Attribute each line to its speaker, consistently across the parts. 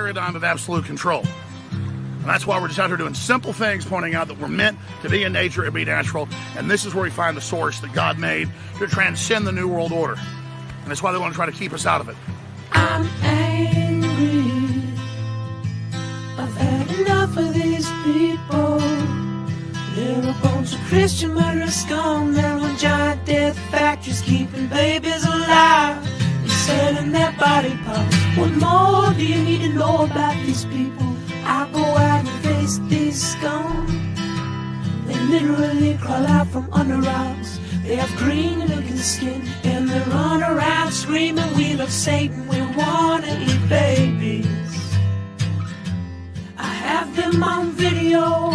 Speaker 1: paradigm of absolute control. And that's why we're just out here doing simple things, pointing out that we're meant to be in nature and be natural. And this is where we find the source that God made to transcend the New World Order. And that's why they want to try to keep us out of it.
Speaker 2: I'm angry. I've had enough of these people. They're a bunch of Christian murderers scum. They're on giant death factories keeping babies alive and selling their body parts. What more do you need to know about these people? I go out and face these scum. They literally crawl out from under rocks. They have green looking skin and they run around screaming, we love Satan, we wanna eat babies. I have them on video.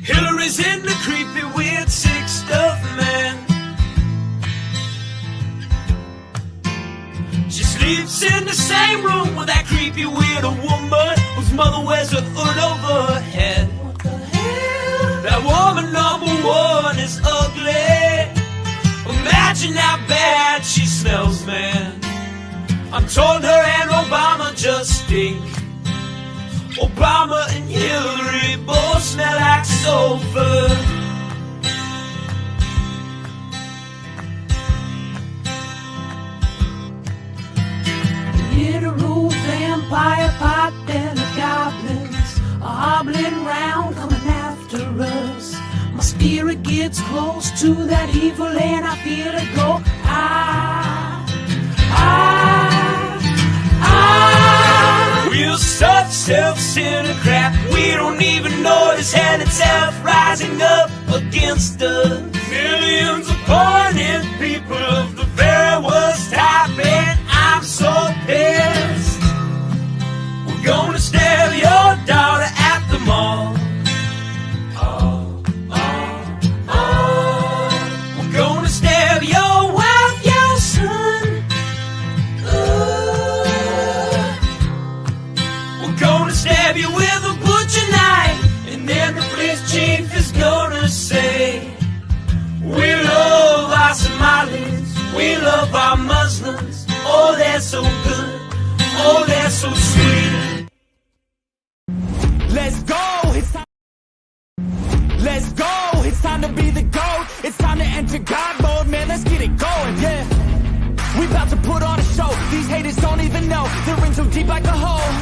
Speaker 2: Hillary's in the creepy weird sick stuff, man. She sleeps in the same room with that creepy weird woman whose mother wears a hood over her head. What the hell? That woman number one is ugly. Imagine how bad she smells, man. I'm told her and Obama just stink. Obama and Hillary both smell like sulfur. Literal vampire pot and the goblins are hobbling round coming after us. My spirit gets close to that evil and I feel it go. We're such self-centered crap. We don't even notice hell itself rising up against us. Millions of pointed people of the very worst type, and I'm so pissed. We're gonna stab your daughter at the mall. We're gonna stab your wife, your son. We're gonna stab you with a butcher knife, and then the police chief is gonna say, we love our Somalis, we love our Muslims. Oh, they're so good, oh, they're so sweet.
Speaker 3: Let's go, it's time. Let's go, it's time to be the GOAT. It's time to enter God mode, man, let's get it going, yeah. We about to put on a show, these haters don't even know. They're in too deep like a hole.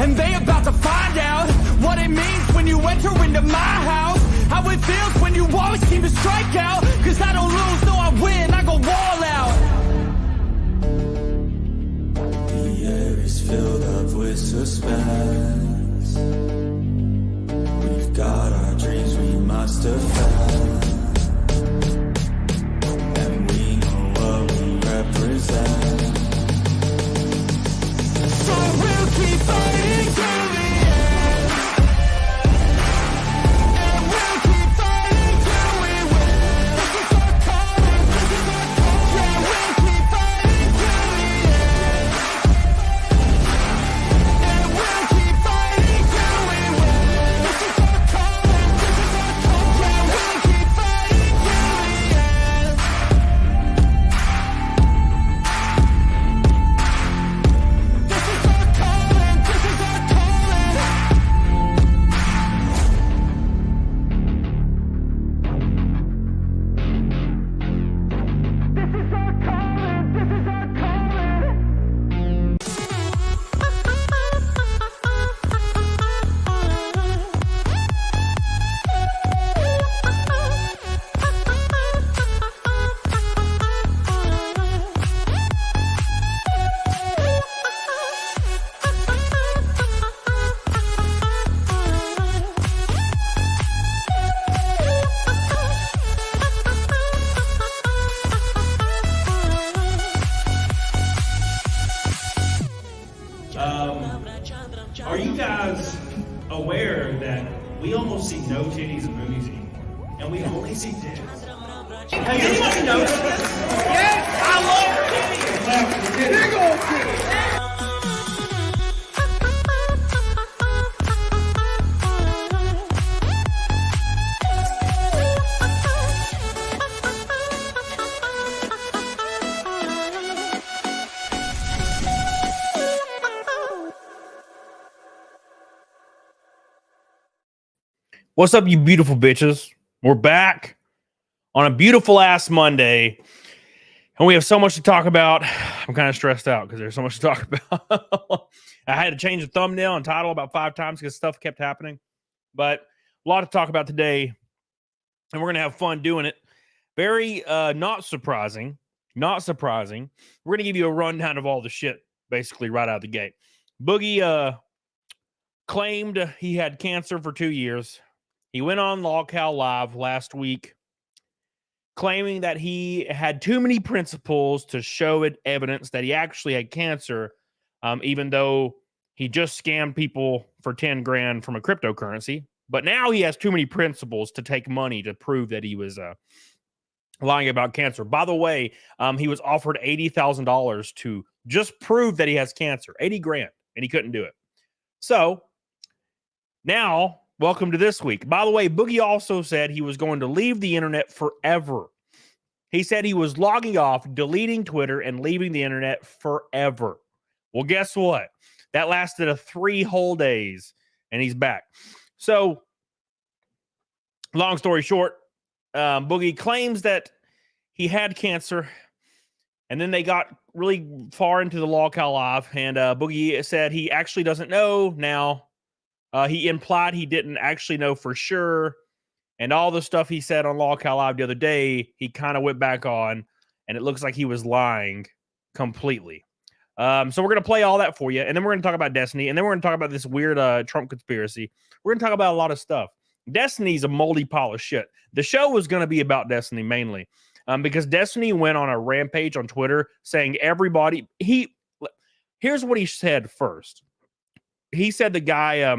Speaker 3: And they about to find out what it means when you enter into my house. How it feels when you always keep a strike out. Cause I don't lose, no I win, I go wall out. The air is filled up with suspense. We've got our dreams we must defend. And we know what we represent. So we'll keep fighting till the end. And we'll keep fighting till we win. This is our calling, this is our calling. Yeah, we'll keep fighting till the end. And we'll keep fighting till we win. This is our calling, this is our calling. Yeah, we'll keep fighting till the end. This is our calling, this is our calling. This is our calling, this is our calling.
Speaker 4: Are you guys aware that we almost see no titties in movies anymore? And we only see titties? Hey, anybody notice this? Yes, I love titties! Big old titties!
Speaker 5: What's up, you beautiful bitches? We're back on a beautiful ass Monday, and we have so much to talk about. I'm kind of stressed out because there's so much to talk about. I had to change the thumbnail and title about 5 times because stuff kept happening, but a lot to talk about today, and we're going to have fun doing it. Very not surprising. We're going to give you a rundown of all the shit, basically, right out of the gate. Boogie claimed he had cancer for 2 years. He went on LawCal Live last week claiming that he had too many principles to show it evidence that he actually had cancer, even though he just scammed people for 10 grand from a cryptocurrency. But now he has too many principles to take money to prove that he was lying about cancer. By the way, he was offered $80,000 to just prove that he has cancer, 80 grand, and he couldn't do it. So now, welcome to this week. By the way, Boogie also said he was going to leave the internet forever. He said he was logging off, deleting Twitter, and leaving the internet forever. Well, guess what? That lasted 3 whole days, and he's back. So, long story short, Boogie claims that he had cancer, and then they got really far into the LawCal Live, and Boogie said he actually doesn't know now. He implied he didn't actually know for sure. And all the stuff he said on LawCal Live the other day, he kind of went back on, and it looks like he was lying completely. So we're going to play all that for you, and then we're going to talk about Destiny, and then we're going to talk about this weird Trump conspiracy. We're going to talk about a lot of stuff. Destiny's a moldy pile of shit. The show was going to be about Destiny mainly, because Destiny went on a rampage on Twitter saying everybody... Here's what he said first. He said the guy,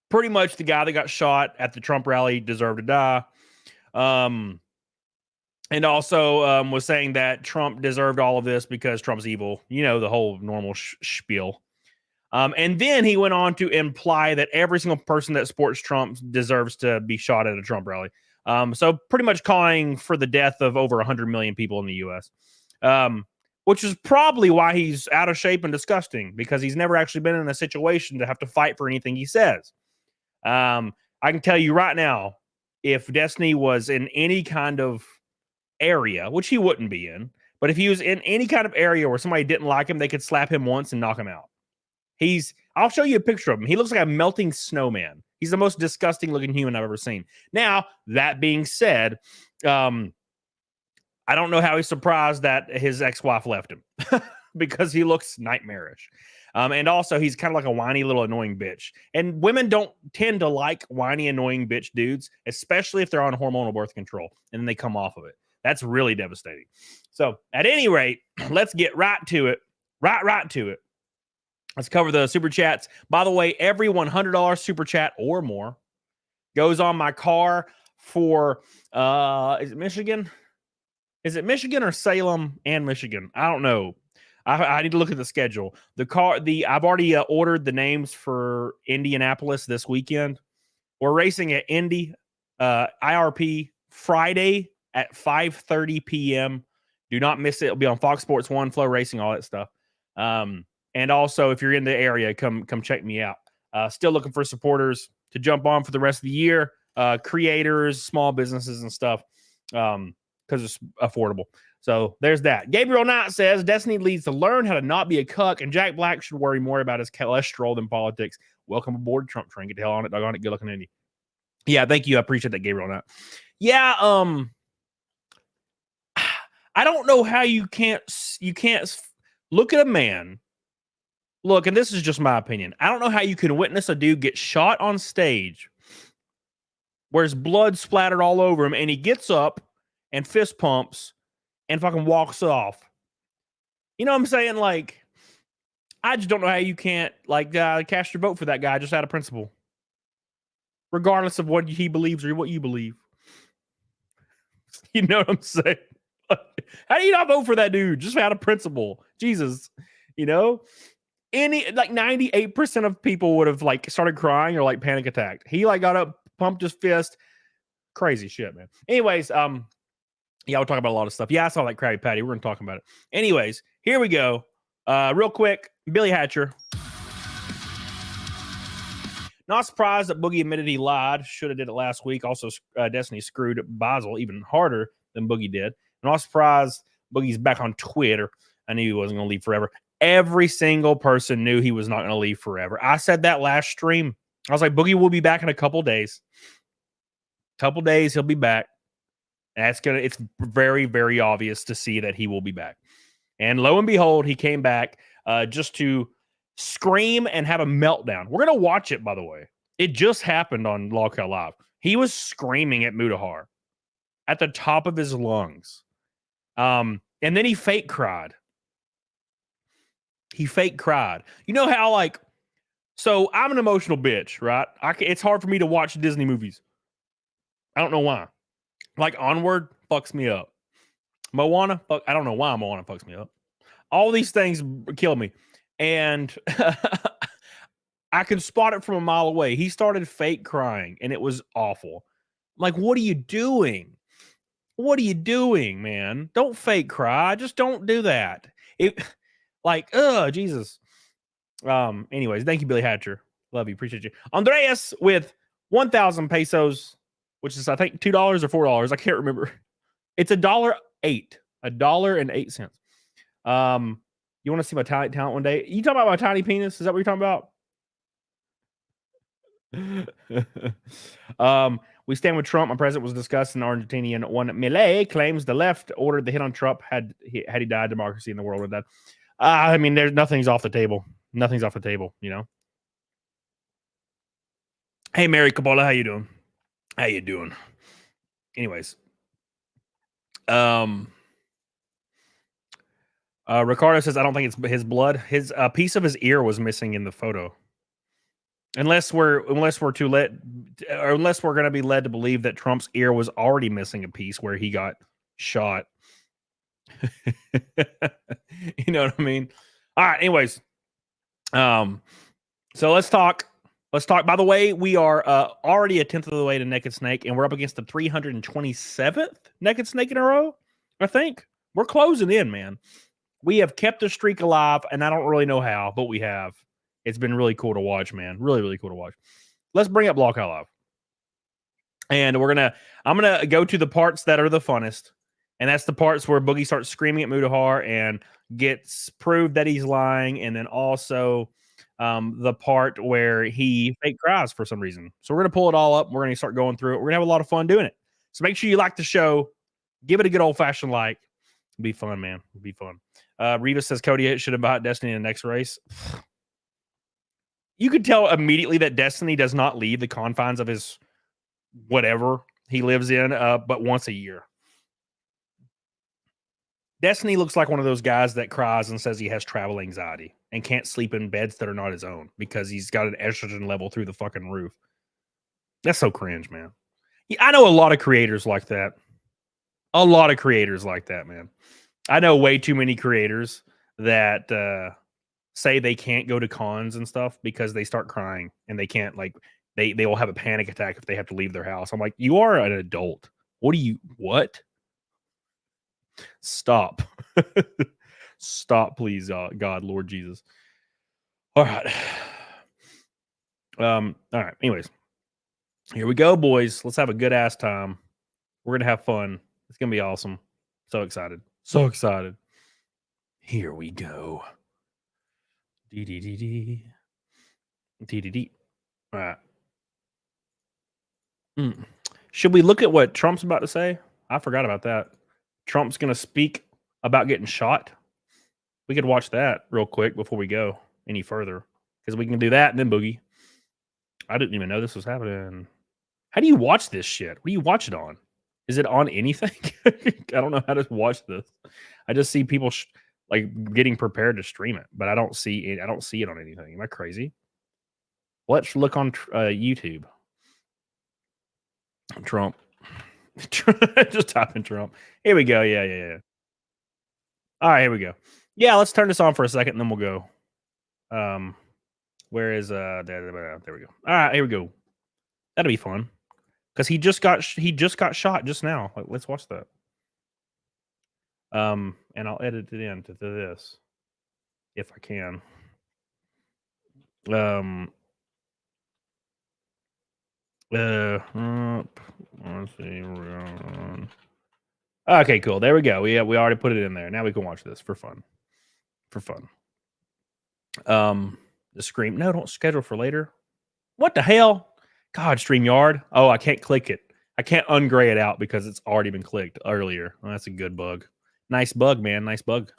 Speaker 5: pretty much the guy that got shot at the Trump rally deserved to die. And also was saying that Trump deserved all of this because Trump's evil. You know, the whole normal spiel. And then he went on to imply that every single person that supports Trump deserves to be shot at a Trump rally. So pretty much calling for the death of over 100 million people in the U.S., which is probably why he's out of shape and disgusting, because he's never actually been in a situation to have to fight for anything he says. I can tell you right now, if Destiny was in any kind of area, which he wouldn't be in, but if he was in any kind of area where somebody didn't like him, they could slap him once and knock him out. I'll show you a picture of him. He looks like a melting snowman. He's the most disgusting looking human I've ever seen. Now, that being said, I don't know how he's surprised that his ex-wife left him because he looks nightmarish. And also, he's kind of like a whiny little annoying bitch. And women don't tend to like whiny, annoying bitch dudes, especially if they're on hormonal birth control and then they come off of it. That's really devastating. So, at any rate, let's get right to it. Right to it. Let's cover the super chats. By the way, every $100 super chat or more goes on my car for, is it Michigan? Is it Michigan or Salem and Michigan? I don't know. I need to look at the schedule. I've already ordered the names for Indianapolis this weekend. We're racing at Indy IRP Friday at 5:30 p.m. Do not miss it. It'll be on Fox Sports 1, Flow Racing, all that stuff. And also, if you're in the area, come check me out. Still looking for supporters to jump on for the rest of the year. Creators, small businesses and stuff. Because it's affordable. So there's that. Gabriel Knight says Destiny needs to learn how to not be a cuck, and Jack Black should worry more about his cholesterol than politics. Welcome aboard, Trump train. Get the hell on it, doggone it. Good looking Indy. Yeah, thank you. I appreciate that, Gabriel Knight. Yeah, I don't know how you can't look at a man. Look, and this is just my opinion. I don't know how you can witness a dude get shot on stage where his blood splattered all over him, and he gets up and fist pumps and fucking walks off. You know what I'm saying? Like, I just don't know how you can't, like, cast your vote for that guy just out of principle. Regardless of what he believes or what you believe. You know what I'm saying? How do you not vote for that dude just out of principle? Jesus. You know? 98% of people would have, like, started crying or, like, panic attacked. He, like, got up, pumped his fist. Crazy shit, man. Anyways, yeah, we'll talk about a lot of stuff. Yeah, I saw that Krabby Patty. We're going to talk about it. Anyways, here we go. Real quick, Billy Hatcher. Not surprised that Boogie admitted he lied. Should have did it last week. Also, Destiny screwed Basel even harder than Boogie did. Not surprised Boogie's back on Twitter. I knew he wasn't going to leave forever. Every single person knew he was not going to leave forever. I said that last stream. I was like, Boogie will be back in a couple days. Couple days, he'll be back. It's very, very obvious to see that he will be back. And lo and behold, he came back just to scream and have a meltdown. We're going to watch it, by the way. It just happened on Lockout Live. He was screaming at Mutahar at the top of his lungs. And then he fake cried. He fake cried. You know how, like, so I'm an emotional bitch, right? It's hard for me to watch Disney movies. I don't know why. Like, Onward fucks me up. Moana, I don't know why Moana fucks me up. All these things kill me. And I can spot it from a mile away. He started fake crying, and it was awful. I'm like, what are you doing? What are you doing, man? Don't fake cry. Just don't do that. Jesus. Anyways, thank you, Billy Hatcher. Love you. Appreciate you. Andreas with 1,000 pesos, which is, I think, $2 or $4. I can't remember. It's $1.08. $1.08. You want to see my talent one day? You talking about my tiny penis? Is that what you're talking about? We stand with Trump. My president was discussed in Argentinian one. Milei claims the left ordered the hit on Trump had he died. Democracy in the world with that. I mean, there's nothing's off the table. Nothing's off the table, you know. Hey, Mary Cabola, how you doing? How you doing? Anyways, Ricardo says, I don't think it's his blood. His piece of his ear was missing in the photo. Unless we're going to be led to believe that Trump's ear was already missing a piece where he got shot. You know what I mean? All right. Anyways, so let's talk. By the way, we are already a 10th of the way to Naked Snake, and we're up against the 327th Naked Snake in a row. I think we're closing in, man. We have kept the streak alive, and I don't really know how, but we have. It's been really cool to watch, man. Really, really cool to watch. Let's bring up Lockout Live. And I'm going to go to the parts that are the funnest. And that's the parts where Boogie starts screaming at Mutahar and gets proved that he's lying. And then also the part where he fake cries for some reason. So we're going to pull it all up. We're going to start going through it. We're going to have a lot of fun doing it. So make sure you like the show. Give it a good old-fashioned like. It'll be fun, man. It'll be fun. Reva says Cody should have bought Destiny in the next race. You could tell immediately that Destiny does not leave the confines of his whatever he lives in, but once a year. Destiny looks like one of those guys that cries and says he has travel anxiety and can't sleep in beds that are not his own because he's got an estrogen level through the fucking roof. That's so cringe, man. I know a lot of creators like that. A lot of creators like that, man. I know way too many creators that say they can't go to cons and stuff because they start crying and they can't, like, they will have a panic attack if they have to leave their house. I'm like, you are an adult. What? Stop. Stop, please, God, Lord Jesus. All right. All right. Anyways, here we go, boys. Let's have a good ass time. We're gonna have fun. It's gonna be awesome. So excited. So excited. Here we go. D. All right. Should we look at what Trump's about to say? I forgot about that. Trump's going to speak about getting shot. We could watch that real quick before we go any further, because we can do that and then Boogie. I didn't even know this was happening. How do you watch this shit? What do you watch it on? Is it on anything? I don't know how to watch this. I just see people like getting prepared to stream it, but I don't see it. I don't see it on anything. Am I crazy? Let's look on YouTube. Trump. Just type in Trump. Here we go. Yeah. All right, here we go. Yeah, let's turn this on for a second and then we'll go. Where is there we go. All right, here we go. That'll be fun. Because he just got shot just now. Like, let's watch that. And I'll edit it into this if I can. Let's see. Okay, cool. There we go. We already put it in there. Now we can watch this for fun. For fun. The Scream. No, don't schedule for later. What the hell? God, StreamYard. Oh, I can't click it. I can't ungray it out because it's already been clicked earlier. Well, that's a good bug. Nice bug, man. Nice bug.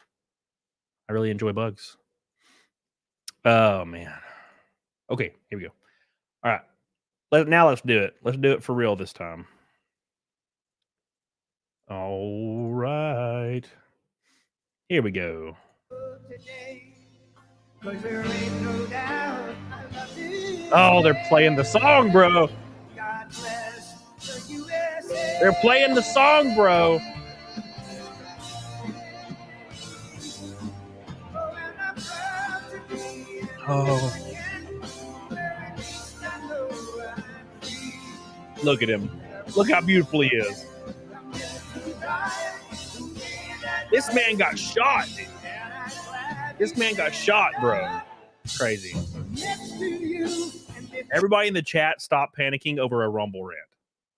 Speaker 5: I really enjoy bugs. Oh, man. Okay, here we go. All right. Now let's do it. Let's do it for real this time. All right. Here we go. Oh, they're playing the song, bro. They're playing the song, bro. Oh. Look at him. Look how beautiful he is. This man got shot. This man got shot, bro. Crazy. Everybody in the chat, stop panicking over a Rumble rant.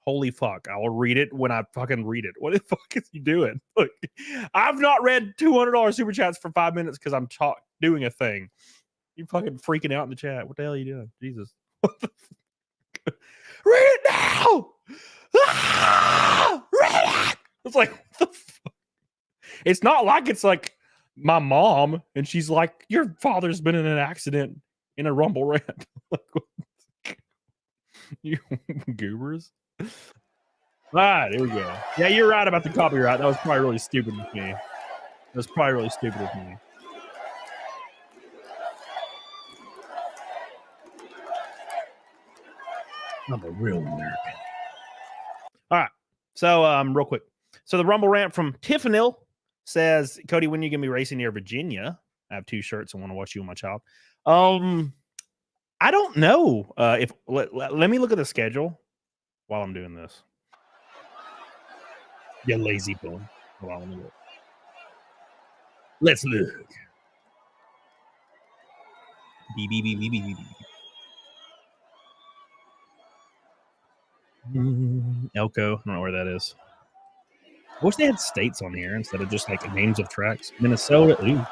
Speaker 5: Holy fuck. I will read it when I fucking read it. What the fuck is he doing? Look, I've not read $200 super chats for 5 minutes because I'm doing a thing. You fucking freaking out in the chat. What the hell are you doing? Jesus. What the fuck? Read it now! Ah! Read it! It's like, what the fuck? It's not like it's like my mom and she's like, your father's been in an accident in a Rumble rant. You goobers. All right, here we go. Yeah, you're right about the copyright. That was probably really stupid with me. I'm a real American. All right. So, real quick. So the Rumble rant from Tiffanil says, Cody, when are you gonna be racing near Virginia? I have 2 shirts. I want to watch you and my child. I don't know. Let me look at the schedule while I'm doing this. You lazy bone. Hold on, let me look. Let's look. Elko. I don't know where that is. I wish they had states on here instead of just like names of tracks. Minnesota,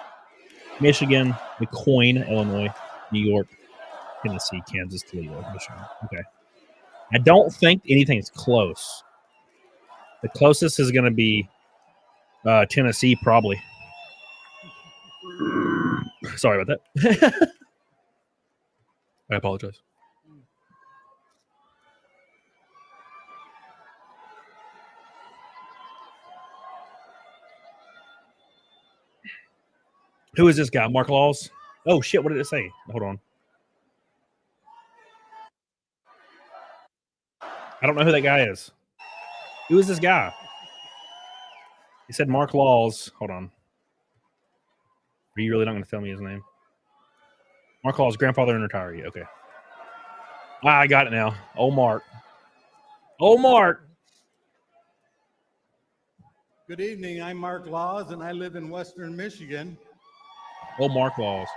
Speaker 5: Michigan, McCoyne, Illinois, New York, Tennessee, Kansas, Toledo, Michigan. Okay. I don't think anything's close. The closest is going to be Tennessee, probably. Sorry about that. I apologize. Who is this guy? Mark Laws? Oh, shit. What did it say? Hold on. I don't know who that guy is. Who is this guy? He said Mark Laws. Hold on. Are you really not going to tell me his name? Mark Laws, grandfather and retiree. Okay. I got it now. Oh, Mark. Oh, Mark.
Speaker 6: Good evening. I'm Mark Laws, and I live in Western Michigan.
Speaker 5: Oh, Mark Laws.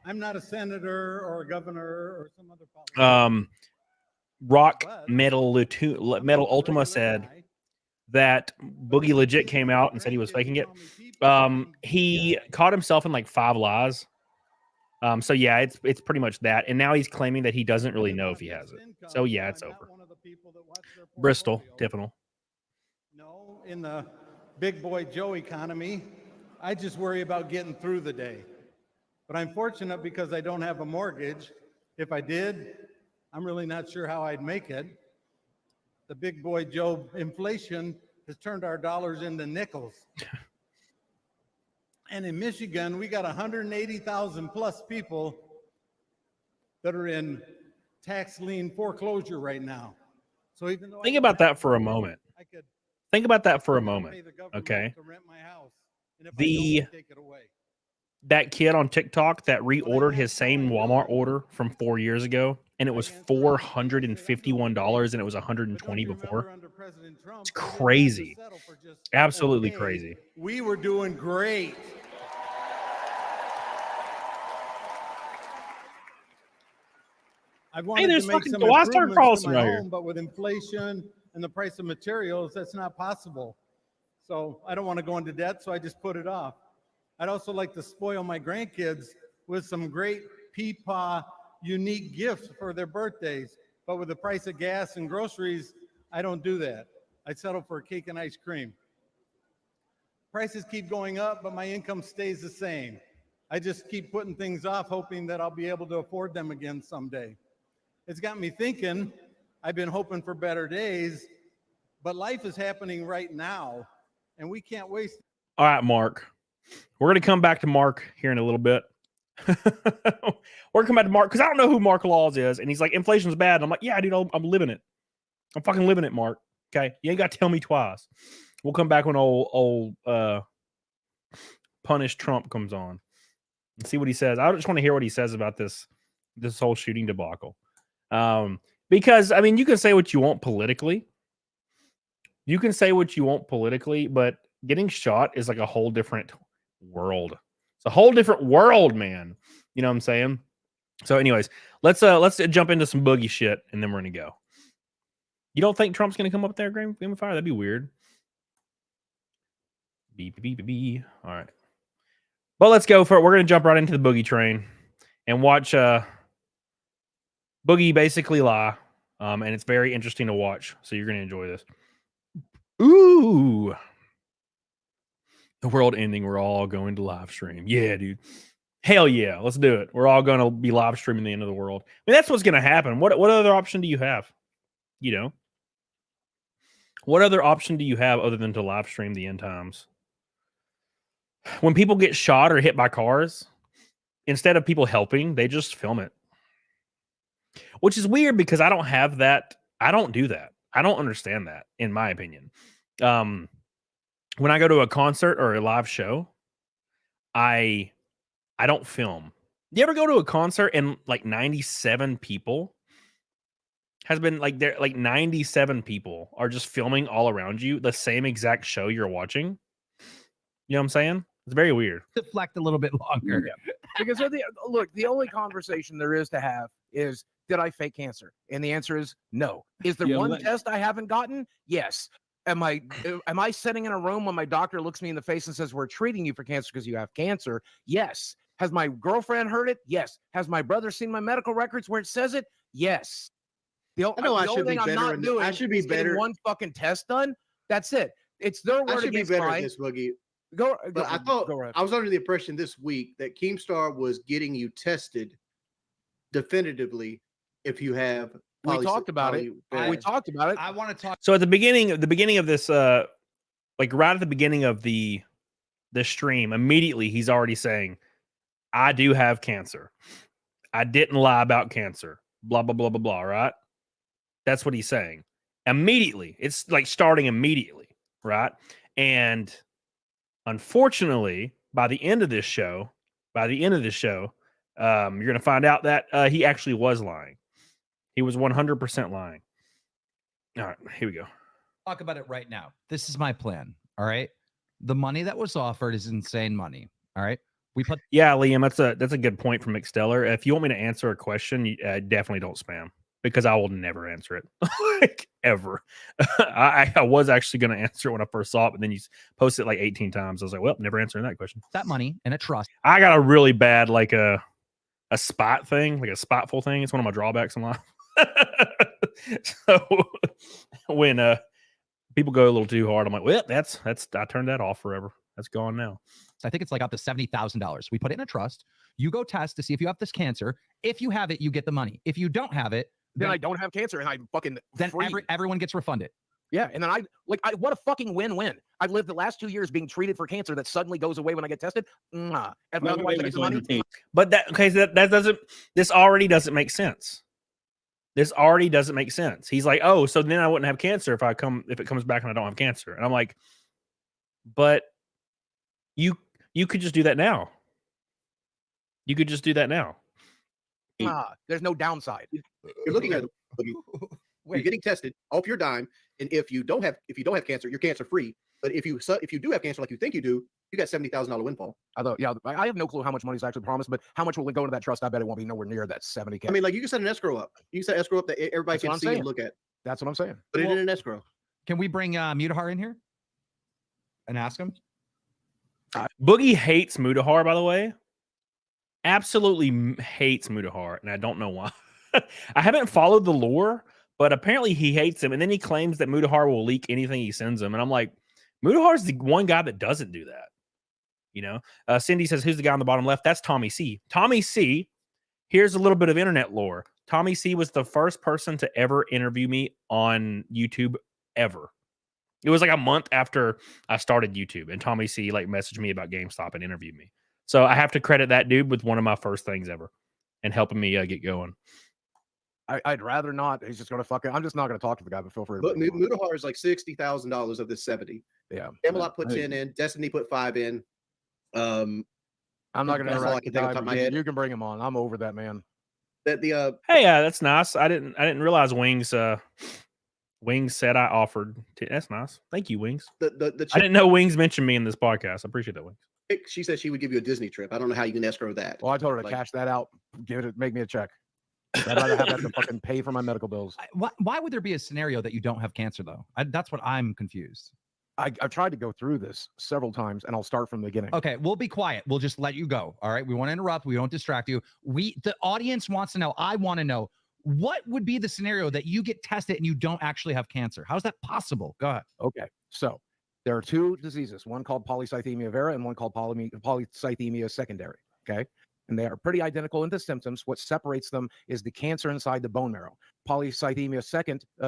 Speaker 6: I'm not a senator or a governor or some other politician.
Speaker 5: Rock Metal Ultima said that Boogie legit came out and said he was faking it. He caught himself in like 5 lies. So yeah, it's pretty much that. And now he's claiming that he doesn't really know if he has it. So yeah, it's over. Bristol, Tiffanil.
Speaker 6: No, in the big boy Joe economy, I just worry about getting through the day. But I'm fortunate because I don't have a mortgage. If I did, I'm really not sure how I'd make it. The big boy Joe inflation has turned our dollars into nickels. And in Michigan, we got 180,000 plus people that are in tax lien foreclosure right now. So even though
Speaker 5: think about that for a moment. Think about that for a moment. Okay. That kid on TikTok that reordered his same Walmart order from 4 years ago, and it was $451, and it was $120 before. It's crazy. Absolutely crazy.
Speaker 6: We were doing great. I've wanted
Speaker 5: there's
Speaker 6: to make
Speaker 5: fucking
Speaker 6: some
Speaker 5: why start
Speaker 6: improvements to
Speaker 5: Carlson
Speaker 6: my
Speaker 5: right here?
Speaker 6: home, but with inflation and the price of materials, that's not possible. So I don't want to go into debt, so I just put it off. I'd also like to spoil my grandkids with some great Peepaw unique gifts for their birthdays. But with the price of gas and groceries, I don't do that. I settle for a cake and ice cream. Prices keep going up, but my income stays the same. I just keep putting things off, hoping that I'll be able to afford them again someday. It's got me thinking. I've been hoping for better days, but life is happening right now, and we can't waste.
Speaker 5: All right, Mark. We're going to come back to Mark here in a little bit. We're going to come back to Mark because I don't know who Mark Laws is. And he's like, inflation's bad. And I'm like, yeah, dude, I'm living it. I'm fucking living it, Mark. Okay. You ain't got to tell me twice. We'll come back when old Punish Trump comes on and see what he says. I just want to hear what he says about this whole shooting debacle. Because, I mean, you can say what you want politically. You can say what you want politically, but getting shot is like a whole different world. It's a whole different world, man. You know what I'm saying? So anyways, let's jump into some Boogie shit and then we're going to go. You don't think Trump's going to come up there, Game of Fire? That'd be weird. Beep, beep, beep, beep. All right. Well, let's go for it. We're going to jump right into the Boogie train and watch Boogie basically lie. And it's very interesting to watch. So you're going to enjoy this. Ooh. The world ending. We're all going to live stream. Yeah, dude. Hell yeah. Let's do it. We're all going to be live streaming the end of the world. I mean, that's what's going to happen. What other option do you have? You know? What other option do you have other than to live stream the end times? When people get shot or hit by cars, instead of people helping, they just film it. Which is weird because I don't have that. I don't do that. I don't understand that, in my opinion. When I go to a concert or a live show, I don't film. You ever go to a concert and like 97 people has been like there, like 97 people are just filming all around you the same exact show you're watching? You know what I'm saying? It's very weird.
Speaker 7: Deflect a little bit longer.
Speaker 5: Yeah.
Speaker 7: Because the only conversation there is to have is, did I fake cancer? And the answer is no. Is there one test I haven't gotten? Yes. Am I sitting in a room when my doctor looks me in the face and says, we're treating you for cancer because you have cancer? Yes. Has my girlfriend heard it? Yes. Has my brother seen my medical records where it says it? Yes. The only thing I'm not doing is getting one fucking test done. That's it. It's their word against mine.
Speaker 8: I should be better at this, Boogie. But I thought I was under the impression this week that Keemstar was getting you tested definitively if you have.
Speaker 7: We talked about it. We talked about it.
Speaker 9: I want to talk.
Speaker 5: So at the beginning of this, like right at the beginning of the stream, immediately he's already saying, I do have cancer. I didn't lie about cancer. Blah, blah, blah, blah, blah, right? That's what he's saying. Immediately. It's like starting immediately, right? And unfortunately, by the end of this show, you're going to find out that he actually was lying. He was 100% lying. All right, here we go.
Speaker 9: Talk about it right now. This is my plan. All right. The money that was offered is insane money. All right.
Speaker 5: Yeah, Liam, that's a good point from McSteller. If you want me to answer a question, you definitely don't spam because I will never answer it. Like, ever. I was actually going to answer it when I first saw it, but then you posted it like 18 times. I was like, well, never answering that question.
Speaker 9: That money in a trust.
Speaker 5: I got a really bad, like a spot thing, like a spotful thing. It's one of my drawbacks in life. So when people go a little too hard, I'm like, well, that's I turned that off forever. That's gone now.
Speaker 9: So I think it's like up to $70,000. We put it in a trust. You go test to see if you have this cancer. If you have it, you get the money. If you don't have it,
Speaker 7: then I don't have cancer and I'm fucking
Speaker 9: then everyone gets refunded.
Speaker 7: Yeah, and then what a fucking win-win. I've lived the last 2 years being treated for cancer that suddenly goes away when I get tested. But
Speaker 5: this already doesn't make sense. This already doesn't make sense. He's like, oh, so then I wouldn't have cancer if it comes back and I don't have cancer. And I'm like, but you could just do that now. You could just do that now.
Speaker 7: There's no downside.
Speaker 8: You're looking at it. You're getting tested off your dime, and if you don't have cancer, you're cancer free. But if you do have cancer, like you think you do, You got $70,000 windfall.
Speaker 7: I thought, yeah, I have no clue how much money is actually promised, but how much will it go into that trust? I bet it won't be nowhere near that 70K.
Speaker 8: I mean, like you can set an escrow up. You can set escrow up that everybody can see and look at.
Speaker 7: That's what I'm saying.
Speaker 8: Put it in an escrow.
Speaker 9: Can we bring Mutahar in here and ask him?
Speaker 5: Boogie hates Mutahar, by the way. Absolutely hates Mutahar, and I don't know why. I haven't followed the lore, but apparently he hates him, and then he claims that Mutahar will leak anything he sends him, and I'm like, Mutahar's the one guy that doesn't do that. You know, Cindy says, who's the guy on the bottom left? That's Tommy C. Tommy C. Here's a little bit of internet lore. Tommy C was the first person to ever interview me on YouTube ever. It was like a month after I started YouTube, and Tommy C like messaged me about GameStop and interviewed me. So I have to credit that dude with one of my first things ever and helping me get going.
Speaker 7: I'd rather not. He's just going to fucking, I'm just not going to talk to the guy, but feel free.
Speaker 8: But Mutahar is like $60,000 of this 70.
Speaker 7: Yeah.
Speaker 8: Camelot put 10 in. Destiny put 5 in.
Speaker 7: I'm not going to interact with the guy. You can bring him on. I'm over that, man.
Speaker 5: Hey, that's nice. I didn't realize Wings said I offered that's nice. Thank you, Wings. I didn't know Wings mentioned me in this podcast. I appreciate that, Wings.
Speaker 8: She said she would give you a Disney trip. I don't know how you can escrow that.
Speaker 7: Well, I told her to cash that out. Make me a check. I'd rather have that to fucking pay for my medical bills.
Speaker 9: Why would there be a scenario that you don't have cancer, though? That's what I'm confused.
Speaker 7: I've tried to go through this several times, and I'll start from the beginning.
Speaker 9: Okay, we'll be quiet. We'll just let you go. All right, we want to interrupt. We don't distract you. The audience wants to know. I want to know, what would be the scenario that you get tested and you don't actually have cancer? How's that possible? Go ahead.
Speaker 7: Okay, so there are two diseases, one called polycythemia vera and one called polycythemia secondary. Okay, and they are pretty identical in the symptoms. What separates them is the cancer inside the bone marrow. Polycythemia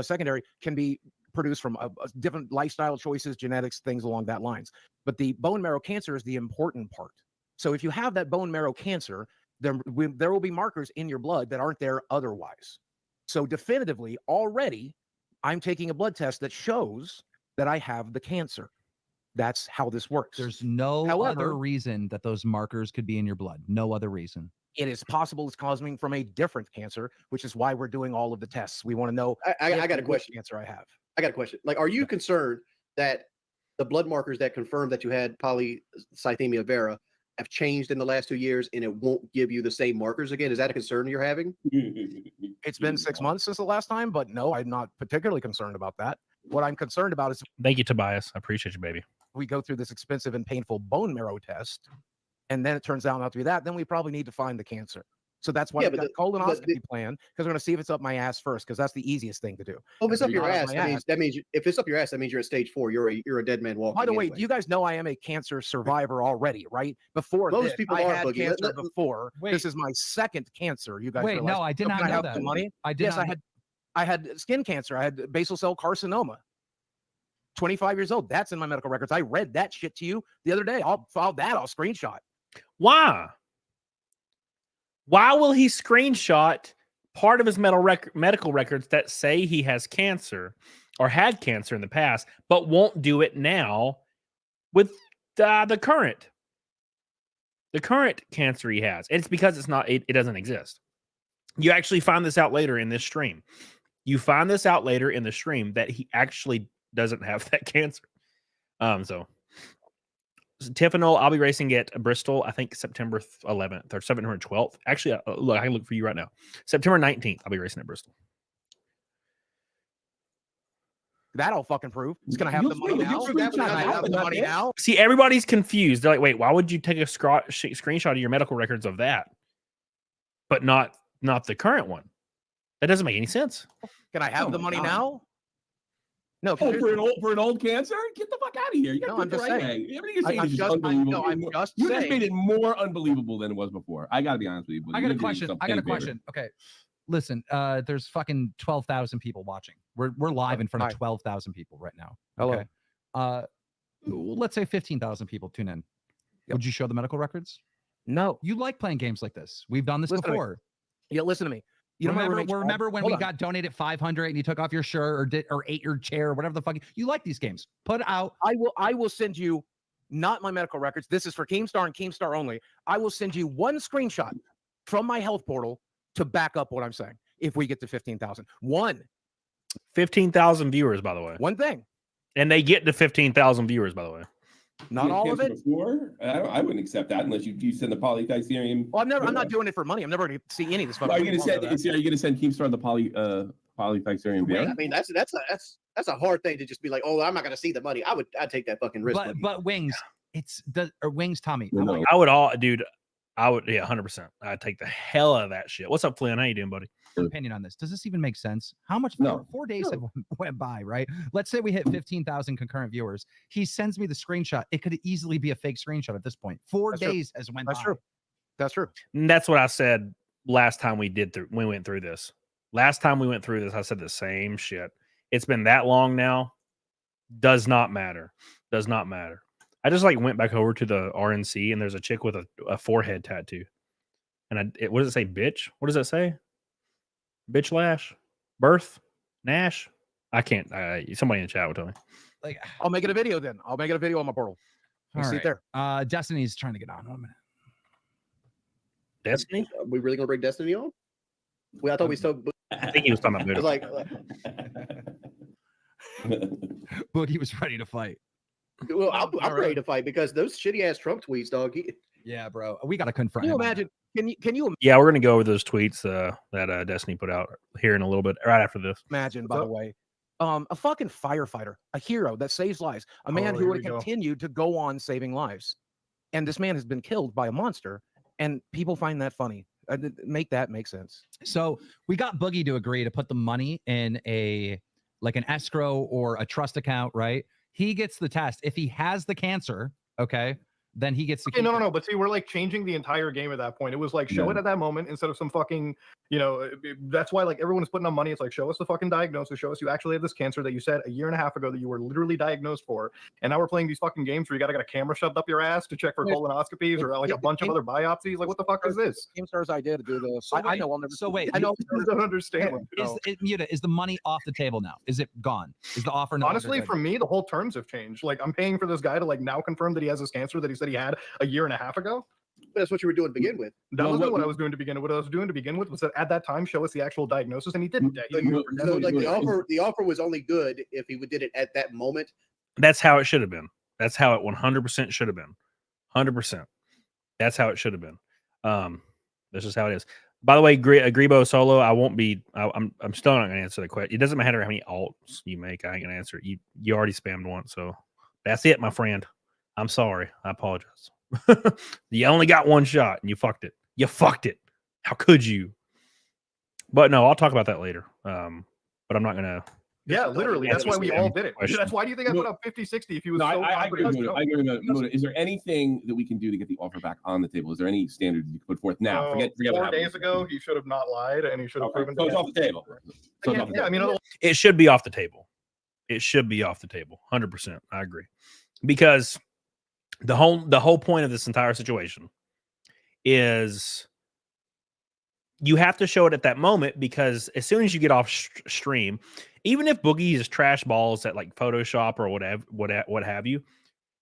Speaker 7: secondary can be produced from different lifestyle choices, genetics, things along that lines. But the bone marrow cancer is the important part. So if you have that bone marrow cancer, there will be markers in your blood that aren't there otherwise. So definitively, already, I'm taking a blood test that shows that I have the cancer. That's how this works.
Speaker 9: There's no other reason that those markers could be in your blood. No other reason.
Speaker 7: It is possible it's causing from a different cancer, which is why we're doing all of the tests. We want to know.
Speaker 8: I got a question.
Speaker 7: Cancer I have.
Speaker 8: I got a question. Like, are you concerned that the blood markers that confirm that you had polycythemia vera have changed in the last 2 years and it won't give you the same markers again? Is that a concern you're having?
Speaker 7: It's been 6 months since the last time, but no, I'm not particularly concerned about that. What I'm concerned about is,
Speaker 5: thank you, Tobias. I appreciate you, baby.
Speaker 7: We go through this expensive and painful bone marrow test, and then it turns out not to be that, then we probably need to find the cancer. So that's why we got colonoscopy plan, because we're going to see if it's up my ass first, because that's the easiest thing to do.
Speaker 8: Oh, if it's up your ass, that means if it's up your ass, that means you're at stage 4. You're a dead man walking.
Speaker 7: By the way, you guys know I am a cancer survivor already, right? Before
Speaker 8: most people
Speaker 7: I
Speaker 8: are,
Speaker 7: had
Speaker 8: Boogie.
Speaker 7: cancer before. This is my second cancer. You guys
Speaker 9: wait, no, I did not know that.
Speaker 7: Money?
Speaker 9: I did.
Speaker 7: Yes, I had skin cancer. I had basal cell carcinoma. 25 years old. That's in my medical records. I read that shit to you the other day. I'll screenshot.
Speaker 5: Why? Why will he screenshot part of his medical records that say he has cancer or had cancer in the past, but won't do it now with the current cancer he has? It's because it doesn't exist. You actually find this out later in this stream. You find this out later in the stream that he actually doesn't have that cancer. So Tiffany, I'll be racing at Bristol, I think September 11th or September 12th. Actually, look, I can look for you right now. September 19th, I'll be racing at Bristol.
Speaker 7: That'll fucking prove. It's going to have the money now.
Speaker 5: See, everybody's confused. They're like, wait, why would you take a screenshot of your medical records of that, but not the current one? That doesn't make any sense.
Speaker 7: Can I have the money now? No,
Speaker 10: for an old cancer? Get the fuck out of here! You got to do the right way. Everything you're saying is just unbelievable. You just made it more unbelievable than it was before. I got to be honest with you.
Speaker 9: I got a question. Okay, listen. There's fucking 12,000 people watching. We're live in front of 12,000 people right now.
Speaker 7: Hello.
Speaker 9: Okay. Let's say 15,000 people tune in. Yep. Would you show the medical records?
Speaker 7: No.
Speaker 9: You like playing games like this. We've done this before.
Speaker 7: Yeah, listen to me. You
Speaker 9: remember when we got donated 500 and you took off your shirt or ate your chair or whatever the fuck? You like these games. Put out.
Speaker 7: I will send you, not my medical records. This is for Keemstar and Keemstar only. I will send you one screenshot from my health portal to back up what I'm saying. If we get to 15,000,
Speaker 5: 15,000 viewers, by the way.
Speaker 7: One thing.
Speaker 5: And they get to 15,000 viewers, by the way.
Speaker 7: Not all of it.
Speaker 10: Before? I wouldn't accept that unless you send the polythysterium.
Speaker 7: Well, I'm not doing it for money. I'm never going to see any of this.
Speaker 10: Are you going to send Keemstar the polythysterium beer?
Speaker 8: I mean, that's a hard thing to just be like, oh, I'm not going to see the money. I'd take that fucking risk.
Speaker 9: But Wings, Wings, Tommy.
Speaker 10: No.
Speaker 5: I would 100%. I'd take the hell out of that shit. What's up, Flynn? How you doing, buddy?
Speaker 9: Opinion on this. Does this even make sense? How much?
Speaker 10: No.
Speaker 9: 4 days have went by, right? Let's say we hit 15,000 concurrent viewers. He sends me the screenshot. It could easily be a fake screenshot at this point. 4 days has went by.
Speaker 7: That's true. That's true.
Speaker 5: And that's what I said last time we went through this. Last time we went through this, I said the same shit. It's been that long now. Does not matter. Does not matter. I just went back over to the RNC and there's a chick with a forehead tattoo. And what does it say? Bitch? What does that say? Bitch lash? Birth? Nash? I can't. Somebody in the chat will tell me.
Speaker 7: I'll make it a video then. I'll make it a video on my portal. You see it there.
Speaker 9: Destiny's trying to get on. 1 minute.
Speaker 5: Destiny?
Speaker 8: Are we really going to bring Destiny on? Well, I thought we still.
Speaker 5: I think he was talking about Buddha.
Speaker 9: Boogie was ready to fight.
Speaker 8: Well, I'm ready to fight because those shitty ass Trump tweets, dog.
Speaker 9: Yeah, bro. We got to confront
Speaker 7: Can you
Speaker 9: him.
Speaker 7: imagine? Can you
Speaker 5: Yeah, we're going to go over those tweets that Destiny put out here in a little bit, right after this.
Speaker 7: imagine, by the way, a fucking firefighter, a hero that saves lives, a man who would have continued to go on saving lives. And this man has been killed by a monster, and people find that funny. Make that make sense.
Speaker 9: So we got Boogie to agree to put the money in an escrow or a trust account, right? He gets the test. If he has the cancer, okay, then he gets to keep
Speaker 11: no. But see, we're changing the entire game at that point. It was show it at that moment instead of some fucking, that's why everyone is putting on money. It's show us the fucking diagnosis, show us you actually have this cancer that you said a year and a half ago that you were literally diagnosed for. And now we're playing these fucking games where you got to get a camera shoved up your ass to check for colonoscopies or a bunch of other biopsies. What the fuck is this?
Speaker 7: Keemstar's idea to do this.
Speaker 9: So
Speaker 7: I know I'll never.
Speaker 9: So wait,
Speaker 11: I don't understand.
Speaker 9: Is the money off the table now? Is it gone? Is the offer?
Speaker 11: Honestly, for me, the whole terms have changed. I'm paying for this guy to now confirm that he has this cancer that he said he had a year and a half ago.
Speaker 8: That's what you were doing to begin with.
Speaker 11: That wasn't what I was doing to begin with. What I was doing to begin with was that at that time show us the actual diagnosis, and he didn't.
Speaker 8: The offer was only good if he did it at that moment.
Speaker 5: That's how it should have been. That's how it 100% should have been. 100%. That's how it should have been. This is how it is. By the way, Grebo Solo, I won't be. I'm still not going to answer the question. It doesn't matter how many alts you make. I ain't going to answer it. You already spammed once, so that's it, my friend. I'm sorry. I apologize. You only got one shot and you fucked it. You fucked it. How could you? But no, I'll talk about that later. But I'm not gonna.
Speaker 11: Yeah, literally. That's why we all did it. That's why do you think I put up 50-60 if he was so
Speaker 10: I agree with Muda. Is there anything that we can do to get the offer back on the table? Is there any standard you can put forth now? Forget
Speaker 11: 4 days ago, he should have not lied and he should have proven
Speaker 10: so it's off the table.
Speaker 5: It should be off the table. It should be off the table. 100%. I agree. Because the whole point of this entire situation is you have to show it at that moment, because as soon as you get off stream, even if Boogie is trash balls at Photoshop or what have you,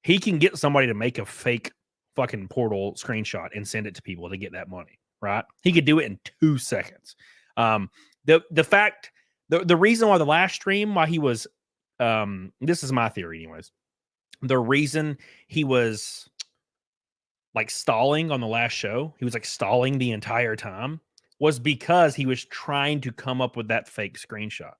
Speaker 5: he can get somebody to make a fake fucking portal screenshot and send it to people to get that money, right? He could do it in 2 seconds. The reason why the last stream, why he was this is my theory anyways, the reason he was stalling on the last show, he was stalling the entire time, was because he was trying to come up with that fake screenshot.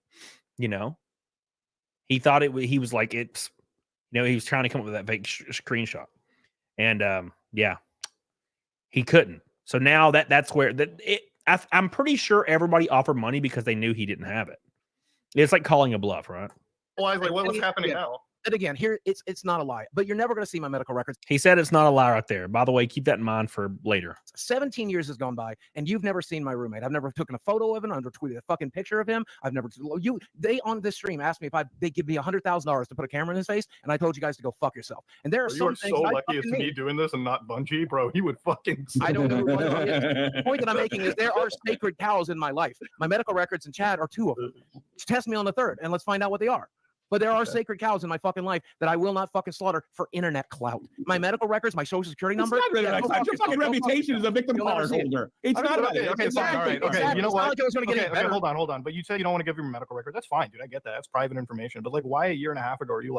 Speaker 5: He thought he was he was trying to come up with that fake screenshot, and he couldn't. So now that's where I'm pretty sure everybody offered money because they knew he didn't have it. It's like calling a bluff, right?
Speaker 11: Well, I was what's happening now?
Speaker 7: And again, here it's not a lie, but you're never going to see my medical records.
Speaker 5: He said it's not a lie right there. By the way, keep that in mind for later.
Speaker 7: 17 years has gone by, and you've never seen my roommate. I've never taken a photo of him. I've never tweeted a fucking picture of him. I've never. They on this stream asked me if they give me $100,000 to put a camera in his face, and I told you guys to go fuck yourself. And there are some things.
Speaker 11: You are so lucky it's me doing this and not Bungie, bro. He would fucking.
Speaker 7: I don't know. The point that I'm making is there are sacred cows in my life. My medical records in chat are 2 of them. Test me on the 3rd, and let's find out what they are. But there are sacred cows in my fucking life that I will not fucking slaughter for internet clout. My medical records, my social security number.
Speaker 10: It's not really your fucking reputation as a victim card holder. It's not about it.
Speaker 11: Okay, fine. All right. Okay, you know what?
Speaker 7: Okay,
Speaker 11: hold on. But you said you don't want to give your medical record. That's fine, dude. I get that. That's private information. But why a year and a half ago are you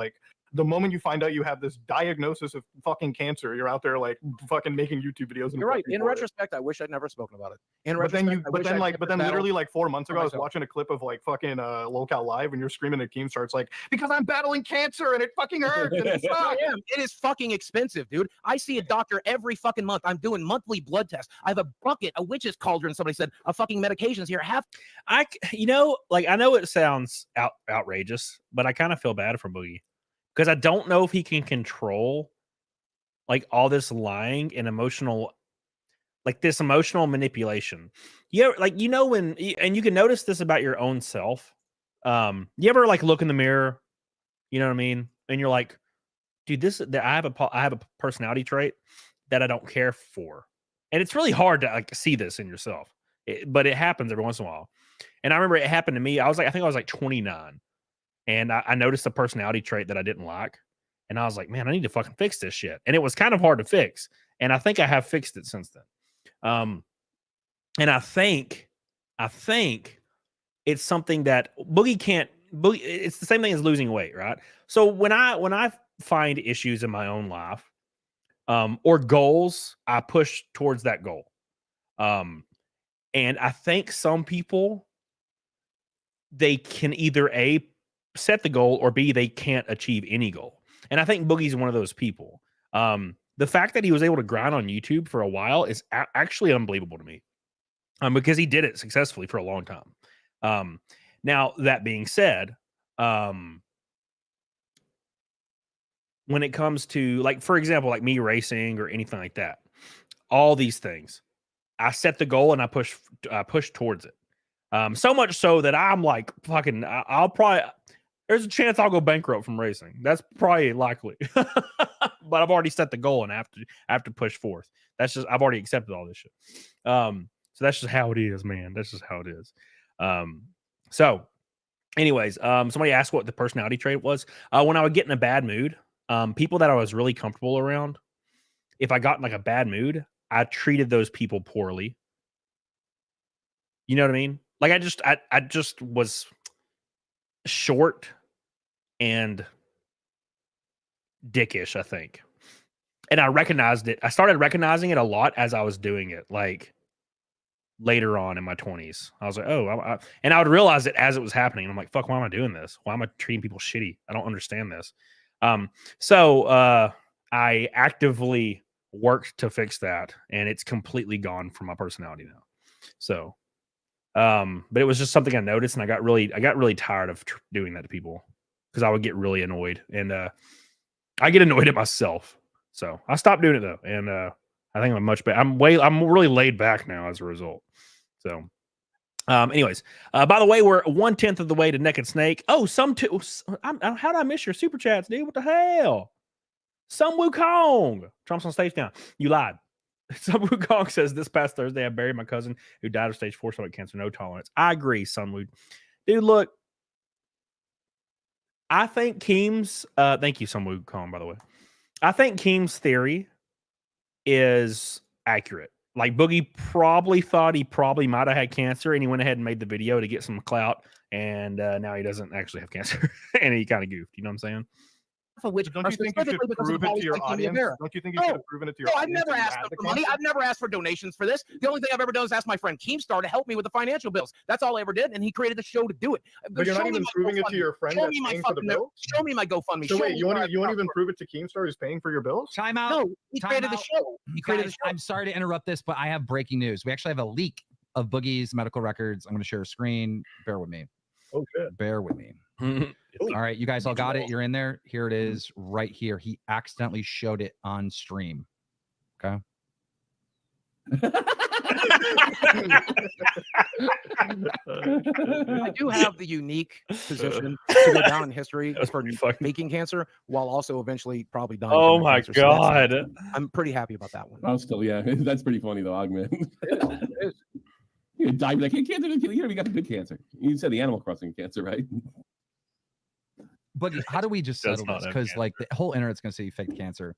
Speaker 11: the moment you find out you have this diagnosis of fucking cancer, you're out there like fucking making YouTube videos.
Speaker 7: You're right. In retrospect, I wish I'd never spoken about it.
Speaker 11: But then literally like 4 months ago, I was watching a clip of like fucking Locale Live, and you're screaming at Keemstar. It's like, because I'm battling cancer and it fucking hurts. And it sucks.
Speaker 7: It is fucking expensive, dude. I see a doctor every fucking month. I'm doing monthly blood tests. I have a bucket, a witch's cauldron. Somebody said of fucking medications here.
Speaker 5: You know, like I know it sounds outrageous, but I kind of feel bad for Boogie because I don't know if he can control like all this lying and emotional, like this emotional manipulation. Yeah, like you know when, and you can notice this about your own self. You ever like look in the mirror, you know what I mean, and you're like, dude, I have a personality trait that I don't care for, and it's really hard to like see this in yourself, but it happens every once in a while. And I remember it happened to me. I think I was like 29, and I noticed a personality trait that I didn't like, and I was like, man, I need to fucking fix this shit. And it was kind of hard to fix, and I think I have fixed it since then. And I think it's something that Boogie can't. It's the same thing as losing weight, right? So when I find issues in my own life, or goals, I push towards that goal. And I think some people, they can either A, set the goal, or B, they can't achieve any goal. And I think Boogie's one of those people. The fact that he was able to grind on YouTube for a while is actually unbelievable to me, because he did it successfully for a long time. Now, that being said, when it comes to, like, for example, like me racing or anything like that, all these things, I set the goal and I push towards it. So much so that I'm like, fucking, there's a chance I'll go bankrupt from racing. That's probably likely. But I've already set the goal and I have to push forth. I've already accepted all this shit. So that's just how it is, man. That's just how it is. So anyways, somebody asked what the personality trait was. When I would get in a bad mood, people that I was really comfortable around, if I got in like a bad mood, I treated those people poorly. You know what I mean? Like I just was short and dickish, I think. And I recognized it. I started recognizing it a lot as I was doing it, like later on in my 20s. I was like, oh, and I would realize it as it was happening. And I'm like, fuck, why am I doing this? Why am I treating people shitty? I don't understand this. So I actively worked to fix that, and it's completely gone from my personality now. So, but it was just something I noticed, and I got really tired of doing that to people because I would get really annoyed, and I get annoyed at myself. So I stopped doing it though, and I think I'm much better. I'm really laid back now as a result. So, anyways, by the way, we're 1/10 of the way to Naked Snake. Oh, how did I miss your super chats, dude? What the hell? Some Wukong. Trump's on stage now. You lied. Some Wukong says this past Thursday I buried my cousin who died of stage 4 stomach cancer. No tolerance. I agree, Sun Wu. Dude, look. I think Keem's. Thank you, Sun Wukong, by the way. I think Keem's theory is accurate. Like Boogie probably thought he probably might have had cancer, and he went ahead and made the video to get some clout, and now he doesn't actually have cancer, and he kind of goofed. You know what I'm saying?
Speaker 7: Which
Speaker 11: don't you think you should prove it to your audience? Don't you think you should have proven it to your audience?
Speaker 7: I've never asked for money. I've never asked for donations for this. The only thing I've ever done is ask my friend Keemstar to help me with the financial bills. That's all I ever did, and he created the show to do it.
Speaker 11: But you're not even proving it to your friend that's paying for the bill?
Speaker 7: Show me my GoFundMe.
Speaker 11: So wait, you won't even prove it to Keemstar who's paying for your bills?
Speaker 9: Time out.
Speaker 7: No, he created the show. He created the show.
Speaker 9: I'm sorry to interrupt this, but I have breaking news. We actually have a leak of Boogie's medical records. I'm going to share a screen. Bear with me.
Speaker 11: Oh, shit.
Speaker 9: Bear with me. All right, you guys all got it. You're in there. Here it is right here. He accidentally showed it on stream. Okay.
Speaker 7: I do have the unique position to go down in history for faking cancer while also eventually probably dying.
Speaker 5: Oh my God.
Speaker 7: So I'm pretty happy about that one.
Speaker 10: I'm still, yeah. That's pretty funny though, Augment. You die like, hey, cancer, you got the good cancer. You said the Animal Crossing cancer, right?
Speaker 9: But how do we just settle this? Because like the whole internet's gonna say you faked cancer.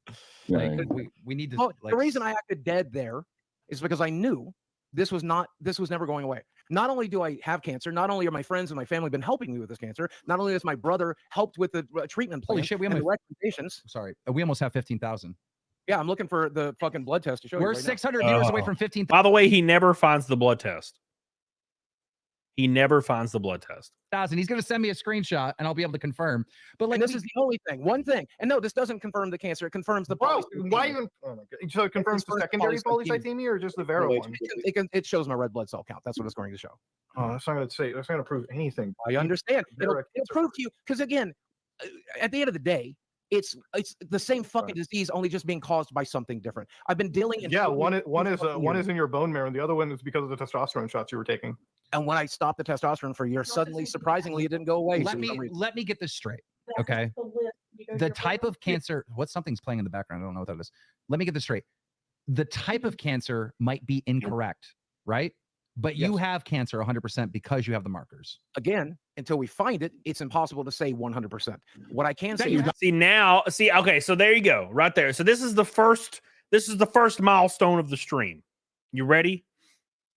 Speaker 9: Like we need to.
Speaker 7: Well, the reason I acted dead there is because I knew this was never going away. Not only do I have cancer, not only are my friends and my family been helping me with this cancer, not only has my brother helped with the treatment plan.
Speaker 9: Holy shit, we
Speaker 7: and the
Speaker 9: almost,
Speaker 7: recommendations.
Speaker 9: sorry, we almost have 15,000.
Speaker 7: Yeah, I'm looking for the fucking blood test to show you.
Speaker 9: We're
Speaker 7: right
Speaker 9: 600 viewers away from 15,000.
Speaker 5: By the way, he never finds the blood test. He never finds the blood test.
Speaker 9: He's going to send me a screenshot and I'll be able to confirm. But like,
Speaker 7: and this is the only thing, one thing. And no, this doesn't confirm the cancer. It confirms the
Speaker 11: Bro, why even? Oh my God. So it confirms the secondary polycythemia or just the Vera one?
Speaker 7: It shows my red blood cell count. That's what it's going to show.
Speaker 11: Oh, that's not going to say. That's not going to prove anything.
Speaker 7: I understand. It'll prove to you because again, at the end of the day, it's the same fucking disease, only just being caused by something different. I've been dealing.
Speaker 11: Yeah, one is in your bone marrow, and the other one is because of the testosterone shots you were taking.
Speaker 7: And when I stopped the testosterone for a year, suddenly, surprisingly, it didn't go away.
Speaker 9: Let me get this straight, okay? The type of cancer. Something's playing in the background. I don't know what that is. Let me get this straight. The type of cancer might be incorrect, right? But you have cancer 100% because you have the markers.
Speaker 7: Again, until we find it, it's impossible to say 100%. What I can say
Speaker 5: is okay, so there you go, right there. So this is the first milestone of the stream. You ready?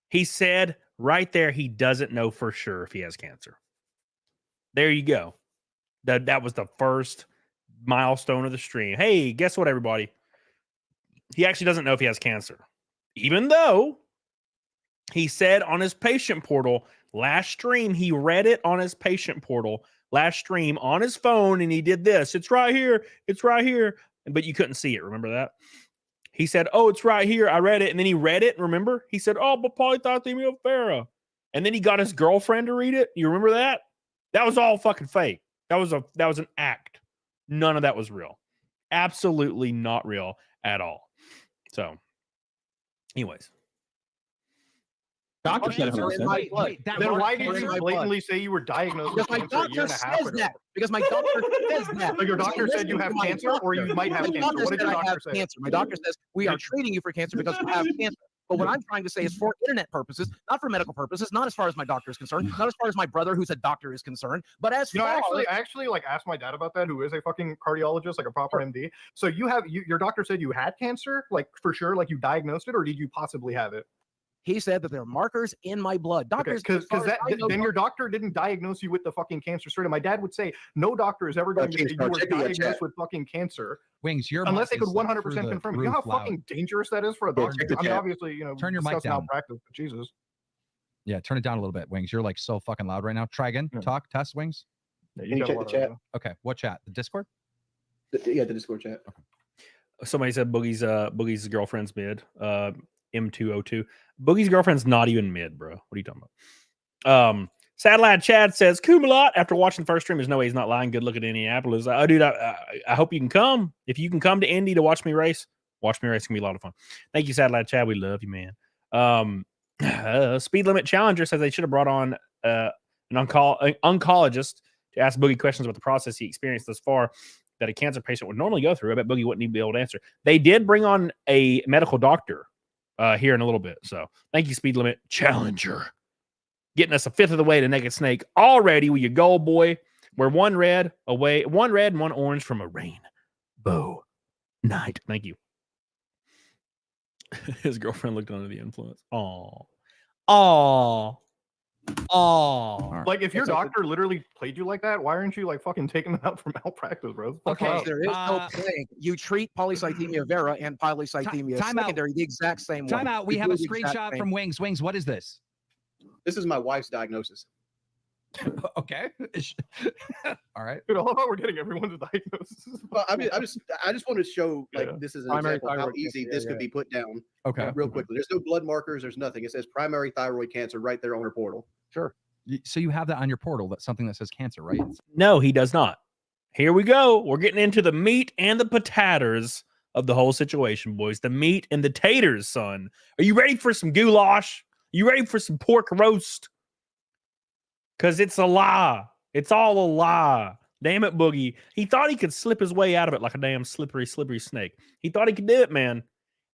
Speaker 5: He said right there he doesn't know for sure if he has cancer. There you go. That was the first milestone of the stream. Hey, guess what, everybody? He actually doesn't know if he has cancer. Even though he said on his patient portal last stream, he read it on his patient portal last stream on his phone, and he did this. It's right here. It's right here. But you couldn't see it. Remember that? He said, oh, it's right here. I read it. And then he read it. Remember? He said, oh, but polycythemia vera. And then he got his girlfriend to read it. You remember that? That was all fucking fake. That was an act. None of that was real. Absolutely not real at all. So, anyways.
Speaker 11: Doctor said 100%. Then why did you blatantly say you were diagnosed with cancer a year and a half ago?
Speaker 7: Because my doctor says that.
Speaker 11: So your doctor said you have cancer, or you might have cancer. What did your doctor say?
Speaker 7: Cancer. My doctor says we are treating you for cancer because you have cancer. But what I'm trying to say is for internet purposes, not for medical purposes, not as far as my doctor is concerned, not as far as my brother, who's a doctor, is concerned, but as
Speaker 11: I actually like asked my dad about that, who is a fucking cardiologist, like a proper MD. So your doctor said you had cancer, like for sure, like you diagnosed it, or did you possibly have it?
Speaker 7: He said that there are markers in my blood. Doctors,
Speaker 11: because then your doctor didn't diagnose you with the fucking cancer straight. And my dad would say no doctor is ever going to say you were diagnosed with fucking cancer.
Speaker 9: Wings,
Speaker 11: unless they could 100% confirm. You know how fucking dangerous that is for a doctor. I mean, obviously,
Speaker 9: turn your mic down.
Speaker 11: Malpractice, but Jesus.
Speaker 9: Yeah, turn it down a little bit, Wings. You're like so fucking loud right now. Try again. Talk. Test, Wings.
Speaker 8: Yeah, you check the chat.
Speaker 9: Okay, what chat? The Discord?
Speaker 8: The Discord chat.
Speaker 9: Okay.
Speaker 5: Somebody said Boogie's girlfriend's mid. M202. Boogie's girlfriend's not even mid, bro. What are you talking about? Sad Lad Chad says, Kumalot, after watching the first stream, there's no way he's not lying. Good look at Indianapolis. Oh, dude, I hope you can come. If you can come to Indy to watch me race, it's going to be a lot of fun. Thank you, Sad Lad Chad. We love you, man. Speed Limit Challenger says they should have brought on an oncologist to ask Boogie questions about the process he experienced thus far that a cancer patient would normally go through. I bet Boogie wouldn't even be able to answer. They did bring on a medical doctor here in a little bit. So thank you, Speed Limit Challenger. Getting us a fifth of the way to Naked Snake already with your goal, boy. We're one red and one orange from a rainbow night. Thank you. His girlfriend looked under the influence. Oh.
Speaker 11: Like if your doctor literally played you like that, why aren't you like fucking taking them out for malpractice, bro?
Speaker 7: Okay, there is no plague. You treat polycythemia vera and polycythemia secondary the exact same way.
Speaker 9: Time out. We have a screenshot from Wings. Wings, what is this?
Speaker 8: This is my wife's diagnosis.
Speaker 9: Okay. All right.
Speaker 11: Dude, I love how we're getting everyone's diagnosis.
Speaker 8: Well, I just want to show this is an example of how easy this could be put down.
Speaker 9: Okay.
Speaker 8: Real quickly. There's no blood markers. There's nothing. It says primary thyroid cancer right there on her portal.
Speaker 7: Sure.
Speaker 9: So you have that on your portal. That's something that says cancer, right?
Speaker 5: No, he does not. Here we go. We're getting into the meat and the potatoes of the whole situation, boys. The meat and the taters, son. Are you ready for some goulash? You ready for some pork roast? Because it's a lie. It's all a lie. Damn it, Boogie. He thought he could slip his way out of it like a damn slippery snake. He thought he could do it, man.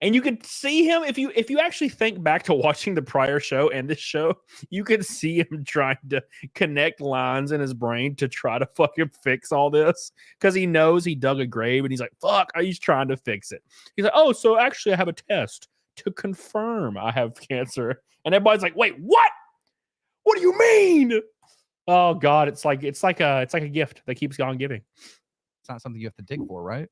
Speaker 5: And you could see him, if you actually think back to watching the prior show and this show, you could see him trying to connect lines in his brain to try to fucking fix all this. Because he knows he dug a grave and he's like, fuck, he's trying to fix it. He's like, oh, so actually I have a test to confirm I have cancer. And everybody's like, wait, what? What do you mean? Oh God, it's like a gift that keeps on giving.
Speaker 9: It's not something you have to dig for, right?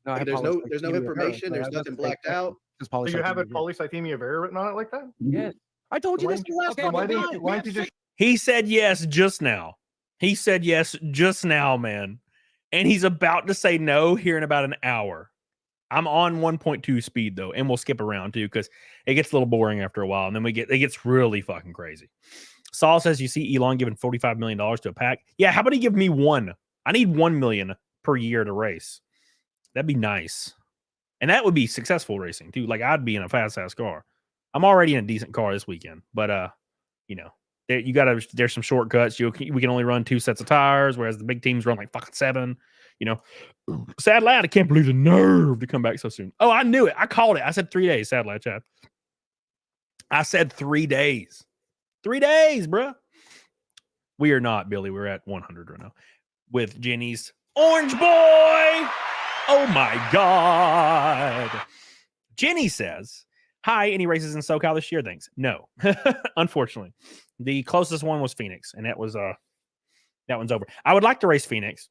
Speaker 8: No, like, there's no information. There's nothing blacked out.
Speaker 11: Do you have it polycythemia vera written on it like that?
Speaker 7: Yes. I told you this last time.
Speaker 11: Why didn't you just?
Speaker 5: He said yes just now. He said yes just now, man. And he's about to say no here in about an hour. I'm on 1.2 speed though, and we'll skip around too because it gets a little boring after a while, and then it gets really fucking crazy. Saul says, "You see Elon giving $45 million to a pack? Yeah, how about he give me one? I need $1 million per year to race. That'd be nice, and that would be successful racing too. Like I'd be in a fast ass car. I'm already in a decent car this weekend, but you know, there's some shortcuts. We can only run 2 sets of tires, whereas the big teams run like fucking 7. You know, sad lad, I can't believe the nerve to come back so soon. Oh, I knew it. I called it. I said 3 days. Sad lad, Chad. I said 3 days. 3 days, bruh. We are not, Billy. We're at 100 right now with Jenny's Orange Boy. Oh my God. Jenny says, "Hi, any races in SoCal this year? Thanks." No, unfortunately. The closest one was Phoenix, and that was that one's over. I would like to race Phoenix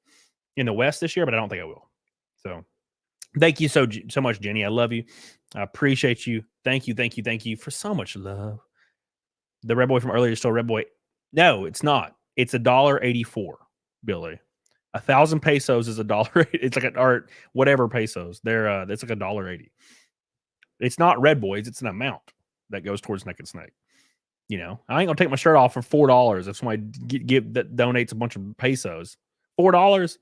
Speaker 5: in the West this year, but I don't think I will. So thank you so much, Jenny. I love you. I appreciate you. Thank you for so much love. The Red Boy from earlier is still Red Boy. No, it's not. It's $1.84, Billy. 1,000 pesos is $1. It's like or whatever pesos. It's like $1.80. It's not Red Boys. It's an amount that goes towards Neck and Snake. You know, I ain't gonna take my shirt off for $4 if somebody that donates a bunch of pesos. $4.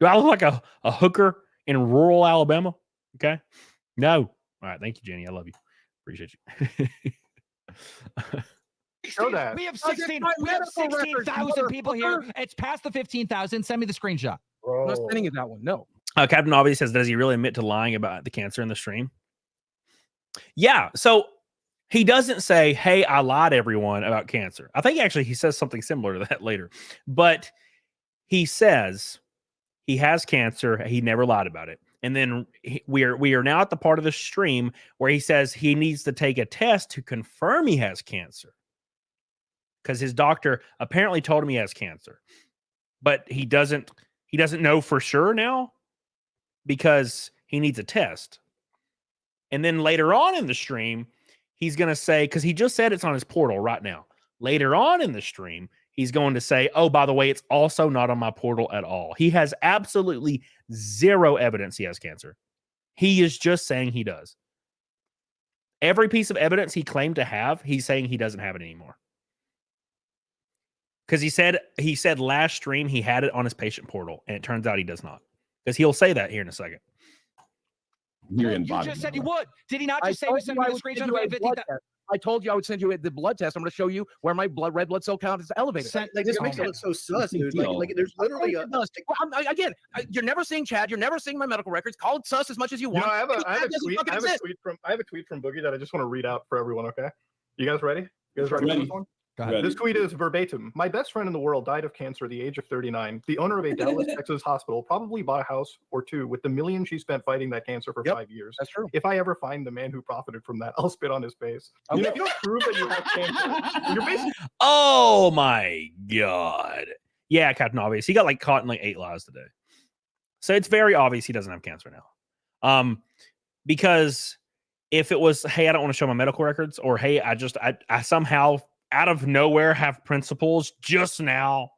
Speaker 5: Do I look like a hooker in rural Alabama? Okay, no. All right, thank you, Jenny. I love you. Appreciate you.
Speaker 11: Show that.
Speaker 9: We have 16,000 people here. It's past the 15,000. Send me the screenshot.
Speaker 7: I'm not sending you that one. No.
Speaker 5: Captain Obvious says, does he really admit to lying about the cancer in the stream? Yeah. So he doesn't say, hey, I lied to everyone about cancer. I think actually he says something similar to that later. But he says he has cancer. He never lied about it. And then we are now at the part of the stream where he says he needs to take a test to confirm he has cancer. Because his doctor apparently told him he has cancer. But he doesn't know for sure now because he needs a test. And then later on in the stream, he's going to say, because he just said it's on his portal right now. Later on in the stream, he's going to say, oh, by the way, it's also not on my portal at all. He has absolutely zero evidence he has cancer. He is just saying he does. Every piece of evidence he claimed to have, he's saying he doesn't have it anymore. Because he said last stream he had it on his patient portal, and it turns out he does not. Because he'll say that here in a second.
Speaker 9: You just said you would. Did he not just say we send me the screenshot of 50,000?
Speaker 7: I told you I would send you the blood test. I'm going to show you where my red blood cell count is elevated.
Speaker 8: This makes it look so sus, dude. Like there's literally
Speaker 7: again, you're never seeing Chad. You're never seeing my medical records. Call it sus as much as you want.
Speaker 11: I have a tweet from Boogie that I just want to read out for everyone. Okay, you guys ready? You guys ready for this one? This tweet is verbatim. My best friend in the world died of cancer at the age of 39. The owner of a Dallas, Texas hospital probably bought a house or two with the million she spent fighting that cancer for 5 years.
Speaker 7: That's true.
Speaker 11: If I ever find the man who profited from that, I'll spit on his face. Okay. You know, if you don't prove that you have cancer, you're basically...
Speaker 5: Oh my God. Yeah, Captain Obvious. He got caught in 8 lies today. So it's very obvious he doesn't have cancer now. Because if it was, hey, I don't want to show my medical records, or hey, I somehow out of nowhere have principles just now.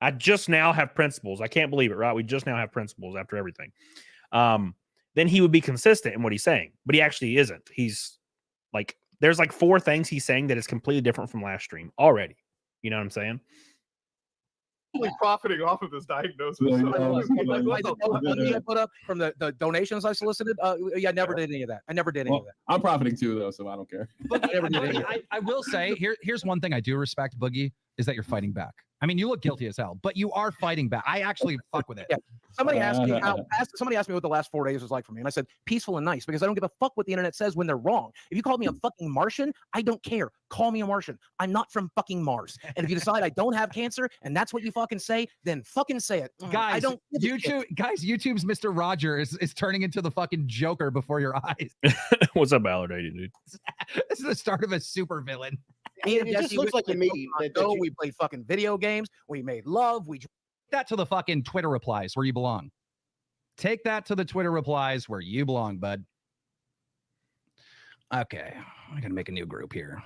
Speaker 5: I just now have principles. I can't believe it, right? We just now have principles after everything. Then he would be consistent in what he's saying, but he actually isn't. He's there's 4 things he's saying that is completely different from last stream already. You know what I'm saying?
Speaker 11: Profiting off of this diagnosis.
Speaker 7: I put up from the donations I solicited. I never did any of that. I never did any of that.
Speaker 10: I'm profiting too, though, so I don't care.
Speaker 9: I will say here's one thing I do respect, Boogie, is that you're fighting back. I mean, you look guilty as hell, but you are fighting back. I actually fuck with it.
Speaker 7: Yeah. Somebody asked me what the last 4 days was like for me, and I said peaceful and nice because I don't give a fuck what the internet says when they're wrong. If you call me a fucking Martian, I don't care. Call me a Martian. I'm not from fucking Mars. And if you decide I don't have cancer and that's what you fucking say, then fucking say it.
Speaker 9: Guys,
Speaker 7: I don't
Speaker 9: YouTube's Mr. Roger is turning into the fucking Joker before your eyes.
Speaker 5: What's up, Ballard 80, dude?
Speaker 9: This is the start of a super villain.
Speaker 7: Me and
Speaker 8: It just
Speaker 7: Jesse,
Speaker 8: looks like to me that
Speaker 7: we played fucking video games. We made love. We
Speaker 9: that to the fucking Twitter replies where you belong. Take that to the Twitter replies where you belong, bud. Okay, I'm gonna make a new group here.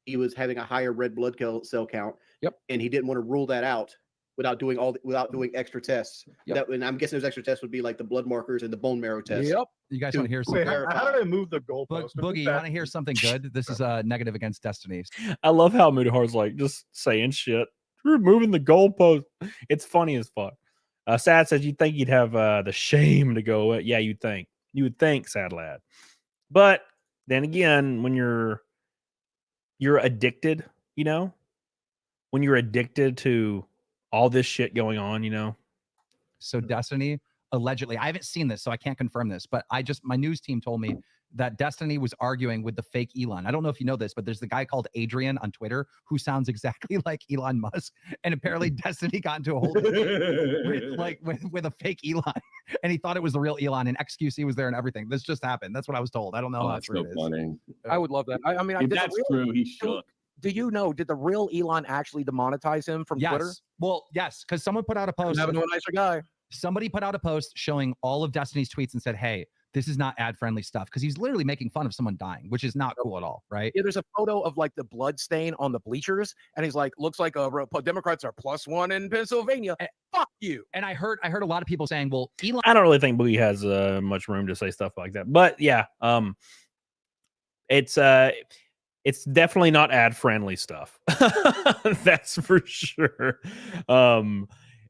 Speaker 8: he was having a higher red blood cell count.
Speaker 7: Yep.
Speaker 8: And he didn't want to rule that out without doing extra tests.
Speaker 7: Yep.
Speaker 8: And I'm guessing those extra tests would be like the blood markers and the bone marrow test.
Speaker 7: Yep.
Speaker 9: You guys want to hear something?
Speaker 11: How did I move the goalpost?
Speaker 9: Boogie, you want to hear something good? This is negative against Destiny.
Speaker 5: I love how Moodhard's like just saying shit. We're moving the goalpost. It's funny as fuck. Sad says you'd think you'd have the shame to go. Yeah, you'd think. You would think, sad lad. But then again, when you're addicted, you know, when you're addicted to all this shit going on, you know.
Speaker 9: So Destiny, allegedly, I haven't seen this, so I can't confirm this, but my news team told me that Destiny was arguing with the fake Elon. I don't know if you know this, but there's the guy called Adrian on Twitter who sounds exactly like Elon Musk. And apparently Destiny got into a whole with a fake Elon. And he thought it was the real Elon, and XQC was there and everything. This just happened. That's what I was told. I don't know how true it is.
Speaker 10: Funny.
Speaker 7: I would love that. I mean,
Speaker 10: if that's true, he shook.
Speaker 7: Do you know, did the real Elon actually demonetize him from Twitter?
Speaker 9: Well, yes, because someone put out a post.
Speaker 7: Never know a nicer guy.
Speaker 9: Somebody put out a post showing all of Destiny's tweets and said, hey, this is not ad-friendly stuff, because he's literally making fun of someone dying, which is not cool at all, right?
Speaker 7: Yeah, there's a photo of like the blood stain on the bleachers, and he's like, looks like Democrats are +1 in Pennsylvania. Fuck you.
Speaker 9: And I heard a lot of people saying, well, Elon.
Speaker 5: I don't really think Boogie has much room to say stuff like that, but yeah, it's definitely not ad-friendly stuff. That's for sure.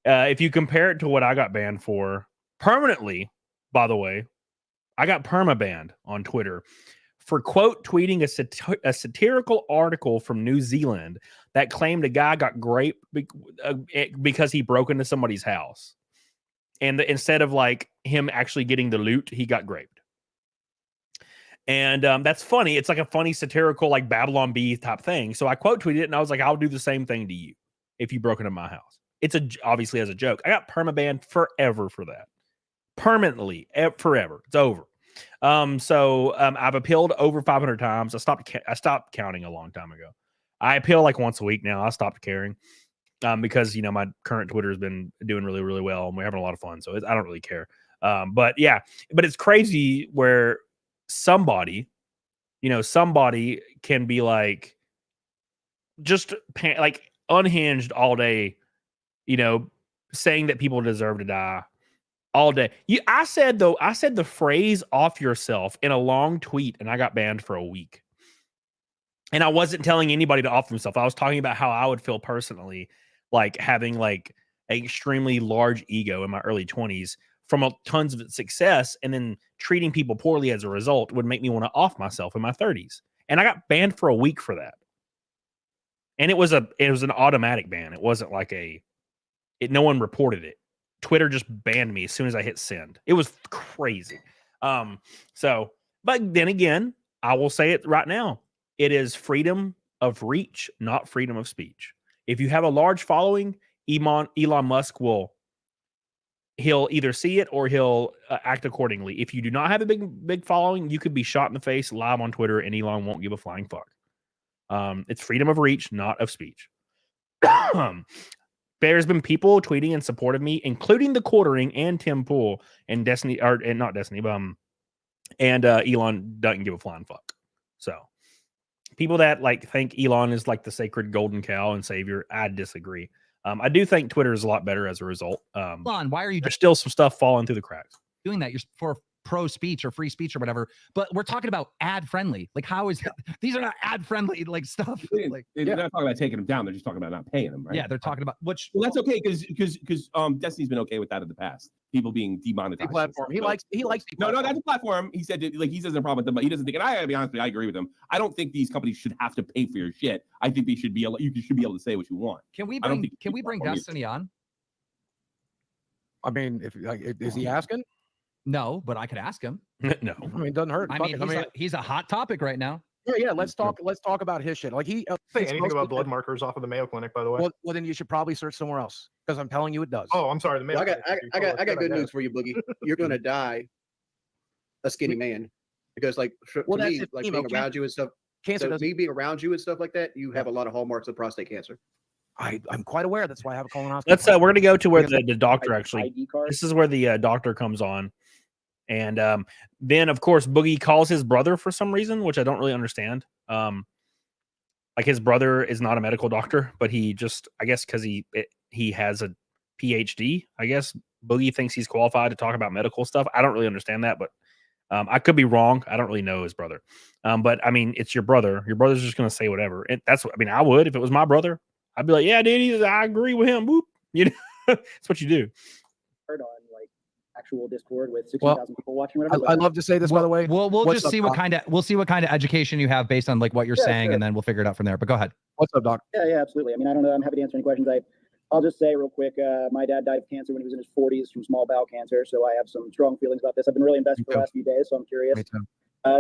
Speaker 5: If you compare it to what I got banned for permanently, by the way, I got perma-banned on Twitter for quote tweeting a satirical article from New Zealand that claimed a guy got raped because he broke into somebody's house, and instead of like him actually getting the loot, he got raped. And that's funny. It's like a funny satirical like Babylon Bee type thing. So I quote tweeted it, and I was like, I'll do the same thing to you if you broke into my house. It's obviously as a joke. I got perma-banned forever for that. Permanently, forever. It's over. I've appealed over 500 times. I stopped counting a long time ago. I appeal like once a week now. I stopped caring because, you know, my current Twitter has been doing really, really well, and we're having a lot of fun. So I don't really care. But it's crazy where somebody can be like just like unhinged all day, you know, saying that people deserve to die all day. I said the phrase "off yourself" in a long tweet, and I got banned for a week. And I wasn't telling anybody to off themselves. I was talking about how I would feel personally, like having like an extremely large ego in my early 20s from tons of success, and then treating people poorly as a result would make me want to off myself in my 30s. And I got banned for a week for that. And it was an automatic ban. It wasn't like no one reported it. Twitter just banned me as soon as I hit send. It was crazy. But then again, I will say it right now. It is freedom of reach, not freedom of speech. If you have a large following, Elon Musk he'll either see it or he'll act accordingly. If you do not have a big following, you could be shot in the face live on Twitter, and Elon won't give a flying fuck. It's freedom of reach, not of speech. There's been people tweeting in support of me, including the Quartering and Tim Pool and Destiny, and not Destiny, but Elon doesn't give a flying fuck. So people that like think Elon is like the sacred golden cow and savior, I disagree. I do think Twitter is a lot better as a result.
Speaker 9: Elon, why are you?
Speaker 5: There's still some stuff falling through the cracks.
Speaker 9: Doing that? You're for pro speech or free speech or whatever, but we're talking about ad friendly. Like, how is these are not ad friendly like stuff? Like,
Speaker 10: they're not talking about taking them down. They're just talking about not paying them, right?
Speaker 9: Yeah, they're talking about which.
Speaker 10: Well, that's okay because Destiny's been okay with that in the past. People being demonetized.
Speaker 7: Platform. He likes.
Speaker 10: No, that's a platform. He said like he doesn't have a problem with them, but he doesn't think. And I gotta be honest with you, I agree with him. I don't think these companies should have to pay for your shit. I think they should be able. You should be able to say what you want.
Speaker 9: Can we bring Destiny on?
Speaker 7: I mean, is he asking?
Speaker 9: No, but I could ask him.
Speaker 5: No,
Speaker 7: I mean, it doesn't hurt.
Speaker 9: He's a hot topic right now.
Speaker 7: Yeah. Let's talk about his shit. Like
Speaker 11: say anything about blood markers off of the Mayo Clinic, by the way.
Speaker 7: Well, then you should probably search somewhere else, because I'm telling you it does.
Speaker 11: Oh, I'm sorry. The Mayo.
Speaker 8: Well, I got good news for you, Boogie. You're gonna die a skinny man, because like for me, like being around you and stuff.
Speaker 7: cancer
Speaker 8: So
Speaker 7: doesn't.
Speaker 8: me being around you and stuff like that, you have a lot of hallmarks of prostate cancer.
Speaker 7: I'm quite aware. That's why I have a colonoscopy.
Speaker 5: Let's we're gonna go to where
Speaker 7: Because
Speaker 5: the doctor actually.
Speaker 12: ID card.
Speaker 5: This is where the doctor comes on, and then of course Boogie calls his brother for some reason, which I don't really understand. Like his brother is not a medical doctor, but he just, I guess, because he has a PhD. I guess Boogie thinks he's qualified to talk about medical stuff. I don't really understand that, but I could be wrong. I don't really know his brother. But I mean, it's your brother. Your brother's just gonna say whatever. And that's what I mean. I would if it was my brother. I'd be like, yeah, dude, I agree with him. Boop. You know, that's what you do.
Speaker 12: Heard on like actual Discord with 60,000 people watching. Whatever.
Speaker 7: I'd love to say this, by the way.
Speaker 9: We'll just see what kind of education you have based on like what you're saying,
Speaker 12: sure.
Speaker 9: and then we'll figure it out from there. But go ahead.
Speaker 7: What's up, Doc?
Speaker 12: Yeah, absolutely. I mean, I don't know. I'm happy to answer any questions. I'll just say real quick, my dad died of cancer when he was in his 40s from small bowel cancer. So I have some strong feelings about this. I've been really invested for the last few days, so I'm curious.
Speaker 7: Me too.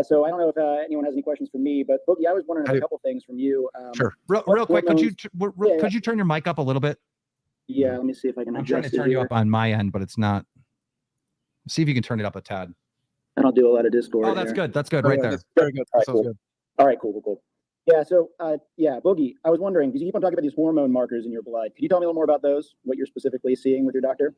Speaker 12: So I don't know if anyone has any questions for me, but Boogie, I was wondering a couple things from you.
Speaker 9: Sure. Real quick, could you turn your mic up a little bit?
Speaker 12: Yeah, let me see if I can.
Speaker 9: I'm trying to turn you up on my end, but it's not. See if you can turn it up a tad.
Speaker 12: I don't do a lot of Discord.
Speaker 9: Oh, that's
Speaker 12: here.
Speaker 9: good. That's good. Right there.
Speaker 7: Very good.
Speaker 12: All right,
Speaker 7: Sounds
Speaker 12: cool.
Speaker 7: good.
Speaker 12: All right, cool. Yeah, so Boogie, I was wondering, because you keep on talking about these hormone markers in your blood. Could you tell me a little more about those? What you're specifically seeing with your doctor?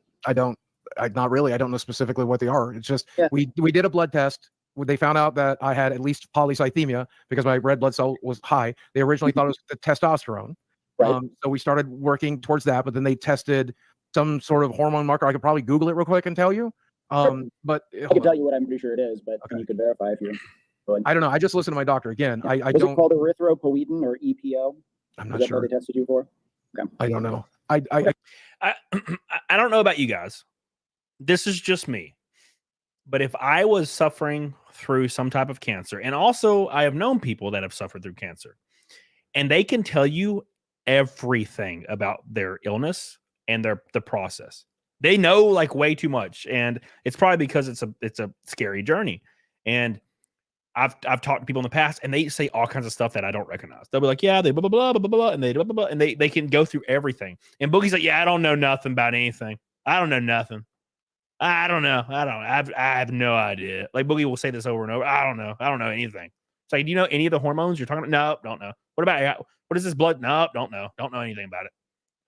Speaker 7: Not really. I don't know specifically what they are. It's just we did a blood test. They found out that I had at least polycythemia because my red blood cell was high. They originally thought it was the testosterone.
Speaker 12: Right.
Speaker 7: So we started working towards that, but then they tested some sort of hormone marker. I could probably Google it real quick and tell you. But
Speaker 12: I can tell you what I'm pretty sure it is, but you could verify if you.
Speaker 7: I don't know. I just listened to my doctor again. I
Speaker 12: Was
Speaker 7: don't.
Speaker 12: it called erythropoietin or EPO?
Speaker 7: I'm
Speaker 12: Is
Speaker 7: not
Speaker 12: that
Speaker 7: sure.
Speaker 12: what they tested you for? Okay.
Speaker 7: I don't know.
Speaker 5: I don't know about you guys. This is just me. But if I was suffering through some type of cancer, and also I have known people that have suffered through cancer, and they can tell you everything about their illness and the process. They know like way too much, and it's probably because it's a scary journey. And I've talked to people in the past, and they say all kinds of stuff that I don't recognize. They'll be like, yeah, they blah blah blah blah blah blah, and they blah blah blah, and they can go through everything. And Boogie's like, yeah, I don't know nothing about anything. I don't know nothing. I don't know. I have no idea. Like Boogie will say this over and over. I don't know. I don't know anything. It's like, do you know any of the hormones you're talking about? No, don't know. What about what is this blood? No, don't know. Don't know anything about it.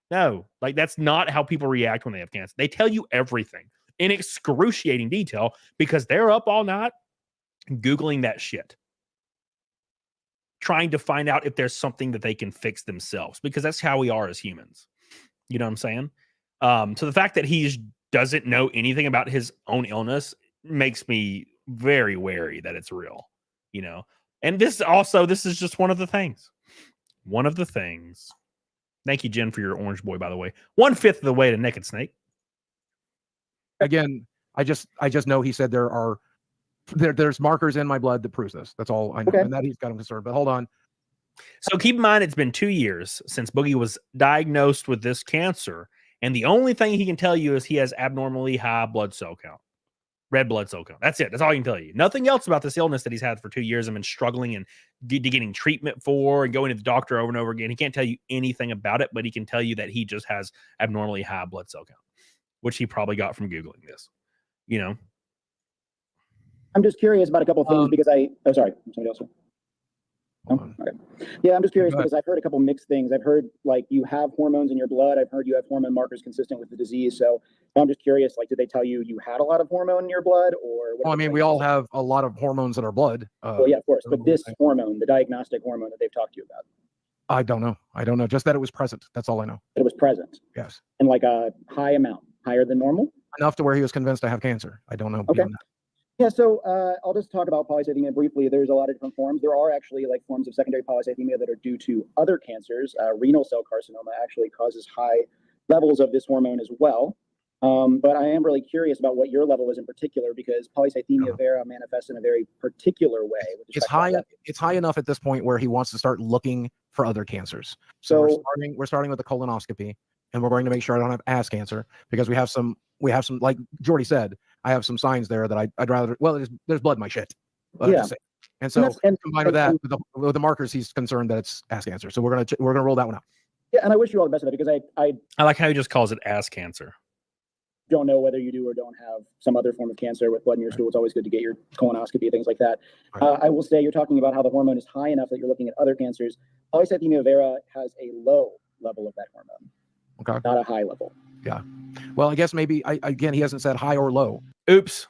Speaker 5: No, like that's not how people react when they have cancer. They tell you everything in excruciating detail because they're up all night Googling that shit, trying to find out if there's something that they can fix themselves, because that's how we are as humans. You know what I'm saying? So the fact that he doesn't know anything about his own illness makes me very wary that it's real, you know? And this is just one of the things. One of the things. Thank you, Jen, for your orange boy, by the way. 1/5 of the way to Naked Snake.
Speaker 7: Again, I just know he said there's markers in my blood that proves this. That's all I know. Okay. And that he's got him concerned. But hold on.
Speaker 5: So keep in mind, it's been 2 years since Boogie was diagnosed with this cancer. And the only thing he can tell you is he has abnormally high blood cell count, red blood cell count. That's it. That's all he can tell you. Nothing else about this illness that he's had for 2 years and been struggling and getting treatment for and going to the doctor over and over again. He can't tell you anything about it, but he can tell you that he just has abnormally high blood cell count, which he probably got from Googling this, you know?
Speaker 12: I'm just curious about a couple of things because sorry, somebody else. Oh, okay. Yeah, I'm just curious because I've heard a couple mixed things. I've heard like you have hormones in your blood. I've heard you have hormone markers consistent with the disease. So I'm just curious, like, did they tell you had a lot of hormone in your blood, or?
Speaker 7: Well, I mean, we all have a lot of hormones in our blood.
Speaker 12: Well, yeah, of course. But this hormone, the diagnostic hormone that they've talked to you about.
Speaker 7: I don't know. Just that it was present. That's all I know.
Speaker 12: It was present.
Speaker 7: Yes.
Speaker 12: And like a high amount, higher than normal.
Speaker 7: Enough to where he was convinced I have cancer. I don't know.
Speaker 12: Okay. Yeah, so I'll just talk about polycythemia briefly. There's a lot of different forms. There are actually like forms of secondary polycythemia that are due to other cancers. Renal cell carcinoma actually causes high levels of this hormone as well. But I am really curious about what your level is in particular, because polycythemia vera manifests in a very particular way.
Speaker 7: It's high enough at this point where he wants to start looking for other cancers. So we're starting with a colonoscopy, and we're going to make sure I don't have ass cancer, because we have some, like Jordy said, I have some signs there that I'd rather, well, there's blood in my shit.
Speaker 12: Yeah.
Speaker 7: And so combined with that, with the markers, he's concerned that it's ass cancer. So we're gonna roll that one out.
Speaker 12: Yeah, and I wish you all the best of it, because I
Speaker 5: like how he just calls it ass cancer.
Speaker 12: don't know whether you do or don't have some other form of cancer with blood in your stool, it's always good to get your colonoscopy, things like that. I will say, you're talking about how the hormone is high enough that you're looking at other cancers. Polycythemia vera has a low level of that hormone.
Speaker 7: Okay.
Speaker 12: Not a high level.
Speaker 7: Yeah. Well, I guess maybe, again, he hasn't said high or low.
Speaker 5: Oops.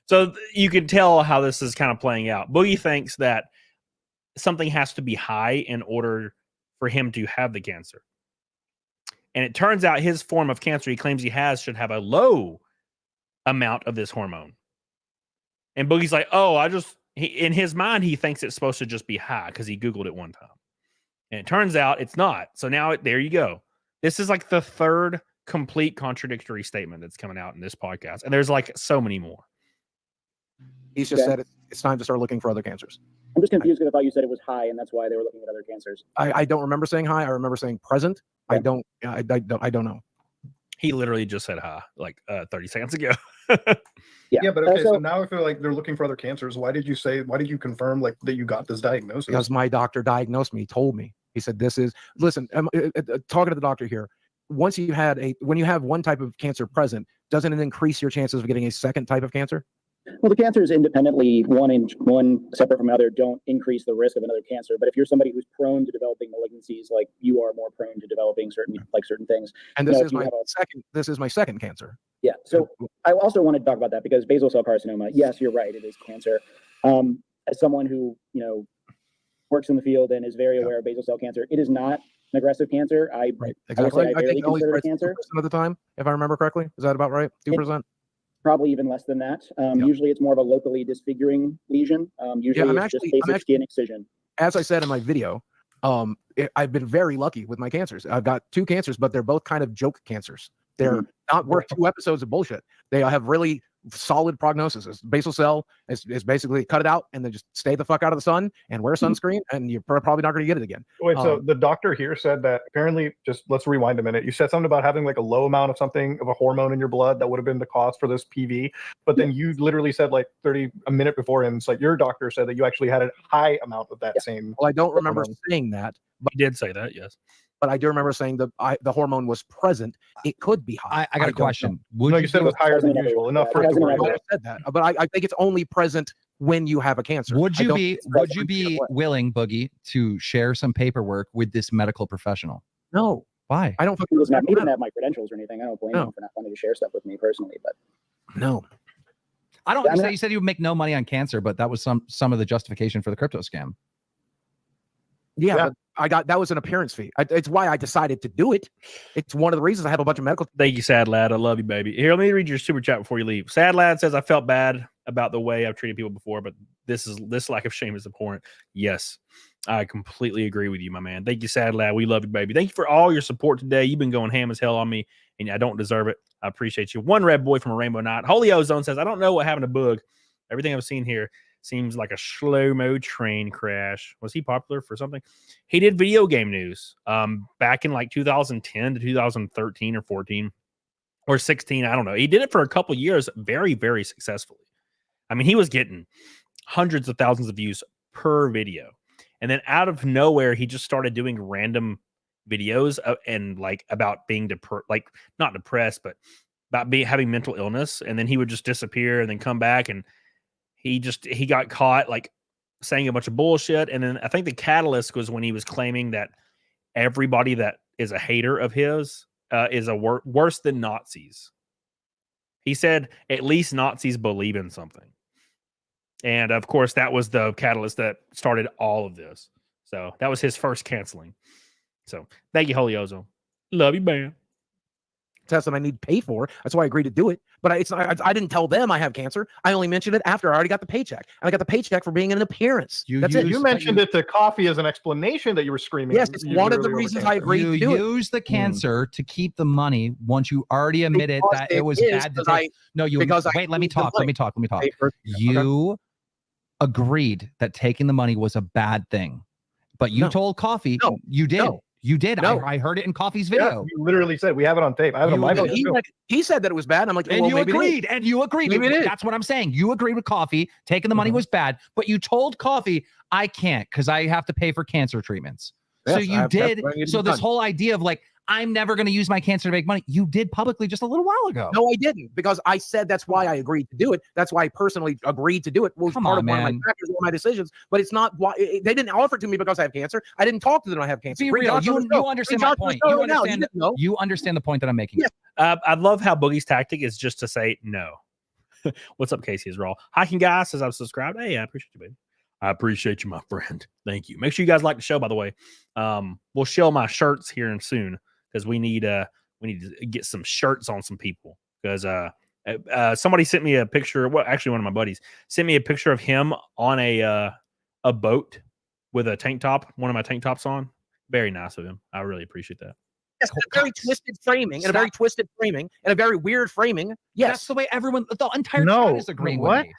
Speaker 5: So you can tell how this is kind of playing out. Boogie thinks that something has to be high in order for him to have the cancer. And it turns out his form of cancer he claims he has should have a low amount of this hormone. And Boogie's like, oh, in his mind, he thinks it's supposed to just be high because he Googled it one time. And it turns out it's not. So now there you go. This is like the third complete contradictory statement that's coming out in this podcast. And there's like so many more.
Speaker 7: He's just said it's time to start looking for other cancers.
Speaker 12: I'm just confused because I thought you said it was high and that's why they were looking at other cancers.
Speaker 7: I don't remember saying high. I remember saying present. Yeah. I don't know.
Speaker 5: He literally just said high like 30 seconds ago.
Speaker 11: Yeah, but okay, so now I feel like they're looking for other cancers. Why did you confirm like that you got this diagnosis?
Speaker 7: Because my doctor diagnosed me. He told me. He said, listen, talking to the doctor here, when you have one type of cancer present, doesn't it increase your chances of getting a second type of cancer?
Speaker 12: Well, the cancers independently, one separate from another, don't increase the risk of another cancer. But if you're somebody who's prone to developing malignancies, like you are more prone to developing certain things.
Speaker 7: And this is my second cancer.
Speaker 12: Yeah. So I also wanted to talk about that because basal cell carcinoma, yes, you're right, it is cancer. As someone who, works in the field and is very aware of basal cell cancer, it is not an aggressive cancer.
Speaker 7: Exactly.
Speaker 12: I think only
Speaker 7: cancer of the time, if I remember correctly. Is that about right? 2%?
Speaker 12: Probably even less than that. Usually it's more of a locally disfiguring lesion. Usually it's just basic skin excision.
Speaker 7: As I said in my video, I've been very lucky with my cancers. I've got 2 cancers, but they're both kind of joke cancers. They're not worth 2 episodes of bullshit. They have really solid prognosis. Basal cell is basically cut it out and then just stay the fuck out of the sun and wear sunscreen, and you're probably not going to get it again.
Speaker 11: Wait, so the doctor here said that apparently, just let's rewind a minute. You said something about having like a low amount of something of a hormone in your blood that would have been the cause for this PV, but then you literally said like a minute before him, it's like your doctor said that you actually had a high amount of that same.
Speaker 7: Well, I don't remember saying that,
Speaker 5: but he did say that, yes.
Speaker 7: But I do remember saying the hormone was present. It could be high.
Speaker 9: I got a question.
Speaker 11: You said it was higher than usual. Enough for it to worry about.
Speaker 7: I said that, but I think it's only present when you have a cancer.
Speaker 9: Would you be willing, Boogie, to share some paperwork with this medical professional?
Speaker 7: No.
Speaker 9: Why?
Speaker 7: I don't.
Speaker 12: He doesn't have my credentials or anything. I don't blame him for not wanting to share stuff with me personally, but
Speaker 7: no.
Speaker 9: I don't understand. You said you would make no money on cancer, but that was some of the justification for the crypto scam.
Speaker 7: Yeah. But that was an appearance fee. It's why I decided to do it. It's one of the reasons I have a bunch of medical.
Speaker 5: Thank you, Sad Lad. I love you, baby. Here, let me read your super chat before you leave. Sad Lad says, I felt bad about the way I've treated people before, but this lack of shame is abhorrent. Yes, I completely agree with you, my man. Thank you, Sad Lad. We love you, baby. Thank you for all your support today. You've been going ham as hell on me, and I don't deserve it. I appreciate you. One Red Boy from a Rainbow Night. Holy Ozone says, I don't know what happened to Boog. Everything I've seen here seems like a slow-mo train crash. Was he popular for something? He did video game news back in like 2010 to 2013 or 14 or 16. I don't know. He did it for a couple years very, very successfully. I mean, he was getting hundreds of thousands of views per video. And then out of nowhere, he just started doing random videos and like about being not depressed, but about having mental illness. And then he would just disappear and then come back, and he got caught like saying a bunch of bullshit. And then I think the catalyst was when he was claiming that everybody that is a hater of his is worse than Nazis. He said at least Nazis believe in something. And of course, that was the catalyst that started all of this. So that was his first canceling. So thank you, Holy Ozone. Love you, man.
Speaker 7: Test that I need to pay for. That's why I agreed to do it. But I didn't tell them I have cancer. I only mentioned it after I already got the paycheck. And I got the paycheck for being in an appearance.
Speaker 11: You mentioned it to Coffee as an explanation that you were screaming.
Speaker 7: Yes, it's one of the reasons I agreed to do it.
Speaker 9: You use the cancer to keep the money once you already admitted that it was bad. Wait, let me talk. You agreed that taking the money was a bad thing. But you told Coffee you did. You did. No. I heard it in Coffee's video.
Speaker 11: Yeah, you literally said, we have it on tape. I have it on my video.
Speaker 7: He said that it was bad. I'm like,
Speaker 9: and you agreed. And you agreed. That's what I'm saying. You agreed with Coffee. Taking the money was bad. But you told Coffee, I can't because I have to pay for cancer treatments. Yes, so you did. So this whole idea of like, I'm never going to use my cancer to make money. You did publicly just a little while ago.
Speaker 7: No, I didn't, because I said that's why I agreed to do it. That's why I personally agreed to do it. It was part of one of my factors, one of my decisions, but it's not why they didn't offer it to me because I have cancer. I didn't talk to them. I have cancer.
Speaker 9: Be real. You understand my point. You understand the point that I'm making.
Speaker 7: Yes.
Speaker 5: I love how Boogie's tactic is just to say no. What's up, Casey? Is raw. Hiking guy says I've subscribed. Hey, I appreciate you, baby. I appreciate you, my friend. Thank you. Make sure you guys like the show, by the way. We'll show my shirts here and soon because we need to get some shirts on some people because somebody sent me a picture. Well, actually, one of my buddies sent me a picture of him on a boat with a tank top, one of my tank tops on. Very nice of him. I really appreciate that.
Speaker 7: Yes, a very twisted framing, and a very twisted framing, and a very weird framing. Yes,
Speaker 9: that's the way everyone, the entire chat is agreeing with me.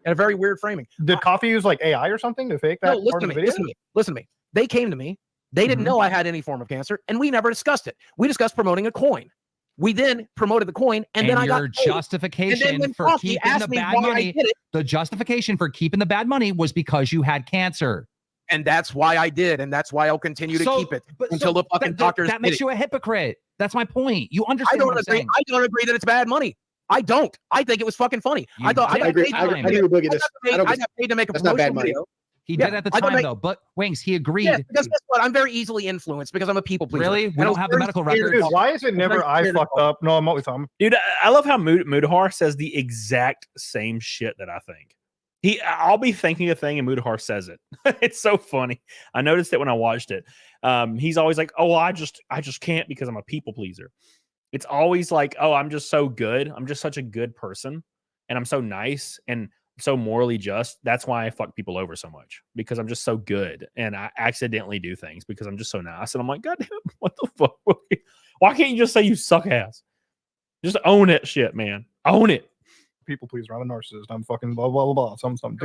Speaker 7: And a very weird framing.
Speaker 11: Did Coffee use like AI or something to fake that?
Speaker 7: No, listen to me. They came to me. They didn't know I had any form of cancer, and we never discussed it. We discussed promoting a coin. We then promoted the coin, and then I got
Speaker 9: justification for keeping the bad money. The justification for keeping the bad money was because you had cancer.
Speaker 7: And that's why I did, and that's why I'll continue to keep it until the fucking doctors.
Speaker 9: That makes you a hypocrite. That's my point. You understand?
Speaker 7: I don't agree. I don't agree that it's bad money. I don't. I think it was fucking funny. I thought I agree. I agree with Boogie. I got paid to make a promotional video.
Speaker 9: He did at the time though, but Wings, he agreed.
Speaker 7: Yeah, because guess what? I'm very easily influenced because I'm a people pleaser.
Speaker 9: Really? We don't have the medical records.
Speaker 11: Dude, why is it never I fucked up? No, I'm always on.
Speaker 5: Dude, I love how Mudahar says the exact same shit that I think. I'll be thinking a thing and Mudahar says it. It's so funny. I noticed it when I watched it. He's always like, "Oh, I just can't because I'm a people pleaser." It's always like, "Oh, I'm just so good. I'm just such a good person, and I'm so nice and so morally just. That's why I fuck people over so much because I'm just so good and I accidentally do things because I'm just so nice." And I'm like, "God damn, what the fuck? Why can't you just say you suck ass? Just own it, shit, man. Own it."
Speaker 11: People pleaser. I'm a narcissist. I'm fucking blah blah blah. Something.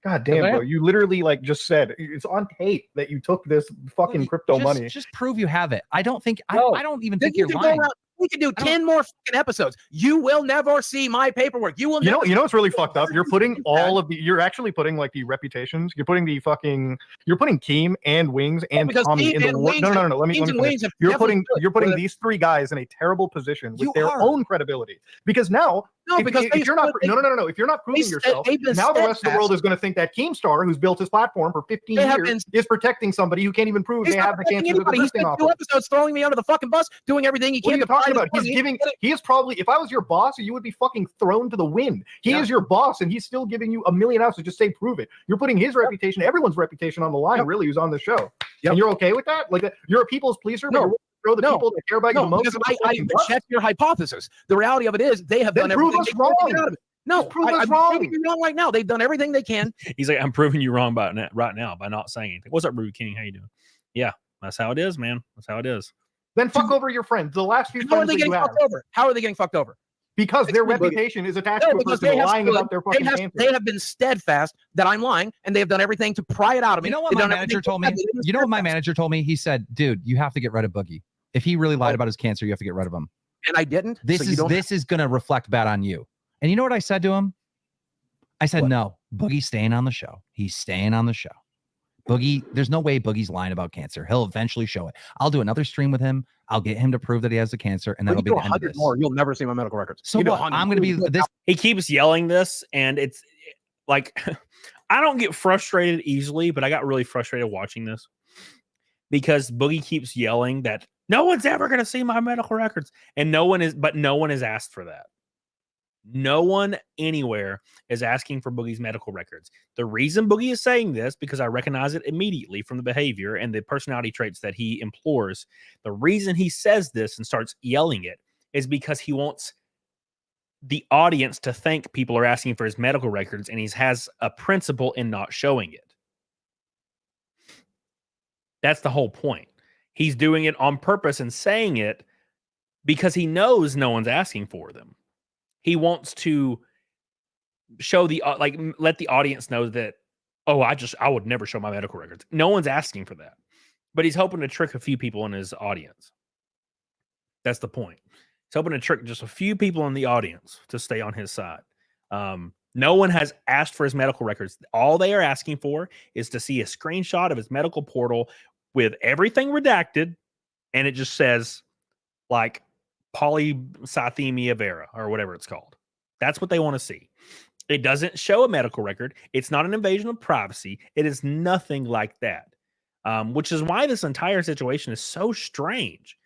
Speaker 11: God damn, bro! You literally like just said it's on tape that you took this fucking crypto money.
Speaker 9: Just prove you have it. I don't think. I don't even think you're lying.
Speaker 7: We could do 10 more fucking episodes. You will never see my paperwork. You will.
Speaker 11: You know what's really fucked up? You're putting all of the. You're actually putting like the reputations. You're putting the fucking. You're putting Keem and Wings and Tommy in the. No. Let me finish. You're putting these three guys in a terrible position with their own credibility because now.
Speaker 7: No, because
Speaker 11: if you're not if you're not proving yourself, now the rest of the world is going to think that Keemstar, who's built his platform for 15 years, is protecting somebody who can't even prove they have the cancer.
Speaker 7: He's been 2 episodes throwing me under the fucking bus, doing everything he can.
Speaker 11: What are you talking about? He's giving. He is probably. If I was your boss, you would be fucking thrown to the wind. He is your boss, and he's still giving you $1 million to just say prove it. You're putting his reputation, everyone's reputation on the line. Really, who's on the show, and you're okay with that? Like you're a people's pleaser.
Speaker 7: No.
Speaker 11: Throw the people that care about you the most.
Speaker 7: Because I check your hypothesis. The reality of it is they have done everything they can out of it. No, I'm proving you wrong right now. They've done everything they can.
Speaker 5: He's like, I'm proving you wrong right now by not saying anything. What's up, Rude King? How you doing? Yeah, that's how it is, man. That's how it is.
Speaker 11: Then fuck over your friends. The last few
Speaker 7: friends that you have. How are they getting fucked over?
Speaker 11: Because their reputation is attached to a person lying about their fucking cancer.
Speaker 7: They have been steadfast that I'm lying, and they have done everything to pry it out of me.
Speaker 9: You know what my manager told me? You know what my manager told me? He said, dude, you have to get rid of Boogie. If he really lied about his cancer, you have to get rid of him.
Speaker 7: And I didn't.
Speaker 9: This is going to reflect bad on you. And you know what I said to him? I said, no, Boogie's staying on the show. He's staying on the show. Boogie, there's no way Boogie's lying about cancer. He'll eventually show it. I'll do another stream with him. I'll get him to prove that he has the cancer, and that'll be the end of this.
Speaker 7: More, you'll never see my medical records.
Speaker 9: So what? I'm going to be this.
Speaker 5: He keeps yelling this, and it's like, I don't get frustrated easily, but I got really frustrated watching this because Boogie keeps yelling that no one's ever going to see my medical records, and no one is asked for that. No one anywhere is asking for Boogie's medical records. The reason Boogie is saying this, because I recognize it immediately from the behavior and the personality traits that he implores. The reason he says this and starts yelling it is because he wants the audience to think people are asking for his medical records, and he has a principle in not showing it. That's the whole point. He's doing it on purpose and saying it because he knows no one's asking for them. He wants to show let the audience know that, oh, I would never show my medical records. No one's asking for that, but he's hoping to trick a few people in his audience. That's the point. He's hoping to trick just a few people in the audience to stay on his side. No one has asked for his medical records. All they are asking for is to see a screenshot of his medical portal with everything redacted and it just says like polycythemia vera or whatever it's called. That's what they want to see. It doesn't show a medical record. It's not an invasion of privacy. It is nothing like that, which is why this entire situation is so strange.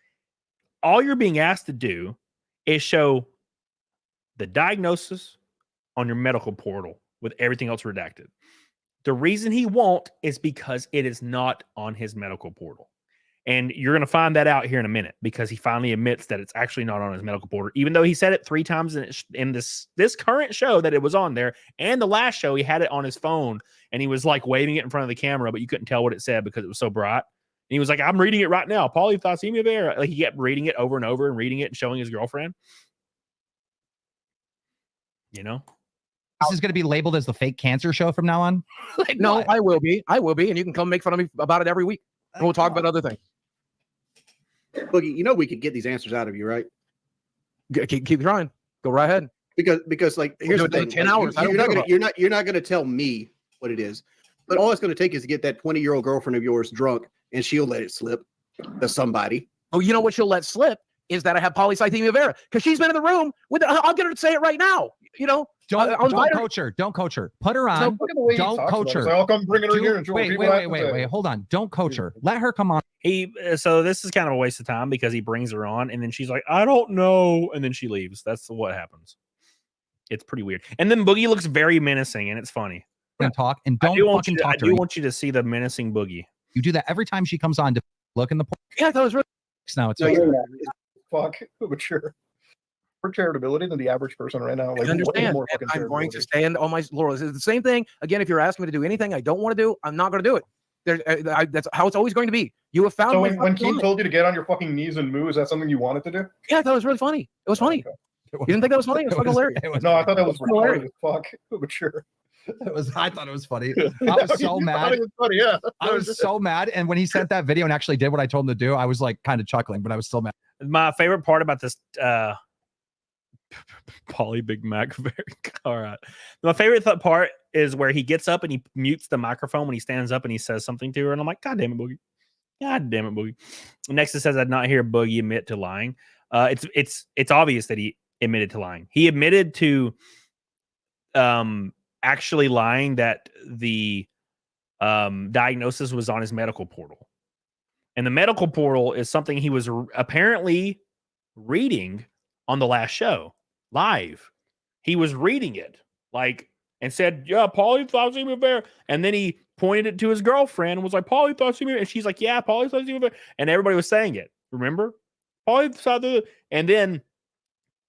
Speaker 5: All you're being asked to do is show the diagnosis on your medical portal with everything else redacted. The reason he won't is because it is not on his medical portal. And you're going to find that out here in a minute because he finally admits that it's actually not on his medical portal, even though he said it 3 times in this current show that it was on there. And the last show, he had it on his phone and he was like waving it in front of the camera, but you couldn't tell what it said because it was so bright. And he was like, I'm reading it right now. Polycythemia vera. Like he kept reading it over and over and reading it and showing his girlfriend. You know?
Speaker 9: This is going to be labeled as the fake cancer show from now on?
Speaker 7: Like, no, what? I will be. And you can come make fun of me about it every week. And we'll talk about other things.
Speaker 8: Boogie, you know we could get these answers out of you, right?
Speaker 7: Keep trying. Go right ahead.
Speaker 8: Because like here's the thing.
Speaker 7: 10
Speaker 8: like,
Speaker 7: hours.
Speaker 8: You're not gonna tell me what it is. But all it's gonna take is to get that 20-year-old girlfriend of yours drunk, and she'll let it slip to somebody.
Speaker 7: Oh, you know what she'll let slip is that I have polycythemia vera because she's been in the room with. I'll get her to say it right now. You know,
Speaker 9: don't coach her. Don't coach her. Put her on. Don't coach her.
Speaker 11: I'll come bring her here. And
Speaker 9: wait. Hold on. Don't coach her. Let her come on.
Speaker 5: So this is kind of a waste of time because he brings her on and then she's like, I don't know. And then she leaves. That's what happens. It's pretty weird. And then Boogie looks very menacing and it's funny.
Speaker 9: And talk and don't fucking talk to her.
Speaker 5: I do want you to see the menacing Boogie.
Speaker 9: You do that every time she comes on to look in the portal.
Speaker 7: Yeah, I thought it was really.
Speaker 9: Now it's
Speaker 11: fuck, but sure. For charitability than the average person right now. Like,
Speaker 7: I understand. I'm going to stand on my laurels. It's the same thing. Again, if you're asking me to do anything I don't want to do, I'm not going to do it. That's how it's always going to be. You have found.
Speaker 11: So when Keith told you to get on your fucking knees and moo, is that something you wanted to do?
Speaker 7: Yeah, I thought it was really funny. It was funny. You didn't think that was funny? It was fucking hilarious.
Speaker 11: No, I thought that was hilarious. Fuck, but sure.
Speaker 9: I thought it was funny. I was so mad.
Speaker 11: Funny, yeah.
Speaker 9: I was so mad. And when he sent that video and actually did what I told him to do, I was like kind of chuckling, but I was still mad.
Speaker 5: My favorite part about this Polly Big Mac. All right. My favorite part is where he gets up and he mutes the microphone when he stands up and he says something to her. And I'm like, God damn it, Boogie. God damn it, Boogie. Next it says, I'd not hear Boogie admit to lying. It's obvious that he admitted to lying. He admitted to actually lying that the diagnosis was on his medical portal. And the medical portal is something he was apparently reading on the last show live. He was reading it and said, yeah, polycythemia vera. And then he pointed it to his girlfriend and was like, polycythemia. And she's like, yeah, polycythemia vera. And everybody was saying it. Remember? Polycythemia. And then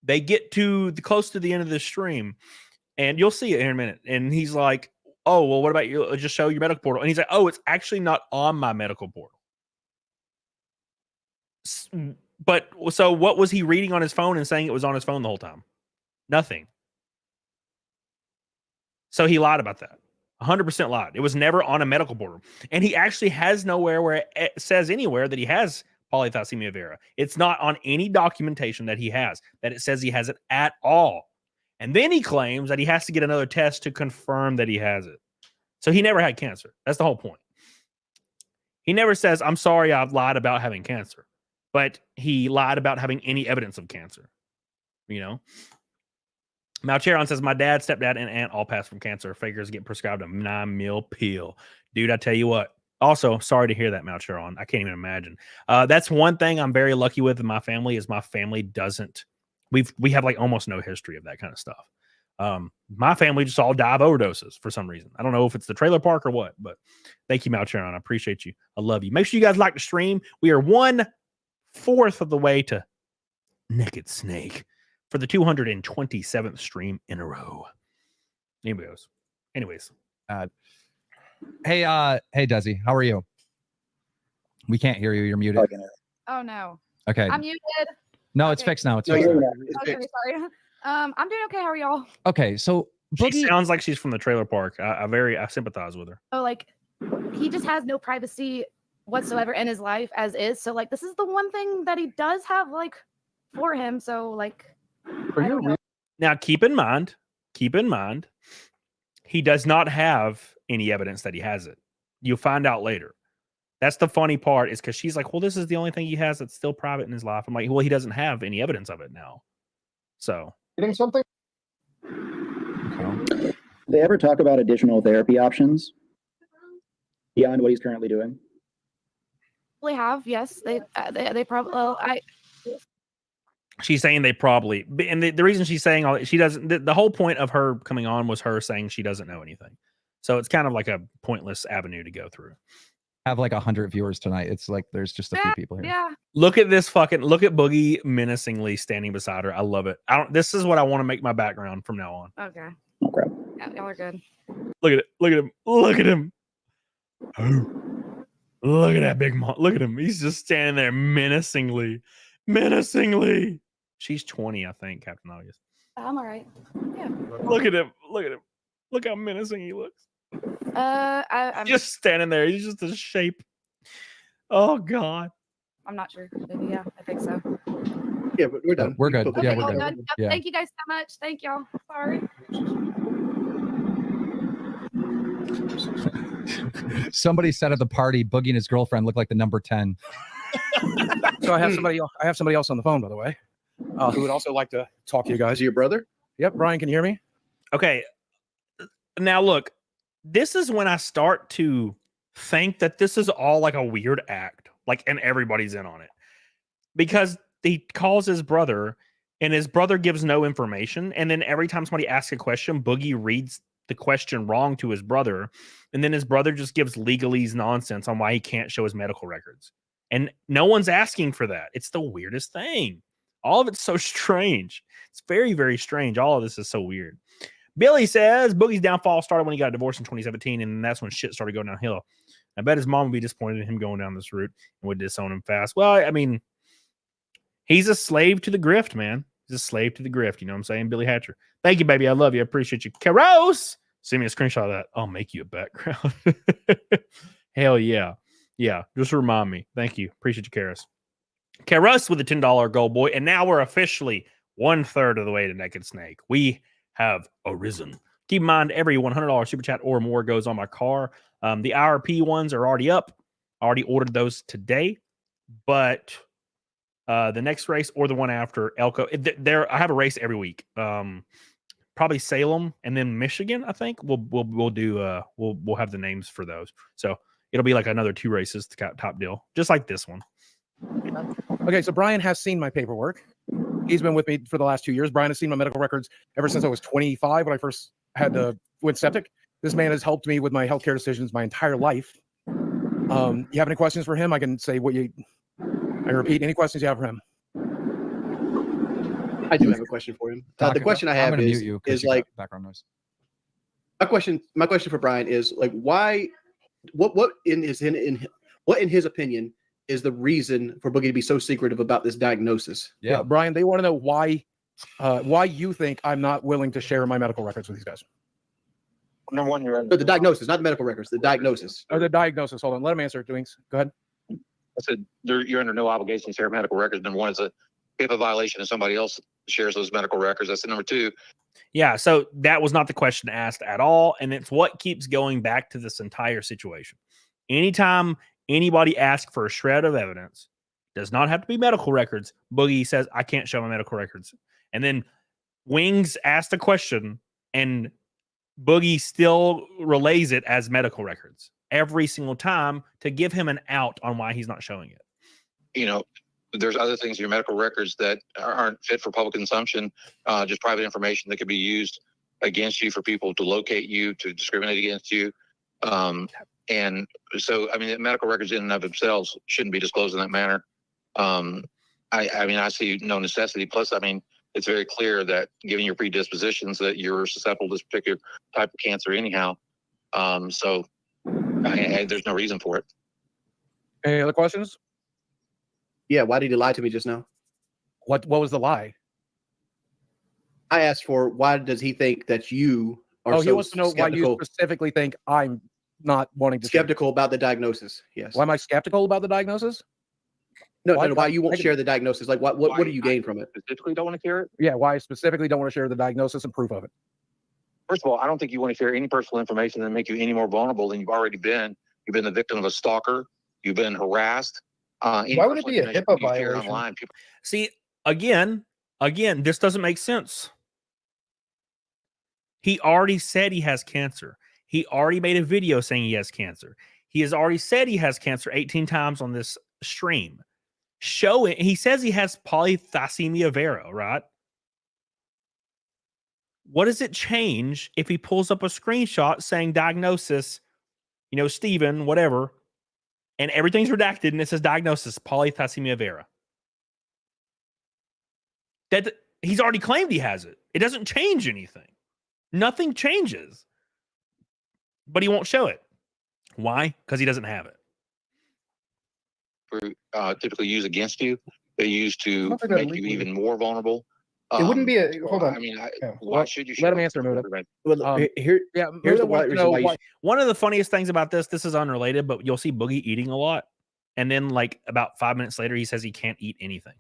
Speaker 5: they get to close to the end of the stream and you'll see it in a minute. And he's like, oh, well, what about you? Just show your medical portal. And he's like, oh, it's actually not on my medical portal. But so what was he reading on his phone and saying it was on his phone the whole time? Nothing. So he lied about that. 100% lied. It was never on a medical portal. And he actually has nowhere where it says anywhere that he has polycythemia vera. It's not on any documentation that he has, that it says he has it at all. And then he claims that he has to get another test to confirm that he has it. So he never had cancer. That's the whole point. He never says, I'm sorry, I've lied about having cancer. But he lied about having any evidence of cancer. You know? Malcheron says, my dad, stepdad, and aunt all passed from cancer. Fakers get prescribed a 9-mil pill. Dude, I tell you what. Also, sorry to hear that, Malcheron. I can't even imagine. That's one thing I'm very lucky with in my family is my family doesn't. We have like almost no history of that kind of stuff. My family just all die of overdoses for some reason. I don't know if it's the trailer park or what, but thank you, Malcheron. I appreciate you. I love you. Make sure you guys like the stream. We are 1/4 of the way to Naked Snake for the 227th stream in a row. Anyways.
Speaker 9: Hey, Desi, how are you? We can't hear you. You're muted.
Speaker 13: Oh no.
Speaker 9: Okay.
Speaker 13: I'm muted.
Speaker 9: No, it's fixed now. It's
Speaker 13: okay,
Speaker 9: fixed.
Speaker 13: sorry. I'm doing okay. How are y'all?
Speaker 9: Okay, so
Speaker 5: Boogie, she sounds like she's from the trailer park. I sympathize with her.
Speaker 13: Oh, like he just has no privacy whatsoever in his life as is. So like this is the one thing that he does have like for him. So like
Speaker 5: now keep in mind, he does not have any evidence that he has it. You'll find out later. That's the funny part, is because she's like, well, this is the only thing he has that's still private in his life. I'm like, well, he doesn't have any evidence of it now. So
Speaker 11: Getting something.
Speaker 12: They ever talk about additional therapy options beyond what he's currently doing?
Speaker 13: They have, yes. They probably. Well,
Speaker 5: she's saying they probably, and the reason she's saying all, she doesn't. The whole point of her coming on was her saying she doesn't know anything. So it's kind of like a pointless avenue to go through.
Speaker 9: Have like 100 viewers tonight. It's like there's just a few people here.
Speaker 13: Yeah.
Speaker 5: Look at this look at Boogie menacingly standing beside her. I love it. This is what I want to make my background from now on.
Speaker 13: Okay.
Speaker 12: Okay.
Speaker 13: Yeah, y'all are good.
Speaker 5: Look at it. Look at him. Look at him. Oh. Look at that big mom. Look at him. He's just standing there menacingly. Menacingly. She's 20, I think, Captain August.
Speaker 13: I'm all right. Yeah.
Speaker 5: Look at him. Look at him. Look how menacing he looks.
Speaker 13: I'm
Speaker 5: just standing there. He's just a shape. Oh God.
Speaker 13: I'm not sure. Maybe, yeah, I think so.
Speaker 8: Yeah, but we're done.
Speaker 9: We're good.
Speaker 13: Okay,
Speaker 9: Yeah, we're
Speaker 13: all
Speaker 9: good.
Speaker 13: done.
Speaker 9: Yeah.
Speaker 13: Thank you guys so much. Thank y'all. Sorry.
Speaker 9: Somebody said at the party, Boogie and his girlfriend look like the number 10.
Speaker 7: So I have somebody else on the phone, by the way, who would also like to talk to you guys.
Speaker 8: Is he your brother?
Speaker 7: Yep. Brian, can you hear me?
Speaker 5: Okay. Now look, this is when I start to think that this is all like a weird act, like, and everybody's in on it, because he calls his brother and his brother gives no information. And then every time somebody asks a question, Boogie reads the question wrong to his brother. And then his brother just gives legalese nonsense on why he can't show his medical records. And no one's asking for that. It's the weirdest thing. All of it's so strange. It's very, very strange. All of this is so weird. Billy says Boogie's downfall started when he got divorced in 2017, and that's when shit started going downhill. I bet his mom would be disappointed in him going down this route and would disown him fast. Well, I mean, he's a slave to the grift, man. He's a slave to the grift. You know what I'm saying? Billy Hatcher. Thank you, baby. I love you. I appreciate you. Karos! Send me a screenshot of that. I'll make you a background. Hell yeah. Yeah. Just remind me. Thank you. Appreciate you, Karos. Karos with a $10 gold boy. And now we're officially 1/3 of the way to Naked Snake. We have arisen. Keep in mind, every $100 super chat or more goes on my car. The IRP ones are already up. I already ordered those today. But the next race or the one after Elko, I have a race every week. Probably Salem and then Michigan. I think we'll do we'll have the names for those. So it'll be like another 2 races to top deal, just like this one.
Speaker 7: Okay, so Brian has seen my paperwork. He's been with me for the last 2 years. Brian has seen my medical records ever since I was 25 when I first went septic. This man has helped me with my healthcare decisions my entire life. You have any questions for him? I can say I repeat, any questions you have for him?
Speaker 8: I do have a question for him. The question I have is like
Speaker 9: background noise.
Speaker 8: My question for Brian is like, why? What in his opinion is the reason for Boogie to be so secretive about this diagnosis?
Speaker 7: Yeah, Brian, they want to know why you think I'm not willing to share my medical records with these guys.
Speaker 8: Number one, you're the diagnosis, not the medical records. The diagnosis.
Speaker 7: Oh, the diagnosis. Hold on, let him answer. Doings, go ahead.
Speaker 14: I said you're under no obligation to share medical records. Number one, it's a HIPAA violation if somebody else shares those medical records. That's number 2.
Speaker 5: Yeah, so that was not the question asked at all, and it's what keeps going back to this entire situation. Anytime anybody asks for a shred of evidence, does not have to be medical records, Boogie says, I can't show my medical records. And then Wings asked a question, and Boogie still relays it as medical records every single time to give him an out on why he's not showing it.
Speaker 14: You know, there's other things in your medical records that aren't fit for public consumption, just private information that could be used against you for people to locate you, to discriminate against you. And so, I mean, the medical records in and of themselves shouldn't be disclosed in that manner. I mean, I see no necessity. Plus, I mean, it's very clear that given your predispositions that you're susceptible to this particular type of cancer anyhow. So there's no reason for it.
Speaker 7: Any other questions?
Speaker 8: Yeah, why did he lie to me just now?
Speaker 7: What was the lie?
Speaker 8: I asked for why does he think that you are
Speaker 7: he wants to know why you specifically think I'm not wanting to
Speaker 8: skeptical about the diagnosis. Yes.
Speaker 7: Why am I skeptical about the diagnosis?
Speaker 8: No, why you won't share the diagnosis? Like what do you gain from it?
Speaker 14: Specifically don't want to share it?
Speaker 7: Yeah, why I specifically don't want to share the diagnosis and proof of it.
Speaker 14: First of all, I don't think you want to share any personal information that make you any more vulnerable than you've already been. You've been the victim of a stalker. You've been harassed.
Speaker 11: Why would it be a HIPAA violation?
Speaker 14: Online, people.
Speaker 5: See, again, this doesn't make sense. He already said he has cancer. He already made a video saying he has cancer. He has already said he has cancer 18 times on this stream. Show it. He says he has polycythemia vera, right? What does it change if he pulls up a screenshot saying diagnosis, Steven, whatever, and everything's redacted and it says diagnosis, polycythemia vera? That he's already claimed he has it. It doesn't change anything. Nothing changes. But he won't show it. Why? Because he doesn't have it.
Speaker 14: Typically used against you. They used to make you even more vulnerable.
Speaker 11: It wouldn't be a hold on.
Speaker 14: I mean, why should you
Speaker 7: let him answer, Muda?
Speaker 8: Here's the why.
Speaker 5: One of the funniest things about this is unrelated, but you'll see Boogie eating a lot. And then like about 5 minutes later, he says he can't eat anything.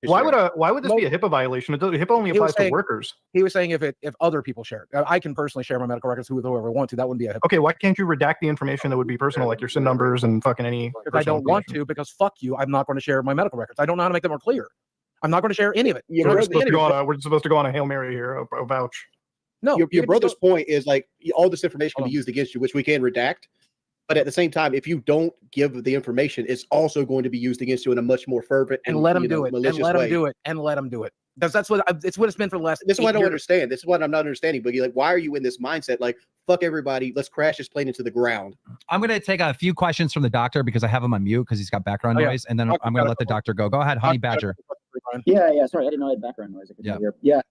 Speaker 11: Why would this be a HIPAA violation? HIPAA only applies to workers.
Speaker 7: He was saying if other people share it. I can personally share my medical records with whoever I want to. That wouldn't be a HIPAA.
Speaker 11: Okay, why can't you redact the information that would be personal, like your SIN numbers and fucking any?
Speaker 7: If I don't want to, because fuck you, I'm not going to share my medical records. I don't know how to make them more clear. I'm not going to share any of it.
Speaker 11: We're supposed to go on a Hail Mary here, a vouch.
Speaker 8: No, your brother's point is like all this information can be used against you, which we can redact. But at the same time, if you don't give the information, it's also going to be used against you in a much more fervent
Speaker 7: and let them do it. And let them do it. And let them do it. Because that's what it's been for the last.
Speaker 8: This is what I don't understand. This is what I'm not understanding, Boogie. Like, why are you in this mindset? Like, fuck everybody. Let's crash this plane into the ground.
Speaker 9: I'm going to take a few questions from the doctor because I have him on mute because he's got background noise, and then I'm going to let the doctor go. Go ahead, Honey Badger.
Speaker 12: Yeah. Sorry, I didn't know I had background noise. Yeah.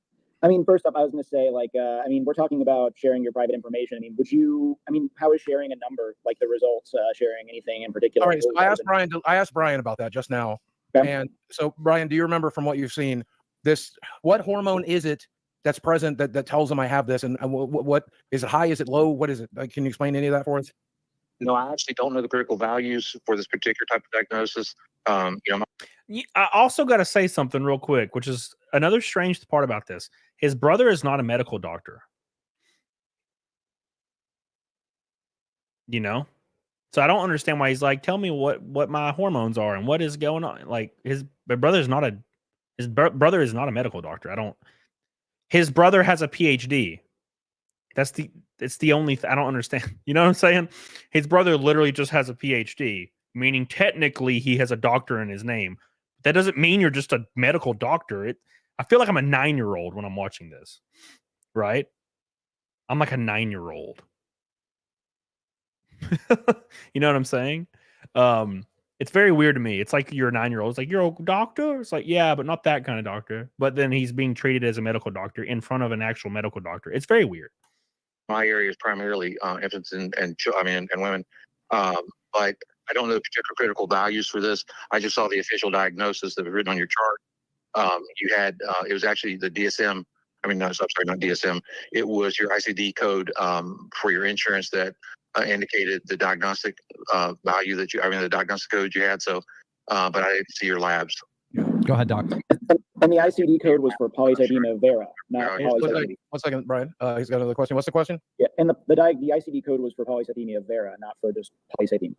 Speaker 12: I mean, first up, I was going to say, like, we're talking about sharing your private information. How is sharing a number, like the results, sharing anything in particular?
Speaker 7: All right, so I asked Brian about that just now. Okay. And so, Brian, do you remember from what you've seen, what hormone is it that's present that tells them I have this? And what is it high? Is it low? What is it? Like, can you explain any of that for us?
Speaker 14: No, I actually don't know the critical values for this particular type of diagnosis.
Speaker 5: I also got to say something real quick, which is another strange part about this. His brother is not a medical doctor. So I don't understand why he's like, tell me what my hormones are and what is going on. Like his brother is not a medical doctor. His brother has a PhD. It's the only I don't understand. You know what I'm saying? His brother literally just has a PhD, meaning technically he has a doctor in his name. That doesn't mean you're just a medical doctor. I feel like I'm a 9-year-old when I'm watching this, right? I'm like a 9-year-old. You know what I'm saying? It's very weird to me. It's like you're a 9-year-old. It's like, you're a doctor? It's like, yeah, but not that kind of doctor. But then he's being treated as a medical doctor in front of an actual medical doctor. It's very weird.
Speaker 14: My area is primarily infants and women. But I don't know the particular critical values for this. I just saw the official diagnosis that was written on your chart. You had, it was actually the DSM. I'm sorry, not DSM. It was your ICD code for your insurance that indicated the diagnostic value the diagnostic code you had. So, but I didn't see your labs.
Speaker 9: Go ahead, Doc.
Speaker 12: And the ICD code was for polycythemia vera, not polycythemia.
Speaker 7: One second, Brian. He's got another question. What's the question?
Speaker 12: Yeah, and the ICD code was for polycythemia vera, not for just polycythemia.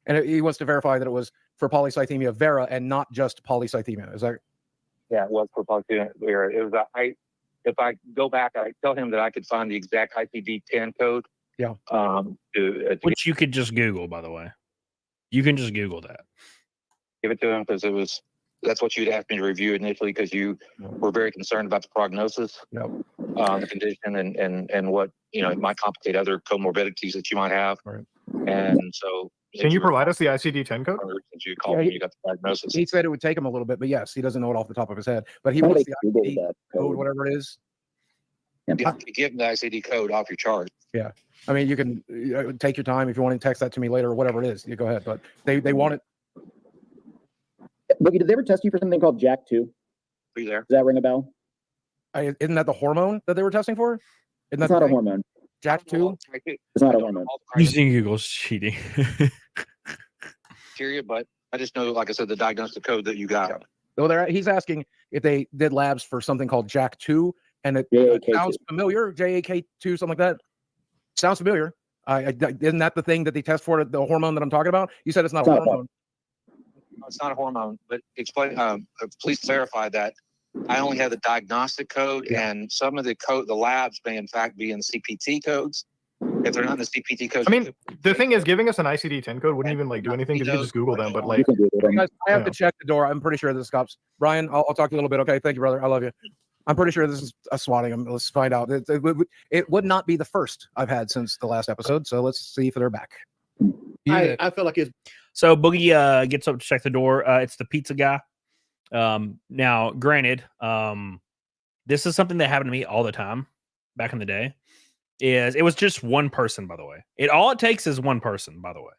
Speaker 7: And he wants to verify that it was for polycythemia vera and not just polycythemia. Is that?
Speaker 14: Yeah, it was for polycythemia vera. It was if I go back, I tell him that I could find the exact ICD-10 code.
Speaker 7: Yeah.
Speaker 5: Which you could just Google, by the way. You can just Google that.
Speaker 14: Give it to him because that's what you'd asked me to review initially because you were very concerned about the prognosis, the condition, and what it might complicate other comorbidities that you might have.
Speaker 7: Right.
Speaker 14: And so,
Speaker 11: can you provide us the ICD-10 code?
Speaker 14: Since you called me, you got the diagnosis.
Speaker 7: He said it would take him a little bit, but yes, he doesn't know it off the top of his head. But he wants the ICD code, whatever it is.
Speaker 14: You give him the ICD code off your chart.
Speaker 7: Yeah. You can take your time if you want to text that to me later or whatever it is. You go ahead, but they want it.
Speaker 12: Boogie, did they ever test you for something called JAK2?
Speaker 14: Are you there?
Speaker 12: Does that ring a bell?
Speaker 7: Isn't that the hormone that they were testing for?
Speaker 12: It's not a hormone.
Speaker 7: JAK2?
Speaker 12: It's not a hormone.
Speaker 5: Using Google's cheating.
Speaker 14: But I just know, like I said, the diagnostic code that you got.
Speaker 7: So he's asking if they did labs for something called JAK2, and it sounds familiar. JAK2, something like that. Sounds familiar. Isn't that the thing that they test for, the hormone that I'm talking about? You said it's not a hormone.
Speaker 14: No, it's not a hormone, but explain. Please clarify that. I only have the diagnostic code, and some of the labs may in fact be in CPT codes. If they're not in the CPT codes,
Speaker 11: I mean, the thing is, giving us an ICD-10 code wouldn't even do anything because you could just Google them. But like,
Speaker 7: guys, I have to check the door. I'm pretty sure this is cops. Brian, I'll talk to you a little bit. Okay, thank you, brother. I love you. I'm pretty sure this is a swatting. Let's find out. It would not be the first I've had since the last episode. So let's see if they're back.
Speaker 8: I feel like it's
Speaker 5: so Boogie gets up to check the door. It's the pizza guy. Now, granted, this is something that happened to me all the time back in the day. It was just one person, by the way. All it takes is one person, by the way.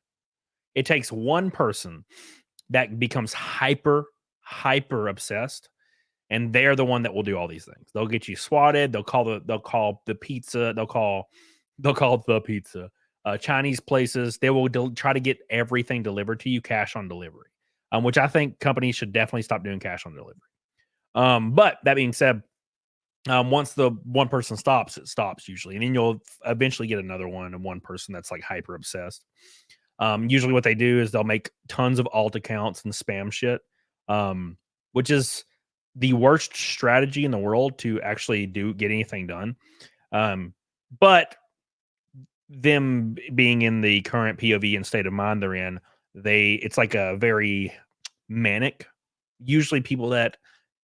Speaker 5: It takes one person that becomes hyper obsessed. And they're the one that will do all these things. They'll get you swatted. They'll call the pizza. They'll call the pizza. Chinese places. They will try to get everything delivered to you cash on delivery. Which I think companies should definitely stop doing cash on delivery. But that being said, once the one person stops, it stops usually, and then you'll eventually get another one and one person that's like hyper obsessed. Usually, what they do is they'll make tons of alt accounts and spam shit, which is the worst strategy in the world to actually get anything done. But them being in the current POV and state of mind they're in, it's like a very manic. Usually people that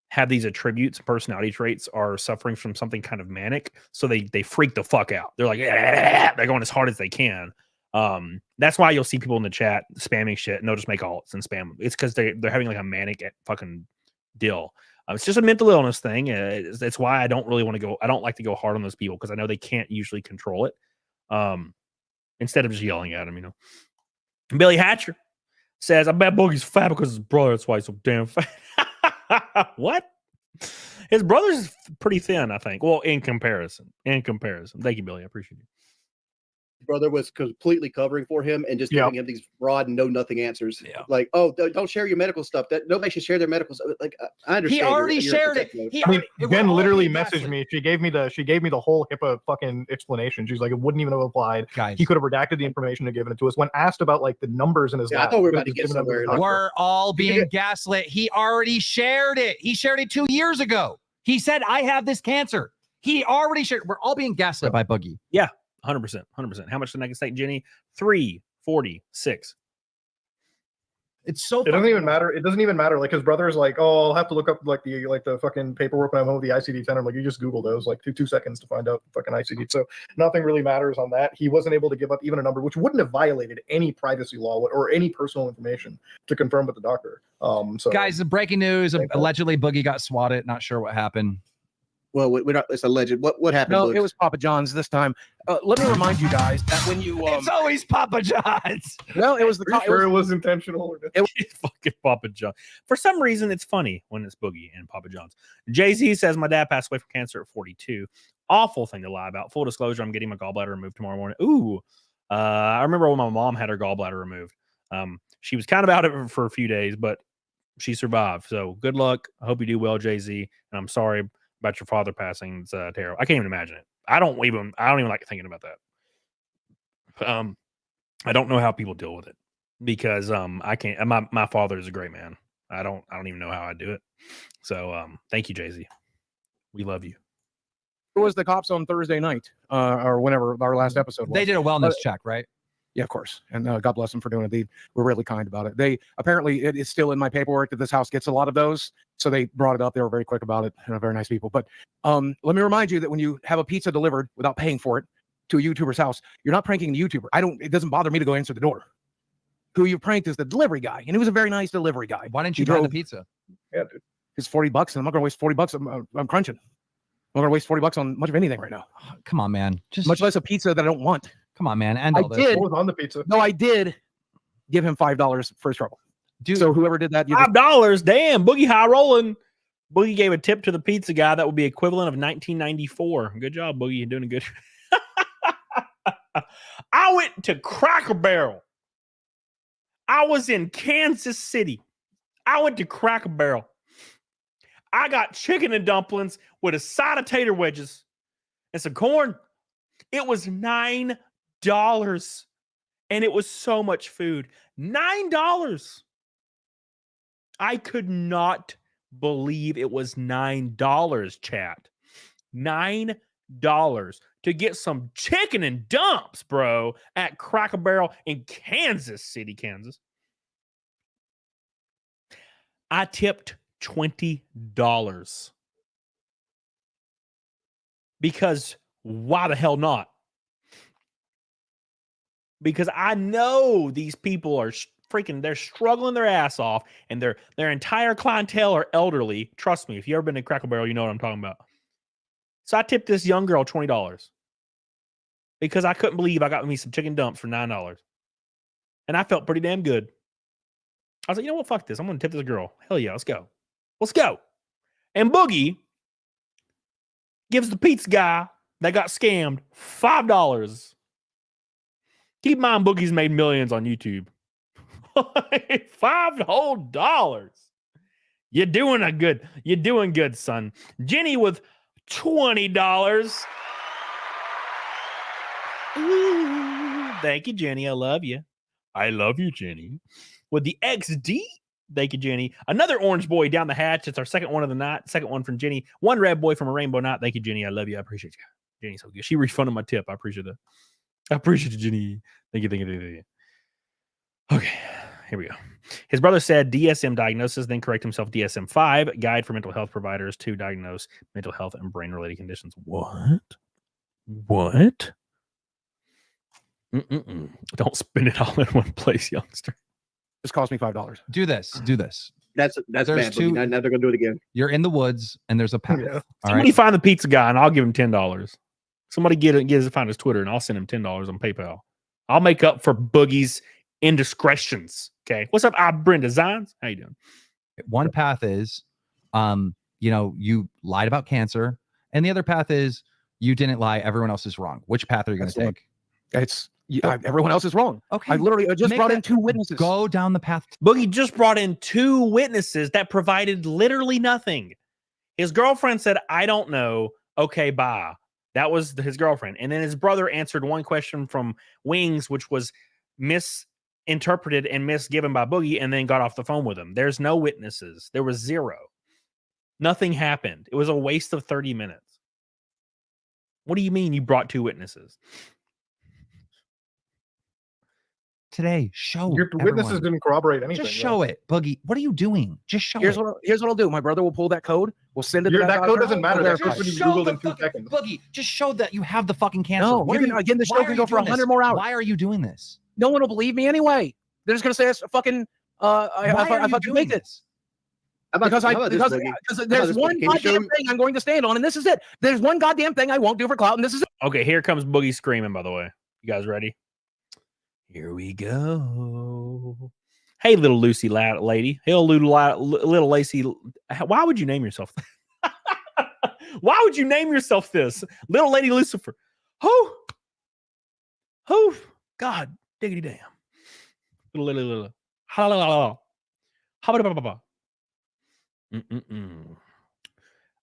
Speaker 5: have these attributes, personality traits, are suffering from something kind of manic. So they freak the fuck out. They're like, they're going as hard as they can. That's why you'll see people in the chat spamming shit and they'll just make alts and spam them. It's because they're having like a manic fucking deal. It's just a mental illness thing. It's why I don't really want to go. I don't like to go hard on those people because I know they can't usually control it. Instead of just yelling at them, you know. Billy Hatcher says, I bet Boogie's fat because his brother, that's why he's so damn fat. What? His brother's pretty thin, I think. Well, in comparison. Thank you, Billy. I appreciate you.
Speaker 8: Brother was completely covering for him and just giving him these broad know nothing answers.
Speaker 5: Yeah.
Speaker 8: Like, oh, don't share your medical stuff. That nobody should share their medical stuff. Like, I understand.
Speaker 9: He already shared it.
Speaker 11: Jen literally messaged me. She gave me the whole HIPAA fucking explanation. She's like, it wouldn't even have applied.
Speaker 9: Guys.
Speaker 11: He could have redacted the information and given it to us. When asked about like the numbers in his
Speaker 8: I thought we were about to get somewhere.
Speaker 9: We're all being gaslit. He already shared it. He shared it 2 years ago. He said, I have this cancer. He already shared. We're all being gaslit by Boogie.
Speaker 5: Yeah. 100%. How much did I say, Jenny? 346.
Speaker 9: It's so.
Speaker 11: It doesn't even matter. It doesn't even matter. Like his brother's like, oh, I'll have to look up like the fucking paperwork when I'm home with the ICD-10. I'm like, you just Google those like two seconds to find out the fucking ICD. So nothing really matters on that. He wasn't able to give up even a number, which wouldn't have violated any privacy law or any personal information to confirm with the doctor. So
Speaker 9: guys, the breaking news: allegedly Boogie got swatted. Not sure what happened.
Speaker 8: Well, we're not. It's alleged. What happened?
Speaker 7: No,
Speaker 8: Boogs?
Speaker 7: it was Papa John's this time. Let me remind you guys that when you
Speaker 9: it's always Papa John's.
Speaker 7: No, it was the
Speaker 11: it was intentional.
Speaker 5: It was fucking Papa John. For some reason, it's funny when it's Boogie and Papa John's. Jay-Z says my dad passed away from cancer at 42. Awful thing to lie about. Full disclosure: I'm getting my gallbladder removed tomorrow morning. Ooh, I remember when my mom had her gallbladder removed. She was kind of out of it for a few days, but she survived. So good luck. I hope you do well, Jay-Z. And I'm sorry about your father passing. It's terrible. I can't even imagine it. I don't even like thinking about that. I don't know how people deal with it because I can't. My father is a great man. I don't even know how I do it. So thank you, Jay-Z. We love you.
Speaker 7: It was the cops on Thursday night or whenever our last episode was.
Speaker 9: They did a wellness check, right?
Speaker 7: Yeah, of course. And God bless them for doing it. They were really kind about it. They apparently, it is still in my paperwork that this house gets a lot of those. So they brought it up. They were very quick about it. Very nice people. But let me remind you that when you have a pizza delivered without paying for it to a YouTuber's house, you're not pranking the YouTuber. It doesn't bother me to go answer the door. Who you pranked is the delivery guy. And he was a very nice delivery guy.
Speaker 9: Why didn't you try the pizza?
Speaker 11: Yeah, dude.
Speaker 7: It's $40 and I'm not going to waste $40. I'm crunching. I'm going to waste $40 on much of anything right now.
Speaker 9: Oh, come on, man. Just
Speaker 7: much less a pizza that I don't want.
Speaker 9: Come on, man.
Speaker 7: I did.
Speaker 11: What was on the pizza?
Speaker 7: No, I did give him $5 for his trouble.
Speaker 9: Dude,
Speaker 7: so whoever did that,
Speaker 5: $5. Damn, Boogie high rolling. Boogie gave a tip to the pizza guy that would be equivalent of 1994. Good job, Boogie. You're doing a good. I went to Cracker Barrel. I was in Kansas City. I went to Cracker Barrel. I got chicken and dumplings with a side of tater wedges and some corn. It was $9. And it was so much food. $9. I could not believe it was $9, chat. $9 to get some chicken and dumps, bro, at Cracker Barrel in Kansas City, Kansas. I tipped $20 because why the hell not? Because I know these people are they're struggling their ass off, and their entire clientele are elderly. Trust me, if you've ever been to Cracker Barrel, you know what I'm talking about. So I tipped this young girl $20 because I couldn't believe I got me some chicken dumps for $9. And I felt pretty damn good. I was like, you know what? Fuck this. I'm going to tip this girl. Hell yeah, let's go. Let's go. And Boogie gives the pizza guy that got scammed $5. Keep in mind, Boogie's made millions on YouTube. $5 whole. You're doing good, son. Jenny with $20. Ooh, thank you, Jenny. I love you. I love you, Jenny. With the XD, thank you, Jenny. Another orange boy down the hatch. It's our second one of the night. Second one from Jenny. One red boy from a rainbow night. Thank you, Jenny. I love you. I appreciate you. Jenny's so good. She refunded my tip. I appreciate that. I appreciate you, Jenny. Thank you. Okay, here we go. His brother said DSM diagnosis, then correct himself DSM-5, guide for mental health providers to diagnose mental health and brain-related conditions. What? Don't spend it all in one place, youngster.
Speaker 7: This cost me $5.
Speaker 9: Do this.
Speaker 8: That's
Speaker 9: There's
Speaker 8: bad.
Speaker 9: two-
Speaker 8: Now they're gonna do it again.
Speaker 9: You're in the woods and there's a path.
Speaker 11: Yeah.
Speaker 9: All
Speaker 5: Somebody
Speaker 9: right.
Speaker 5: find the pizza guy and I'll give him $10. Somebody find his Twitter and I'll send him $10 on PayPal. I'll make up for Boogie's indiscretions. Okay. What's up, Brenda Zines? How you doing?
Speaker 9: One path is, you lied about cancer, and the other path is you didn't lie. Everyone else is wrong. Which path are you going to take?
Speaker 7: It's everyone else is wrong.
Speaker 9: Okay.
Speaker 7: I literally just
Speaker 9: Make
Speaker 7: brought in
Speaker 9: that-
Speaker 7: 2 witnesses.
Speaker 9: Go down the path.
Speaker 5: Boogie just brought in 2 witnesses that provided literally nothing. His girlfriend said, I don't know. Okay, bye. That was his girlfriend. And then his brother answered one question from Wings, which was misinterpreted and misgiven by Boogie, and then got off the phone with him. There's no witnesses. There was 0. Nothing happened. It was a waste of 30 minutes. What do you mean you brought 2 witnesses?
Speaker 9: Today, show
Speaker 11: Your witnesses
Speaker 9: everyone.
Speaker 11: didn't corroborate anything.
Speaker 9: Just show it, Boogie. What are you doing? Just show it.
Speaker 7: Here's what I'll do. My brother will pull that code. We'll send it to
Speaker 11: That code doesn't matter. That's
Speaker 7: Verify.
Speaker 11: supposed to be
Speaker 9: Show
Speaker 11: Googled
Speaker 9: the
Speaker 11: in 2
Speaker 9: fucking-
Speaker 11: seconds.
Speaker 9: Boogie, just show that you have the fucking cancer.
Speaker 7: No,
Speaker 9: What are you-
Speaker 7: again, the show
Speaker 9: why
Speaker 7: can
Speaker 9: are
Speaker 7: go
Speaker 9: you
Speaker 7: for
Speaker 9: doing
Speaker 7: 100
Speaker 9: this?
Speaker 7: more hours.
Speaker 9: Why are you doing this?
Speaker 7: No one will believe me anyway. They're just gonna say it's a fucking.
Speaker 9: Why
Speaker 7: I
Speaker 9: are you
Speaker 7: fucking
Speaker 9: doing
Speaker 7: make it.
Speaker 9: this?
Speaker 7: Because
Speaker 8: how about this, Boogie?
Speaker 7: there's one goddamn thing I'm going to stand on, and this is it. There's one goddamn thing I won't do for clout, and this is it.
Speaker 5: Okay, here comes Boogie screaming, by the way. You guys ready? Here we go. Hey, little Lucy lady. Hey, little Lacey. Why would you name yourself that? Why would you name yourself this? Little Lady Lucifer. Oh, God, diggity damn. Little.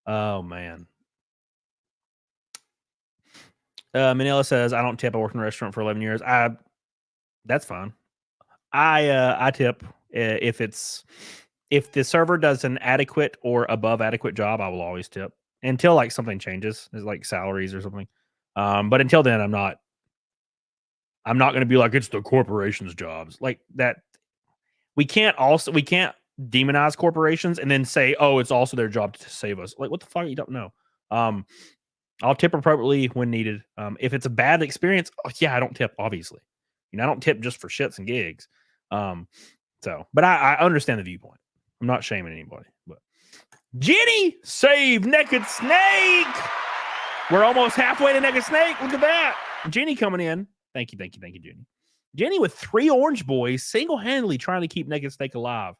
Speaker 5: Oh, man. Manila says, I don't tip. I worked in a restaurant for 11 years. That's fine. I tip if the server does an adequate or above adequate job. I will always tip until like something changes, is like salaries or something. But until then, I'm not going to be like it's the corporation's jobs like that. We can't demonize corporations and then say, oh, it's also their job to save us. Like what the fuck? You don't know. I'll tip appropriately when needed. If it's a bad experience, yeah, I don't tip. Obviously, I don't tip just for shits and gigs. But I understand the viewpoint. I'm not shaming anybody. But Jenny save Naked Snake. We're almost halfway to Naked Snake. Look at that. Jenny coming in. Thank you, Jenny. Jenny with 3 orange boys single-handedly trying to keep Naked Snake alive.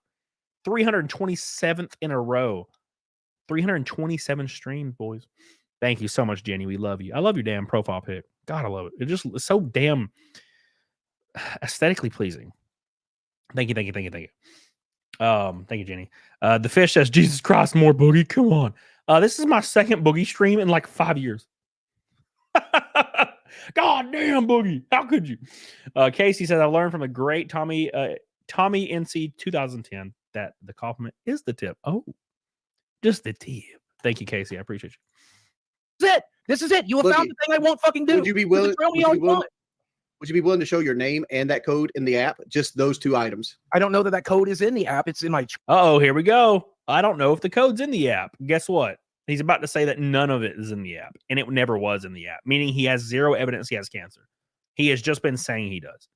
Speaker 5: 327th in a row. 327 streams, boys. Thank you so much, Jenny. We love you. I love your damn profile pic. God, I love it. It's so damn aesthetically pleasing. Thank you. Thank you, Jenny. The fish says, Jesus Christ, more Boogie. Come on. This is my second Boogie stream in like 5 years. God damn, Boogie. How could you? Casey says, I learned from the great Tommy NC 2010 that the compliment is the tip. Oh, just the tip. Thank you, Casey. I appreciate you.
Speaker 7: This is it. This is it. You have
Speaker 8: Boogie,
Speaker 7: found the thing I won't fucking do.
Speaker 8: Would you be willing? Would you be willing to show your name and that code in the app? Just those two items.
Speaker 7: I don't know that code is in the app. It's in my.
Speaker 5: Oh, here we go. I don't know if the code's in the app. Guess what? He's about to say that none of it is in the app, and it never was in the app, meaning he has zero evidence he has cancer. He has just been saying he does.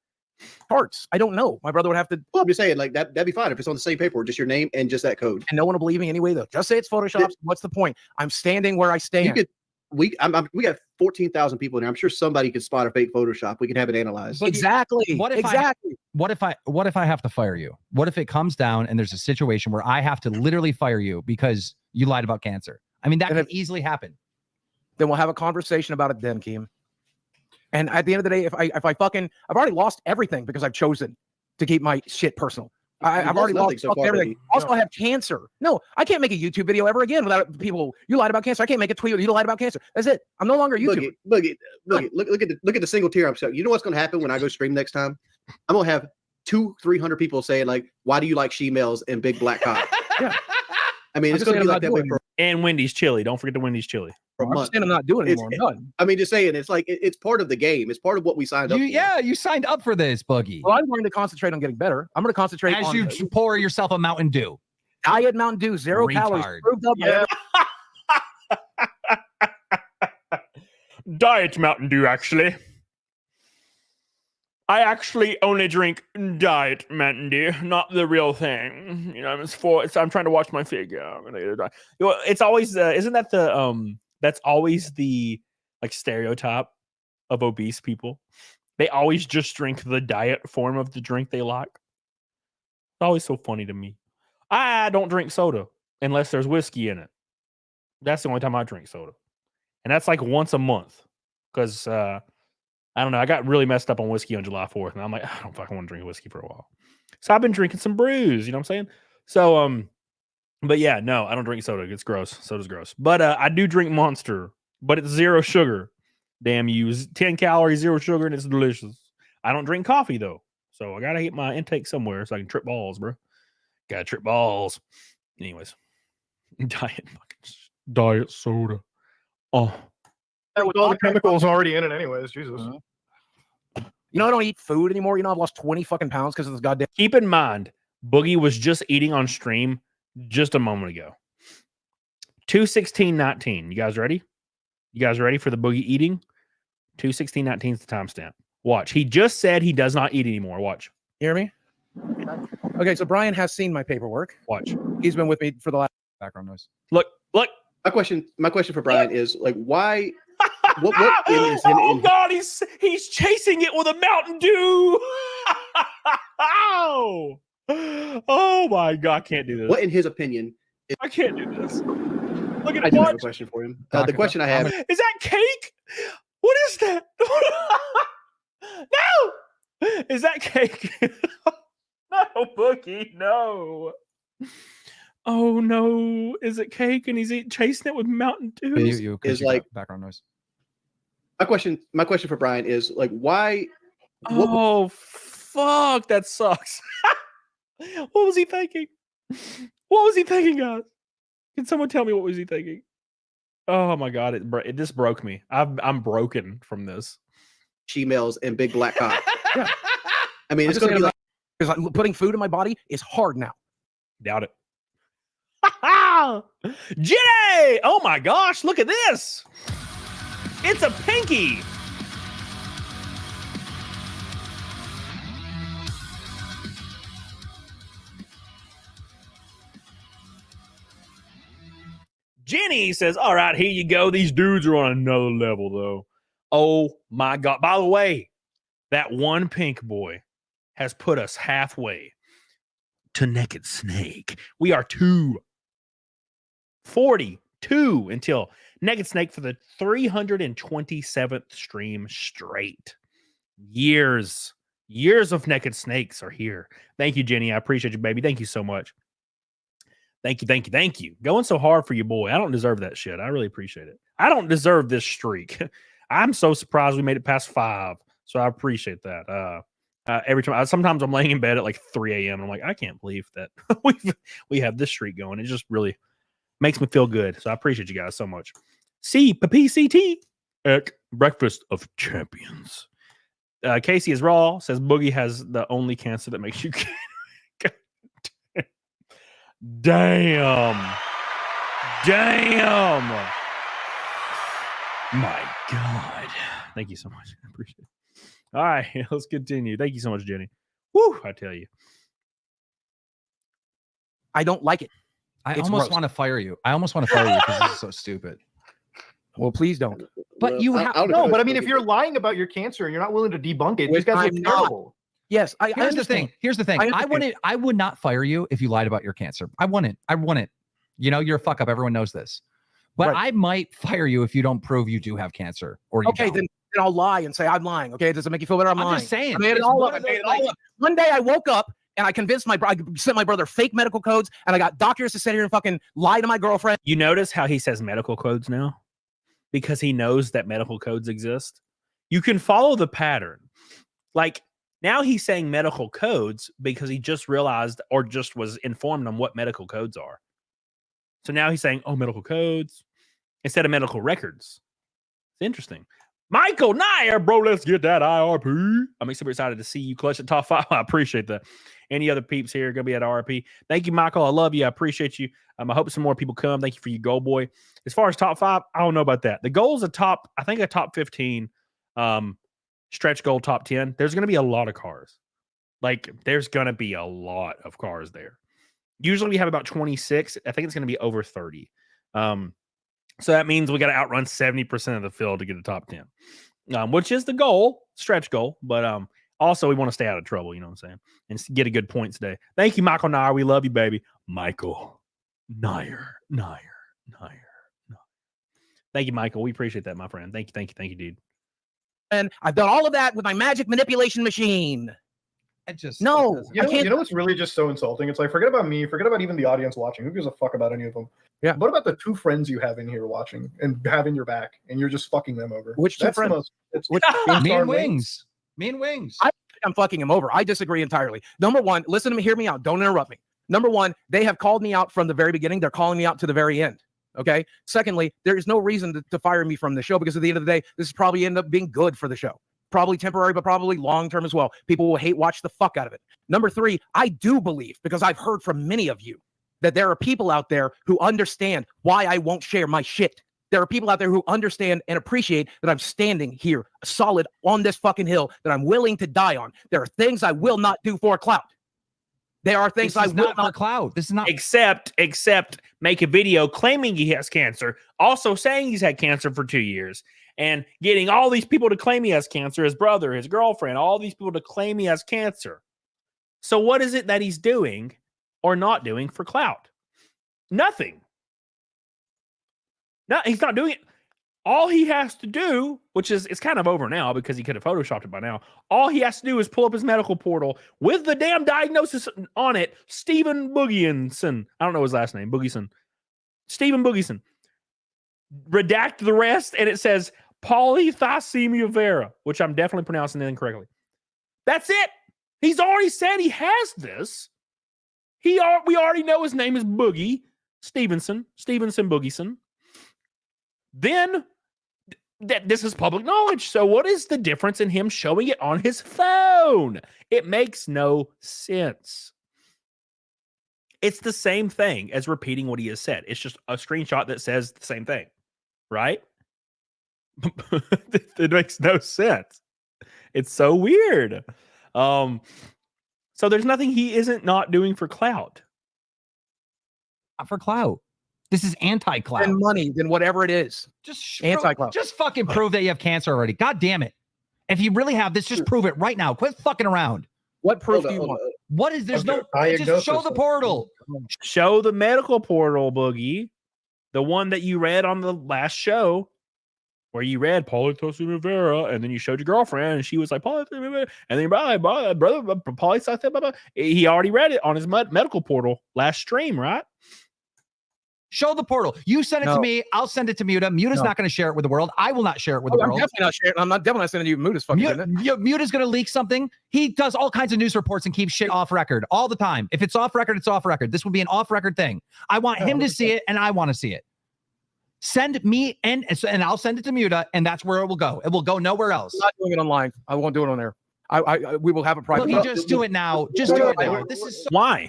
Speaker 7: Parts. I don't know. My brother would have to.
Speaker 8: Well, I'm just saying, like that'd be fine if it's on the same paperwork, just your name and just that code.
Speaker 7: And no one will believe me anyway, though. Just say it's Photoshop. What's the point? I'm standing where I stand.
Speaker 8: You could. We got 14,000 people in here. I'm sure somebody could spot a fake Photoshop. We can have it analyzed.
Speaker 9: But
Speaker 7: exactly.
Speaker 9: What if what if I have to fire you? What if it comes down and there's a situation where I have to literally fire you because you lied about cancer? I mean, that could easily happen.
Speaker 7: Then we'll have a conversation about it then, Keem. And at the end of the day, if I fucking, I've already lost everything because I've chosen to keep my shit personal. I've already lost
Speaker 8: so far,
Speaker 7: everything. Also, I have cancer. No, I can't make a YouTube video ever again without people. You lied about cancer. I can't make a tweet. You lied about cancer. That's it. I'm no longer a YouTuber.
Speaker 8: Boogie, look at the single tier I'm showing. You know what's going to happen when I go stream next time? I'm going to have 200-300 people saying like, "Why do you like she-males and big black cock?"
Speaker 7: Yeah.
Speaker 8: I mean, it's going to be like that way
Speaker 5: and Wendy's chili. Don't forget the Wendy's chili.
Speaker 8: for a month.
Speaker 7: I'm not doing it anymore. I'm done.
Speaker 8: I mean, just saying, it's like it's part of the game. It's part of what we signed up for.
Speaker 9: Yeah, you signed up for this, Boogie.
Speaker 7: Well, I'm going to concentrate on getting better. I'm going to concentrate
Speaker 9: as
Speaker 7: on
Speaker 9: you pour yourself a Mountain Dew.
Speaker 7: Diet Mountain Dew, 0 calories. Proved up
Speaker 5: Diet Mountain Dew, actually. I actually only drink Diet Mountain Dew, not the real thing. You know, I'm trying to watch my figure. It's always isn't that the that's always the like stereotype of obese people. They always just drink the diet form of the drink they like. It's always so funny to me. I don't drink soda unless there's whiskey in it. That's the only time I drink soda. And that's like once a month. Because I don't know. I got really messed up on whiskey on July 4th. And I'm like, I don't fucking want to drink whiskey for a while. So I've been drinking some brews. You know what I'm saying? So, but yeah, no, I don't drink soda. It's gross. Soda's gross. But I do drink Monster. But it's 0 sugar. Damn you. 10 calories, 0 sugar, and it's delicious. I don't drink coffee, though. So I got to hit my intake somewhere so I can trip balls, bro. Got to trip balls. Anyways. Diet soda. Oh.
Speaker 11: With all the chemicals already in it anyways, Jesus.
Speaker 7: You know, I don't eat food anymore. You know, I've lost 20 fucking pounds because of this goddamn.
Speaker 5: Keep in mind, Boogie was just eating on stream just a moment ago. 2:16:19. You guys ready? You guys ready for the Boogie eating? 2:16:19 is the timestamp. Watch. He just said he does not eat anymore. Watch.
Speaker 7: You hear me? Okay, so Brian has seen my paperwork.
Speaker 5: Watch.
Speaker 7: He's been with me for the last
Speaker 9: background noise.
Speaker 5: Look.
Speaker 8: My question for Brian is like, why? What
Speaker 5: oh God, he's chasing it with a Mountain Dew. Oh my God, I can't do this.
Speaker 8: What, in his opinion,
Speaker 5: I can't do this. Look at
Speaker 8: I do have a question for him. The question I have
Speaker 5: is that cake? What is that? No, is that cake? No, Boogie, no. Oh no, is it cake? And he's chasing it with Mountain Dew.
Speaker 9: You
Speaker 8: is like
Speaker 9: background noise.
Speaker 8: My question for Brian is like, why?
Speaker 5: Oh fuck, that sucks. What was he thinking? What was he thinking, guys? Can someone tell me what was he thinking? Oh my God, it just broke me. I'm broken from this.
Speaker 8: She-males and big black cock.
Speaker 7: Yeah.
Speaker 8: I mean, it's going to be like
Speaker 7: because putting food in my body is hard now.
Speaker 5: Doubt it. Jenny! Oh my gosh, look at this. It's a pinky. Jenny says, all right, here you go. These dudes are on another level, though. Oh my God. By the way, that one pink boy has put us halfway to Naked Snake. We are 242 until Naked Snake for the 327th stream straight. Years of Naked Snakes are here. Thank you, Jenny. I appreciate you, baby. Thank you so much. Thank you. Going so hard for your boy. I don't deserve that shit. I really appreciate it. I don't deserve this streak. I'm so surprised we made it past 5. So I appreciate that. Every time, sometimes I'm laying in bed at like 3 a.m. and I'm like, I can't believe that we have this streak going. It just really makes me feel good. So I appreciate you guys so much. PPCT Breakfast of Champions. Casey is raw. Says Boogie has the only cancer that makes you. Damn. My God. Thank you so much. I appreciate it. All right, let's continue. Thank you so much, Jenny. Woo, I tell you.
Speaker 7: I don't like it.
Speaker 9: I almost want to fire you. Because this is so stupid.
Speaker 7: Well, please don't.
Speaker 9: But you have
Speaker 11: no. But I mean, if you're lying about your cancer and you're not willing to debunk it, these guys are terrible.
Speaker 7: Yes,
Speaker 9: Here's the thing. I would not fire you if you lied about your cancer. I wouldn't. You know, you're a fuck up. Everyone knows this. But I might fire you if you don't prove you do have cancer. Or you don't.
Speaker 7: Then I'll lie and say I'm lying. Okay, does it make you feel better? I'm lying.
Speaker 9: Just saying.
Speaker 7: I made it all up. One day I woke up and I convinced I sent my brother fake medical codes, and I got doctors to sit here and fucking lie to my girlfriend.
Speaker 5: You notice how he says medical codes now? Because he knows that medical codes exist. You can follow the pattern. Like, now he's saying medical codes because he just realized or just was informed on what medical codes are. So now he's saying, oh, medical codes instead of medical records. It's interesting. Michael Nair, bro, let's get that IRP. I'm super excited to see you clutch at top 5. I appreciate that. Any other peeps here going to be at IRP? Thank you, Michael. I love you. I appreciate you. I hope some more people come. Thank you for your goal, boy. As far as top 5, I don't know about that. The goal is a top 15 stretch goal, top 10. There's going to be a lot of cars. Like, there's going to be a lot of cars there. Usually we have about 26. I think it's going to be over 30. So that means we got to outrun 70% of the field to get a top 10, which is the goal, stretch goal. But also we want to stay out of trouble, you know what I'm saying, and get a good points day. Thank you, Michael Nair. We love you, baby. Michael Nair. Thank you, Michael. We appreciate that, my friend. Thank you, dude.
Speaker 7: And I've done all of that with my magic manipulation machine.
Speaker 11: You know what's really just so insulting? It's like, forget about me, forget about even the audience watching. Who gives a fuck about any of them?
Speaker 7: Yeah.
Speaker 11: What about the 2 friends you have in here watching and having your back, and you're just fucking them over?
Speaker 7: Which 2 friends?
Speaker 9: Me and Wings.
Speaker 7: I'm fucking him over. I disagree entirely. Number one, listen to me, hear me out. Don't interrupt me. Number one, they have called me out from the very beginning. They're calling me out to the very end. Okay. Secondly, there is no reason to fire me from the show, because at the end of the day, this is probably end up being good for the show. Probably temporary, but probably long-term as well. People will hate watch the fuck out of it. Number 3, I do believe, because I've heard from many of you, that there are people out there who understand why I won't share my shit. There are people out there who understand and appreciate that I'm standing here solid on this fucking hill that I'm willing to die on. There are things I will not do for clout. There are things I will not
Speaker 9: clout. This is not
Speaker 5: except make a video claiming he has cancer, also saying he's had cancer for 2 years, and getting all these people to claim he has cancer, his brother, his girlfriend, all these people to claim he has cancer. So what is it that he's doing or not doing for clout? Nothing. No, he's not doing it. All he has to do, which is it's kind of over now because he could have photoshopped it by now. All he has to do is pull up his medical portal with the damn diagnosis on it. Stephen Boogieson. I don't know his last name. Boogieson. Stephen Boogieson. Redact the rest, and it says polythalassemia vera, which I'm definitely pronouncing it incorrectly. That's it. He's already said he has this. We already know his name is Boogie Stevenson Boogieson. Then that this is public knowledge. So what is the difference in him showing it on his phone? It makes no sense. It's the same thing as repeating what he has said. It's just a screenshot that says the same thing, right? It makes no sense. It's so weird. So there's nothing he isn't not doing for clout.
Speaker 9: Not for clout. This is anti-clout.
Speaker 7: And money, then whatever it is.
Speaker 9: Just
Speaker 7: anti-clout.
Speaker 9: Just fucking prove that you have cancer already. God damn it. If you really have this, just prove it right now. Quit fucking around.
Speaker 7: What proof do you want?
Speaker 9: What is there's no just show the portal.
Speaker 5: Show the medical portal, Boogie. The one that you read on the last show, where you read polythalassemia vera, and then you showed your girlfriend, and she was like polythalassemia vera, and then brother polythalassemia. He already read it on his medical portal last stream, right?
Speaker 9: Show the portal. You send it to me. I'll send it to Muta. Muta's not going to share it with the world. I will not share it with the world.
Speaker 7: I'm definitely not sharing. I'm definitely not sending you Muta's fucking.
Speaker 9: Muta's going to leak something. He does all kinds of news reports and keeps shit off record all the time. If it's off record, it's off record. This will be an off record thing. I want him to see it, and I want to see it. Send me and I'll send it to Muta, and that's where it will go. It will go nowhere else.
Speaker 7: I'm not doing it online. I won't do it on there. We will have a private.
Speaker 9: Look, just do it now. Just do it now. This is
Speaker 5: why.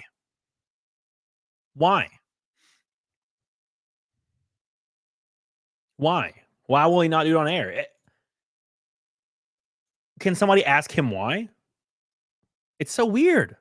Speaker 5: Why will he not do it on air? Can somebody ask him why? It's so weird.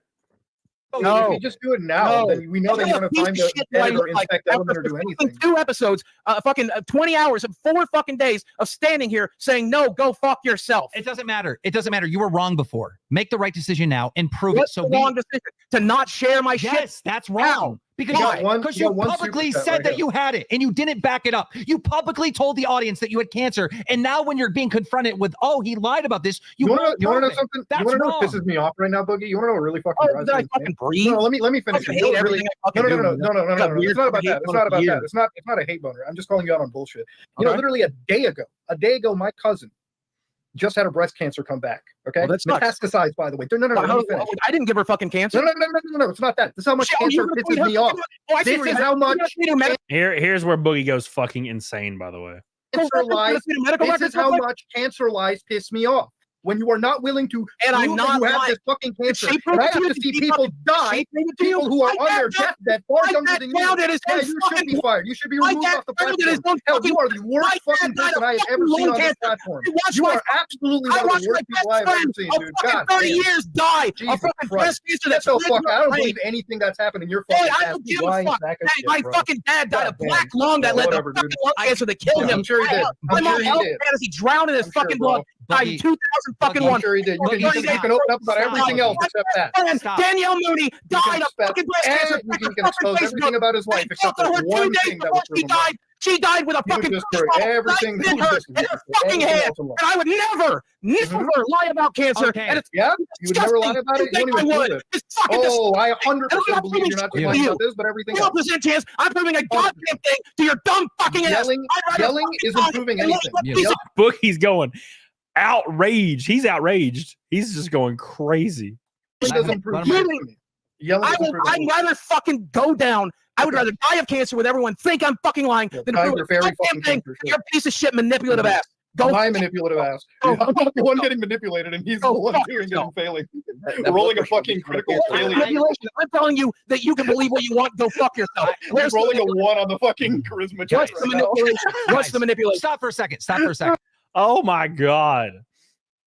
Speaker 11: No, if you just do it now, then we know that you're going to find the editor, inspect element, or do anything.
Speaker 7: 2 episodes, fucking 20 hours, 4 fucking days of standing here saying, no, go fuck yourself.
Speaker 9: It doesn't matter. It doesn't matter. You were wrong before. Make the right decision now and prove it. So
Speaker 7: wrong decision to not share my shit.
Speaker 9: Yes, that's wrong. Because you publicly said that you had it and you didn't back it up. You publicly told the audience that you had cancer. And now when you're being confronted with, oh, he lied about this, you want to
Speaker 11: know something?
Speaker 9: That's
Speaker 11: you want to know
Speaker 9: wrong.
Speaker 11: what pisses me off right now, Boogie? You want to know what really fucking drives me?
Speaker 7: Fucking breathe?
Speaker 11: No, let me finish.
Speaker 7: I hate everything I fucking do.
Speaker 11: No. It's not about that. It's not about that. It's not a hate boner. I'm just calling you out on bullshit. You know, literally a day ago, my cousin just had a breast cancer come back. Okay,
Speaker 7: well, that's
Speaker 11: metastasized, by the way. No.
Speaker 7: I didn't give her fucking cancer.
Speaker 11: No. It's not that. This is how much cancer pisses me off. This is how much.
Speaker 5: Here's where Boogie goes fucking insane. By the way,
Speaker 11: cancer lies. This is how much cancer lies piss me off. When you are not willing to,
Speaker 7: and I'm not
Speaker 11: you have this fucking cancer, and I have to see people die, people who are on their deathbed far younger than you. Yeah, you should be fired. You should be removed off the platform. Hell, you are the worst fucking person I have ever seen on this platform. You are absolutely one of the worst people I have ever seen, dude. God,
Speaker 7: 30 years die.
Speaker 11: Jesus Christ. Get the fuck. I don't believe anything that's happened in your fucking past.
Speaker 7: I don't give a fuck. My fucking dad died of black lung that led to fucking lung cancer that killed him.
Speaker 11: I'm sure he did.
Speaker 7: I'm sure he did. He drowned in his fucking blood. Died in 2000 fucking one.
Speaker 11: I'm sure he did. You can open up about everything else except that.
Speaker 7: Danielle Mooney died of fucking breast cancer.
Speaker 11: You can expose everything about his life except for one thing that was proven.
Speaker 7: She died with a fucking
Speaker 11: everything
Speaker 7: in her fucking head. And I would never lie about cancer. And it's
Speaker 11: you would never lie about it. You don't even prove it. Oh, I 100% believe you're not just lying about this, but everything else.
Speaker 7: Chance. I'm proving a goddamn thing to your dumb fucking ass.
Speaker 11: Yelling isn't proving anything.
Speaker 5: Boogie's going outraged. He's outraged. He's just going crazy.
Speaker 11: I'd
Speaker 7: rather fucking go down. I would rather die of cancer with everyone think I'm fucking lying than prove a goddamn thing. You're a piece of shit manipulative ass.
Speaker 11: My manipulative ass. I'm not the one getting manipulated, and he's the one doing it and failing. Rolling a fucking critical failure.
Speaker 7: I'm telling you that you can believe what you want. Go fuck yourself.
Speaker 11: He's rolling a 1 on the fucking charisma check.
Speaker 7: What's the manipulation?
Speaker 9: Stop for a second.
Speaker 5: Oh my God.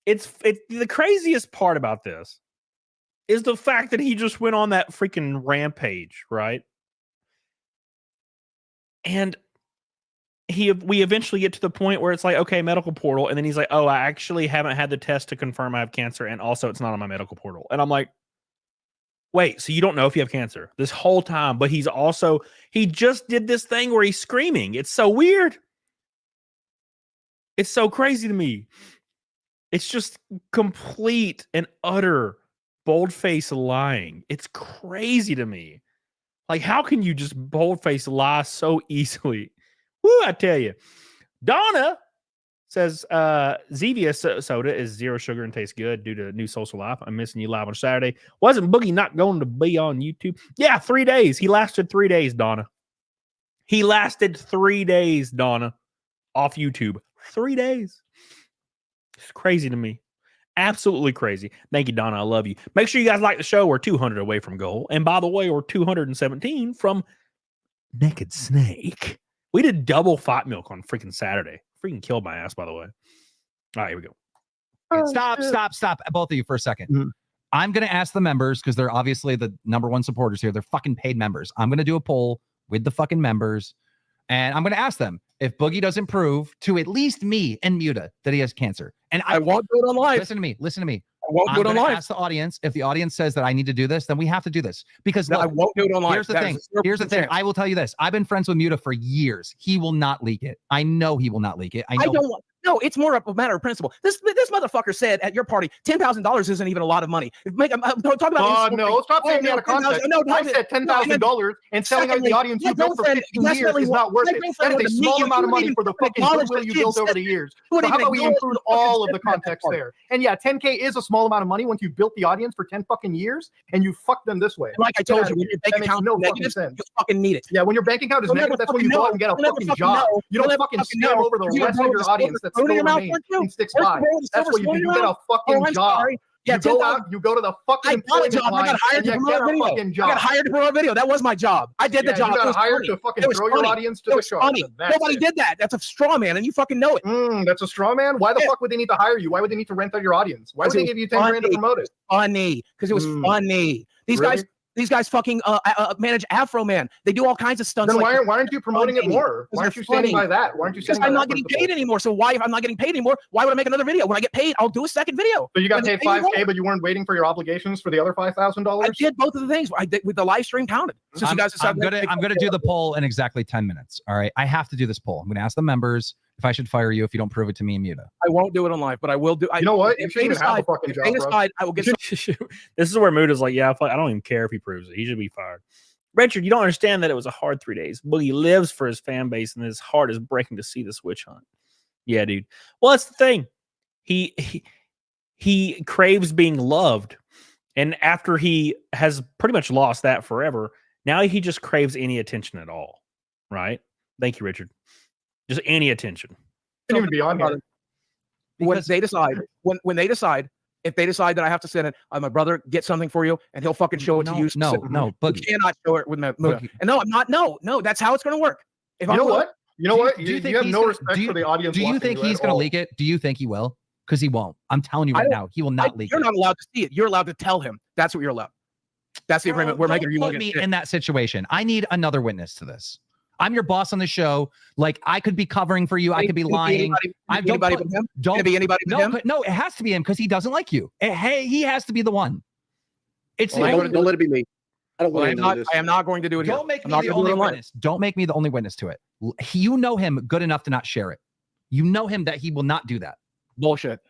Speaker 5: It's the craziest part about this is the fact that he just went on that freaking rampage, right? And we eventually get to the point where it's like, okay, medical portal. And then he's like, oh, I actually haven't had the test to confirm I have cancer. And also it's not on my medical portal. And I'm like, wait, so you don't know if you have cancer this whole time, but he just did this thing where he's screaming. It's so weird. It's so crazy to me. It's just complete and utter bold-faced lying. It's crazy to me. Like, how can you just bold-faced lie so easily? Woo, I tell you. Donna says, Zevia soda is 0 sugar and tastes good due to new social life. I'm missing you live on Saturday. Wasn't Boogie not going to be on YouTube? Yeah, 3 days. He lasted 3 days, Donna. He lasted 3 days, Donna, off YouTube. 3 days. It's crazy to me. Absolutely crazy. Thank you, Donna. I love you. Make sure you guys like the show. We're 200 away from goal. And by the way, we're 217 from Naked Snake. We did double fight milk on freaking Saturday. Freaking killed my ass, by the way. All right, here we go.
Speaker 9: Stop. Both of you for a second. Mm-hmm. I'm going to ask the members, because they're obviously the #1 supporters here. They're fucking paid members. I'm going to do a poll with the fucking members. And I'm going to ask them if Boogie doesn't prove to at least me and Muta that he has cancer. And I won't do it on live. Listen to me. I won't do it on live. Ask the audience. If the audience says that I need to do this, then we have to do this. Because
Speaker 7: I won't do it on live.
Speaker 9: Here's the thing. I will tell you this. I've been friends with Muta for years. He will not leak it. I know he will not leak it. I know.
Speaker 7: No, it's more a matter of principle. This motherfucker said at your party, $10,000 isn't even a lot of money. Talk about
Speaker 11: no, stop taking me out of context. I said $10,000 and selling out the audience you built for 15 years is not worth it. That is a small amount of money for the fucking goodwill you built over the years. So how about we include all of the context there? And yeah, 10K is a small amount of money once you built the audience for 10 fucking years and you fucked them this way.
Speaker 7: Like I told you, when your bank account is negative, you fucking need it.
Speaker 11: Yeah, when your bank account is negative, that's when you go out and get a fucking job. You don't fucking scam over the rest of your audience that's still remains and sticks by. That's what you do. You get a fucking job.
Speaker 7: Yeah,
Speaker 11: you go out, you go to the fucking employment line,
Speaker 7: I got hired to promote a video. I got hired to promote a video. That was my job. I did the job.
Speaker 11: You got hired to fucking throw your audience to the shark.
Speaker 7: Nobody did that. That's a straw man, and you fucking know it.
Speaker 11: That's a straw man? Why the fuck would they need to hire you? Why would they need to rent out your audience? Why would they give you 10 grand to promote it?
Speaker 7: Funny, because it was funny. These guys fucking manage Afro Man. They do all kinds of stunts.
Speaker 11: Then why aren't you promoting it more? Why aren't you standing by that? Why aren't you standing by that?
Speaker 7: Because I'm not getting paid anymore. So why, if I'm not getting paid anymore, why would I make another video? When I get paid, I'll do a second video.
Speaker 11: So you got paid $5K, but you weren't waiting for your obligations for the other $5,000?
Speaker 7: I did both of the things. I did with the live stream counted. Since you guys decided
Speaker 9: I'm gonna do the poll in exactly 10 minutes. All right, I have to do this poll. I'm gonna ask the members if I should fire you if you don't prove it to me and Muta.
Speaker 7: I won't do it on live, but I will do.
Speaker 11: You know what?
Speaker 7: If they decide, I will get.
Speaker 5: This is where Muta's like, yeah, I don't even care if he proves it. He should be fired. Richard, you don't understand that it was a hard 3 days. Boogie lives for his fan base, and his heart is breaking to see this witch hunt. Yeah, dude. Well, that's the thing. He craves being loved, and after he has pretty much lost that forever, now he just craves any attention at all. Right? Thank you, Richard. Just any attention.
Speaker 11: Can't even be on here.
Speaker 7: When they decide, if they decide that I have to send it, my brother get something for you, and he'll fucking show it to you.
Speaker 9: No, Boogie.
Speaker 7: You cannot show it with my. And no, I'm not. No, that's how it's going to work.
Speaker 11: You know what? You have no respect for the audience.
Speaker 9: Do you think he's going to leak it? Do you think he will? Because he won't. I'm telling you right now, he will not leak it.
Speaker 7: You're not allowed to see it. You're allowed to tell him. That's what you're allowed. That's the agreement we're making. You
Speaker 9: put me in that situation. I need another witness to this. I'm your boss on the show. Like, I could be covering for you. I could be lying.
Speaker 7: Anybody but him? Don't be anybody but him?
Speaker 9: No, it has to be him because he doesn't like you. Hey, he has to be the one.
Speaker 8: Don't let it be me. I don't want to know this.
Speaker 7: I am not going to do it.
Speaker 9: Don't make me the only witness. Don't make me the only witness to it. You know him good enough to not share it. You know him that he will not do that.
Speaker 7: Bullshit.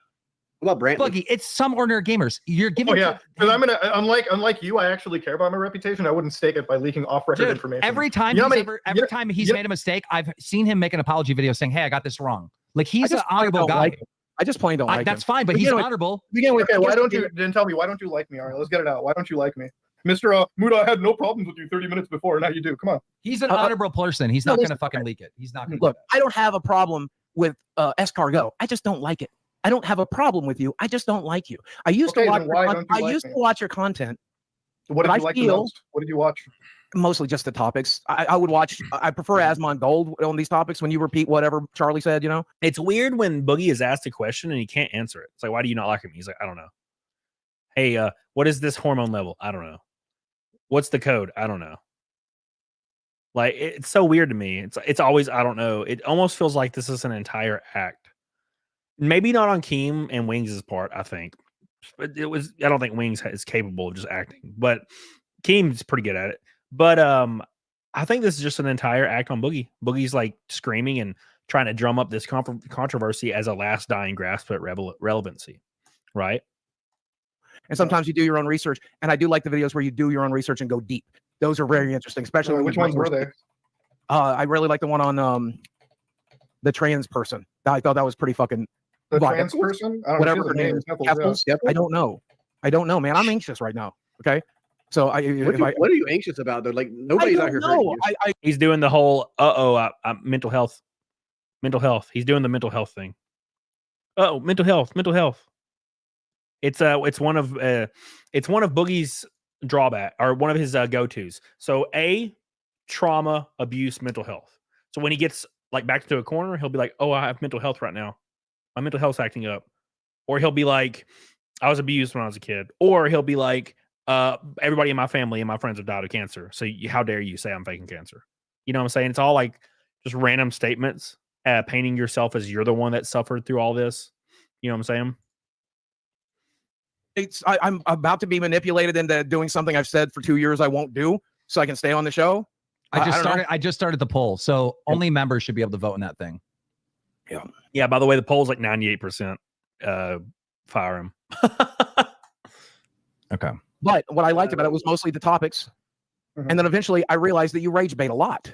Speaker 8: What about Brantley?
Speaker 9: Boogie, it's some ordinary gamers. You're giving.
Speaker 11: Oh yeah, because I'm gonna unlike you. I actually care about my reputation. I wouldn't stake it by leaking off-record information.
Speaker 9: Every time he's made a mistake, I've seen him make an apology video saying, "Hey, I got this wrong." Like, he's an honorable guy.
Speaker 7: I just plain don't like him.
Speaker 9: That's fine, but he's honorable.
Speaker 11: Okay, why don't you then tell me? Why don't you like me? All right, let's get it out. Why don't you like me, Mr. Muta? I had no problems with you 30 minutes before, and now you do. Come on.
Speaker 9: He's an honorable person. He's not gonna fucking leak it. He's not gonna.
Speaker 7: Look, I don't have a problem with escargot. I just don't like it. I don't have a problem with you. I just don't like you. I used to watch your content.
Speaker 11: What did you like the most? What did you watch?
Speaker 7: Mostly just the topics. I would watch. I prefer Asmon Gold on these topics when you repeat whatever Charlie said. You know,
Speaker 5: it's weird when Boogie is asked a question and he can't answer it. It's like, why do you not like him? He's like, I don't know. Hey, what is this hormone level? I don't know. What's the code? I don't know. Like, it's so weird to me. It's always I don't know. It almost feels like this is an entire act. Maybe not on Keem and Wings' part, I think. But I don't think Wings is capable of just acting. But Keem's pretty good at it. But I think this is just an entire act on Boogie. Boogie's like screaming and trying to drum up this controversy as a last dying grasp at relevancy. Right?
Speaker 7: And sometimes you do your own research. And I do like the videos where you do your own research and go deep. Those are very interesting, especially
Speaker 11: which ones were they?
Speaker 7: I really like the one on the trans person. I thought that was pretty fucking.
Speaker 11: The trans person?
Speaker 7: Whatever her name is. I don't know. I don't know, man. I'm anxious right now. Okay. So
Speaker 8: what are you anxious about though? Like, nobody's out here hurting you.
Speaker 5: He's doing the whole mental health. He's doing the mental health thing. Mental health. It's one of Boogie's drawback, or one of his go-tos. So trauma, abuse, mental health. So when he gets like back to a corner, he'll be like, "Oh, I have mental health right now. My mental health's acting up." Or he'll be like, "I was abused when I was a kid." Or he'll be like, "Everybody in my family and my friends have died of cancer. So how dare you say I'm faking cancer?" You know what I'm saying? It's all like just random statements, painting yourself as you're the one that suffered through all this. You know what I'm saying?
Speaker 7: I'm about to be manipulated into doing something I've said for 2 years I won't do, so I can stay on the show.
Speaker 9: I just started the poll, so only members should be able to vote in that thing.
Speaker 5: Yeah. By the way, the poll's like 98%. Fire him.
Speaker 9: Okay.
Speaker 7: But what I liked about it was mostly the topics, and then eventually I realized that you rage bait a lot.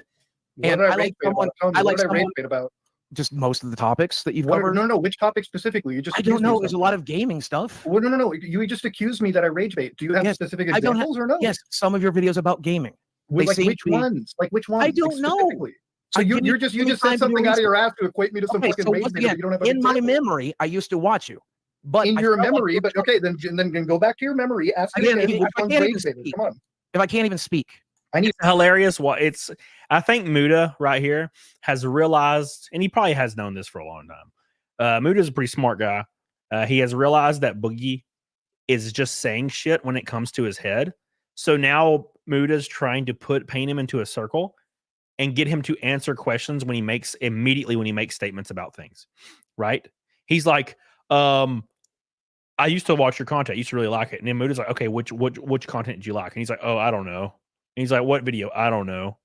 Speaker 11: What
Speaker 7: And
Speaker 11: did I
Speaker 7: I like
Speaker 11: rage bait
Speaker 7: someone.
Speaker 11: about? Tell me,
Speaker 7: I
Speaker 11: what
Speaker 7: like
Speaker 11: did I rage
Speaker 7: someone.
Speaker 11: bait about?
Speaker 7: Just most of the topics that you've
Speaker 11: What,
Speaker 7: covered.
Speaker 11: no, which topic specifically? You just
Speaker 7: I don't
Speaker 11: accused me
Speaker 7: know.
Speaker 11: of
Speaker 7: There's a
Speaker 11: something.
Speaker 7: lot of gaming stuff.
Speaker 11: Well, no. You just accused me that I rage bait. Do you have specific
Speaker 7: I don't have,
Speaker 11: examples or no?
Speaker 7: Yes, some of your videos about gaming. They
Speaker 11: Like
Speaker 7: seem
Speaker 11: which
Speaker 7: to be-
Speaker 11: ones? Like which ones?
Speaker 7: I don't know.
Speaker 11: Specifically. So
Speaker 7: I
Speaker 11: you
Speaker 7: give you
Speaker 11: just
Speaker 7: plenty of
Speaker 11: said
Speaker 7: time to do
Speaker 11: something out of your
Speaker 7: research.
Speaker 11: ass to equate me to some
Speaker 7: Okay,
Speaker 11: fucking
Speaker 7: so
Speaker 11: rage
Speaker 7: once
Speaker 11: bait.
Speaker 7: again,
Speaker 11: But you don't have an
Speaker 7: in my
Speaker 11: example.
Speaker 7: memory, I used to watch you. But
Speaker 11: In
Speaker 7: I
Speaker 11: your
Speaker 7: felt like
Speaker 11: memory,
Speaker 7: you
Speaker 11: but
Speaker 7: were-
Speaker 11: okay, then go back to your memory. Ask me
Speaker 7: Again,
Speaker 11: again.
Speaker 7: if
Speaker 11: Which
Speaker 7: I
Speaker 11: one's
Speaker 7: can't
Speaker 11: rage
Speaker 7: even
Speaker 11: baited?
Speaker 7: speak.
Speaker 11: Come on.
Speaker 7: If I can't even speak,
Speaker 5: I need hilarious. What it's, I think Muda right here has realized, and he probably has known this for a long time. Muda's a pretty smart guy. He has realized that Boogie is just saying shit when it comes to his head. So now Muda's trying to paint him into a circle and get him to answer questions when he makes statements about things. Right? He's like, I used to watch your content. I used to really like it. And then Muda's like, okay, which content did you like? And he's like, oh, I don't know. And he's like, what video? I don't know.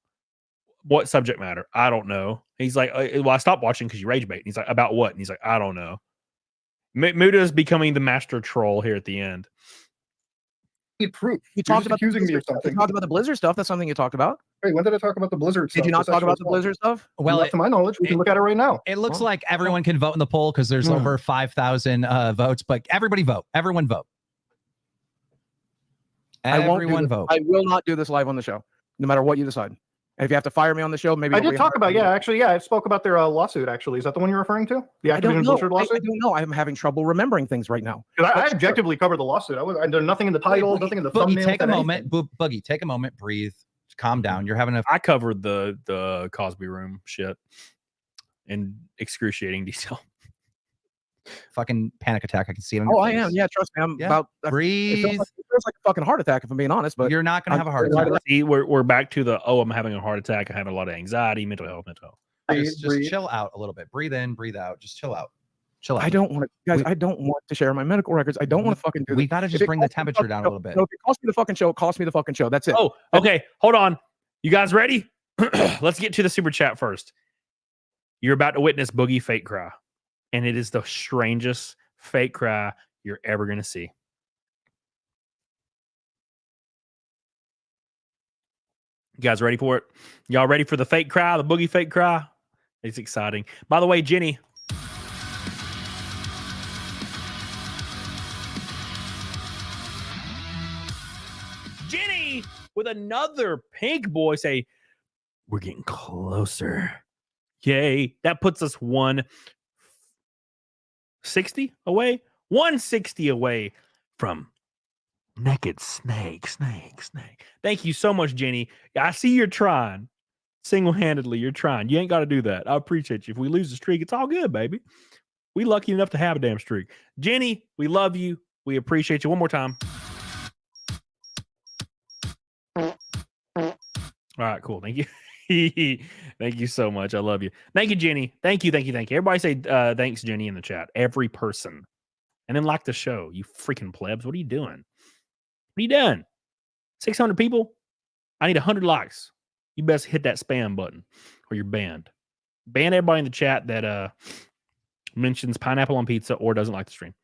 Speaker 5: What subject matter? I don't know. And he's like, well, I stopped watching because you rage bait. And he's like, about what? And he's like, I don't know. Muda is becoming the master troll here at the end.
Speaker 11: Proof.
Speaker 7: You
Speaker 11: You're
Speaker 7: talked
Speaker 11: just
Speaker 7: about
Speaker 11: accusing me of
Speaker 7: You
Speaker 11: something.
Speaker 7: talked about the Blizzard stuff. That's something you talked about.
Speaker 11: Wait, when did I talk about the Blizzard stuff?
Speaker 7: Did you not talk about the Blizzard stuff?
Speaker 9: Well,
Speaker 11: not to my knowledge. We can look at it right now.
Speaker 9: It looks like everyone can vote in the poll because there's over 5,000 votes, but everybody vote. Everyone vote.
Speaker 7: I won't do
Speaker 9: Everyone
Speaker 7: this.
Speaker 9: vote.
Speaker 7: I will not do this live on the show, no matter what you decide. And if you have to fire me on the show, maybe
Speaker 11: I
Speaker 7: it'll
Speaker 11: did
Speaker 7: be
Speaker 11: talk
Speaker 7: hard.
Speaker 11: about, I spoke about their lawsuit, actually. Is that the one you're referring to? The
Speaker 7: I don't
Speaker 11: Activision
Speaker 7: know.
Speaker 11: Blizzard
Speaker 7: I
Speaker 11: lawsuit?
Speaker 7: don't know. I'm having trouble remembering things right now.
Speaker 11: Because I objectively covered the lawsuit. There's nothing in the title, nothing in the
Speaker 9: Boogie,
Speaker 11: thumbnail.
Speaker 9: take a
Speaker 11: said
Speaker 9: moment. Boogie, take a moment. Breathe. Calm down. You're having a.
Speaker 5: I covered the Cosby Room shit in excruciating detail.
Speaker 9: Fucking panic attack. I can see it on
Speaker 7: Oh,
Speaker 9: your
Speaker 7: I
Speaker 9: face.
Speaker 7: am. Yeah, trust me. I'm
Speaker 9: Yeah.
Speaker 7: about.
Speaker 9: Breathe.
Speaker 7: It feels like a fucking heart attack, if I'm being honest. But
Speaker 9: you're not going to have a heart attack.
Speaker 5: See, we're back to the, I'm having a heart attack. I have a lot of anxiety, mental health.
Speaker 9: Just chill out a little bit. Breathe in, breathe out. Just chill out. Chill out.
Speaker 7: I don't want to, guys. I don't want to share my medical records. I don't want to fucking do.
Speaker 9: We
Speaker 7: this.
Speaker 9: got to
Speaker 7: If
Speaker 9: just
Speaker 7: it
Speaker 9: bring the
Speaker 7: costs me
Speaker 9: temperature
Speaker 7: fucking
Speaker 9: down a
Speaker 7: show-
Speaker 9: little bit.
Speaker 7: No, if it costs me the fucking show, it costs me the fucking show. That's it.
Speaker 5: Oh, okay. Hold on. You guys ready? Let's get to the super chat first. You're about to witness Boogie fake cry, and it is the strangest fake cry you're ever going to see. You guys ready for it? Y'all ready for the fake cry, the Boogie fake cry? It's exciting. By the way, Jenny. Jenny with another pink boy say, we're getting closer. Yay. That puts us 160 away. 160 away from naked snake. Thank you so much, Jenny. I see you're trying. Single-handedly, you're trying. You ain't got to do that. I appreciate you. If we lose the streak, it's all good, baby. We lucky enough to have a damn streak. Jenny, we love you. We appreciate you. One more time. All right, cool. Thank you. Thank you so much. I love you. Thank you, Jenny. Thank you. Everybody say thanks, Jenny, in the chat. Every person. And then like the show. You freaking plebs. What are you doing? What are you doing? 600 people? I need 100 likes. You best hit that spam button or you're banned. Ban everybody in the chat that mentions pineapple on pizza or doesn't like the stream.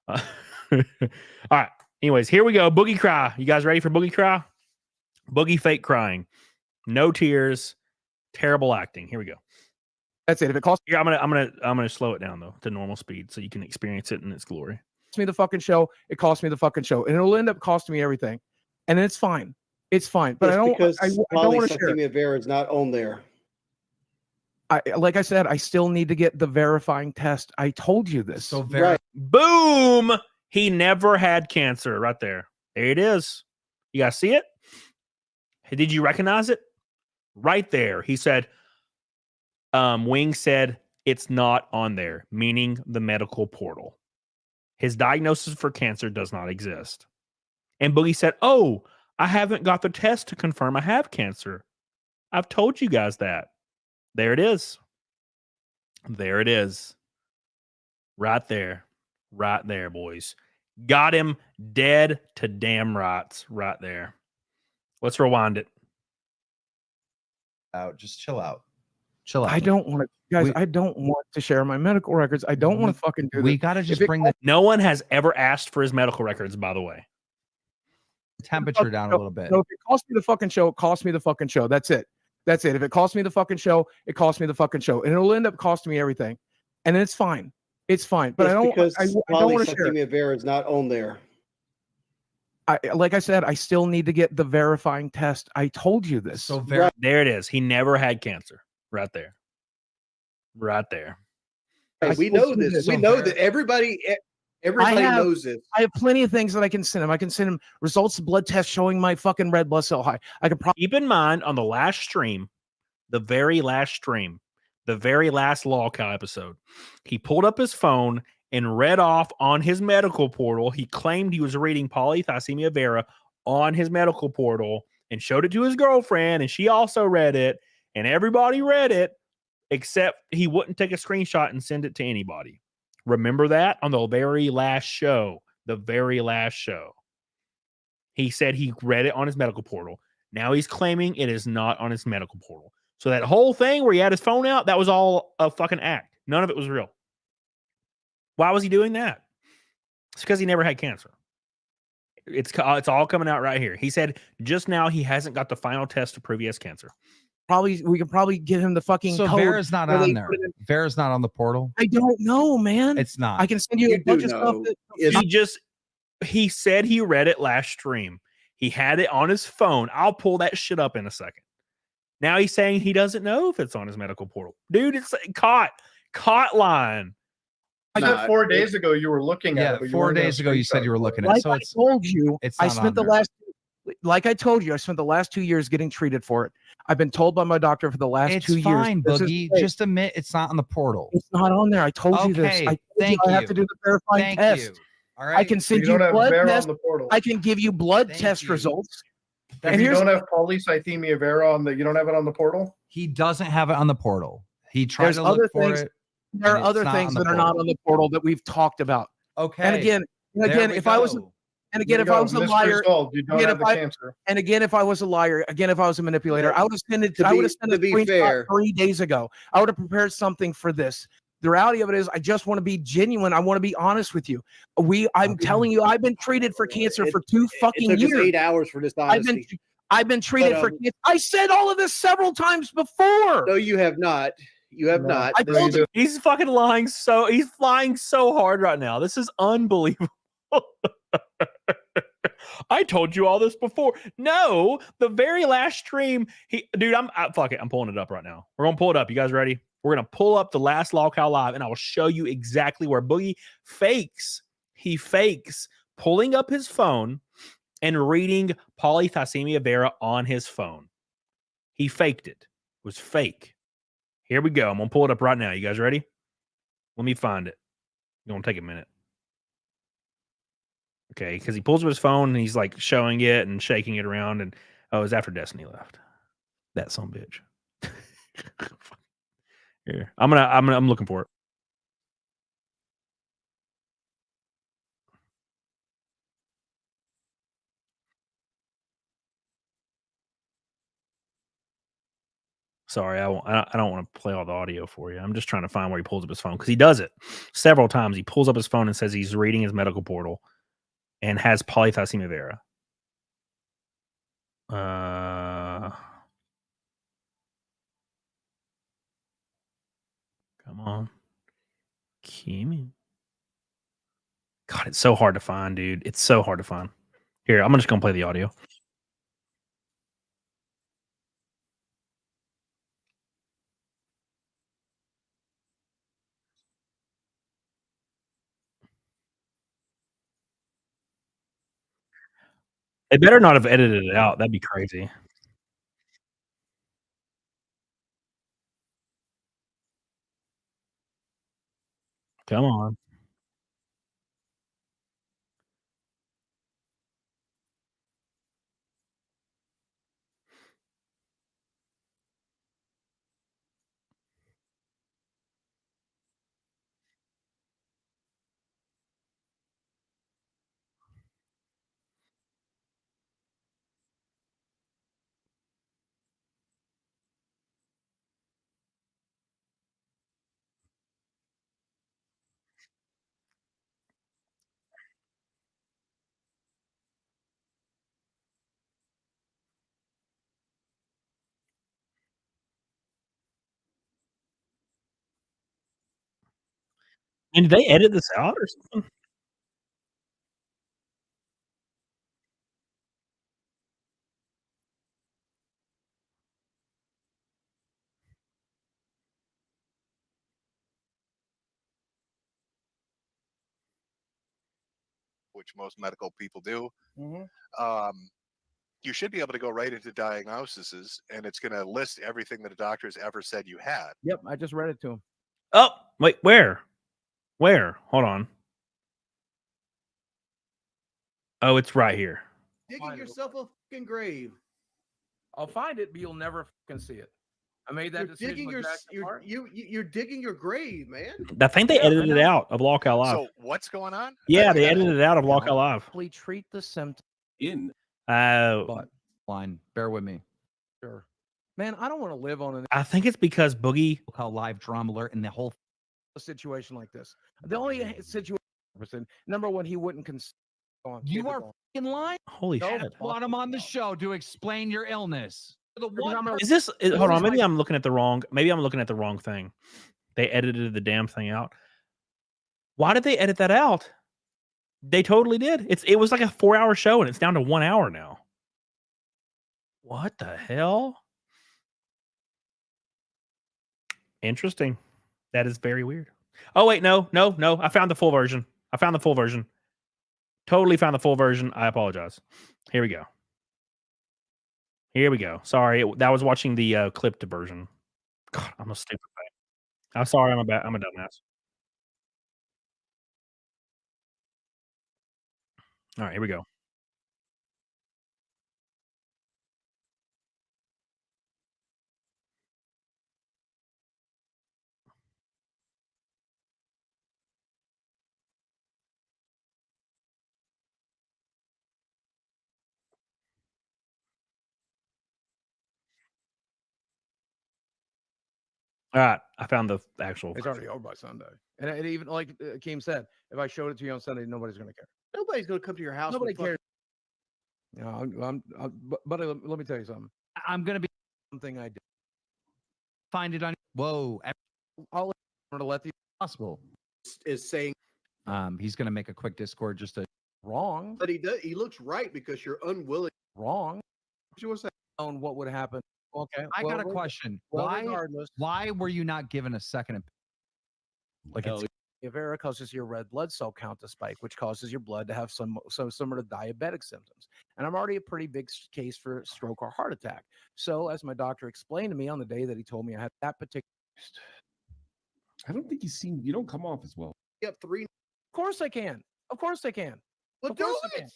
Speaker 5: All right. Anyways, here we go. Boogie cry. You guys ready for Boogie cry? Boogie fake crying. No tears. Terrible acting. Here we go.
Speaker 7: That's it. If it costs
Speaker 5: here, I'm gonna slow it down though to normal speed so you can experience it in its glory.
Speaker 7: me the fucking show, it costs me the fucking show, and it'll end up costing me everything, and it's fine. It's fine, but
Speaker 8: It's
Speaker 7: I don't
Speaker 8: because
Speaker 7: want to share.
Speaker 8: Vera is not on there.
Speaker 7: Like I said, I still need to get the verifying test. I told you this.
Speaker 9: So very
Speaker 5: Boom! He never had cancer. Right there. There it is. You guys see it? Hey, did you recognize it? Right there. He said, Wing said it's not on there, meaning the medical portal. His diagnosis for cancer does not exist. And Boogie said, oh, I haven't got the test to confirm I have cancer. I've told you guys that. There it is. There it is. Right there. Right there, boys. Got him dead to damn rights. Right there. Let's rewind it.
Speaker 9: Out. Just chill out. Chill out.
Speaker 7: I don't want to, Guys, I don't want to share my medical records. I don't want to fucking do this.
Speaker 9: We got to just bring the
Speaker 5: No one has ever asked for his medical records, by the way.
Speaker 9: temperature down a little bit.
Speaker 7: So if it costs me the fucking show, it costs me the fucking show. That's it. That's it. If it costs me the fucking show, it costs me the fucking show. And it'll end up costing me everything. And it's fine. It's fine. But I don't
Speaker 8: because
Speaker 7: I don't want to share.
Speaker 8: Polycythemia vera is not on there.
Speaker 7: Like I said, I still need to get the verifying test. I told you this.
Speaker 9: So
Speaker 5: there it is. He never had cancer. Right there. Right there.
Speaker 8: Hey, we know this. We know that everybody knows this.
Speaker 7: I have plenty of things that I can send him. I can send him results of blood tests showing my fucking red blood cell high. I can probably
Speaker 5: keep in mind on the last stream, the very last Law Cow episode, he pulled up his phone and read off on his medical portal. He claimed he was reading polycythemia vera on his medical portal and showed it to his girlfriend, and she also read it, and everybody read it, except he wouldn't take a screenshot and send it to anybody. Remember that on the very last show? The very last show. He said he read it on his medical portal. Now he's claiming it is not on his medical portal. So that whole thing where he had his phone out, that was all a fucking act. None of it was real. Why was he doing that? It's because he never had cancer. It's all coming out right here. He said just now he hasn't got the final test to prove he has cancer.
Speaker 7: we could probably get him the fucking
Speaker 9: So
Speaker 7: code.
Speaker 9: Vera's not on there. Vera's not on the portal.
Speaker 7: I don't know, man.
Speaker 9: It's not.
Speaker 7: I can send you a bunch of stuff.
Speaker 5: He said he read it last stream. He had it on his phone. I'll pull that shit up in a second. Now he's saying he doesn't know if it's on his medical portal. Dude, it's caught line.
Speaker 11: I said 4 days ago you were looking at it. But
Speaker 9: 4 days ago you said you were looking at it.
Speaker 7: Like
Speaker 9: So
Speaker 7: I told you, I spent the last 2 years getting treated for it. I've been told by my doctor for the last
Speaker 9: It's
Speaker 7: 2 years.
Speaker 9: fine,
Speaker 7: this is
Speaker 9: Boogie.
Speaker 7: fake.
Speaker 9: Just admit it's not on the portal.
Speaker 7: It's not on there. I told you this.
Speaker 9: Okay,
Speaker 7: I told
Speaker 9: thank
Speaker 7: I have
Speaker 9: you.
Speaker 7: to do the verifying
Speaker 9: Thank
Speaker 7: test.
Speaker 9: you. All right.
Speaker 7: I can send
Speaker 11: You
Speaker 7: you
Speaker 11: don't have
Speaker 7: blood
Speaker 11: Vera on
Speaker 7: tests.
Speaker 11: the portal.
Speaker 7: I can give you blood test results.
Speaker 11: If you don't have polycythemia vera you don't have it on the portal?
Speaker 9: He doesn't have it on the portal. He tried
Speaker 7: There's
Speaker 9: to
Speaker 7: other
Speaker 9: look for
Speaker 7: things.
Speaker 9: it.
Speaker 7: There are
Speaker 9: and it's
Speaker 7: other
Speaker 9: not
Speaker 7: things
Speaker 9: on the
Speaker 7: that are not on the portal that we've talked about.
Speaker 9: Okay.
Speaker 7: And again,
Speaker 9: There we
Speaker 7: if I was
Speaker 9: go.
Speaker 7: and again, if I was a liar, and again, if I was a liar, again, if I was a manipulator, I would have sent it. I would have sent a screenshot 3 days ago. I would have prepared something for this. The reality of it is, I just want to be genuine. I want to be honest with you. I'm telling you, I've been treated for cancer for 2 fucking
Speaker 8: It took
Speaker 7: years.
Speaker 8: us 8 hours for this honesty.
Speaker 7: I've been treated for cancer. I said all of this several times before.
Speaker 8: No, you have not. You have not.
Speaker 7: I told you.
Speaker 5: He's fucking lying. He's flying so hard right now. This is unbelievable. I told you all this before. No, the very last stream, fuck it. I'm pulling it up right now. We're gonna pull it up. You guys ready? We're gonna pull up the last Law Cow live, and I will show you exactly where Boogie fakes. He fakes pulling up his phone and reading polycythemia vera on his phone. He faked it. It was fake. Here we go. I'm gonna pull it up right now. You guys ready? Let me find it. It's gonna take a minute. Okay, because he pulls up his phone and he's like showing it and shaking it around, and it was after Destiny left. That son of a bitch. Here, I'm looking for it. Sorry, I don't want to play all the audio for you. I'm just trying to find where he pulls up his phone, because he does it several times. He pulls up his phone and says he's reading his medical portal and has polycythemia vera. Come on. God, it's so hard to find, dude. It's so hard to find. Here, I'm just going to play the audio. They better not have edited it out. That'd be crazy. Come on. And did they edit this out or something?
Speaker 15: Which most medical people do. You should be able to go right into diagnoses, and it's going to list everything that a doctor has ever said you had.
Speaker 7: Yep, I just read it to him.
Speaker 5: Oh, wait, where? Where? Hold on. Oh, it's right here.
Speaker 8: Digging yourself a fucking grave.
Speaker 7: I'll find it, but you'll never fucking see it. I made that decision.
Speaker 8: You're digging your grave, man.
Speaker 5: I think they edited it out of Lockout Live.
Speaker 15: So what's going on?
Speaker 5: Yeah, they edited it out of Lockout Live.
Speaker 7: We treat the symptoms
Speaker 10: in.
Speaker 7: But
Speaker 9: line. Bear with me.
Speaker 7: Sure. Man, I don't want to live on an
Speaker 5: I think it's because Boogie
Speaker 9: live drama alert and the whole
Speaker 7: situation like this. The only situation, number one, he wouldn't
Speaker 9: You are in line.
Speaker 5: Holy
Speaker 9: no,
Speaker 5: shit!
Speaker 9: Want him on the show to explain your illness. The one
Speaker 5: Is this? Hold on. Maybe I'm looking at the wrong. Maybe I'm looking at the wrong thing. They edited the damn thing out. Why did they edit that out? They totally did. It was like a 4-hour show and it's down to 1 hour now. What the hell? Interesting. That is very weird. Oh wait, no. I found the full version. Totally found the full version. I apologize. Here we go. Sorry, that was watching the clipped version. God, I'm a stupid thing. I'm sorry. I'm a dumbass. All right, here we go. All right, I found the actual.
Speaker 7: It's already over by Sunday. And it even like Keem said, if I showed it to you on Sunday, nobody's going to care.
Speaker 8: Nobody's going to come to your house.
Speaker 7: Nobody cares. You know, but let me tell you something.
Speaker 9: I'm going to be
Speaker 7: something I did.
Speaker 9: Find it on. Whoa.
Speaker 7: I'll let the
Speaker 8: possible is saying.
Speaker 9: He's going to make a quick Discord just to
Speaker 7: wrong.
Speaker 8: But he looks right because you're unwilling.
Speaker 7: Wrong.
Speaker 8: What you want to say?
Speaker 7: On what would happen. Okay.
Speaker 9: I got a question. Why were you not given a second? Like it's
Speaker 7: Vera causes your red blood cell count to spike, which causes your blood to have some similar to diabetic symptoms. And I'm already a pretty big case for stroke or heart attack. So as my doctor explained to me on the day that he told me I had that particular.
Speaker 10: I don't think you don't come off as well.
Speaker 8: You have 3.
Speaker 7: Of course I can.
Speaker 8: Well, do it.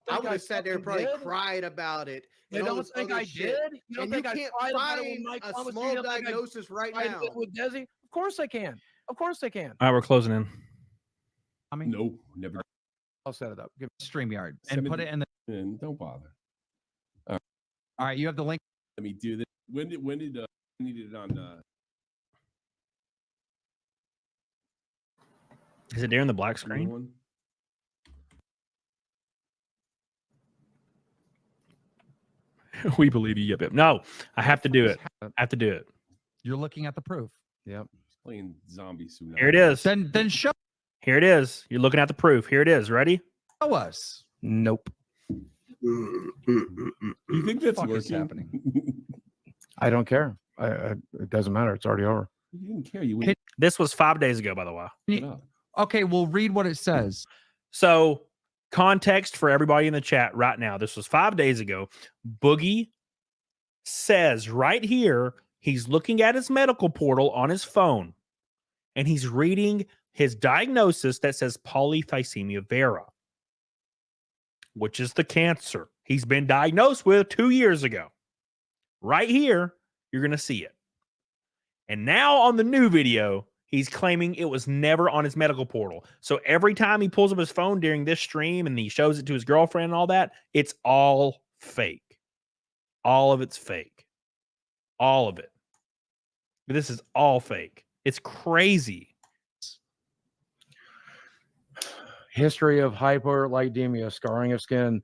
Speaker 8: I would have sat there and probably cried about it.
Speaker 7: You don't think I did? You don't think I cried about it with Mike?
Speaker 8: A small diagnosis right now
Speaker 7: with Desi? Of course I can. Of course I can.
Speaker 5: All right, we're closing in.
Speaker 9: I mean,
Speaker 10: no, never.
Speaker 7: I'll set it up.
Speaker 9: Give StreamYard and put it in the.
Speaker 10: Don't bother.
Speaker 9: All right, you have the link.
Speaker 10: Let me do this. When did it on?
Speaker 5: Is it during the black screen? We believe you. Yep. No, I have to do it.
Speaker 9: You're looking at the proof.
Speaker 7: Yep.
Speaker 10: Playing zombie tsunami.
Speaker 5: Here it is.
Speaker 9: Then show.
Speaker 5: Here it is. You're looking at the proof. Here it is. Ready?
Speaker 9: Show us.
Speaker 7: Nope.
Speaker 10: You think that's
Speaker 9: what's happening?
Speaker 7: I don't care. It doesn't matter. It's already over.
Speaker 10: You didn't care. You
Speaker 5: This was 5 days ago, by the way.
Speaker 9: Okay, we'll read what it says.
Speaker 5: So, context for everybody in the chat right now. This was 5 days ago. Boogie says right here, he's looking at his medical portal on his phone and he's reading his diagnosis that says polycythemia vera, which is the cancer he's been diagnosed with 2 years ago. Right here, you're going to see it. And now on the new video, he's claiming it was never on his medical portal. So every time he pulls up his phone during this stream and he shows it to his girlfriend and all that, it's all fake. All of it's fake. All of it. This is all fake. It's crazy.
Speaker 7: History of hyperlipidemia, scarring of skin,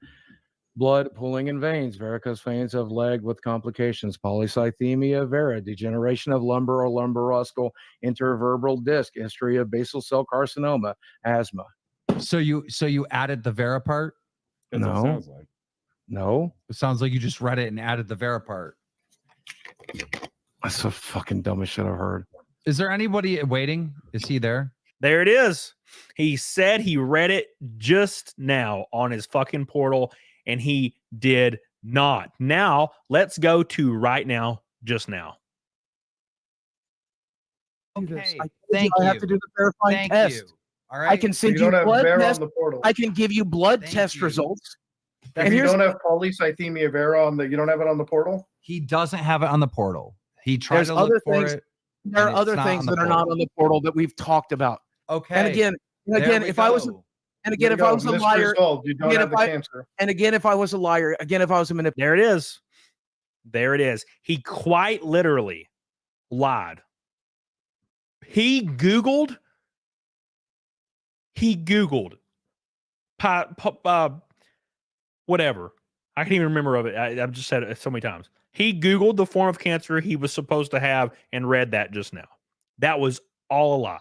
Speaker 7: blood pooling in veins, varicose veins of leg with complications, polycythemia vera, degeneration of lumbar or lumbaroscal intervertebral disc, history of basal cell carcinoma, asthma.
Speaker 9: So you added the Vera part?
Speaker 7: That's what it sounds
Speaker 9: like.
Speaker 7: No.
Speaker 9: It sounds like you just read it and added the Vera part.
Speaker 7: That's the fucking dumbest shit I've heard.
Speaker 9: Is there anybody waiting? Is he there?
Speaker 5: There it is. He said he read it just now on his fucking portal, and he did not. Now, let's go to right now, just now.
Speaker 9: Okay,
Speaker 7: Thank you. I have to do the verifying test.
Speaker 9: All right.
Speaker 7: I can send
Speaker 11: You
Speaker 7: you
Speaker 11: don't have
Speaker 7: blood
Speaker 11: Vera on
Speaker 7: test.
Speaker 11: the portal.
Speaker 7: I can give you blood
Speaker 9: Thank
Speaker 7: test
Speaker 9: you.
Speaker 7: results.
Speaker 11: If
Speaker 7: And
Speaker 11: you
Speaker 7: here's
Speaker 11: don't have polycythemia vera on the, you don't have it on the portal.
Speaker 9: He doesn't have it on the portal. He tried
Speaker 7: there's
Speaker 9: to
Speaker 7: other
Speaker 9: look for
Speaker 7: things.
Speaker 9: it.
Speaker 7: There are
Speaker 9: and it's
Speaker 7: other
Speaker 9: not
Speaker 7: things
Speaker 9: on the
Speaker 7: that are not
Speaker 9: portal.
Speaker 7: on the portal that we've talked about.
Speaker 9: Okay.
Speaker 7: And again,
Speaker 9: There we
Speaker 7: if I was,
Speaker 9: go.
Speaker 7: and again,
Speaker 11: There
Speaker 7: if
Speaker 11: you
Speaker 7: I
Speaker 11: go.
Speaker 7: was a
Speaker 11: Missed
Speaker 7: liar,
Speaker 11: result. You don't
Speaker 7: again,
Speaker 11: have
Speaker 7: if
Speaker 11: the
Speaker 7: I-
Speaker 11: cancer.
Speaker 7: and again, if I was a liar, again, if I was a manipulator.
Speaker 5: There it is. There it is. He quite literally lied. He Googled whatever. I can't even remember of it. I've just said it so many times. He Googled the form of cancer he was supposed to have and read that just now. That was all a lie.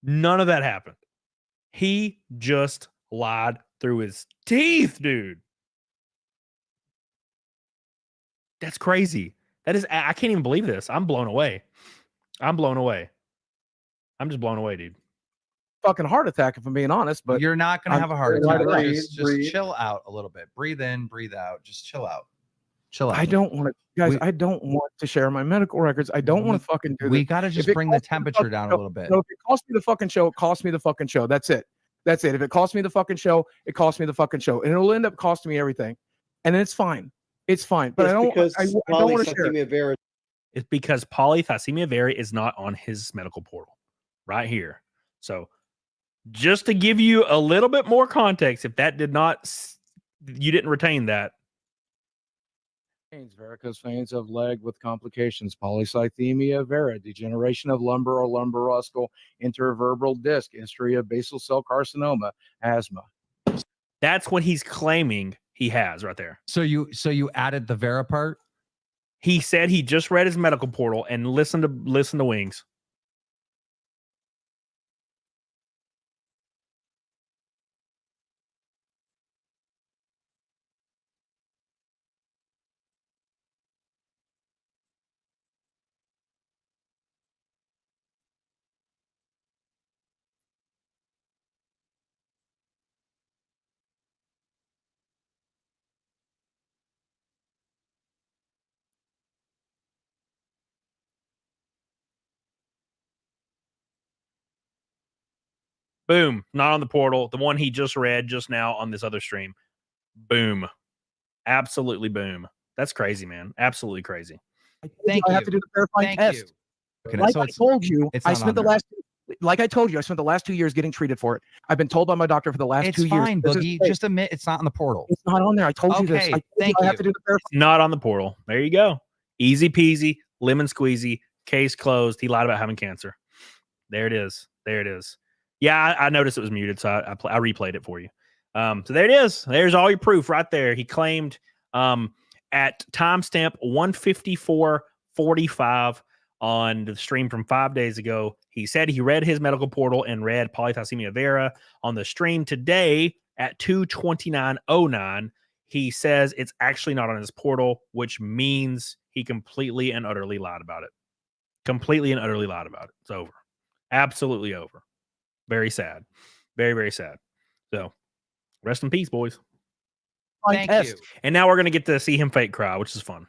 Speaker 5: None of that happened. He just lied through his teeth, dude. That's crazy. That is, I can't even believe this. I'm blown away. I'm blown away. I'm just blown away, dude.
Speaker 7: Fucking heart attack, if I'm being honest. But
Speaker 9: You're not going to
Speaker 7: I'm
Speaker 9: have a heart
Speaker 7: very
Speaker 9: attack.
Speaker 7: glad.
Speaker 9: Just chill out a little bit. Breathe in, breathe out. Just chill out. Chill out.
Speaker 7: I don't want to, guys. I don't want to share my medical records. I don't want to fucking do this.
Speaker 9: We got to just
Speaker 7: If it
Speaker 9: bring the
Speaker 7: costs me
Speaker 9: temperature
Speaker 7: fucking
Speaker 9: down a
Speaker 7: show-
Speaker 9: little bit.
Speaker 7: No, if it costs me the fucking show, it costs me the fucking show. That's it. That's it. If it costs me the fucking show, it costs me the fucking show, and it'll end up costing me everything. And then it's fine. It's fine. But
Speaker 8: It's
Speaker 7: I don't.
Speaker 8: because
Speaker 7: I don't want to share.
Speaker 8: polycythemia vera.
Speaker 5: It's because polycythemia vera is not on his medical portal right here. So just to give you a little bit more context, if that did not, you didn't retain that.
Speaker 7: Veins, varicose veins of leg with complications, polycythemia vera, degeneration of lumbar or lumbaroscal intervertebral disc, history of basal cell carcinoma, asthma.
Speaker 5: That's what he's claiming he has right there.
Speaker 9: So you added the Vera part?
Speaker 5: He said he just read his medical portal and listened to Wings. Boom. Not on the portal. The one he just read just now on this other stream. Boom. Absolutely boom. That's crazy, man. Absolutely crazy.
Speaker 9: Thank
Speaker 7: I
Speaker 9: you.
Speaker 7: have to do the verifying
Speaker 9: Thank
Speaker 7: test.
Speaker 9: you. Okay,
Speaker 7: Like
Speaker 9: so
Speaker 7: I told you,
Speaker 9: it's
Speaker 7: I
Speaker 9: not
Speaker 7: spent
Speaker 9: on
Speaker 7: the
Speaker 9: there.
Speaker 7: last. Like I told you, I spent the last 2 years getting treated for it. I've been told by my doctor for the last
Speaker 9: It's
Speaker 7: 2 years.
Speaker 9: fine,
Speaker 7: this is
Speaker 9: Boogie.
Speaker 7: fake.
Speaker 9: Just admit it's not on the portal.
Speaker 7: It's not on there. I told you this.
Speaker 9: Okay,
Speaker 7: I told
Speaker 9: thank
Speaker 7: I have
Speaker 9: you.
Speaker 7: to do the verifying.
Speaker 5: It's not on the portal. There you go. Easy peasy, lemon squeezy, case closed. He lied about having cancer. There it is. There it is. Yeah, I noticed it was muted, so I replayed it for you. So there it is. There's all your proof right there. He claimed at timestamp 154:45 on the stream from 5 days ago. He said he read his medical portal and read polycythemia vera. On the stream today at 2:29:09, he says it's actually not on his portal, which means he completely and utterly lied about it. Completely and utterly lied about it. It's over. Absolutely over. Very sad. Very, very sad. So rest in peace, boys.
Speaker 9: Thank you.
Speaker 5: And now we're going to get to see him fake cry, which is fun.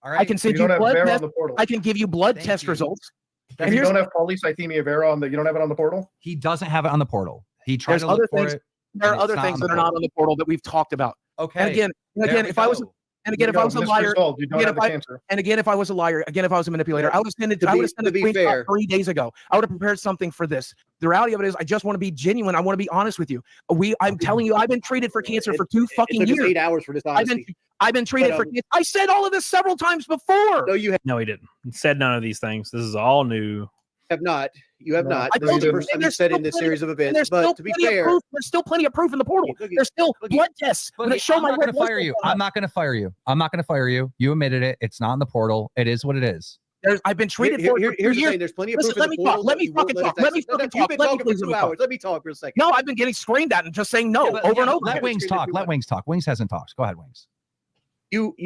Speaker 9: All right.
Speaker 7: I can send
Speaker 11: You
Speaker 7: you
Speaker 11: don't have
Speaker 7: blood
Speaker 11: Vera on
Speaker 7: test.
Speaker 11: the portal.
Speaker 7: I can give you blood
Speaker 9: Thank
Speaker 7: test
Speaker 9: you.
Speaker 7: results.
Speaker 11: If
Speaker 7: And
Speaker 11: you
Speaker 7: here's
Speaker 11: don't have polycythemia vera on the, you don't have it on the portal.
Speaker 9: He doesn't have it on the portal. He tried
Speaker 7: There's
Speaker 9: to
Speaker 7: other
Speaker 9: look for
Speaker 7: things.
Speaker 9: it.
Speaker 7: There are
Speaker 9: and it's
Speaker 7: other
Speaker 9: not
Speaker 7: things
Speaker 9: on the
Speaker 7: that are not on the portal that we've talked about.
Speaker 9: Okay.
Speaker 7: And again,
Speaker 9: There we
Speaker 7: if I was,
Speaker 9: go.
Speaker 7: and again, if I was a
Speaker 11: Missed
Speaker 7: liar,
Speaker 11: result. You don't
Speaker 7: again,
Speaker 11: have
Speaker 7: if
Speaker 11: the
Speaker 7: I,
Speaker 11: cancer.
Speaker 7: and again, if I was a liar, again, if I was a manipulator,
Speaker 8: Yeah.
Speaker 7: I would have sent it.
Speaker 8: To
Speaker 7: I
Speaker 8: be-
Speaker 7: would have sent
Speaker 8: to
Speaker 7: a
Speaker 8: be
Speaker 7: screenshot
Speaker 8: fair.
Speaker 7: 3 days ago. I would have prepared something for this. The reality of it is, I just want to be genuine. I want to be honest with you. I'm telling you, I've been treated for cancer for 2
Speaker 8: It
Speaker 7: fucking
Speaker 8: took us
Speaker 7: years.
Speaker 8: 8 hours for this honesty.
Speaker 7: I've been treated
Speaker 8: But,
Speaker 7: for cancer. I said all of this several times before.
Speaker 8: No, you
Speaker 5: No, he didn't. He said none of these things. This is all new.
Speaker 8: have not. You have not.
Speaker 7: I
Speaker 8: This is
Speaker 7: told
Speaker 8: the
Speaker 7: you,
Speaker 8: first time
Speaker 7: and
Speaker 8: you
Speaker 7: there's
Speaker 8: said
Speaker 7: still
Speaker 8: in this
Speaker 7: plenty-
Speaker 8: series of
Speaker 7: and
Speaker 8: events.
Speaker 7: there's
Speaker 8: But
Speaker 7: still
Speaker 8: to be
Speaker 7: plenty of
Speaker 8: fair,
Speaker 7: proof. There's still plenty of proof in the portal. There's still blood tests that show
Speaker 9: I'm
Speaker 7: my
Speaker 9: not going
Speaker 7: red
Speaker 9: to fire
Speaker 7: blood
Speaker 9: you.
Speaker 7: cells.
Speaker 9: I'm not going to fire you. I'm not going to fire you. You admitted it. It's not in the portal. It is what it is.
Speaker 7: I've been treated for it for 2
Speaker 8: here's the
Speaker 7: years.
Speaker 8: thing. There's plenty of
Speaker 7: Listen,
Speaker 8: proof in the portal.
Speaker 7: Let me
Speaker 8: but you won't
Speaker 7: fucking
Speaker 8: let
Speaker 7: talk.
Speaker 8: us
Speaker 7: Let me
Speaker 8: access- No, no,
Speaker 7: fucking
Speaker 8: You've
Speaker 7: talk.
Speaker 8: been
Speaker 7: Let me
Speaker 8: talking for
Speaker 7: please
Speaker 8: 2
Speaker 7: let me talk.
Speaker 8: hours. Let me talk for a second.
Speaker 7: No, I've been getting screamed at and just saying no
Speaker 9: Yeah,
Speaker 7: over and over.
Speaker 9: Let Wings talk. Let Wings talk. Wings hasn't talked. Go ahead, Wings.
Speaker 8: You.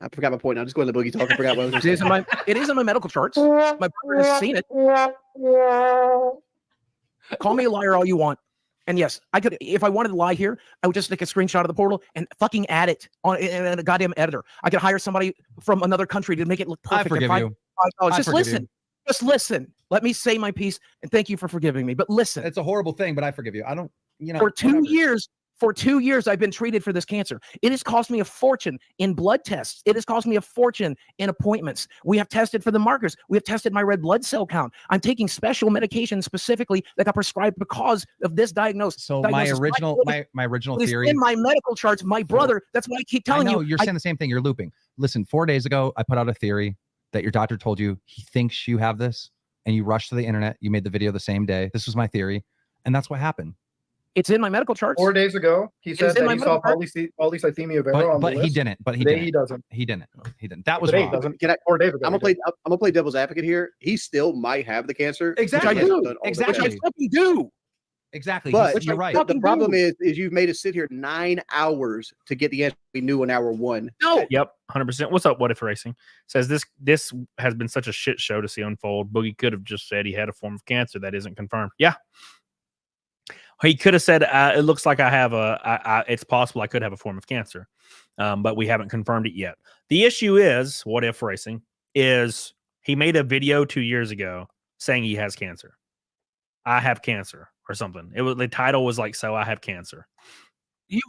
Speaker 8: I forgot my point. Now just go into Boogie talk. I forgot what I was
Speaker 7: It is in my medical charts. My brother has seen it. Call me a liar all you want. And yes, I could, if I wanted to lie here, I would just take a screenshot of the portal and fucking add it on in a goddamn editor. I could hire somebody from another country to make it look perfect.
Speaker 9: I forgive you.
Speaker 7: Just listen. Just listen. Let me say my piece, and thank you for forgiving me. But listen,
Speaker 9: it's a horrible thing, but I forgive you. I don't,
Speaker 7: for 2 years. For 2 years, I've been treated for this cancer. It has cost me a fortune in blood tests. It has cost me a fortune in appointments. We have tested for the markers. We have tested my red blood cell count. I'm taking special medication specifically that got prescribed because of this diagnosis.
Speaker 9: So my original theory
Speaker 7: in my medical charts. My brother. That's why I keep telling you.
Speaker 9: You're saying the same thing. You're looping. Listen, 4 days ago, I put out a theory that your doctor told you he thinks you have this, and you rushed to the internet. You made the video the same day. This was my theory, and that's what happened.
Speaker 7: It's in my medical charts.
Speaker 11: 4 days ago, he said that he saw polycythemia vera on the
Speaker 9: but he
Speaker 11: list.
Speaker 9: didn't. But he
Speaker 11: Today
Speaker 9: didn't.
Speaker 11: he doesn't.
Speaker 9: He didn't. He didn't. That was
Speaker 11: Today
Speaker 9: wrong.
Speaker 11: he doesn't.
Speaker 8: Can I,
Speaker 11: 4 days ago.
Speaker 8: I'm gonna play devil's advocate here. He still might have the cancer.
Speaker 9: Exactly.
Speaker 8: Which I do.
Speaker 9: Exactly.
Speaker 7: Which I fucking do.
Speaker 9: Exactly.
Speaker 8: But
Speaker 9: You're right.
Speaker 8: The problem is you've made us sit here 9 hours to get the answer we knew in hour 1.
Speaker 7: No.
Speaker 5: Yep, 100%. What's up, What If Racing? Says this has been such a shit show to see unfold. Boogie could have just said he had a form of cancer that isn't confirmed. Yeah. He could have said, it looks like I have it's possible I could have a form of cancer, but we haven't confirmed it yet. The issue is, What If Racing, is he made a video 2 years ago saying he has cancer. I have cancer or something. The title was like, so I have cancer.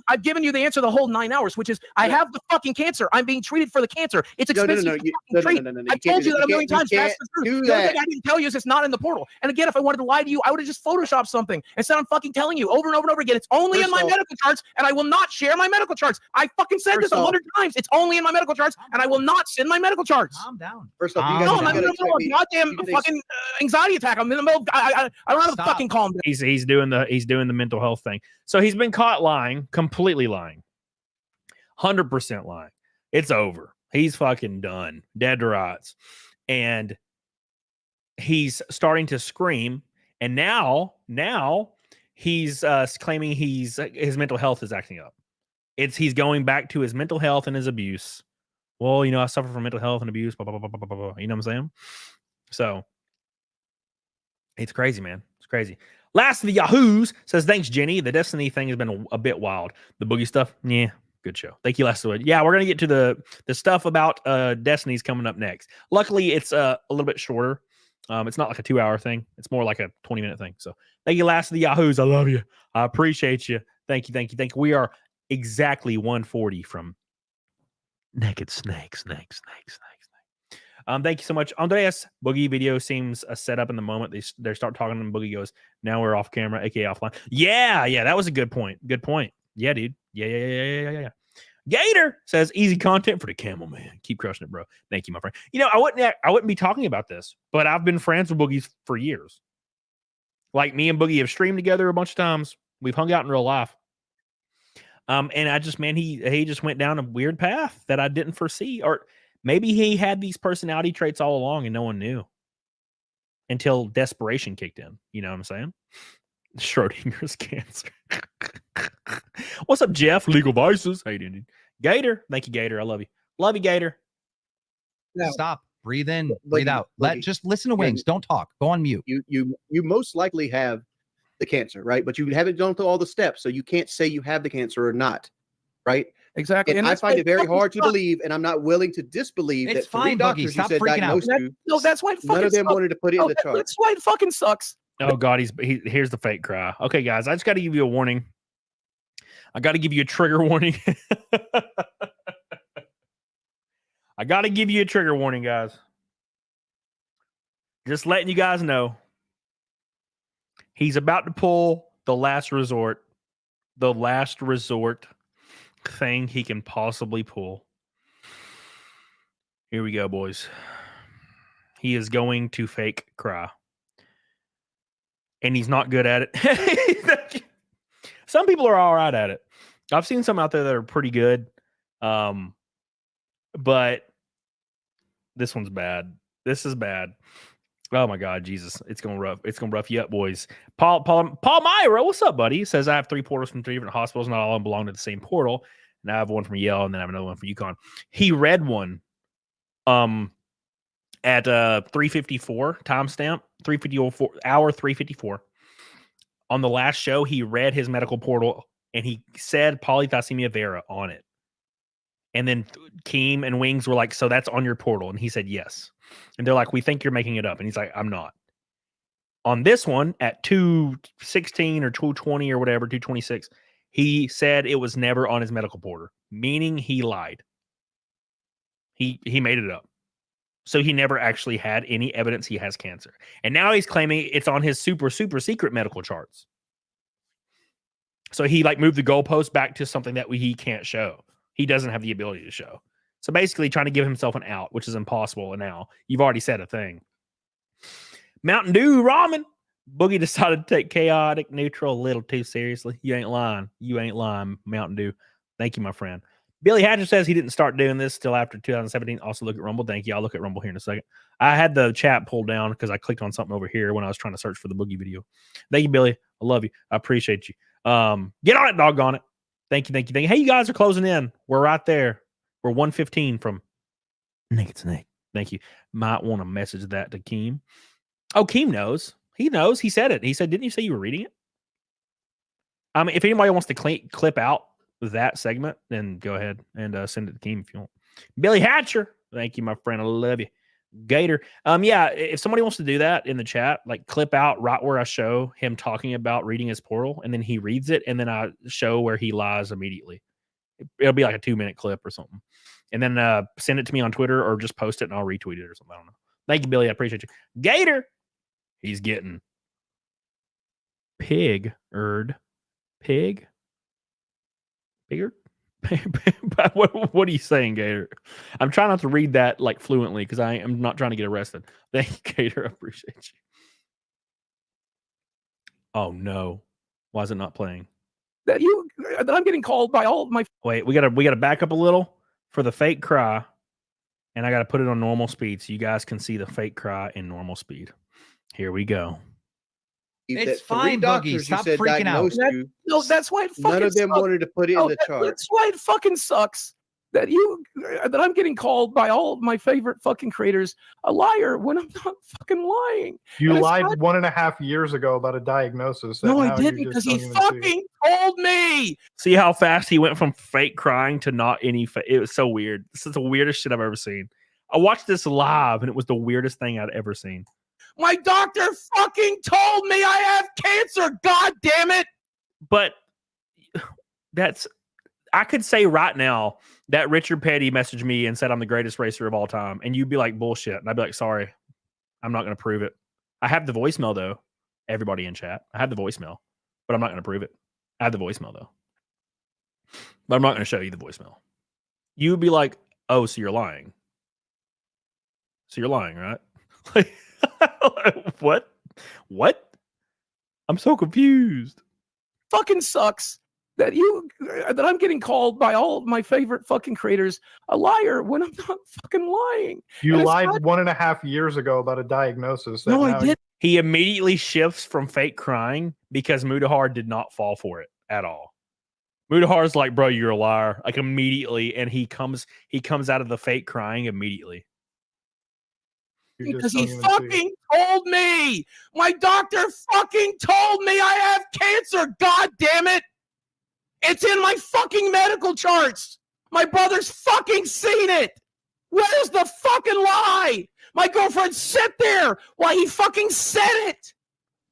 Speaker 7: I've given you the answer the whole 9 hours, which is I have the fucking cancer. I'm being treated for the cancer. It's expensive.
Speaker 8: No.
Speaker 7: I told you that a million times. That's the truth. The only thing I didn't tell you is it's not in the portal. And again, if I wanted to lie to you, I would have just photoshopped something. Instead, I'm fucking telling you over and over and over again. It's only in my medical charts, and I will not share my medical charts. I fucking said this 100 times. It's only in my medical charts, and I will not send my medical charts.
Speaker 9: Calm down.
Speaker 8: First off,
Speaker 7: I'm in the middle of a goddamn fucking anxiety attack. I'm in the middle. I don't have to fucking calm down.
Speaker 5: He's doing the mental health thing. So he's been caught lying, completely lying. 100% lying. It's over. He's fucking done. Dead to rights. And he's starting to scream. And now he's claiming his mental health is acting up. He's going back to his mental health and his abuse. Well, I suffer from mental health and abuse. Blah, blah, blah, blah, blah, blah. You know what I'm saying? So it's crazy, man. It's crazy. Last of the Yahoos says, thanks, Jenny. The Destiny thing has been a bit wild. The Boogie stuff, yeah, good show. Thank you, Last of it. Yeah, we're gonna get to the stuff about Destiny's coming up next. Luckily, it's a little bit shorter. It's not like a 2-hour thing. It's more like a 20-minute thing. So thank you, Last of the Yahoos. I love you. I appreciate you. Thank you. We are exactly 140 from Naked Snakes. Thank you so much, Andreas. Boogie video seems set up in the moment they start talking, and Boogie goes, "Now we're off camera, aka offline." Yeah, that was a good point. Yeah, dude. Yeah. Gator says, "Easy content for the camel man. Keep crushing it, bro." Thank you, my friend. I wouldn't be talking about this, but I've been friends with Boogie for years. Like, me and Boogie have streamed together a bunch of times. We've hung out in real life. And I just, man, he just went down a weird path that I didn't foresee, or maybe he had these personality traits all along and no one knew until desperation kicked in. You know what I'm saying? Schrodinger's cancer. What's up, Jeff? Legal Vices. How you doing, dude? Gator. Thank you, Gator. I love you. Love you, Gator.
Speaker 9: Stop. Breathe in. Breathe out. Just listen to Wings. Don't talk. Go on mute.
Speaker 8: You most likely have the cancer, right? But you haven't gone through all the steps, so you can't say you have the cancer or not, right?
Speaker 7: Exactly.
Speaker 8: And I find it very hard to believe, and I'm not willing to disbelieve
Speaker 9: it's
Speaker 8: that
Speaker 9: fine,
Speaker 8: 3 doctors
Speaker 9: Stop
Speaker 8: you said
Speaker 9: freaking
Speaker 8: diagnosed
Speaker 9: out.
Speaker 8: you.
Speaker 7: That's why it fucking
Speaker 8: None of them
Speaker 7: sucks.
Speaker 8: wanted to put it in the chart.
Speaker 7: That's why it fucking sucks.
Speaker 5: Oh God, here's the fake cry. Okay, guys, I just got to give you a warning. I got to give you a trigger warning. I got to give you a trigger warning, guys. Just letting you guys know. He's about to pull the last resort thing he can possibly pull. Here we go, boys. He is going to fake cry. and he's not good at it. Some people are all right at it. I've seen some out there that are pretty good. But this one's bad. This is bad. Oh my God, Jesus. It's gonna rough you up, boys. Paul Myra, what's up, buddy? He says I have 3 portals from 3 different hospitals, not all of them belong to the same portal. And I have one from Yale, and then I have another one from UConn. He read one at 3:54 timestamp, 3:54 hour 3:54. On the last show, he read his medical portal and he said polythalassemia vera on it. And then Keem and Wings were like, so that's on your portal. And he said, yes. And they're like, we think you're making it up. And he's like, I'm not. On this one at 2:16 or 2:20 or whatever, 2:26, he said it was never on his medical portal, meaning he lied. He made it up. So he never actually had any evidence he has cancer. And now he's claiming it's on his super, super secret medical charts. So he like moved the goalpost back to something that he can't show. He doesn't have the ability to show. So basically trying to give himself an out, which is impossible. And now you've already said a thing. Mountain Dew ramen. Boogie decided to take chaotic neutral a little too seriously. You ain't lying. You ain't lying, Mountain Dew. Thank you, my friend. Billy Hatcher says he didn't start doing this till after 2017. Also look at Rumble. Thank you. I'll look at Rumble here in a second. I had the chat pulled down because I clicked on something over here when I was trying to search for the Boogie video. Thank you, Billy. I love you. I appreciate you. Get on it, doggone it. Thank you. Hey, you guys are closing in. We're right there. We're 1:15 from Naked Snake. Thank you. Might want to message that to Keem. Oh, Keem knows. He knows. He said it. He said, didn't you say you were reading it? If anybody wants to clip out that segment, then go ahead and send it to Keem if you want. Billy Hatcher. Thank you, my friend. I love you. Gator. Yeah, if somebody wants to do that in the chat, like clip out right where I show him talking about reading his portal, and then he reads it, and then I show where he lies immediately. It'll be like a 2-minute clip or something. And then send it to me on Twitter or just post it and I'll retweet it or something. I don't know. Thank you, Billy. I appreciate you. Gator. He's getting Pigger. What are you saying, Gator? I'm trying not to read that like fluently because I am not trying to get arrested. Thank you, Gator. I appreciate you. Oh no. Why is it not playing?
Speaker 7: That I'm getting called by all of my.
Speaker 5: Wait, we gotta back up a little for the fake cry, and I gotta put it on normal speed so you guys can see the fake cry in normal speed. Here we go.
Speaker 9: It's fine, Boogie. Stop freaking out.
Speaker 7: No, that's why it fucking
Speaker 8: None of them
Speaker 7: sucks.
Speaker 8: wanted to put it in the chart.
Speaker 7: That's why it fucking sucks that I'm getting called by all of my favorite fucking creators a liar when I'm not fucking lying.
Speaker 11: You lied 1.5 years ago about a diagnosis.
Speaker 7: No, I didn't, because he fucking told me.
Speaker 5: See how fast he went from fake crying to not any. It was so weird. This is the weirdest shit I've ever seen. I watched this live, and it was the weirdest thing I'd ever seen.
Speaker 7: My doctor fucking told me I have cancer. God damn it.
Speaker 5: But I could say right now that Richard Petty messaged me and said I'm the greatest racer of all time. And you'd be like, bullshit. And I'd be like, sorry, I'm not going to prove it. I have the voicemail, though. Everybody in chat. I have the voicemail, but I'm not going to prove it. I have the voicemail, though. But I'm not going to show you the voicemail. You would be like, oh, so you're lying. So you're lying, right? What? I'm so confused.
Speaker 7: Fucking sucks that I'm getting called by all of my favorite fucking creators a liar when I'm not fucking lying.
Speaker 11: You lied 1.5 years ago about a diagnosis.
Speaker 7: No, I didn't.
Speaker 5: He immediately shifts from fake crying because Mudahar did not fall for it at all. Mudahar's like, bro, you're a liar. Like immediately, and he comes out of the fake crying immediately.
Speaker 7: Because he fucking told me. My doctor fucking told me I have cancer. God damn it. It's in my fucking medical charts. My brother's fucking seen it. Where's the fucking lie? My girlfriend sat there while he fucking said it.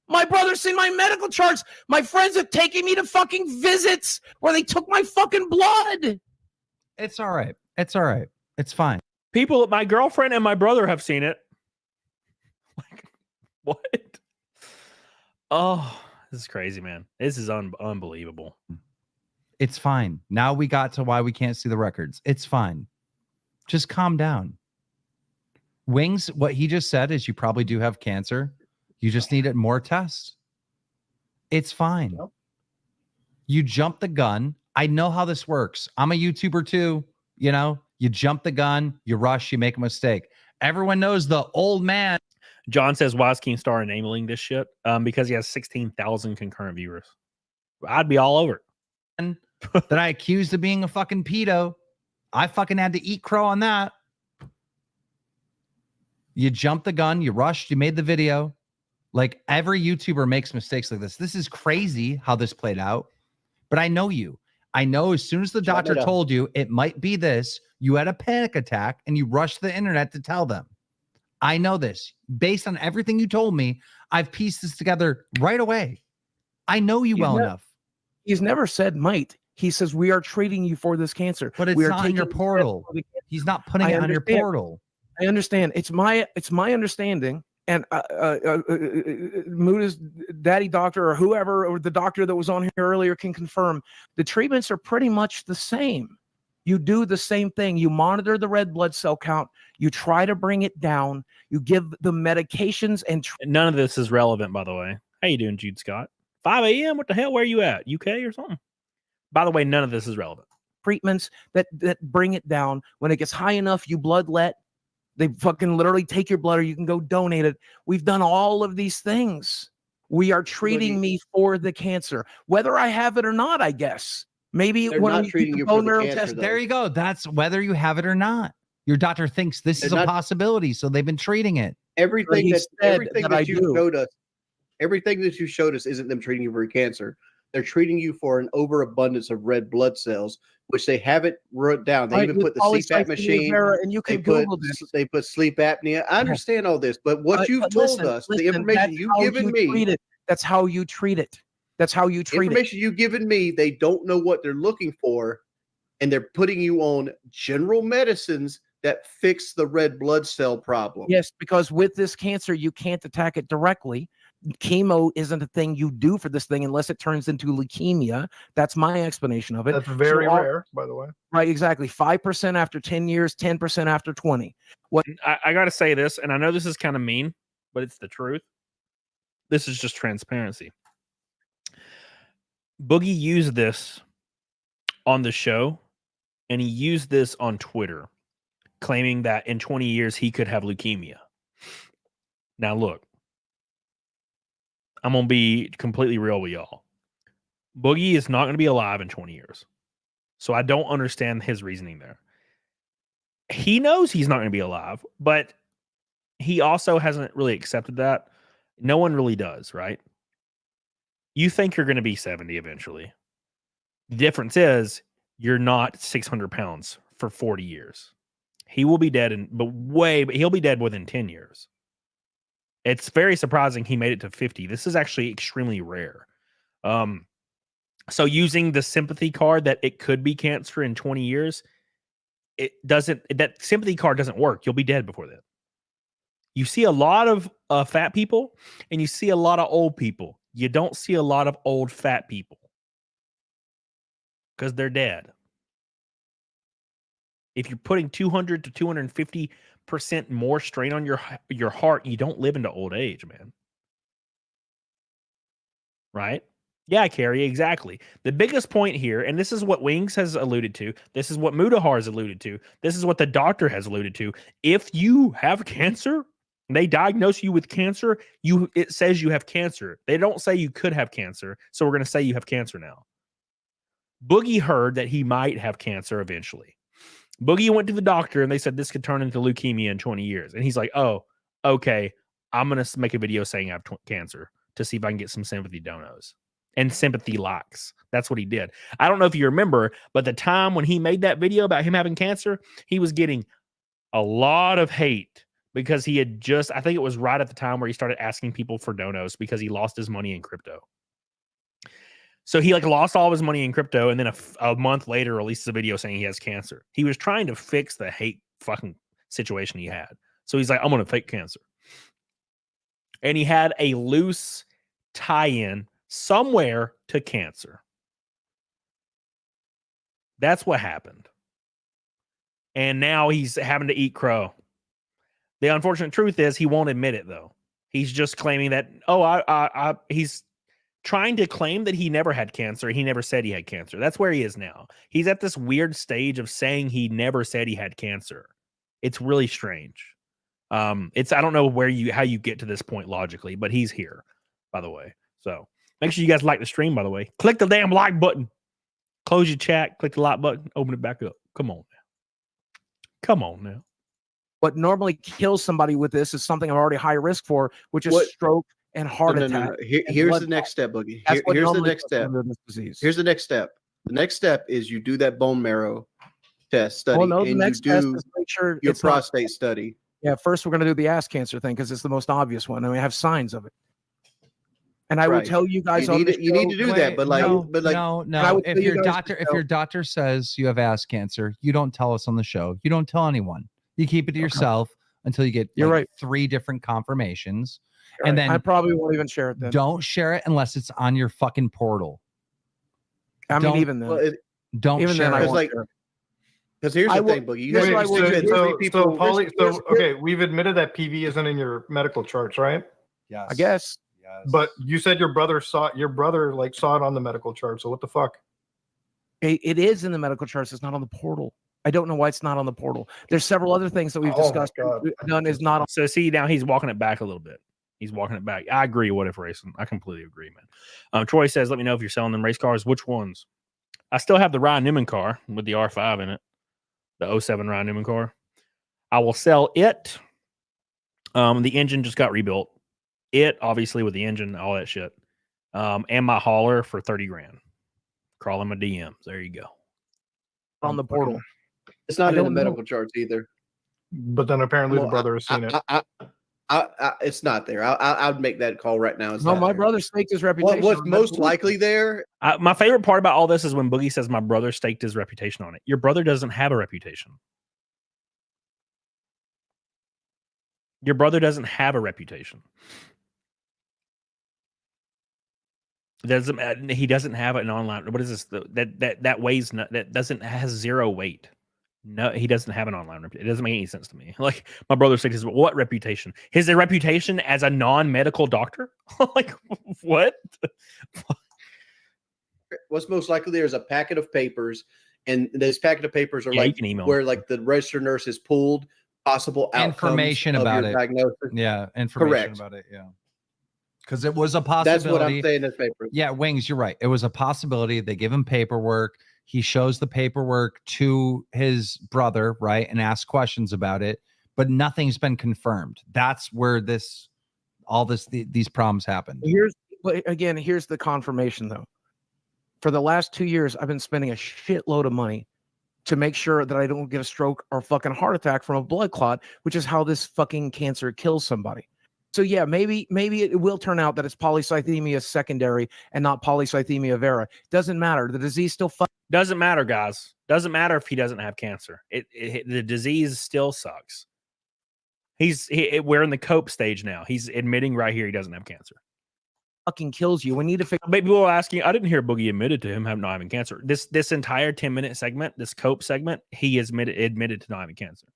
Speaker 7: My brother's seen my medical charts. My friends have taken me to fucking visits where they took my fucking blood.
Speaker 9: It's all right. It's all right. It's fine.
Speaker 5: People, my girlfriend and my brother have seen it. Like, what? Oh, this is crazy, man. This is unbelievable.
Speaker 9: It's fine. Now we got to why we can't see the records. It's fine. Just calm down. Wings, what he just said is you probably do have cancer. You just needed more tests. It's fine.
Speaker 11: Yep.
Speaker 9: You jump the gun. I know how this works. I'm a YouTuber too. You know, you jump the gun, you rush, you make a mistake. Everyone knows the old man.
Speaker 5: John says, why is Keemstar enabling this shit? Because he has 16,000 concurrent viewers. I'd be all over it.
Speaker 9: That I accused of being a fucking pedo. I fucking had to eat crow on that. You jumped the gun, you rushed, you made the video. Like every YouTuber makes mistakes like this. This is crazy how this played out. But I know you. I know as soon as the doctor told you it might be this, you had a panic attack and you rushed the internet to tell them. I know this. Based on everything you told me, I've pieced this together right away. I know you well enough.
Speaker 7: He's never said might. He says, we are treating you for this cancer.
Speaker 9: But it's not in your portal. He's not putting it on your portal.
Speaker 7: I understand. It's my understanding. And Muda's daddy doctor or whoever, or the doctor that was on here earlier can confirm the treatments are pretty much the same. You do the same thing. You monitor the red blood cell count. You try to bring it down. You give the medications and
Speaker 5: none of this is relevant, by the way. How you doing, Jude Scott? 5 a.m. What the hell? Where are you at? UK or something? By the way, none of this is relevant.
Speaker 7: Treatments that bring it down. When it gets high enough, you bloodlet. They fucking literally take your blood, or you can go donate it. We've done all of these things. We are treating me for the cancer, whether I have it or not, I guess. Maybe when we treating you for the cancer,
Speaker 9: there you go. That's whether you have it or not. Your doctor thinks this is a possibility, so they've been treating it.
Speaker 8: Everything that you showed us isn't them treating you for cancer. They're treating you for an overabundance of red blood cells, which they haven't wrote down. They even put the CPAP machine.
Speaker 7: And you can Google this.
Speaker 8: They put sleep apnea. I understand all this, but what you've told us, the information you've given me,
Speaker 7: that's how you treat it. That's how you treat it.
Speaker 8: Information you've given me, they don't know what they're looking for, and they're putting you on general medicines that fix the red blood cell problem.
Speaker 7: Yes, because with this cancer, you can't attack it directly. Chemo isn't a thing you do for this thing unless it turns into leukemia. That's my explanation of it.
Speaker 11: That's very rare, by the way.
Speaker 7: Right, exactly. 5% after 10 years, 10% after 20. What
Speaker 5: I got to say this, and I know this is kind of mean, but it's the truth. This is just transparency. Boogie used this on the show, and he used this on Twitter, claiming that in 20 years he could have leukemia. Now, look. I'm going to be completely real with y'all. Boogie is not going to be alive in 20 years. So I don't understand his reasoning there. He knows he's not going to be alive, but he also hasn't really accepted that. No one really does, right? You think you're going to be 70 eventually. The difference is you're not 600 pounds for 40 years. He will be dead, but he'll be dead within 10 years. It's very surprising he made it to 50. This is actually extremely rare. So using the sympathy card that it could be cancer in 20 years, that sympathy card doesn't work. You'll be dead before then. You see a lot of fat people and you see a lot of old people. You don't see a lot of old fat people because they're dead. If you're putting 200 to 250% more strain on your heart, you don't live into old age, man. Right? Yeah, Carrie, exactly. The biggest point here, and this is what Wings has alluded to, this is what Mudahar has alluded to, this is what the doctor has alluded to. If you have cancer, they diagnose you with cancer, it says you have cancer. They don't say you could have cancer, so we're going to say you have cancer now. Boogie heard that he might have cancer eventually. Boogie went to the doctor and they said this could turn into leukemia in 20 years. And he's like, oh, okay, I'm going to make a video saying I have cancer to see if I can get some sympathy donos and sympathy likes. That's what he did. I don't know if you remember, but the time when he made that video about him having cancer, he was getting a lot of hate because he had I think it was right at the time where he started asking people for donos because he lost his money in crypto. So he lost all of his money in crypto, and then a month later releases a video saying he has cancer. He was trying to fix the hate fucking situation he had. So he's like, I'm going to fake cancer. And he had a loose tie-in somewhere to cancer. That's what happened. And now he's having to eat crow. The unfortunate truth is he won't admit it, though. He's just claiming that, he's trying to claim that he never had cancer. He never said he had cancer. That's where he is now. He's at this weird stage of saying he never said he had cancer. It's really strange. I don't know how you get to this point logically, but he's here, by the way. So make sure you guys like the stream, by the way. Click the damn like button. Close your chat, click the like button, open it back up. Come on now. Come on now.
Speaker 7: What normally kills somebody with this is something I'm already high risk for, which is stroke and heart attack.
Speaker 8: Here's the next step, Boogie. Here's the next step. Here's the next step. The next step is you do that bone marrow test study,
Speaker 7: the
Speaker 8: and
Speaker 7: next
Speaker 8: you
Speaker 7: test
Speaker 8: do
Speaker 7: is make sure
Speaker 8: your
Speaker 7: it's not-
Speaker 8: prostate study.
Speaker 7: Yeah, first we're going to do the ass cancer thing because it's the most obvious one, and we have signs of it. And I will tell you guys
Speaker 8: You
Speaker 7: on
Speaker 8: need
Speaker 7: the
Speaker 8: to- you need to do that, but like-
Speaker 9: no,
Speaker 8: but like-
Speaker 9: no,
Speaker 7: And I
Speaker 9: no.
Speaker 7: will
Speaker 9: If
Speaker 7: tell you
Speaker 9: your
Speaker 7: guys
Speaker 9: doctor,
Speaker 7: to
Speaker 9: if
Speaker 7: go-
Speaker 9: your doctor says you have ass cancer, you don't tell us on the show. You don't tell anyone. You keep it to yourself until you get
Speaker 7: You're right.
Speaker 9: 3 different confirmations,
Speaker 7: Right.
Speaker 9: and then
Speaker 7: I probably won't even share it then.
Speaker 9: don't share it unless it's on your fucking portal.
Speaker 7: I mean,
Speaker 9: Don't-
Speaker 7: even then.
Speaker 9: Don't
Speaker 7: even
Speaker 9: share
Speaker 7: then, I
Speaker 9: it.
Speaker 7: won't share it.
Speaker 8: Because here's
Speaker 7: I
Speaker 8: the
Speaker 7: will-
Speaker 8: thing, Boogie. You
Speaker 7: here's
Speaker 8: guys
Speaker 7: what I will do.
Speaker 11: Okay, we've admitted that PV isn't in your medical charts, right?
Speaker 9: Yes.
Speaker 7: I guess.
Speaker 11: But you said your brother saw it on the medical chart. So what the fuck?
Speaker 7: It is in the medical charts. It's not on the portal. I don't know why it's not on the portal. There's several other things that we've
Speaker 11: Oh my
Speaker 7: discussed.
Speaker 11: God.
Speaker 7: None is not on.
Speaker 5: So see, now he's walking it back a little bit. He's walking it back. I agree. What if racing? I completely agree, man. Troy says, let me know if you're selling them race cars. Which ones? I still have the Ryan Newman car with the R5 in it. The 07 Ryan Newman car. I will sell it. The engine just got rebuilt. It, obviously, with the engine, all that shit. And my hauler for 30 grand. Crawl in my DMs. There you go.
Speaker 7: On the portal.
Speaker 8: It's not in the medical charts either.
Speaker 11: But then apparently the brother has seen it.
Speaker 8: It's not there. I would make that call right now. It's
Speaker 7: No,
Speaker 8: not
Speaker 7: my
Speaker 8: there.
Speaker 7: brother staked his reputation.
Speaker 8: What's
Speaker 7: on
Speaker 8: most
Speaker 7: that.
Speaker 8: likely there?
Speaker 5: My favorite part about all this is when Boogie says my brother staked his reputation on it. Your brother doesn't have a reputation. Your brother doesn't have a reputation. He doesn't have an online. What is this? That weighs has 0 weight. No, he doesn't have an online reputation. It doesn't make any sense to me. Like my brother said, his what reputation? His reputation as a non-medical doctor? Like what?
Speaker 8: What's most likely there is a packet of papers, and this packet of papers are
Speaker 5: Yeah, you
Speaker 8: like
Speaker 5: can email
Speaker 8: where
Speaker 5: me.
Speaker 8: like the registered nurse has pulled possible outcomes
Speaker 9: Information
Speaker 8: of
Speaker 9: about
Speaker 8: your
Speaker 9: it.
Speaker 8: diagnosis.
Speaker 9: Yeah, information
Speaker 8: Correct.
Speaker 9: about it. Yeah, because it was a possibility.
Speaker 8: That's what I'm saying in this paper.
Speaker 9: Yeah, Wings, you're right. It was a possibility. They give him paperwork. He shows the paperwork to his brother, right, and asks questions about it, but nothing's been confirmed. That's where these problems happened.
Speaker 7: Here's the confirmation though. For the last 2 years, I've been spending a shitload of money to make sure that I don't get a stroke or fucking heart attack from a blood clot, which is how this fucking cancer kills somebody. So yeah, maybe it will turn out that it's polycythemia secondary and not polycythemia vera. Doesn't matter. The disease still
Speaker 5: Doesn't matter, guys. Doesn't matter if he doesn't have cancer. The disease still sucks. We're in the cope stage now. He's admitting right here he doesn't have cancer.
Speaker 7: fucking kills you. We need to figure.
Speaker 5: People are asking. I didn't hear Boogie admitted to him not having cancer. This entire 10-minute segment, this cope segment, he admitted to not having cancer.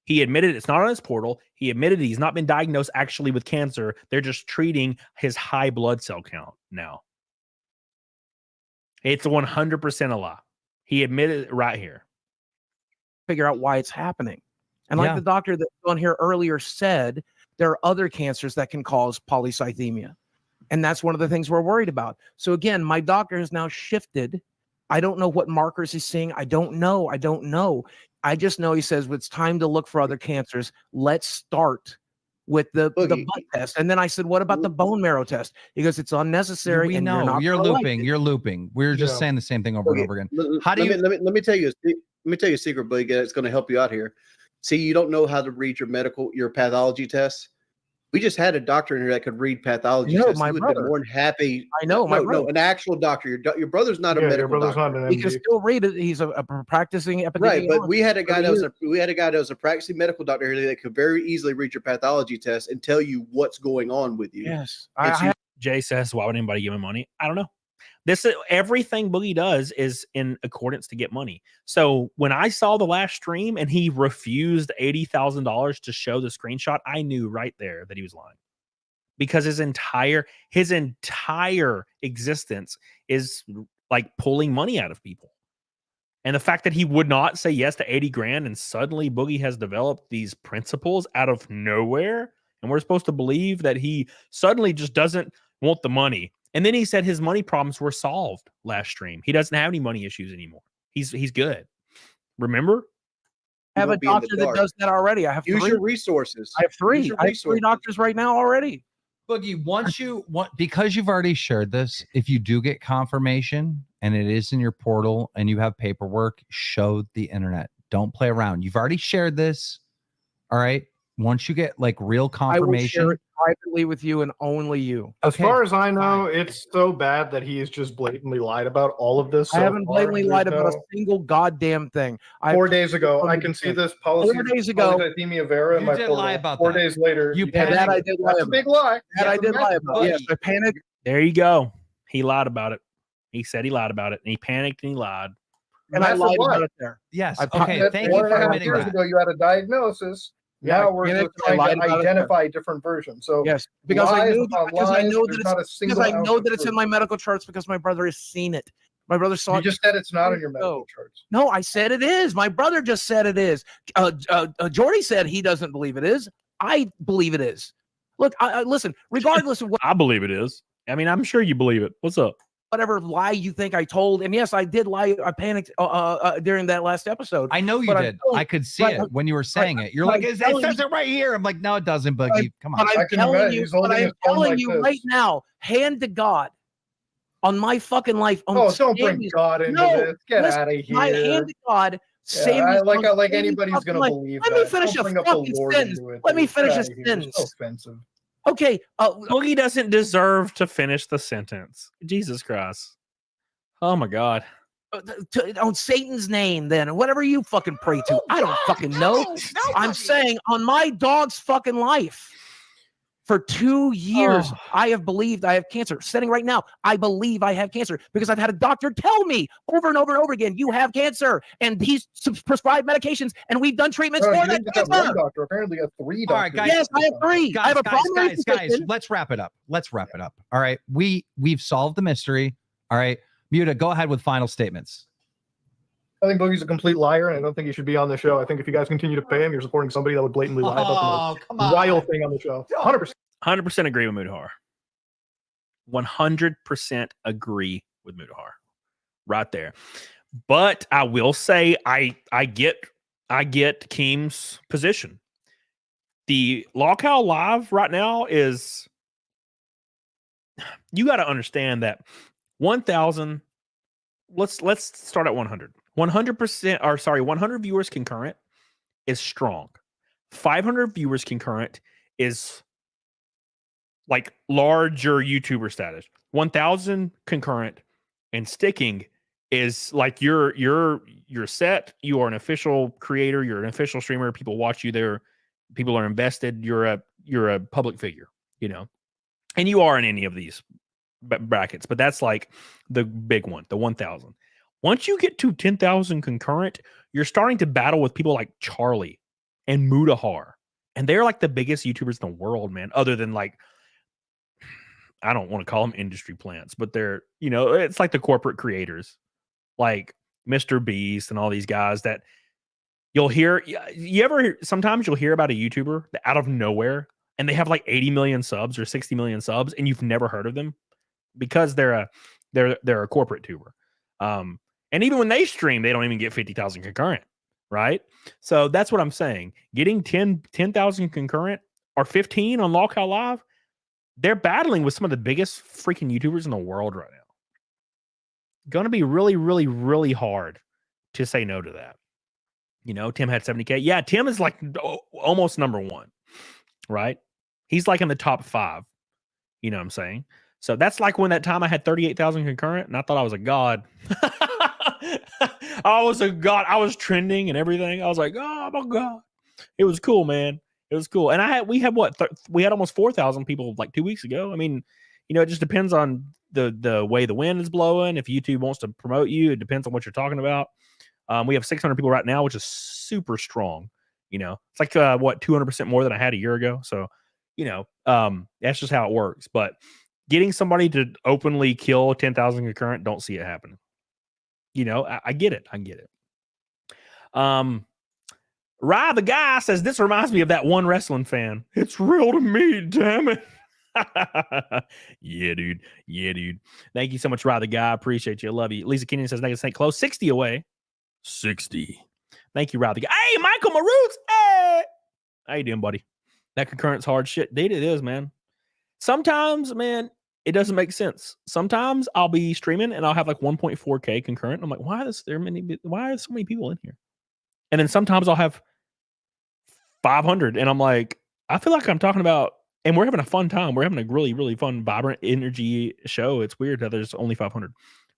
Speaker 5: He admitted it's not on his portal. He admitted he's not been diagnosed actually with cancer. They're just treating his high blood cell count now. It's 100% a lie. He admitted it right here.
Speaker 7: Figure out why it's happening. And like the doctor that was on here earlier said, there are other cancers that can cause polycythemia. And that's one of the things we're worried about. So again, my doctor has now shifted. I don't know what markers he's seeing. I don't know. I just know he says it's time to look for other cancers. Let's start with the blood test. And then I said, what about the bone marrow test? He goes, it's unnecessary.
Speaker 9: We
Speaker 7: and
Speaker 9: know
Speaker 7: you're
Speaker 9: looping. You're looping. We're just saying the same thing over and over again. How do you?
Speaker 8: Let me tell you. Let me tell you a secret, Boogie. That's going to help you out here. See, you don't know how to read your pathology tests. We just had a doctor in here that could read pathology tests.
Speaker 7: My
Speaker 8: he would
Speaker 7: brother.
Speaker 8: have been more than happy.
Speaker 7: I know, my brother.
Speaker 8: No, an actual doctor. Your brother's not a medical doctor.
Speaker 7: He can still read it. He's a practicing epidemiologist.
Speaker 8: Right, but we had a guy that was a practicing medical doctor here that could very easily read your pathology test and tell you what's going on with you.
Speaker 7: Yes.
Speaker 5: Jay says, why would anybody give him money? I don't know. Everything Boogie does is in accordance to get money. So when I saw the last stream and he refused $80,000 to show the screenshot, I knew right there that he was lying. because his entire existence is like pulling money out of people. And the fact that he would not say yes to 80 grand and suddenly Boogie has developed these principles out of nowhere, and we're supposed to believe that he suddenly just doesn't want the money. And then he said his money problems were solved last stream. He doesn't have any money issues anymore. He's good. Remember?
Speaker 7: I have a doctor that does that already. I have
Speaker 8: Use
Speaker 7: three.
Speaker 8: your resources.
Speaker 7: I have three.
Speaker 8: Use your
Speaker 7: I have three doctors right now already.
Speaker 9: Boogie, because you've already shared this, if you do get confirmation and it is in your portal and you have paperwork, show the internet. Don't play around. You've already shared this. All right. Once you get like real confirmation,
Speaker 7: I will share it privately with you and only you.
Speaker 11: As far as I know, it's so bad that he has just blatantly lied about all of this.
Speaker 7: I haven't blatantly lied about a single goddamn thing.
Speaker 11: 4 days ago, I can see this policy.
Speaker 7: 4 days ago,
Speaker 11: Polycythemia vera in
Speaker 9: you
Speaker 11: my
Speaker 9: did
Speaker 11: portal.
Speaker 9: lie about
Speaker 11: 4
Speaker 9: that.
Speaker 11: days later,
Speaker 9: You
Speaker 11: panicked.
Speaker 7: that I did lie
Speaker 11: That's
Speaker 7: about.
Speaker 11: a big lie.
Speaker 7: That I did lie about. Yes, I panicked.
Speaker 5: There you go. He lied about it. He said he lied about it, and he panicked and he lied.
Speaker 7: And I lied
Speaker 11: lie.
Speaker 7: about it there.
Speaker 9: Yes.
Speaker 7: I
Speaker 9: Okay. Thank you
Speaker 11: 1.5
Speaker 9: for admitting
Speaker 11: years
Speaker 9: that.
Speaker 11: ago, you had a diagnosis.
Speaker 7: Yeah,
Speaker 11: Now we're
Speaker 7: I
Speaker 11: just
Speaker 7: lied
Speaker 11: trying to
Speaker 7: about it
Speaker 11: identify different versions. So
Speaker 7: yes, because I
Speaker 11: lies
Speaker 7: know
Speaker 11: upon
Speaker 7: that, because I
Speaker 11: lies,
Speaker 7: know
Speaker 11: there's
Speaker 7: that
Speaker 11: not a
Speaker 7: it's
Speaker 11: single
Speaker 7: because I
Speaker 11: ounce
Speaker 7: know
Speaker 11: of
Speaker 7: that it's in
Speaker 11: truth.
Speaker 7: my medical charts because my brother has seen it. My brother saw
Speaker 11: You
Speaker 7: it.
Speaker 11: just said it's not on your medical charts.
Speaker 7: No, I said it is. My brother just said it is. Jordy said he doesn't believe it is. I believe it is. Look, I listen. Regardless of what
Speaker 5: I believe it is. I mean, I'm sure you believe it. What's up?
Speaker 7: whatever lie you think I told, and yes, I did lie. I panicked during that last episode.
Speaker 9: I know you did. I could see it when you were saying it. You're like, it says it right here. I'm like, no, it doesn't, Boogie. Come on.
Speaker 7: But I'm telling you right now, hand to God, on my fucking life. On
Speaker 11: don't bring God into this. Get out of here.
Speaker 7: My hand to God.
Speaker 11: Yeah, like anybody's gonna believe
Speaker 7: Let me finish a fucking sentence. Let me finish a sentence.
Speaker 11: So offensive.
Speaker 7: Okay.
Speaker 5: Boogie doesn't deserve to finish the sentence. Jesus Christ. Oh my God.
Speaker 7: On Satan's name, then whatever you fucking pray to, I don't fucking know. I'm saying on my dog's fucking life. For 2 years, I have believed I have cancer. Sitting right now, I believe I have cancer because I've had a doctor tell me over and over and over again, you have cancer, and he's prescribed medications, and we've done treatments for that cancer.
Speaker 11: One doctor. Apparently, you have three doctors.
Speaker 9: All right, guys.
Speaker 7: Yes, I have three. I have a primary
Speaker 9: guys. Let's wrap it up. All right, we've solved the mystery. All right, Muta, go ahead with final statements.
Speaker 11: I think Boogie's a complete liar, and I don't think he should be on the show. I think if you guys continue to pay him, you're supporting somebody that would blatantly lie about the most vile thing on the show. 100%.
Speaker 5: 100% agree with Mutahar. 100% agree with Mutahar. Right there. But I will say I get Keem's position. The Lockout Live right now is, you got to understand that 1,000, let's start at 100. 100 viewers concurrent is strong. 500 viewers concurrent is like larger YouTuber status. 1,000 concurrent and sticking is like you're set. You are an official creator. You're an official streamer. People watch you there. People are invested. You're a public figure, you know, and you are in any of these brackets. But that's like the big one, the 1,000. Once you get to 10,000 concurrent, you're starting to battle with people like Charlie and Mutahar, and they're like the biggest YouTubers in the world, man. Other than like, I don't want to call them industry plants, but they're, you know, it's like the corporate creators, like Mr. Beast and all these guys that you'll hear. Sometimes you'll hear about a YouTuber that out of nowhere and they have like 80 million subs or 60 million subs, and you've never heard of them because they're a corporate tuber. And even when they stream, they don't even get 50,000 concurrent, right? So that's what I'm saying. Getting 10,000 concurrent or 15 on Lockout Live, they're battling with some of the biggest freaking YouTubers in the world right now. Going to be really, really, really hard to say no to that. You know, Tim had 70K. Yeah, Tim is like almost number one, right? He's like in the top 5. You know what I'm saying? So that's like when that time I had 38,000 concurrent and I thought I was a god. I was a god. I was trending and everything. I was like, oh my God. It was cool, man. It was cool. And we had almost 4,000 people like 2 weeks ago. I mean, you know, it just depends on the way the wind is blowing. If YouTube wants to promote you, it depends on what you're talking about. We have 600 people right now, which is super strong. You know, it's like 200% more than I had a year ago. So, you know, That's just how it works. But getting somebody to openly kill 10,000 concurrent, don't see it happening. You know, I get it. I get it. Rye the guy says, this reminds me of that one wrestling fan. It's real to me, damn it. Yeah, dude. Yeah, dude. Thank you so much, Rye the guy. Appreciate you. I love you. Lisa Kenyon says, Naked Snake close. 60 away. 60. Thank you, Rye the guy. Hey, Michael Maroots. Hey. How you doing, buddy? That concurrent's hard shit. Dude, it is, man. Sometimes, man, it doesn't make sense. Sometimes I'll be streaming and I'll have like 1.4K concurrent. I'm like, why are so many people in here? And then sometimes I'll have 500 and I'm like, I feel like I'm talking about, and we're having a fun time. We're having a really, really fun, vibrant energy show. It's weird that there's only 500,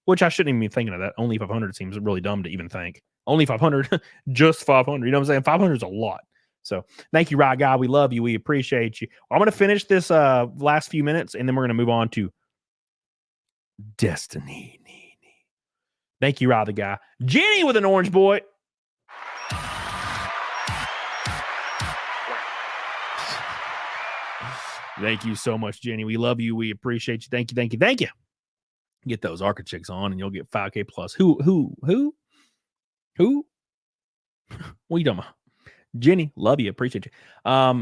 Speaker 5: which I shouldn't even be thinking of that. Only 500 seems really dumb to even think. Only 500, just 500. You know what I'm saying? 500 is a lot. So thank you, Rye Guy. We love you. We appreciate you. I'm going to finish this last few minutes, and then we're going to move on to Destiny. Thank you, Rye the Guy. Jenny with an orange boy. Thank you so much, Jenny. We love you. We appreciate you. Thank you, thank you, thank you. Get those Arca chicks on, and you'll get 5K plus. Who? What are you talking about? Jenny, love you. Appreciate you.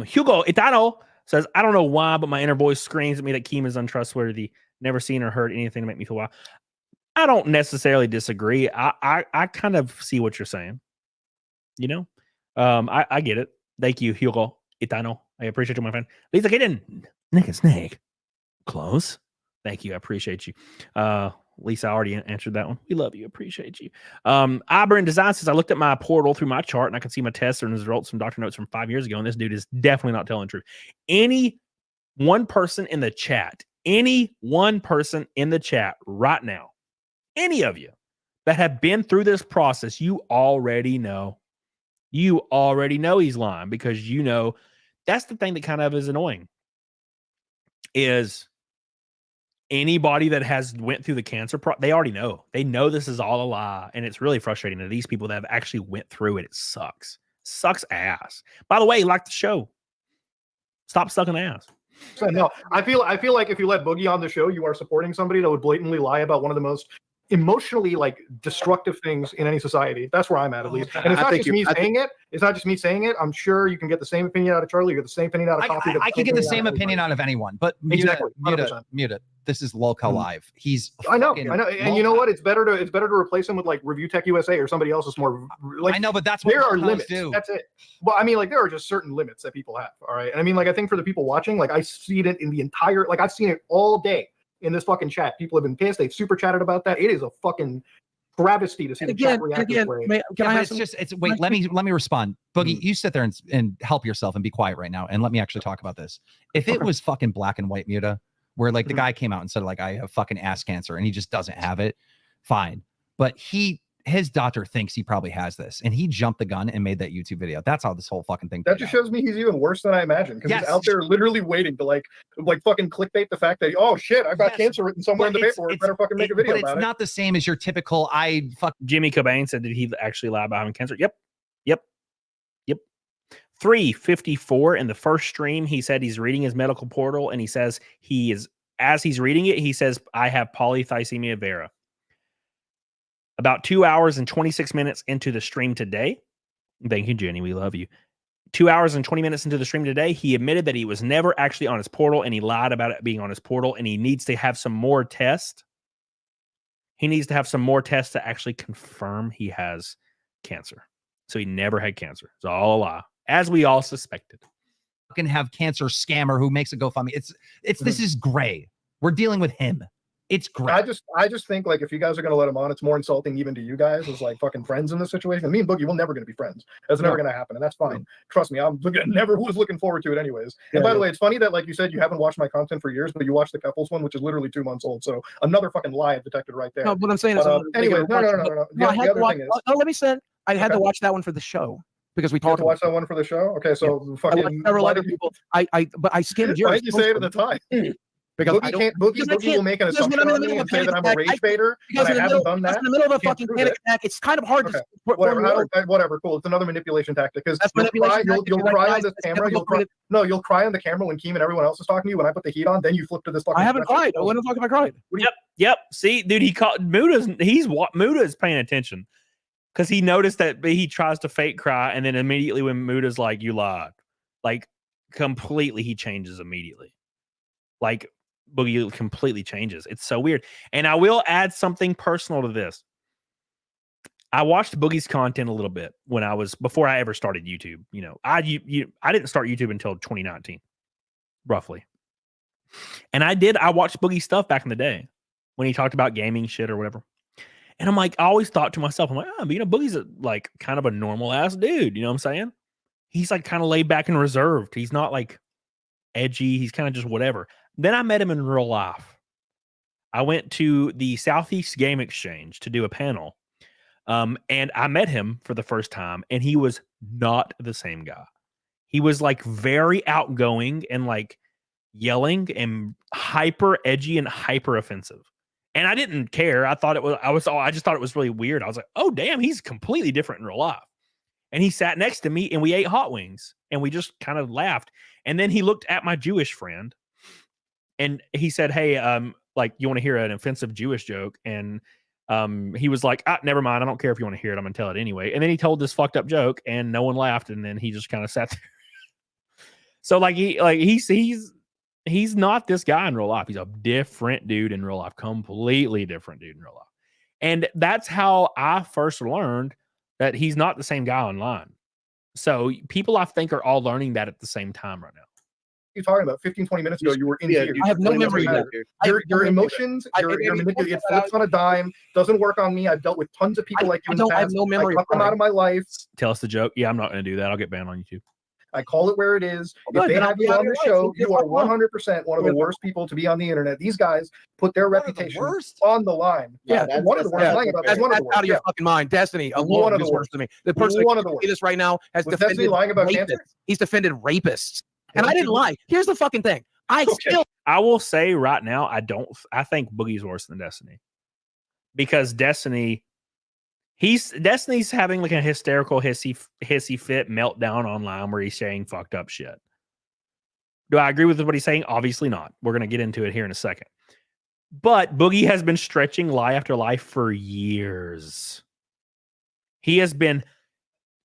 Speaker 5: Hugo Itano says, I don't know why, but my inner voice screams at me that Keem is untrustworthy. Never seen or heard anything to make me feel wild. I don't necessarily disagree. I kind of see what you're saying. You know? I get it. Thank you, Hugo Itano. I appreciate you, my friend. Lisa Kitten, Naked Snake. Close. Thank you. I appreciate you. Lisa already answered that one. We love you. Appreciate you. Auburn Design says, I looked at my portal through my chart and I can see my tests and results from Dr. Notes from 5 years ago. And this dude is definitely not telling the truth. Any one person in the chat right now, any of you that have been through this process, you already know. You already know he's lying, because you know that's the thing that kind of is annoying is anybody that has went through the cancer they already know. They know this is all a lie, and it's really frustrating to these people that have actually went through it. It sucks. Sucks ass. By the way, like the show. Stop sucking ass.
Speaker 11: No, I feel like if you let Boogie on the show, you are supporting somebody that would blatantly lie about one of the most emotionally destructive things in any society. That's where I'm at least. And it's not just me saying it. It's not just me saying it. I'm sure you can get the same opinion out of Charlie. You get the same opinion out of Coffee.
Speaker 9: I can get the same opinion out of anyone, but mute it. This is Lolca Live. He's
Speaker 11: I know. And you know what? It's better to replace him with like Review Tech USA or somebody else is more like.
Speaker 9: I know, but that's what
Speaker 11: there are limits. That's it. Well, I mean, like there are just certain limits that people have. All right. And I mean, like I think for the people watching, like I see it in the entire, like I've seen it all day in this fucking chat. People have been pissed. They've super chatted about that. It is a fucking travesty to see the chat react this way.
Speaker 9: Wait, let me respond. Boogie, you sit there and help yourself and be quiet right now and let me actually talk about this. If it was fucking black and white Muta, where like the guy came out and said like I have fucking ass cancer and he just doesn't have it, fine. But his doctor thinks he probably has this, and he jumped the gun and made that YouTube video. That's how this whole fucking thing.
Speaker 11: That just shows me he's even worse than I imagined, because he's out there literally waiting to like fucking clickbait the fact that, oh shit, I've got cancer written somewhere in the paperwork. Better fucking make a video about it.
Speaker 9: It's not the same as your typical
Speaker 5: Jimmy Cobain said, did he actually lie about having cancer? Yep. 354 in the first stream. He said he's reading his medical portal, and he says as he's reading it, he says, I have polycythemia vera. About 2 hours and 26 minutes into the stream today, thank you, Jenny, we love you. 2 hours and 20 minutes into the stream today, he admitted that he was never actually on his portal, and he lied about it being on his portal, and he needs to have some more tests. He needs to have some more tests to actually confirm he has cancer. So he never had cancer. It's all a lie, as we all suspected.
Speaker 9: Can have cancer scammer who makes a GoFundMe. This is gray. We're dealing with him. It's great.
Speaker 11: I just think like if you guys are gonna let him on, it's more insulting even to you guys as like fucking friends in this situation. Me and Boogie, we're never gonna be friends. That's never gonna happen, and that's fine. Trust me, never was looking forward to it anyways. And by the way, it's funny that like you said you haven't watched my content for years, but you watched the couples one, which is literally 2 months old. So another fucking lie detected right there.
Speaker 7: No, what I'm saying is
Speaker 11: anyway, no.
Speaker 7: Let me say I had to watch that one for the show. Because we talked
Speaker 11: to watch that one for the show. Okay, so fucking
Speaker 7: several other people. But I skimmed yours.
Speaker 11: Why did you say it at the time?
Speaker 7: Because
Speaker 11: Boogie will make an assumption on me and say that I'm a rage baiter, and I haven't done that.
Speaker 7: In the middle of a fucking panic attack, it's kind of hard to
Speaker 11: whatever. Cool. It's another manipulation tactic because you'll cry on this camera. You'll cry on the camera when Keem and everyone else is talking to you. When I put the heat on, then you flip to this fucking.
Speaker 7: I haven't cried. When the fuck have I cried?
Speaker 5: Yep. See, dude, he caught Muda is paying attention because he noticed that he tries to fake cry, and then immediately when Muda's like, "You lied," like completely, he changes immediately. Like Boogie completely changes. It's so weird. And I will add something personal to this. I watched Boogie's content a little bit before I ever started YouTube. You know, I didn't start YouTube until 2019, roughly. And I watched Boogie stuff back in the day when he talked about gaming shit or whatever. And I'm like, I always thought to myself, I'm like, but, you know, Boogie's like kind of a normal ass dude. You know what I'm saying? He's like kind of laid back and reserved. He's not like edgy. He's kind of just whatever. Then I met him in real life. I went to the Southeast Game Exchange to do a panel. And I met him for the first time, and he was not the same guy. He was like very outgoing and like yelling and hyper edgy and hyper offensive. And I didn't care. I just thought it was really weird. I was like, oh, damn, he's completely different in real life. And he sat next to me and we ate hot wings and we just kind of laughed. And then he looked at my Jewish friend and he said, hey, like, you want to hear an offensive Jewish joke? And he was like, never mind. I don't care if you want to hear it. I'm going to tell it anyway. And then he told this fucked up joke and no one laughed. And then he just kind of sat there. So he's not this guy in real life. He's a different dude in real life, completely different dude in real life. And that's how I first learned that he's not the same guy online. So people, I think, are all learning that at the same time right now.
Speaker 11: You're talking about 15, 20 minutes ago, you were in tears.
Speaker 7: I have no memory of that.
Speaker 11: Your emotions, your manipulation, it flips on a dime, doesn't work on me. I've dealt with tons of people like you in the past.
Speaker 7: I have no memory.
Speaker 11: I cut them out of my life.
Speaker 5: Tell us the joke. Yeah, I'm not going to do that. I'll get banned on YouTube.
Speaker 11: I call it where it is. If they have you on the show, you are 100% one of the worst people to be on the internet. These guys put their reputation on the line.
Speaker 7: Yeah,
Speaker 11: one of the worst. That's one of the worst.
Speaker 7: Out of your fucking mind. Destiny alone is worse to me. The person who this right now has defended
Speaker 11: lying about cancer.
Speaker 7: He's defended rapists. And I didn't lie. Here's the fucking thing. I
Speaker 5: will say right now, I think Boogie's worse than Destiny. Because Destiny's having like a hysterical hissy fit meltdown online where he's saying fucked up shit. Do I agree with what he's saying? Obviously not. We're going to get into it here in a second. But Boogie has been stretching lie after lie for years. He has been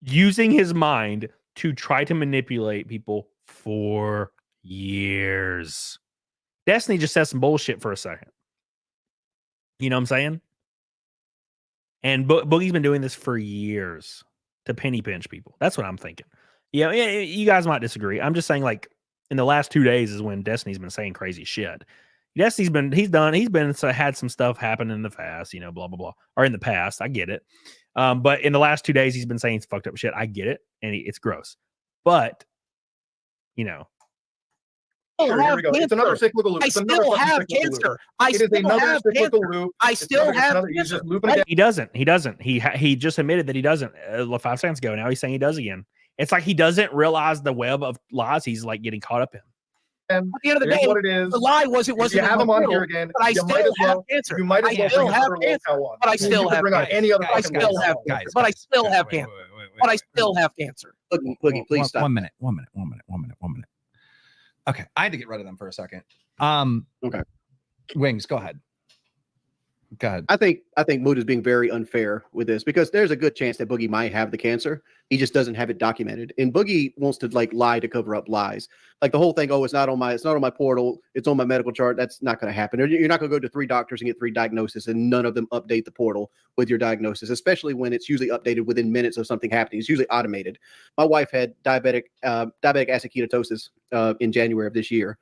Speaker 5: using his mind to try to manipulate people for years. Destiny just says some bullshit for a second. You know what I'm saying? And Boogie's been doing this for years to penny pinch people. That's what I'm thinking. Yeah, you guys might disagree. I'm just saying, like, in the last 2 days is when Destiny's been saying crazy shit. Destiny's had some stuff happen in the past, you know, blah, blah, blah. Or in the past, I get it. But in the last 2 days, he's been saying fucked up shit. I get it. And it's gross. But, you know.
Speaker 11: Here we go. It's another cyclical loop.
Speaker 7: I still have cancer. I still have cancer. I still have cancer.
Speaker 5: He doesn't. He just admitted that he doesn't 5 seconds ago. Now he's saying he does again. It's like he doesn't realize the web of lies he's like getting caught up in.
Speaker 11: And
Speaker 7: at the end of the day,
Speaker 11: what it is,
Speaker 7: the lie was it wasn't.
Speaker 11: You have him on here again.
Speaker 7: But I still have cancer.
Speaker 11: You might as well
Speaker 7: still have
Speaker 11: cancer.
Speaker 7: But I still have
Speaker 11: cancer. Any other
Speaker 7: I still have cancer. But I still have cancer. But I still have cancer.
Speaker 8: Boogie, please stop.
Speaker 9: One minute. Okay, I had to get rid of them for a second.
Speaker 8: Okay.
Speaker 9: Wings, go ahead. Go ahead.
Speaker 8: I think Mood is being very unfair with this because there's a good chance that Boogie might have the cancer. He just doesn't have it documented. And Boogie wants to like lie to cover up lies. Like the whole thing, it's not on my portal, it's on my medical chart. That's not going to happen. You're not going to go to 3 doctors and get 3 diagnoses and none of them update the portal with your diagnosis, especially when it's usually updated within minutes of something happening. It's usually automated. My wife had diabetic acid ketosis in January of this year.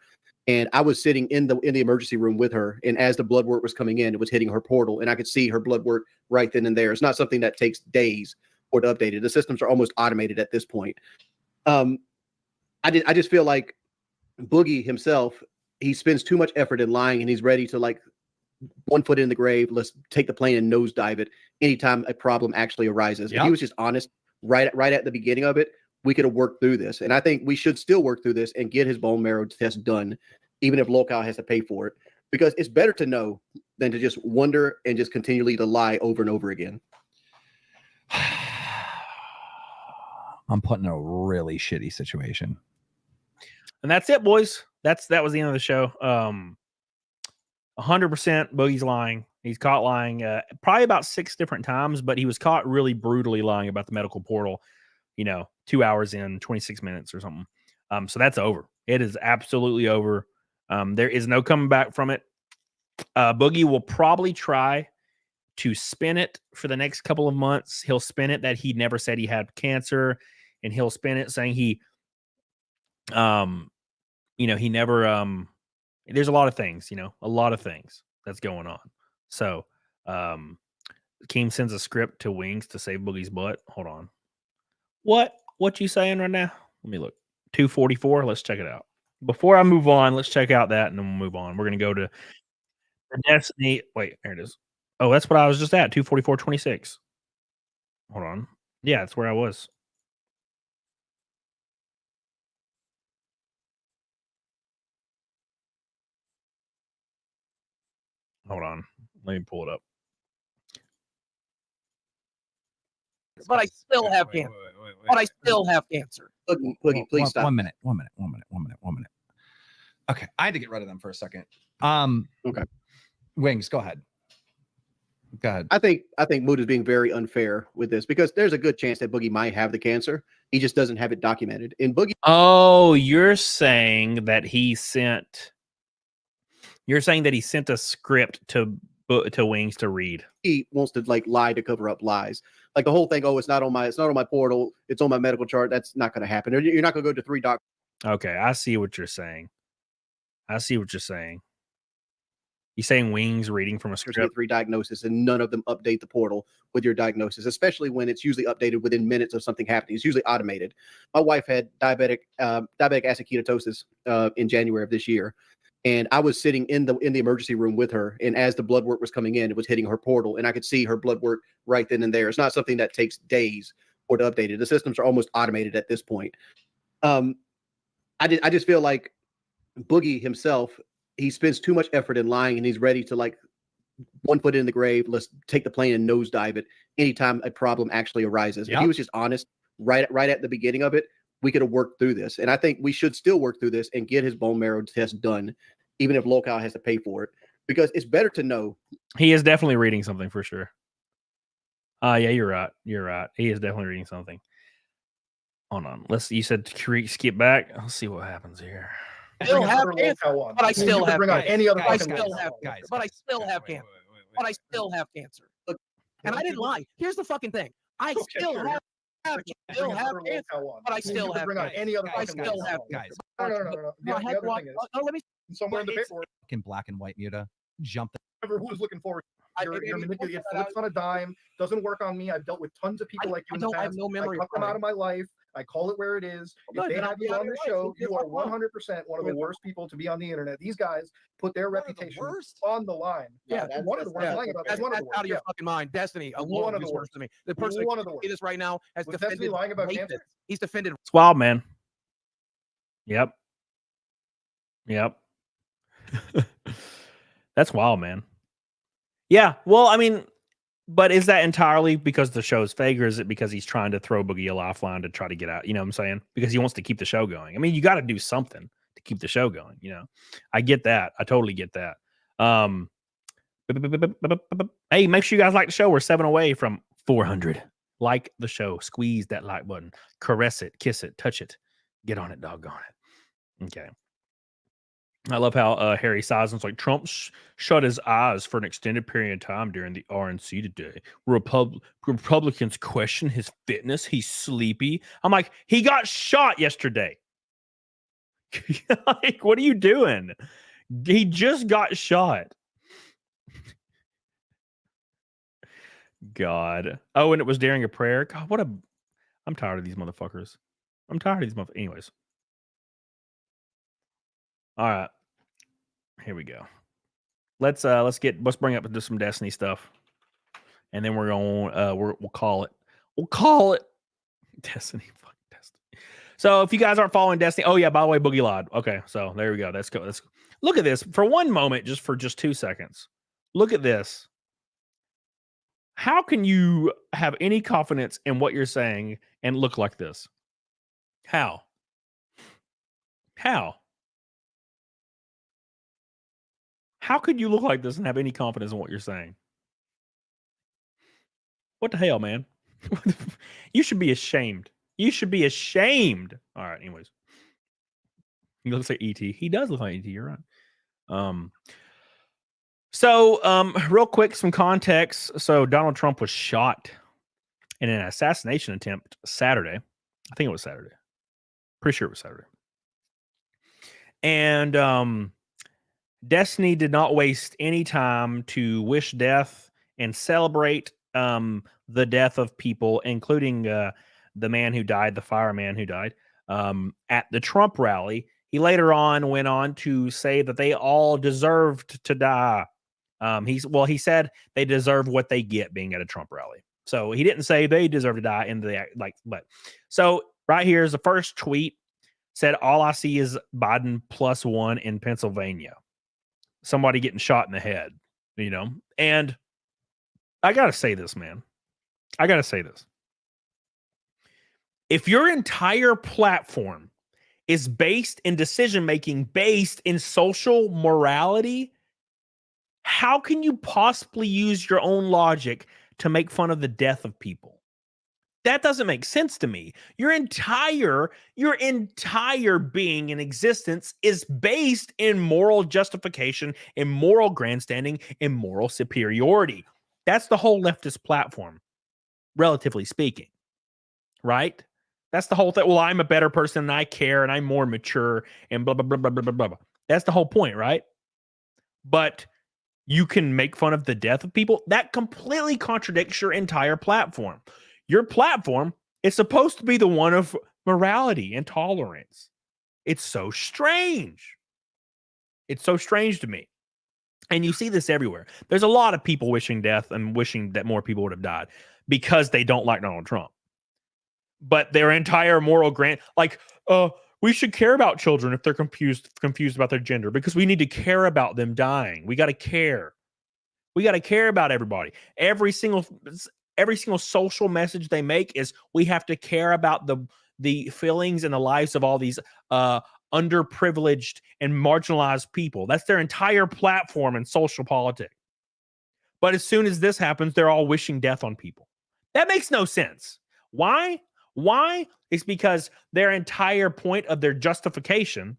Speaker 8: And I was sitting in the emergency room with her, and as the blood work was coming in, it was hitting her portal, and I could see her blood work right then and there. It's not something that takes days or to update it. The systems are almost automated at this point. I just feel like Boogie himself, he spends too much effort in lying, and he's ready to like 1 foot in the grave. Let's take the plane and nosedive it anytime a problem actually arises. Yep. If he was just honest right at the beginning of it, we could have worked through this. And I think we should still work through this and get his bone marrow test done, even if locale has to pay for it, because it's better to know than to just wonder and just continually to lie over and over again.
Speaker 9: I'm put in a really shitty situation.
Speaker 5: And that's it, boys. That was the end of the show. 100% Boogie's lying. He's caught lying probably about 6 different times, but he was caught really brutally lying about the medical portal, 2 hours in, 26 minutes or something. So that's over. It is absolutely over. There is no coming back from it. Boogie will probably try to spin it for the next couple of months. He'll spin it that he never said he had cancer, and he'll spin it saying he never there's a lot of things, a lot of things that's going on. So Keem sends a script to Wings to save Boogie's butt. Hold on. What you saying right now? Let me look. 244. Let's check it out. Before I move on, let's check out that and then we'll move on. We're gonna go to the Destiny. Wait, there it is. Oh, that's what I was just at. 244.26. Hold on. Yeah, that's where I was. Hold on. Let me pull it up.
Speaker 7: But I still have cancer. But I still have cancer.
Speaker 8: Boogie, please stop.
Speaker 9: One minute. Okay, I had to get rid of them for a second.
Speaker 8: Okay.
Speaker 9: Wings, go ahead. Go ahead.
Speaker 8: I think Mood is being very unfair with this because there's a good chance that Boogie might have the cancer. He just doesn't have it documented. And Boogie.
Speaker 5: Oh, you're saying that he sent. You're saying that he sent a script to Wings to read.
Speaker 8: He wants to lie to cover up lies. Like the whole thing. Oh, it's not on my portal. It's on my medical chart. That's not going to happen. You're not going to go to 3 doctors.
Speaker 5: Okay, I see what you're saying. You're saying Wings reading from a script.
Speaker 8: Get 3 diagnoses, and none of them update the portal with your diagnosis, especially when it's usually updated within minutes of something happening. It's usually automated. My wife had diabetic acid ketosis in January of this year. And I was sitting in the emergency room with her, and as the blood work was coming in, it was hitting her portal, and I could see her blood work right then and there. It's not something that takes days or to update it. The systems are almost automated at this point. I just feel like Boogie himself, he spends too much effort in lying, and he's ready to 1 foot in the grave. Let's take the plane and nosedive it anytime a problem actually arises. Yep. If he was just honest right at the beginning of it, we could have worked through this. And I think we should still work through this and get his bone marrow test done, even if locale has to pay for it, because it's better to know.
Speaker 5: He is definitely reading something for sure. Yeah, you're right. He is definitely reading something. Hold on. You said to skip back. Let's see what happens here.
Speaker 7: I still have cancer, but I still have cancer. But I still have cancer. And I didn't lie. Here's the fucking thing. I still have cancer, but I still have cancer. I still have cancer.
Speaker 11: No.
Speaker 7: Let me
Speaker 11: somewhere in the paperwork.
Speaker 9: In black and white, Muta. Jump.
Speaker 11: Who's looking forward? You're manipulated. Flips on a dime. Doesn't work on me. I've dealt with tons of people like you in the past. I have no memory. I cut them out of my life. I call it where it is. If they have you on the show, you are 100% one of the worst people to be on the internet. These guys put their reputation on the line.
Speaker 7: Yeah,
Speaker 11: one of the worst. Lying about
Speaker 7: that's out of your fucking mind. Destiny, one of the worst to me. The person who see this right now has defended
Speaker 11: lying about cancer.
Speaker 7: He's defended.
Speaker 5: It's wild, man. Yep. That's wild, man. Yeah. Well, I mean, but is that entirely because the show's fake, or is it because he's trying to throw Boogie a lifeline to try to get out? You know what I'm saying? Because he wants to keep the show going. I mean, you got to do something to keep the show going. I get that. I totally get that. Hey, make sure you guys like the show. We're 7 away from 400. Like the show. Squeeze that like button. Caress it. Kiss it. Touch it. Get on it. Doggone it. Okay. I love how Harry Sison's like, Trump shut his eyes for an extended period of time during the RNC today. Republicans question his fitness. He's sleepy. I'm like, he got shot yesterday. Like, what are you doing? He just got shot. God. Oh, and it was during a prayer. God, I'm tired of these motherfuckers. Anyways. All right, here we go. Let's bring up some Destiny stuff, and then we're going. We'll call it. Destiny. Fuck Destiny. So if you guys aren't following Destiny, oh yeah, by the way, Boogie Lod. Okay, so there we go. Let's go. Let's look at this for one moment, just 2 seconds. Look at this. How can you have any confidence in what you're saying and look like this? How? How could you look like this and have any confidence in what you're saying? What the hell, man? You should be ashamed. You should be ashamed. All right, anyways. He looks like ET. He does look like ET, you're right. Real quick, some context. So Donald Trump was shot in an assassination attempt Saturday. I think it was Saturday. Pretty sure it was Saturday. And Destiny did not waste any time to wish death and celebrate the death of people, including the man who died, the fireman who died at the Trump rally. He later on went on to say that they all deserved to die. He said they deserve what they get being at a Trump rally. So he didn't say they deserve to die in the but so right here is the first tweet. Said all I see is Biden +1 in Pennsylvania. Somebody getting shot in the head, And I gotta say this, man. I gotta say this. If your entire platform is based in decision making, based in social morality, how can you possibly use your own logic to make fun of the death of people? That doesn't make sense to me. Your entire being in existence is based in moral justification, in moral grandstanding, in moral superiority. That's the whole leftist platform, relatively speaking, right? That's the whole thing. Well, I'm a better person and I care and I'm more mature and blah, blah, blah, blah, blah, blah, blah. That's the whole point, right? But you can make fun of the death of people. That completely contradicts your entire platform. Your platform is supposed to be the one of morality and tolerance. It's so strange. It's so strange to me. And you see this everywhere. There's a lot of people wishing death and wishing that more people would have died because they don't like Donald Trump. But their entire moral we should care about children if they're confused about their gender because we need to care about them dying. We got to care. We got to care about everybody. Every single social message they make is we have to care about the feelings and the lives of all these underprivileged and marginalized people. That's their entire platform in social politics. But as soon as this happens, they're all wishing death on people. That makes no sense. Why? It's because their entire point of their justification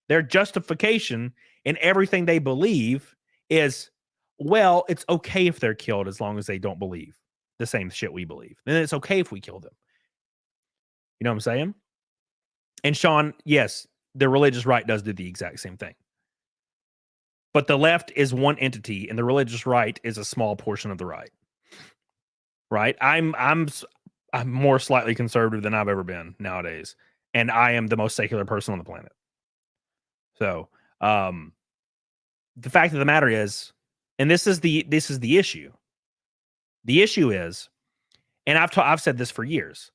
Speaker 5: in everything they believe is, well, it's okay if they're killed as long as they don't believe the same shit we believe. Then it's okay if we kill them. You know what I'm saying? And Sean, yes, the religious right does do the exact same thing. But the left is one entity and the religious right is a small portion of the right. Right? I'm more slightly conservative than I've ever been nowadays. And I am the most secular person on the planet. So, the fact of the matter is, and this is the issue. The issue is, and I've said this for years,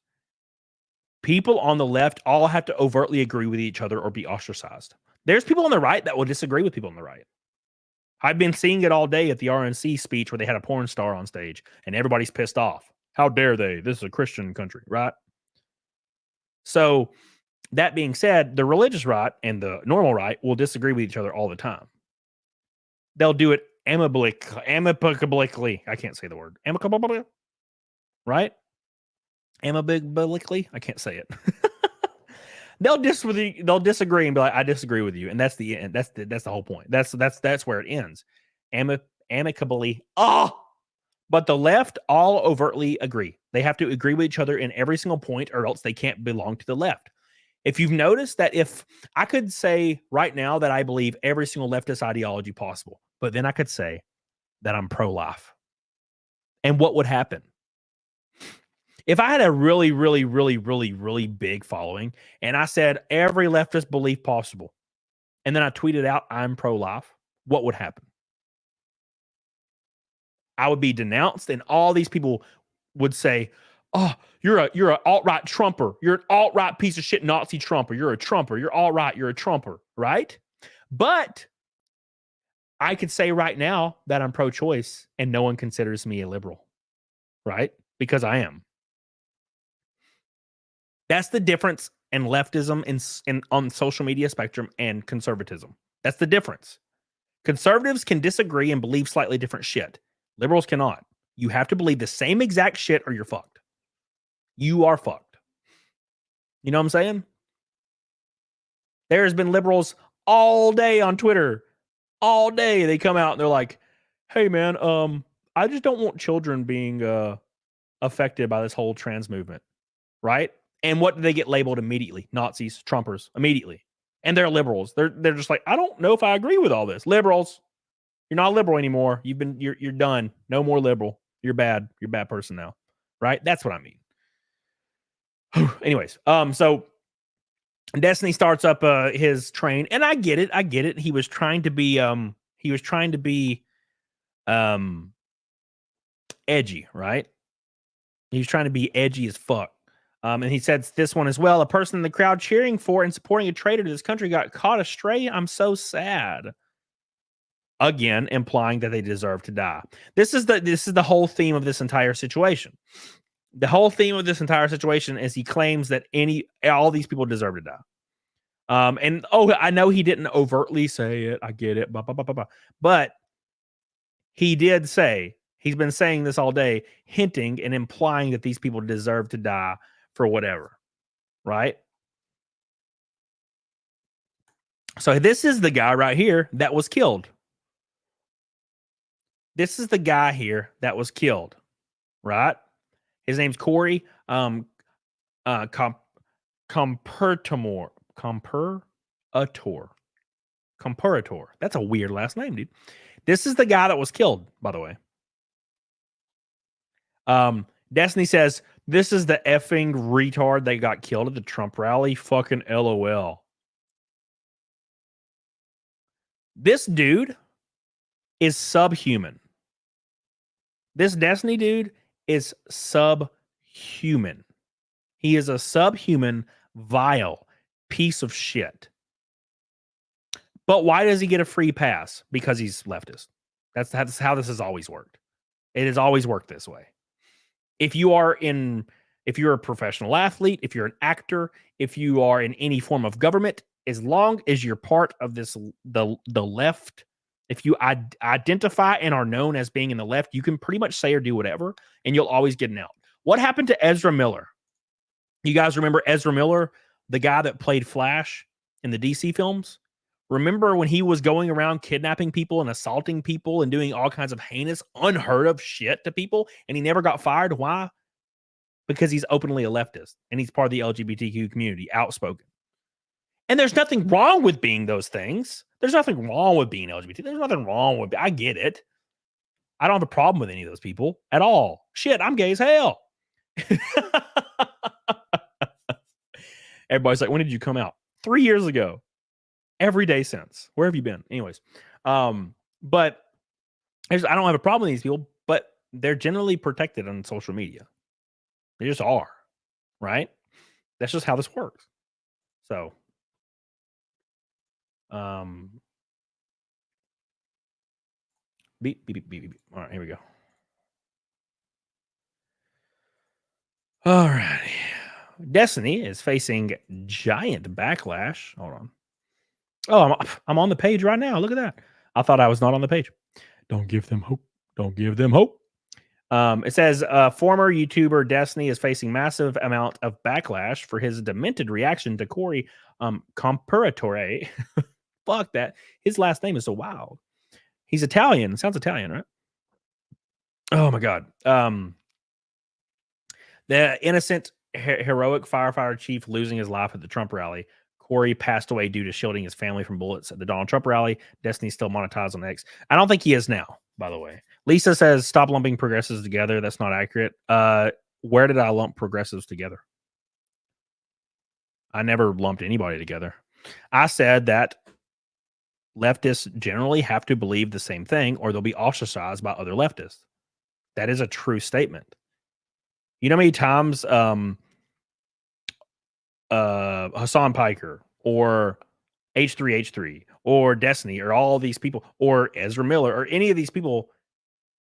Speaker 5: people on the left all have to overtly agree with each other or be ostracized. There's people on the right that will disagree with people on the right. I've been seeing it all day at the RNC speech where they had a porn star on stage and everybody's pissed off. How dare they? This is a Christian country, right? So that being said, the religious right and the normal right will disagree with each other all the time. They'll do it amicably. I can't say the word. Amicably, right? Amicably. I can't say it. They'll disagree and be like, I disagree with you. And that's the end. That's the whole point. That's where it ends. Amicably. But the left all overtly agree. They have to agree with each other in every single point or else they can't belong to the left. If you've noticed that if I could say right now that I believe every single leftist ideology possible, but then I could say that I'm pro-life. And what would happen? If I had a really, really, really, really, really big following and I said every leftist belief possible, and then I tweeted out I'm pro-life, what would happen? I would be denounced and all these people would say, Oh, you're an alt-right Trumper. You're an alt-right piece of shit Nazi Trumper. You're a Trumper. You're alt-right. You're a Trumper, right? But I could say right now that I'm pro-choice and no one considers me a liberal, right? Because I am. That's the difference in leftism in on the social media spectrum and conservatism. That's the difference. Conservatives can disagree and believe slightly different shit. Liberals cannot. You have to believe the same exact shit or you're fucked. You are fucked. You know what I'm saying? There has been liberals all day on Twitter. All day they come out and they're like, hey man, I just don't want children being affected by this whole trans movement. Right? And what do they get labeled immediately? Nazis, Trumpers, immediately. And they're liberals. They're just like, I don't know if I agree with all this. Liberals, you're not liberal anymore. You're done. No more liberal. You're bad. You're a bad person now. Right? That's what I mean. Anyways, so Destiny starts up his train, and I get it. He was trying to be edgy, right? He was trying to be edgy as fuck. And he said this one as well. A person in the crowd cheering for and supporting a traitor to this country got caught astray. I'm so sad. Again, implying that they deserve to die. This is the whole theme of this entire situation. The whole theme of this entire situation is he claims that all these people deserve to die. And I know he didn't overtly say it. I get it. Blah, blah, blah, blah, blah. But he did say, he's been saying this all day, hinting and implying that these people deserve to die for whatever. Right? So this is the guy right here that was killed. This is the guy here that was killed. Right? His name's Corey Comperator. That's a weird last name, dude. This is the guy that was killed, by the way. Destiny says, this is the effing retard that got killed at the Trump rally. Fucking LOL. This dude is subhuman. This Destiny dude is subhuman. He is a subhuman, vile piece of shit. But why does he get a free pass? Because he's leftist. That's how this has always worked. It has always worked this way. If you're a professional athlete, if you're an actor, if you are in any form of government, as long as you're part of the left, if you identify and are known as being in the left, you can pretty much say or do whatever, and you'll always get an out. What happened to Ezra Miller? You guys remember Ezra Miller, the guy that played Flash in the DC films? Remember when he was going around kidnapping people and assaulting people and doing all kinds of heinous, unheard of shit to people, and he never got fired? Why? Because he's openly a leftist, and he's part of the LGBTQ community, outspoken. And there's nothing wrong with being those things. There's nothing wrong with being LGBT. There's nothing wrong with I get it. I don't have a problem with any of those people at all. Shit, I'm gay as hell. Everybody's like, when did you come out? 3 years ago. Every day since. Where have you been? Anyways. But I don't have a problem with these people, but they're generally protected on social media. They just are. Right? That's just how this works. So beep, beep, beep, beep, beep. All right, here we go. All right. Destiny is facing giant backlash. Hold on. Oh, I'm on the page right now. Look at that. I thought I was not on the page. Don't give them hope. Don't give them hope. It says former YouTuber Destiny is facing massive amount of backlash for his demented reaction to Corey Comparatore. Fuck that. His last name is so wild. He's Italian. Sounds Italian, right? Oh my God. The innocent, heroic firefighter chief losing his life at the Trump rally. Corey passed away due to shielding his family from bullets at the Donald Trump rally. Destiny's still monetized on X. I don't think he is now, by the way. Lisa says, stop lumping progressives together. That's not accurate. Where did I lump progressives together? I never lumped anybody together. I said that leftists generally have to believe the same thing or they'll be ostracized by other leftists. That is a true statement. You know how many times Hassan Piker or H3H3 or Destiny or all these people or Ezra Miller or any of these people,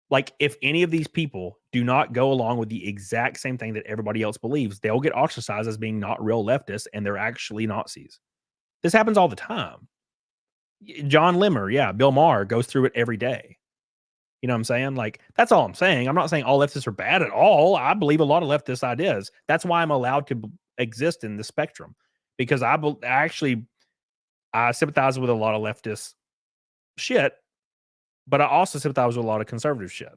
Speaker 5: like if any of these people do not go along with the exact same thing that everybody else believes, they'll get ostracized as being not real leftists and they're actually Nazis. This happens all the time. John Limmer, yeah, Bill Maher goes through it every day. You know what I'm saying? Like, that's all I'm saying. I'm not saying all leftists are bad at all. I believe a lot of leftist ideas. That's why I'm allowed to exist in the spectrum, because I sympathize with a lot of leftist shit, but I also sympathize with a lot of conservative shit.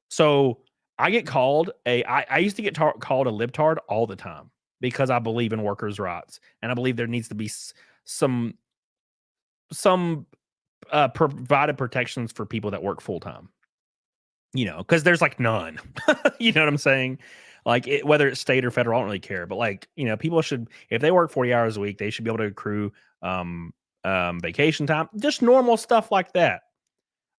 Speaker 5: So I get called I used to get called a libtard all the time because I believe in workers' rights and I believe there needs to be some provided protections for people that work full time. You know, because there's like none. You know what I'm saying? Like whether it's state or federal, I don't really care. But like, you know, people should, if they work 40 hours a week, they should be able to accrue vacation time, just normal stuff like that.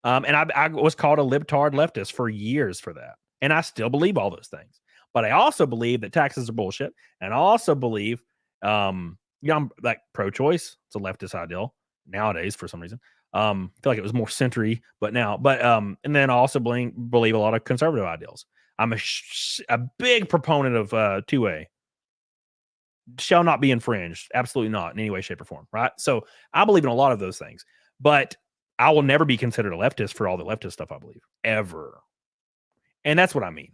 Speaker 5: And I was called a libtard leftist for years for that. And I still believe all those things. But I also believe that taxes are bullshit. And I also believe, you know, I'm like pro-choice. It's a leftist ideal nowadays for some reason. I feel like it was more century, and then I also believe a lot of conservative ideals. I'm a big proponent of 2A. Shall not be infringed. Absolutely not in any way, shape, or form. Right. So I believe in a lot of those things, but I will never be considered a leftist for all the leftist stuff I believe ever. And that's what I mean.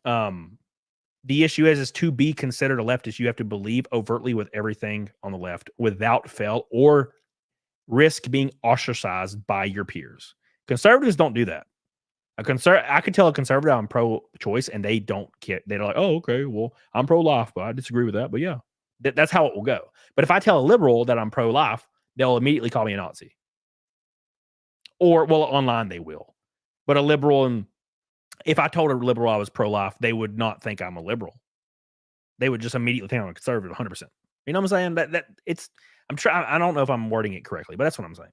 Speaker 5: The issue is to be considered a leftist, you have to believe overtly with everything on the left without fail or risk being ostracized by your peers. Conservatives don't do that. I could tell a conservative I'm pro-choice and they don't care. They're like, oh, okay, well, I'm pro-life, but I disagree with that. But yeah, that's how it will go. But if I tell a liberal that I'm pro-life, they'll immediately call me a Nazi. Or, well, online they will. But a liberal, and if I told a liberal I was pro-life, they would not think I'm a liberal. They would just immediately think I'm a conservative 100%. You know what I'm saying? That it's, I don't know if I'm wording it correctly, but that's what I'm saying.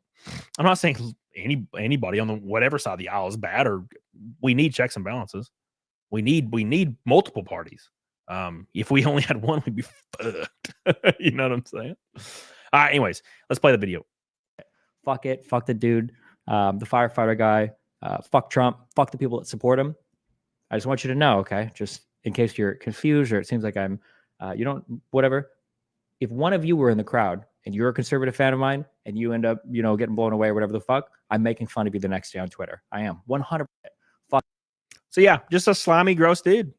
Speaker 5: I'm not saying anybody on the whatever side of the aisle is bad, or we need checks and balances. We need multiple parties. If we only had one, we'd be fucked. You know what I'm saying? All right. Anyways, let's play the video.
Speaker 16: Fuck it. Fuck the dude. The firefighter guy. Fuck Trump. Fuck the people that support him. I just want you to know, okay? Just in case you're confused or it seems like I'm, whatever. If one of you were in the crowd and you're a conservative fan of mine and you end up, getting blown away or whatever the fuck, I'm making fun of you the next day on Twitter. I am 100%. Fuck.
Speaker 5: So yeah, just a slimy, gross dude,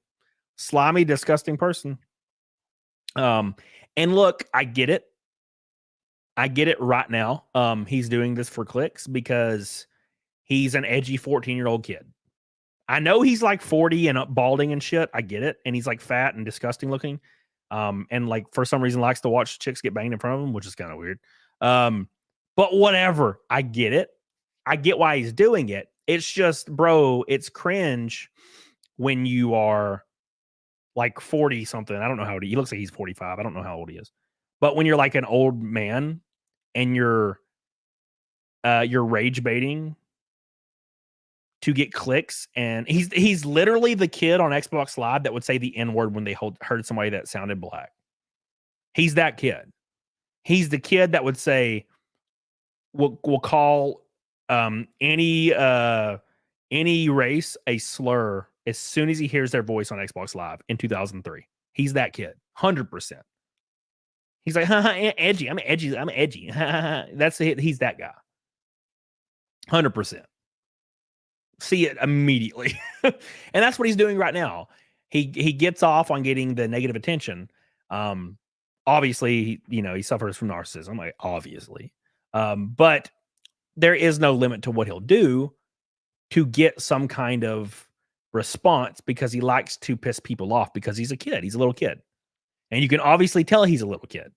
Speaker 5: slimy, disgusting person. And look, I get it. I get it right now. He's doing this for clicks because he's an edgy 14-year-old kid. I know he's like 40 and balding and shit. I get it. And he's like fat and disgusting looking. And like for some reason likes to watch chicks get banged in front of him, which is kind of weird. But whatever, I get it. I get why he's doing it. It's just, bro, it's cringe when you are like 40 something. I don't know how old he looks like he's 45. I don't know how old he is. But when you're like an old man and you're rage baiting to get clicks, and he's literally the kid on Xbox Live that would say the N-word when they heard somebody that sounded black. He's that kid. He's the kid that would say, we'll call any race a slur as soon as he hears their voice on Xbox Live in 2003. He's that kid, 100%. He's like, edgy. I'm edgy. That's it. He's that guy, 100%. See it immediately. And that's what he's doing right now. He gets off on getting the negative attention. Obviously, he suffers from narcissism, like, obviously. But there is no limit to what he'll do to get some kind of response because he likes to piss people off because he's a kid. He's a little kid. And you can obviously tell he's a little kid.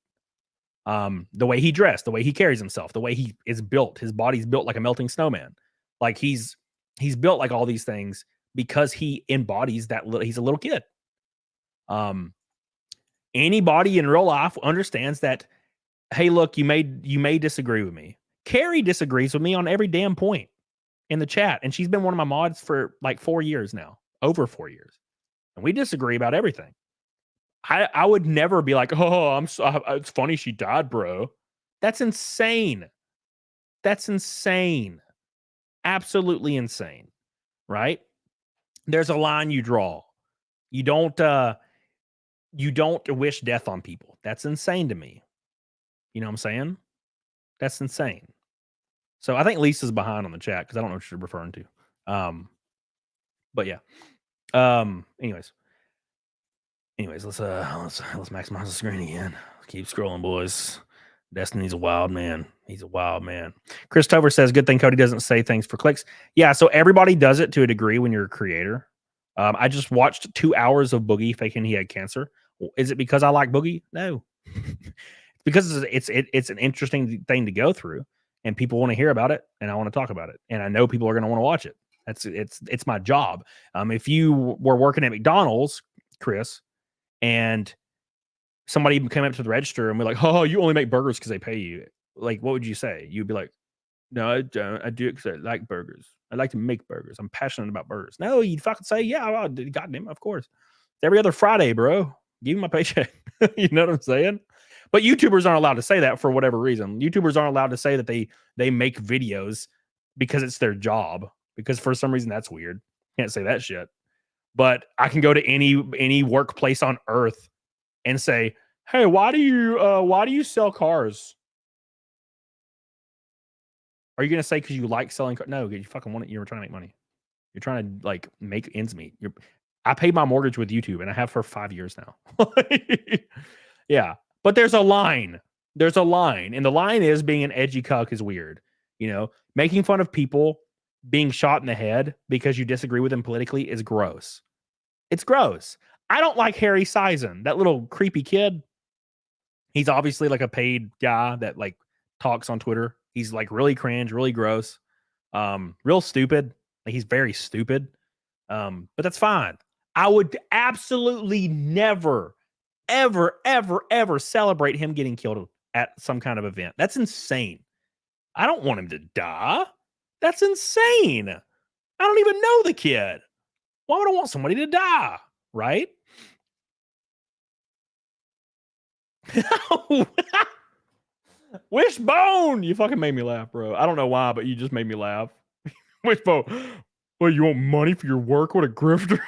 Speaker 5: The way he dressed, the way he carries himself, the way he is built. His body's built like a melting snowman. Like he's built like all these things because he embodies that he's a little kid. Anybody in real life understands that, hey, look, you may disagree with me. Carrie disagrees with me on every damn point in the chat. And she's been one of my mods for like 4 years now, over 4 years. and we disagree about everything. I would never be like, oh, it's funny she died, bro. That's insane. That's insane. Absolutely insane. Right? There's a line you draw. You don't wish death on people. That's insane to me. You know what I'm saying? That's insane. So I think Lisa's behind on the chat because I don't know what she's referring to. But yeah. Anyways, let's maximize the screen again. Keep scrolling, boys. Destiny's a wild man. He's a wild man. Christopher says, good thing Cody doesn't say things for clicks. Yeah, so everybody does it to a degree when you're a creator. I just watched 2 hours of Boogie faking he had cancer. Is it because I like Boogie? No. It's because it's an interesting thing to go through, and people want to hear about it, and I want to talk about it, and I know people are going to want to watch it. It's my job. If you were working at McDonald's, Chris, and somebody came up to the register and be like, oh, you only make burgers because they pay you. Like, what would you say? You'd be like, no, I don't. I do it because I like burgers. I like to make burgers. I'm passionate about burgers. No, you'd fucking say, yeah, goddamn, of course. It's every other Friday, bro. Give me my paycheck. You know what I'm saying? But YouTubers aren't allowed to say that for whatever reason. YouTubers aren't allowed to say that they make videos because it's their job. Because for some reason that's weird. Can't say that shit. But I can go to any workplace on earth and say, hey, why do you sell cars? Are you gonna say because you like selling cars? No, you fucking want it. You're trying to make money. You're trying to like make ends meet. I paid my mortgage with YouTube, and I have for 5 years now. Yeah, but there's a line. There's a line, and the line is being an edgy cuck is weird. You know, making fun of people being shot in the head because you disagree with them politically is gross. It's gross. I don't like Harry Sison, that little creepy kid. He's obviously like a paid guy that like talks on Twitter. He's like really cringe, really gross, real stupid. Like he's very stupid. But that's fine. I would absolutely never, ever, ever, ever celebrate him getting killed at some kind of event. That's insane. I don't want him to die. That's insane. I don't even know the kid. Why would I want somebody to die? Right? Wishbone, you fucking made me laugh, bro. I don't know why, but you just made me laugh. Wishbone, well, you want money for your work? What a grifter.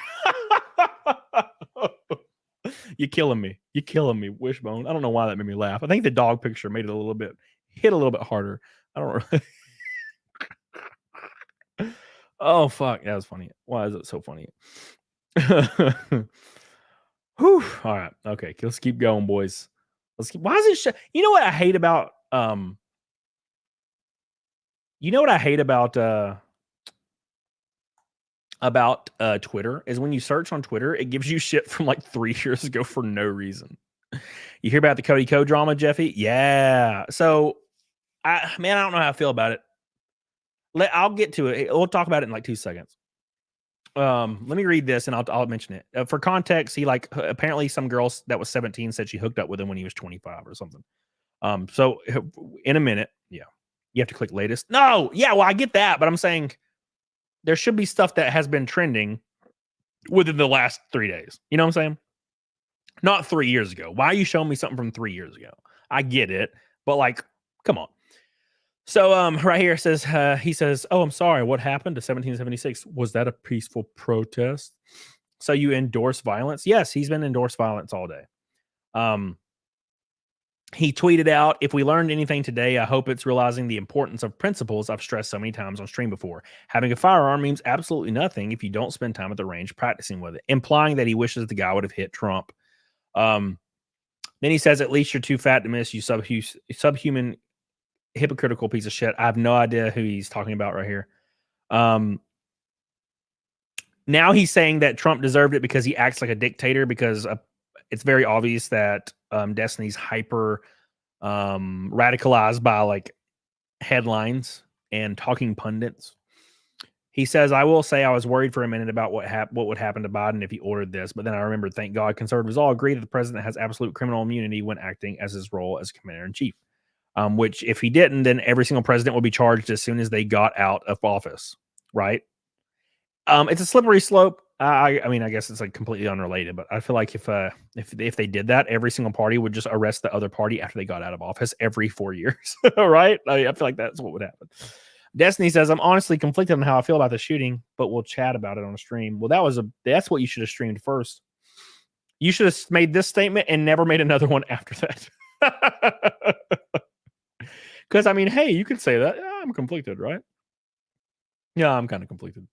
Speaker 5: You're killing me. You're killing me, Wishbone. I don't know why that made me laugh. I think the dog picture made it hit a little bit harder. I don't know. Oh, fuck. That was funny. Why is it so funny? Whew. All right. Okay. Let's keep going, boys. Why is it? You know what I hate about? You know what I hate about Twitter is when you search on Twitter, it gives you shit from like 3 years ago for no reason. You hear about the Cody Co drama, Jeffy? Yeah. So, I don't know how I feel about it. I'll get to it. We'll talk about it in like 2 seconds. Let me read this and I'll mention it. For context, he apparently some girl that was 17 said she hooked up with him when he was 25 or something. So in a minute, yeah, you have to click latest. No, yeah, well, I get that, but I'm saying there should be stuff that has been trending within the last 3 days. You know what I'm saying? Not 3 years ago. Why are you showing me something from 3 years ago? I get it, but like, come on. So right here it says, he says, oh, I'm sorry. What happened to 1776? Was that a peaceful protest? So you endorse violence? Yes, he's been endorsed violence all day. He tweeted out, if we learned anything today, I hope it's realizing the importance of principles I've stressed so many times on stream before. Having a firearm means absolutely nothing if you don't spend time at the range practicing with it, implying that he wishes the guy would have hit Trump. Then he says, at least you're too fat to miss, you subhuman hypocritical piece of shit. I have no idea who he's talking about right here. Now he's saying that Trump deserved it because he acts like a dictator, because it's very obvious that Destiny's hyper radicalized by like headlines and talking pundits. He says, I will say I was worried for a minute about what would happen to Biden if he ordered this, but then I remembered, thank God, conservatives all agree that the president has absolute criminal immunity when acting as his role as commander-in-chief. Which if he didn't, then every single president will be charged as soon as they got out of office, right? It's a slippery slope. I mean, I guess it's like completely unrelated, but I feel like if they did that, every single party would just arrest the other party after they got out of office every 4 years, right? I feel like that's what would happen. Destiny says, I'm honestly conflicted on how I feel about the shooting, but we'll chat about it on a stream. Well, that's what you should have streamed first. You should have made this statement and never made another one after that. Because, I mean, hey, you could say that. Yeah, I'm conflicted, right? Yeah, I'm kind of conflicted,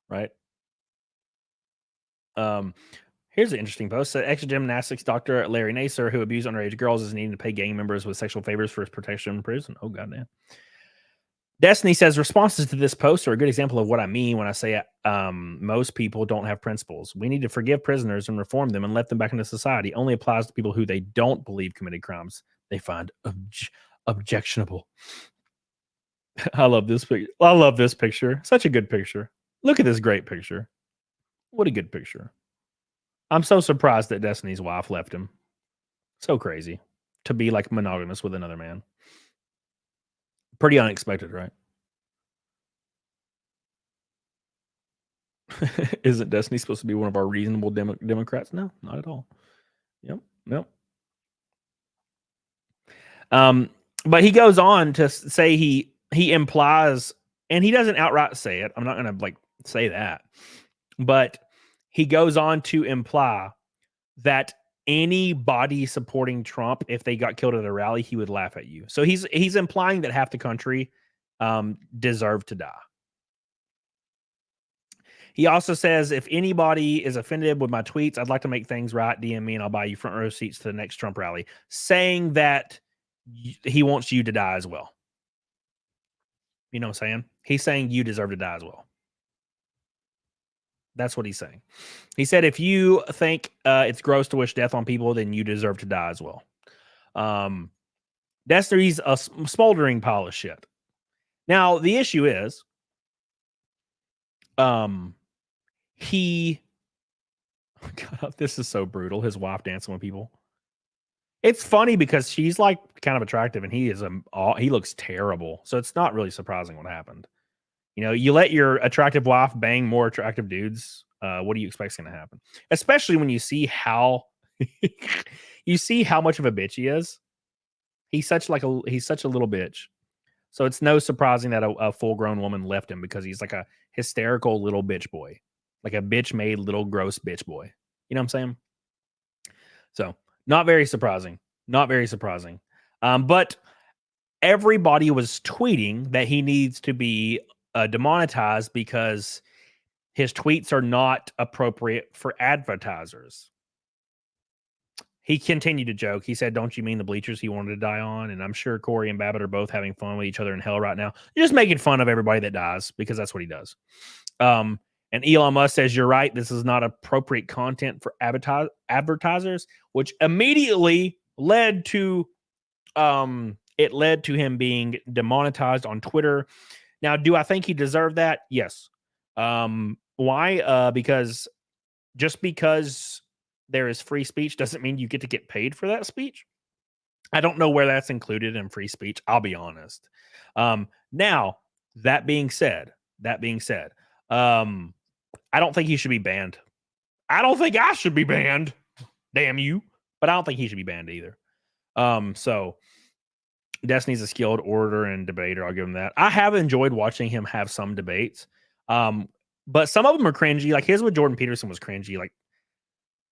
Speaker 5: right? Here's an interesting post. Ex-gymnastics doctor Larry Nassar, who abused underage girls, is needing to pay gang members with sexual favors for his protection in prison. Oh, goddamn. Destiny says responses to this post are a good example of what I mean when I say most people don't have principles. We need to forgive prisoners and reform them and let them back into society. It only applies to people who they don't believe committed crimes they find objectionable. I love this picture. I love this picture. Such a good picture. Look at this great picture. What a good picture. I'm so surprised that Destiny's wife left him. So crazy to be like monogamous with another man. Pretty unexpected, right? Isn't Destiny supposed to be one of our reasonable Democrats? No, not at all. Yep. But he goes on to say he implies, and he doesn't outright say it. I'm not going to like say that, but he goes on to imply that anybody supporting Trump, if they got killed at a rally, he would laugh at you. So he's implying that half the country deserve to die. He also says, if anybody is offended with my tweets, I'd like to make things right. DM me and I'll buy you front row seats to the next Trump rally, saying that he wants you to die as well. You know what I'm saying? He's saying you deserve to die as well. That's what he's saying. He said, if you think it's gross to wish death on people, then you deserve to die as well. Destiny's a smoldering pile of shit. Now, the issue is, God, this is so brutal. His wife dancing with people. It's funny because she's like kind of attractive and he looks terrible. So it's not really surprising what happened. You know, you let your attractive wife bang more attractive dudes. What do you expect is going to happen? Especially when you see how much of a bitch he is. He's such a little bitch. So it's no surprising that a full-grown woman left him, because he's like a hysterical little bitch boy, like a bitch-made little gross bitch boy. You know what I'm saying? So not very surprising. Not very surprising. But everybody was tweeting that he needs to be demonetized because his tweets are not appropriate for advertisers. He continued to joke. He said, don't you mean the bleachers he wanted to die on? And I'm sure Corey and Babbitt are both having fun with each other in hell right now. You're just making fun of everybody that dies, because that's what he does. And Elon Musk says, you're right, this is not appropriate content for advertisers, which immediately led to him being demonetized on Twitter. Now, do I think he deserved that? Yes. Why? Because just because there is free speech doesn't mean you get to get paid for that speech. I don't know where that's included in free speech. I'll be honest. Now, that being said, I don't think he should be banned. I don't think I should be banned. Damn you. But I don't think he should be banned either. So Destiny's a skilled orator and debater. I'll give him that. I have enjoyed watching him have some debates. But some of them are cringy. Like his with Jordan Peterson was cringy. Like,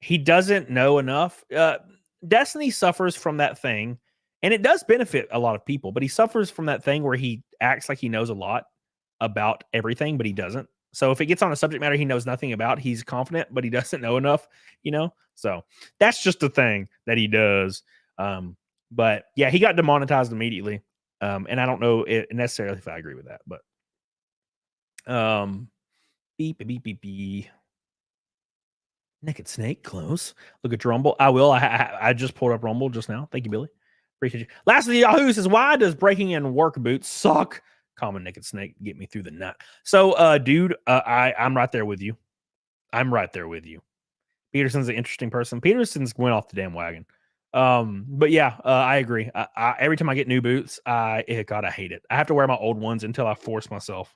Speaker 5: he doesn't know enough. Destiny suffers from that thing, and it does benefit a lot of people, but he suffers from that thing where he acts like he knows a lot about everything, but he doesn't. So if it gets on a subject matter he knows nothing about, he's confident, but he doesn't know enough, you know? So that's just the thing that he does. But yeah, he got demonetized immediately. And I don't know necessarily if I agree with that, but beep. Naked Snake, close. Look at Rumble. I will. I just pulled up Rumble just now. Thank you, Billy. Appreciate you. Last of the Yahoo says, why does breaking in work boots suck? Common Naked Snake, get me through the nut. So, dude, I'm right there with you. Peterson's an interesting person. Peterson's went off the damn wagon. But yeah, I agree. Every time I get new boots, God, I hate it. I have to wear my old ones until I force myself.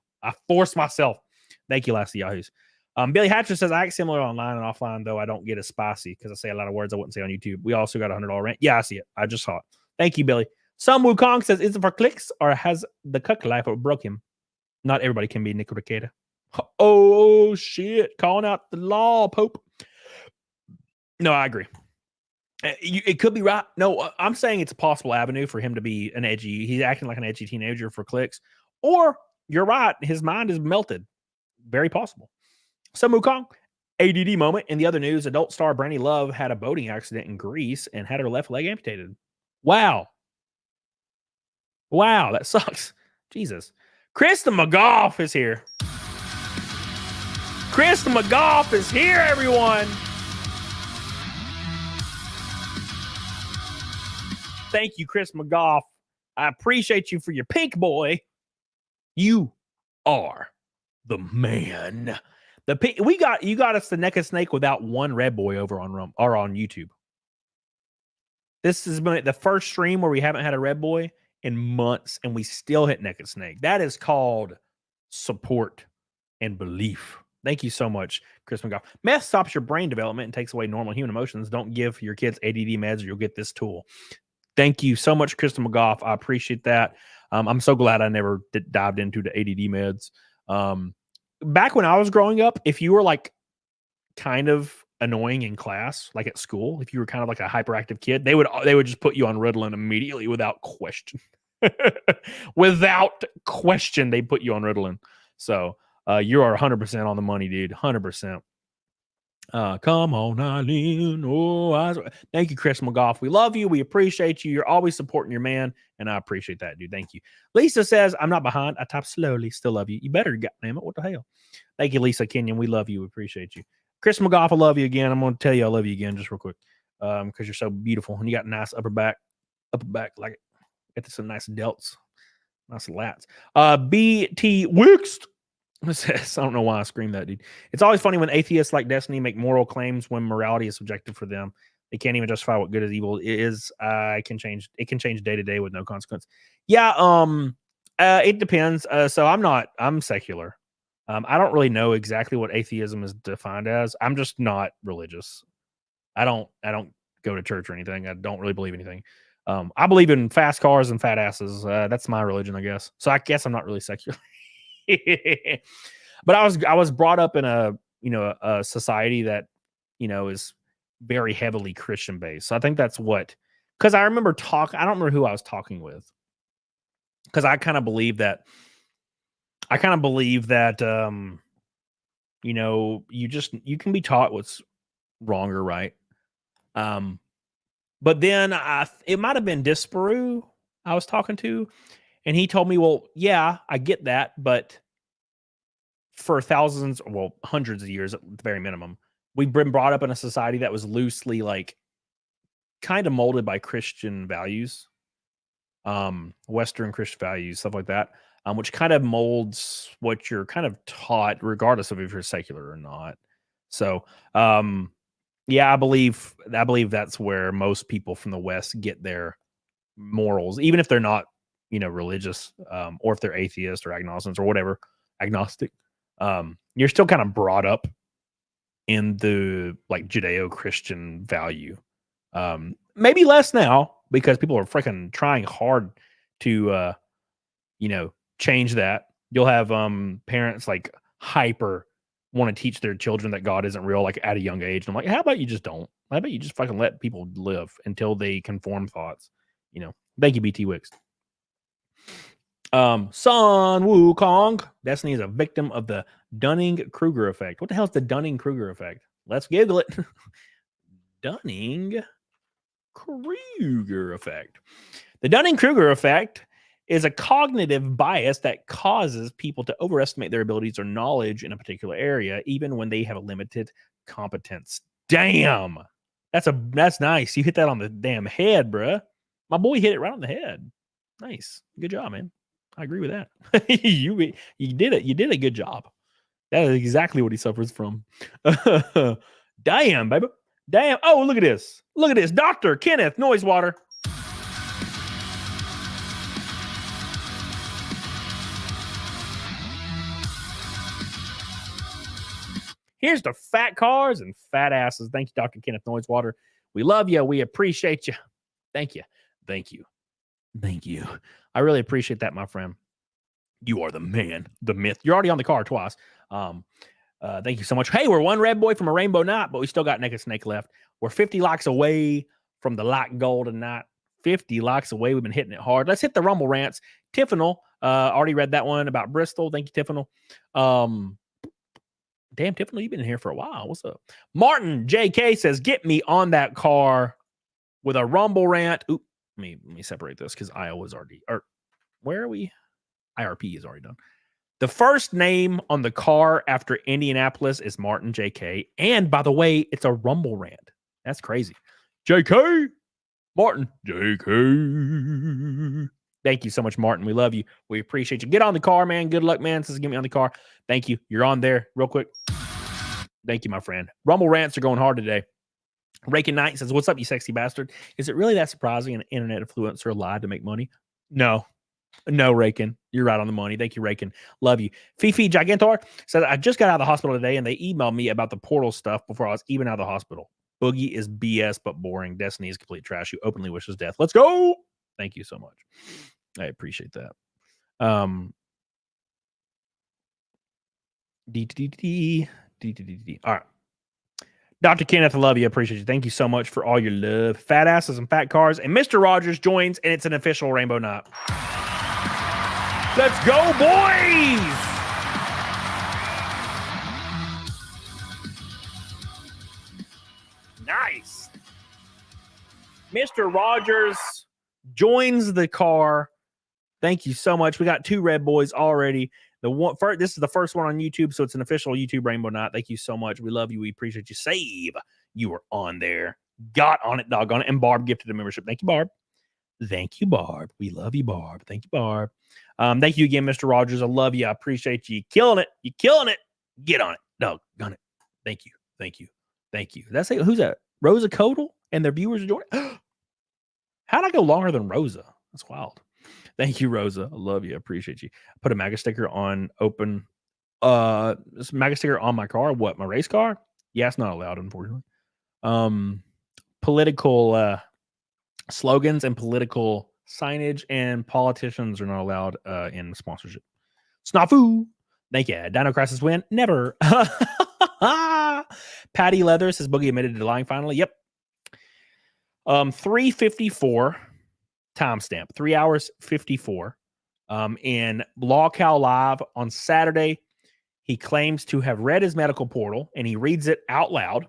Speaker 5: Thank you, Last of the Yahoos. Billy Hatcher says, I act similar online and offline, though I don't get as spicy because I say a lot of words I wouldn't say on YouTube. We also got a $100 rent. Yeah, I see it. I just saw it. Thank you, Billy. Some Wukong says, is it for clicks or has the cuck life broke him? Not everybody can be Nick Ricada. Oh, shit. Calling out the law, Pope. No, I agree. It could be right. No, I'm saying it's a possible avenue for him to be an edgy. He's acting like an edgy teenager for clicks. Or, you're right, his mind is melted. Very possible. Some Wukong, ADD moment. In the other news, adult star Brandy Love had a boating accident in Greece and had her left leg amputated. Wow. Wow, that sucks. Jesus. Krista McGough is here. Krista McGough is here, everyone. Thank you, Chris McGough. I appreciate you for your pink boy. You are the man. You got us the neck of snake without one red boy over on YouTube. This has been the first stream where we haven't had a red boy in months, and we still hit neck of snake. That is called support and belief. Thank you so much, Chris McGough. Meth stops your brain development and takes away normal human emotions. Don't give your kids ADD meds or you'll get this tool. Thank you so much, Krista McGough. I appreciate that. I'm so glad I never dived into the ADD meds. Back when I was growing up, if you were like kind of annoying in class, like at school, if you were kind of like a hyperactive kid, they would just put you on Ritalin immediately without question. Without question, they put you on Ritalin. So you are 100% on the money, dude. 100%. Come on, Eileen. Oh, thank you, Chris McGough. We love you. We appreciate you. You're always supporting your man, and I appreciate that, dude. Thank you. Lisa says, I'm not behind. I type slowly. Still love you. You better, goddamn it. What the hell? Thank you, Lisa Kenyon. We love you. We appreciate you. Chris McGough, I love you again. I'm going to tell you I love you again just real quick because you're so beautiful, and you got nice upper back, like got some nice delts, nice lats. BT Wicks says, I don't know why I screamed that, dude. It's always funny when atheists like Destiny make moral claims when morality is subjective for them. They can't even justify what good is evil is. It can change day to day with no consequence. Yeah, it depends. So I'm secular. I don't really know exactly what atheism is defined as. I'm just not religious. I don't go to church or anything. I don't really believe anything. I believe in fast cars and fat asses. That's my religion, I guess. So I guess I'm not really secular. But I was brought up in a society that is very heavily Christian based. So I think that's what, because I remember I don't remember who I was talking with, because I kind of believe that you can be taught what's wrong or right. But then it might have been Disparu I was talking to, and he told me, well, yeah, I get that, but for hundreds of years at the very minimum, we've been brought up in a society that was loosely like kind of molded by Christian values, Western Christian values, stuff like that, which kind of molds what you're kind of taught, regardless of if you're secular or not. So, yeah, I believe that's where most people from the West get their morals, even if they're not, religious, or if they're atheist or agnostics or whatever, agnostic. You're still kind of brought up in the like Judeo-Christian value. Maybe less now because people are freaking trying hard to, change that. You'll have parents like hyper want to teach their children that God isn't real, like at a young age. And I'm like, how about you just don't? How about you just fucking let people live until they conform thoughts? Thank you, BT Wicks. Sun Wukong. Destiny is a victim of the Dunning-Kruger effect. What the hell is the Dunning-Kruger effect? Let's giggle it. Dunning-Kruger effect. The Dunning-Kruger effect is a cognitive bias that causes people to overestimate their abilities or knowledge in a particular area, even when they have a limited competence. Damn. That's nice. You hit that on the damn head, bruh. My boy hit it right on the head. Nice. Good job, man. I agree with that. You did it. You did a good job. That is exactly what he suffers from. Damn, baby. Damn. Oh, look at this. Look at this. Dr. Kenneth Noisewater. Here's to fat cars and fat asses. Thank you, Dr. Kenneth Noisewater. We love you. We appreciate you. Thank you. Thank you. Thank you. I really appreciate that, my friend. You are the man, the myth. You're already on the car twice. Thank you so much. Hey, we're one red boy from a rainbow night, but we still got Naked Snake left. We're 50 likes away from the light golden night. 50 likes away. We've been hitting it hard. Let's hit the Rumble rants. Tiffanel, already read that one about Bristol. Thank you, Tiffanel. Damn, Tiffanel, you've been in here for a while. What's up? Martin JK says, get me on that car with a Rumble rant. Oop, let me separate this because Iowa's already, or where are we? IRP is already done. The first name on the car after Indianapolis is Martin JK. And by the way, it's a Rumble rant. That's crazy. JK, Martin JK. Thank you so much, Martin. We love you. We appreciate you. Get on the car, man. Good luck, man. Says get me on the car. Thank you. You're on there real quick. Thank you, my friend. Rumble rants are going hard today. Rakin Knight says, what's up, you sexy bastard? Is it really that surprising an internet influencer lied to make money? No, Rakin. You're right on the money. Thank you, Rakin. Love you. Fifi Gigantor said, I just got out of the hospital today and they emailed me about the portal stuff before I was even out of the hospital. Boogie is BS, but boring. Destiny is complete trash. You openly wishes death. Let's go. Thank you so much. I appreciate that. All right. Dr. Kenneth, I love you. I appreciate you. Thank you so much for all your love. Fat asses and fat cars. And Mr. Rogers joins, and it's an official Rainbow Night. Let's go, boys! Nice. Mr. Rogers joins the car. Thank you so much. We got 2 red boys already. This is the first one on YouTube, so it's an official YouTube Rainbow Night. Thank you so much. We love you. We appreciate you. Save. You were on there. Got on it, doggone it. And Barb gifted a membership. Thank you, Barb. Thank you, Barb. We love you, Barb. Thank you, Barb. Thank you again, Mr. Rogers. I love you. I appreciate you. Killing it. You killing it. Get on it. Doggone it. Thank you. Thank you. Thank you. That's who's that? Rosa Codal and their viewers are joining. How'd I go longer than Rosa? That's wild. Thank you, Rosa. I love you. I appreciate you. Put a MAGA sticker on open. This MAGA sticker on my car. What? My race car? Yeah, it's not allowed, unfortunately. Political slogans and political signage and politicians are not allowed in sponsorship. Snafu. Thank you. Dino Crisis win? Never. Patty Leather says Boogie admitted to lying finally. Yep. 3:54 timestamp. 3 hours 54. In LawCal Live on Saturday, he claims to have read his medical portal and he reads it out loud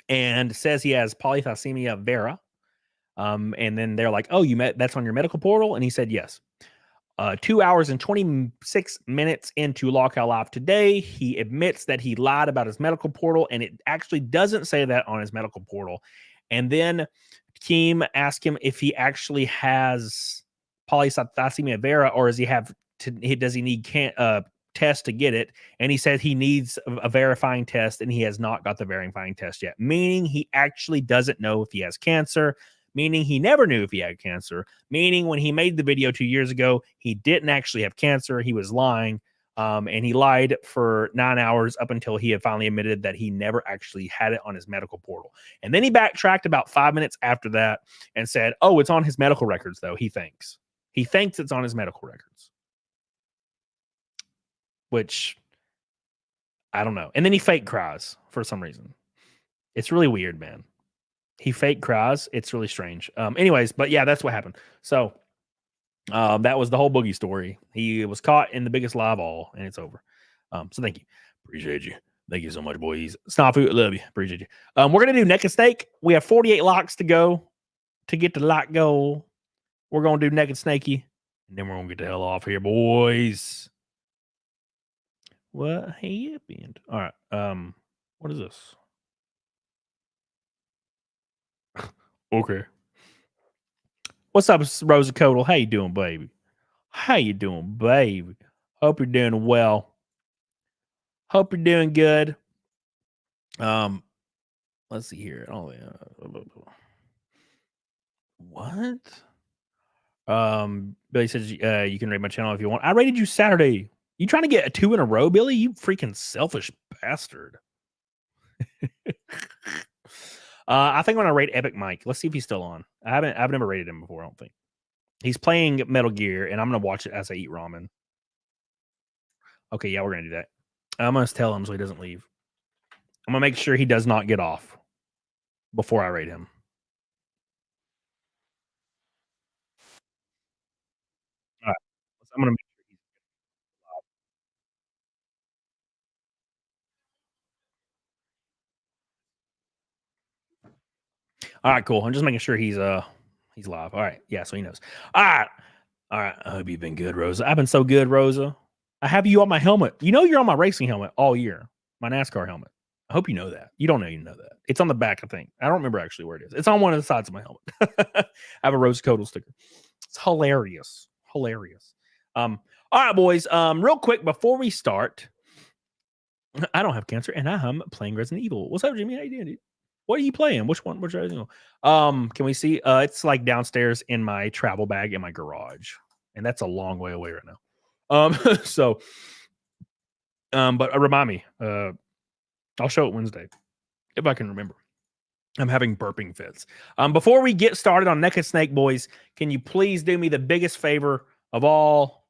Speaker 5: and says he has polythalassemia vera. And then they're like, oh, that's on your medical portal? And he said, yes. 2 hours and 26 minutes into LawCal Live today, he admits that he lied about his medical portal, and it actually doesn't say that on his medical portal. And then Keem asked him if he actually has polythalassemia vera, or does he need test to get it? And he said he needs a verifying test, and he has not got the verifying test yet, meaning he actually doesn't know if he has cancer, meaning he never knew if he had cancer, meaning when he made the video 2 years ago, he didn't actually have cancer. He was lying, and he lied for 9 hours up until he had finally admitted that he never actually had it on his medical portal. And then he backtracked about 5 minutes after that and said, oh, it's on his medical records, though. He thinks it's on his medical records, which I don't know. And then he fake cries for some reason. It's really weird, man. He fake cries. It's really strange. Anyways, but yeah, that's what happened. So that was the whole Boogie story. He was caught in the biggest lie of all, and it's over. So thank you. Appreciate you. Thank you so much, boys. Snafu, love you. Appreciate you. We're going to do Naked Snake. We have 48 locks to go to get the lock goal. We're going to do Naked Snakey, and then we're going to get the hell off here, boys. What happened? All right. What is this? Okay. What's up, Rosa Codal? How you doing, baby? How you doing, baby? Hope you're doing well. Hope you're doing good. Let's see here. Oh, what? Billy says you can rate my channel if you want. I rated you Saturday. You trying to get a 2 in a row, Billy? You freaking selfish bastard. I think I'm gonna rate Epic Mike. Let's see if he's still on. I've never rated him before, I don't think. He's playing Metal Gear, and I'm gonna watch it as I eat ramen. Okay, yeah, we're gonna do that. I'm gonna tell him so he doesn't leave. I'm gonna make sure he does not get off before I rate him. All right. I'm gonna make sure he's all right, cool. I'm just making sure he's live. All right. Yeah, so he knows. All right. All right. I hope you've been good, Rosa. I've been so good, Rosa. I have you on my helmet. You know you're on my racing helmet all year. My NASCAR helmet. I hope you know that. You don't know you know that. It's on the back, I think. I don't remember actually where it is. It's on one of the sides of my helmet. I have a Rose Codal sticker. It's hilarious. Hilarious. All right, boys. Real quick before we start, I don't have cancer, and I'm playing Resident Evil. What's up, Jimmy? How you doing, dude? What are you playing? Which one? Which Resident Evil? Can we see? It's like downstairs in my travel bag in my garage, and that's a long way away right now. But remind me. I'll show it Wednesday if I can remember. I'm having burping fits. Before we get started on Neck and Snake, boys, can you please do me the biggest favor of all?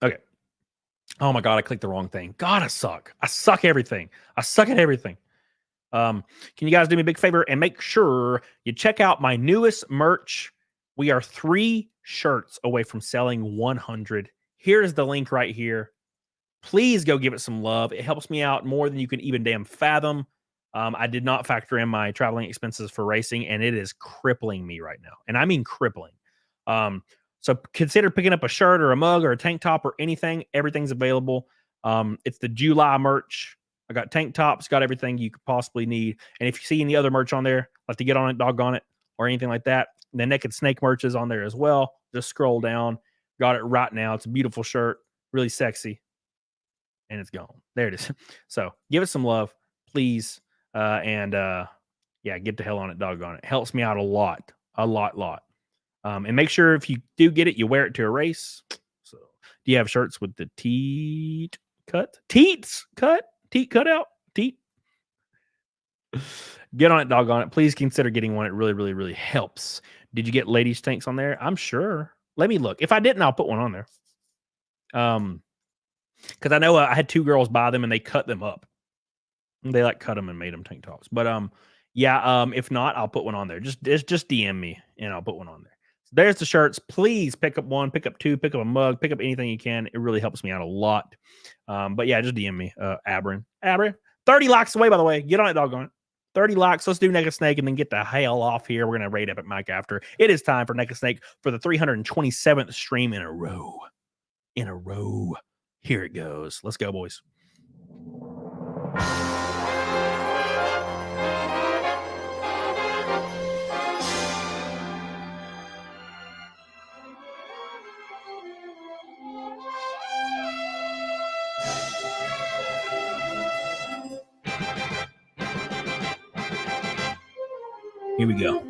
Speaker 5: Okay. Oh my God, I clicked the wrong thing. God, I suck. I suck everything. I suck at everything. Can you guys do me a big favor and make sure you check out my newest merch? We are 3 shirts away from selling 100. Here's the link right here. Please go give it some love. It helps me out more than you can even damn fathom. I did not factor in my traveling expenses for racing, and it is crippling me right now. And I mean crippling. So consider picking up a shirt or a mug or a tank top or anything. Everything's available. It's the July merch. I got tank tops, got everything you could possibly need. And if you see any other merch on there, like to get on it, doggone it, or anything like that, the Naked Snake merch is on there as well. Just scroll down. Got it right now. It's a beautiful shirt, really sexy. And it's gone. There it is. So give it some love, please. Yeah, get the hell on it, doggone it. Helps me out a lot. And make sure if you do get it, you wear it to a race. So do you have shirts with the teat cut? Teats cut? Teat cut out? Teat? Get on it, doggone it. Please consider getting one. It really, really, really helps. Did you get ladies' tanks on there? I'm sure. Let me look. If I didn't, I'll put one on there. Because I know I had 2 girls buy them and they cut them up. They like cut them and made them tank tops. But if not, I'll put one on there. Just DM me and I'll put one on there. So there's the shirts. Please pick up one, pick up 2, pick up a mug, pick up anything you can. It really helps me out a lot. But yeah, just DM me, Abrin. 30 likes away, by the way. Get on it, doggone it. 30 likes. Let's do Naked Snake and then get the hell off here. We're gonna rate Epic Mike after. It is time for Naked Snake for the 327th stream in a row. Here it goes. Let's go, boys. Here we go.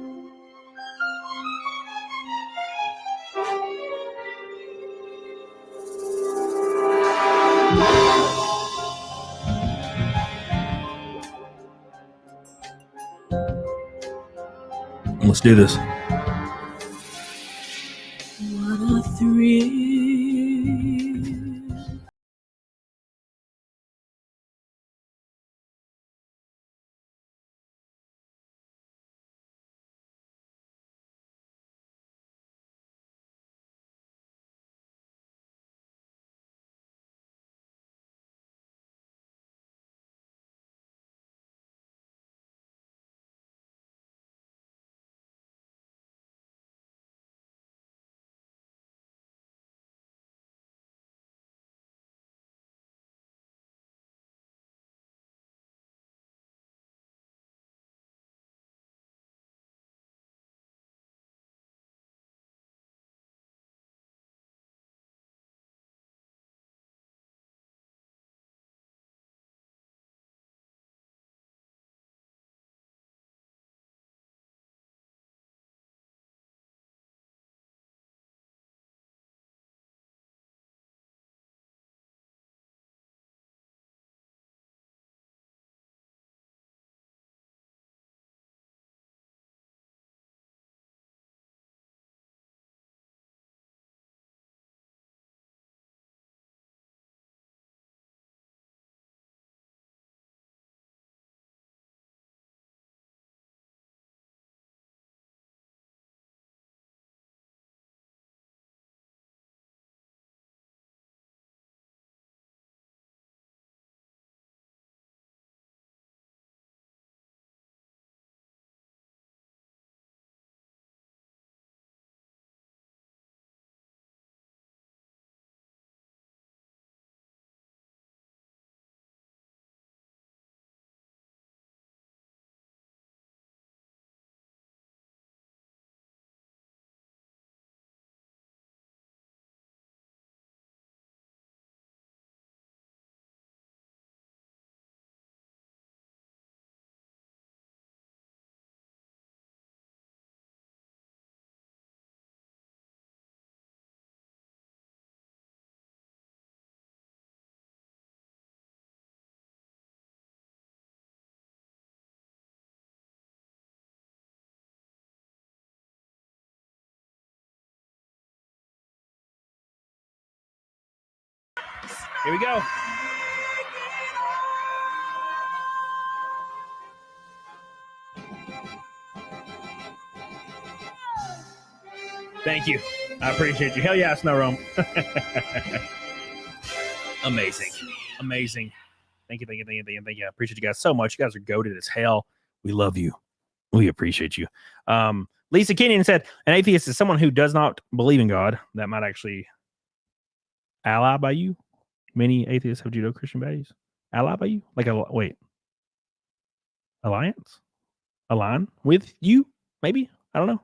Speaker 5: Let's do this.
Speaker 2: What a thrill.
Speaker 5: Here we go. Thank you. I appreciate you. Hell yeah, Snow Rome. Amazing. Amazing. Thank you. I appreciate you guys so much. You guys are goated as hell. We love you. We appreciate you. Lisa Kenyon said, an atheist is someone who does not believe in God. That might actually ally by you. Many atheists have Judeo-Christian values. Ally by you? Like, alliance? Align with you? Maybe? I don't know.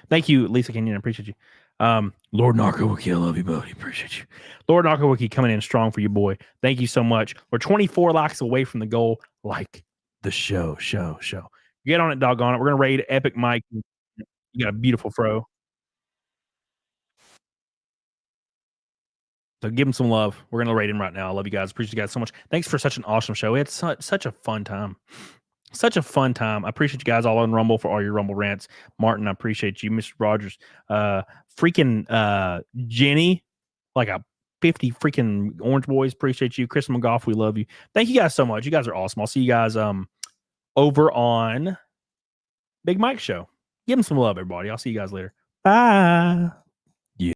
Speaker 5: Thank you, Lisa Kenyon. I appreciate you. Lord Narkowicki, I love you, buddy. Appreciate you. Lord Narkowicki coming in strong for you, boy. Thank you so much. We're 24 likes away from the goal, like the show. Get on it, doggone it. We're going to raid Epic Mike. You got a beautiful fro. So give him some love. We're going to rate him right now. I love you guys. Appreciate you guys so much. Thanks for such an awesome show. We had such a fun time. Such a fun time. I appreciate you guys all on Rumble for all your Rumble rants. Martin, I appreciate you. Mr. Rogers, freaking Jenny, like a 50 freaking Orange Boys. Appreciate you. Chris McGough, we love you. Thank you guys so much. You guys are awesome. I'll see you guys over on Big Mike Show. Give him some love, everybody. I'll see you guys later. Bye.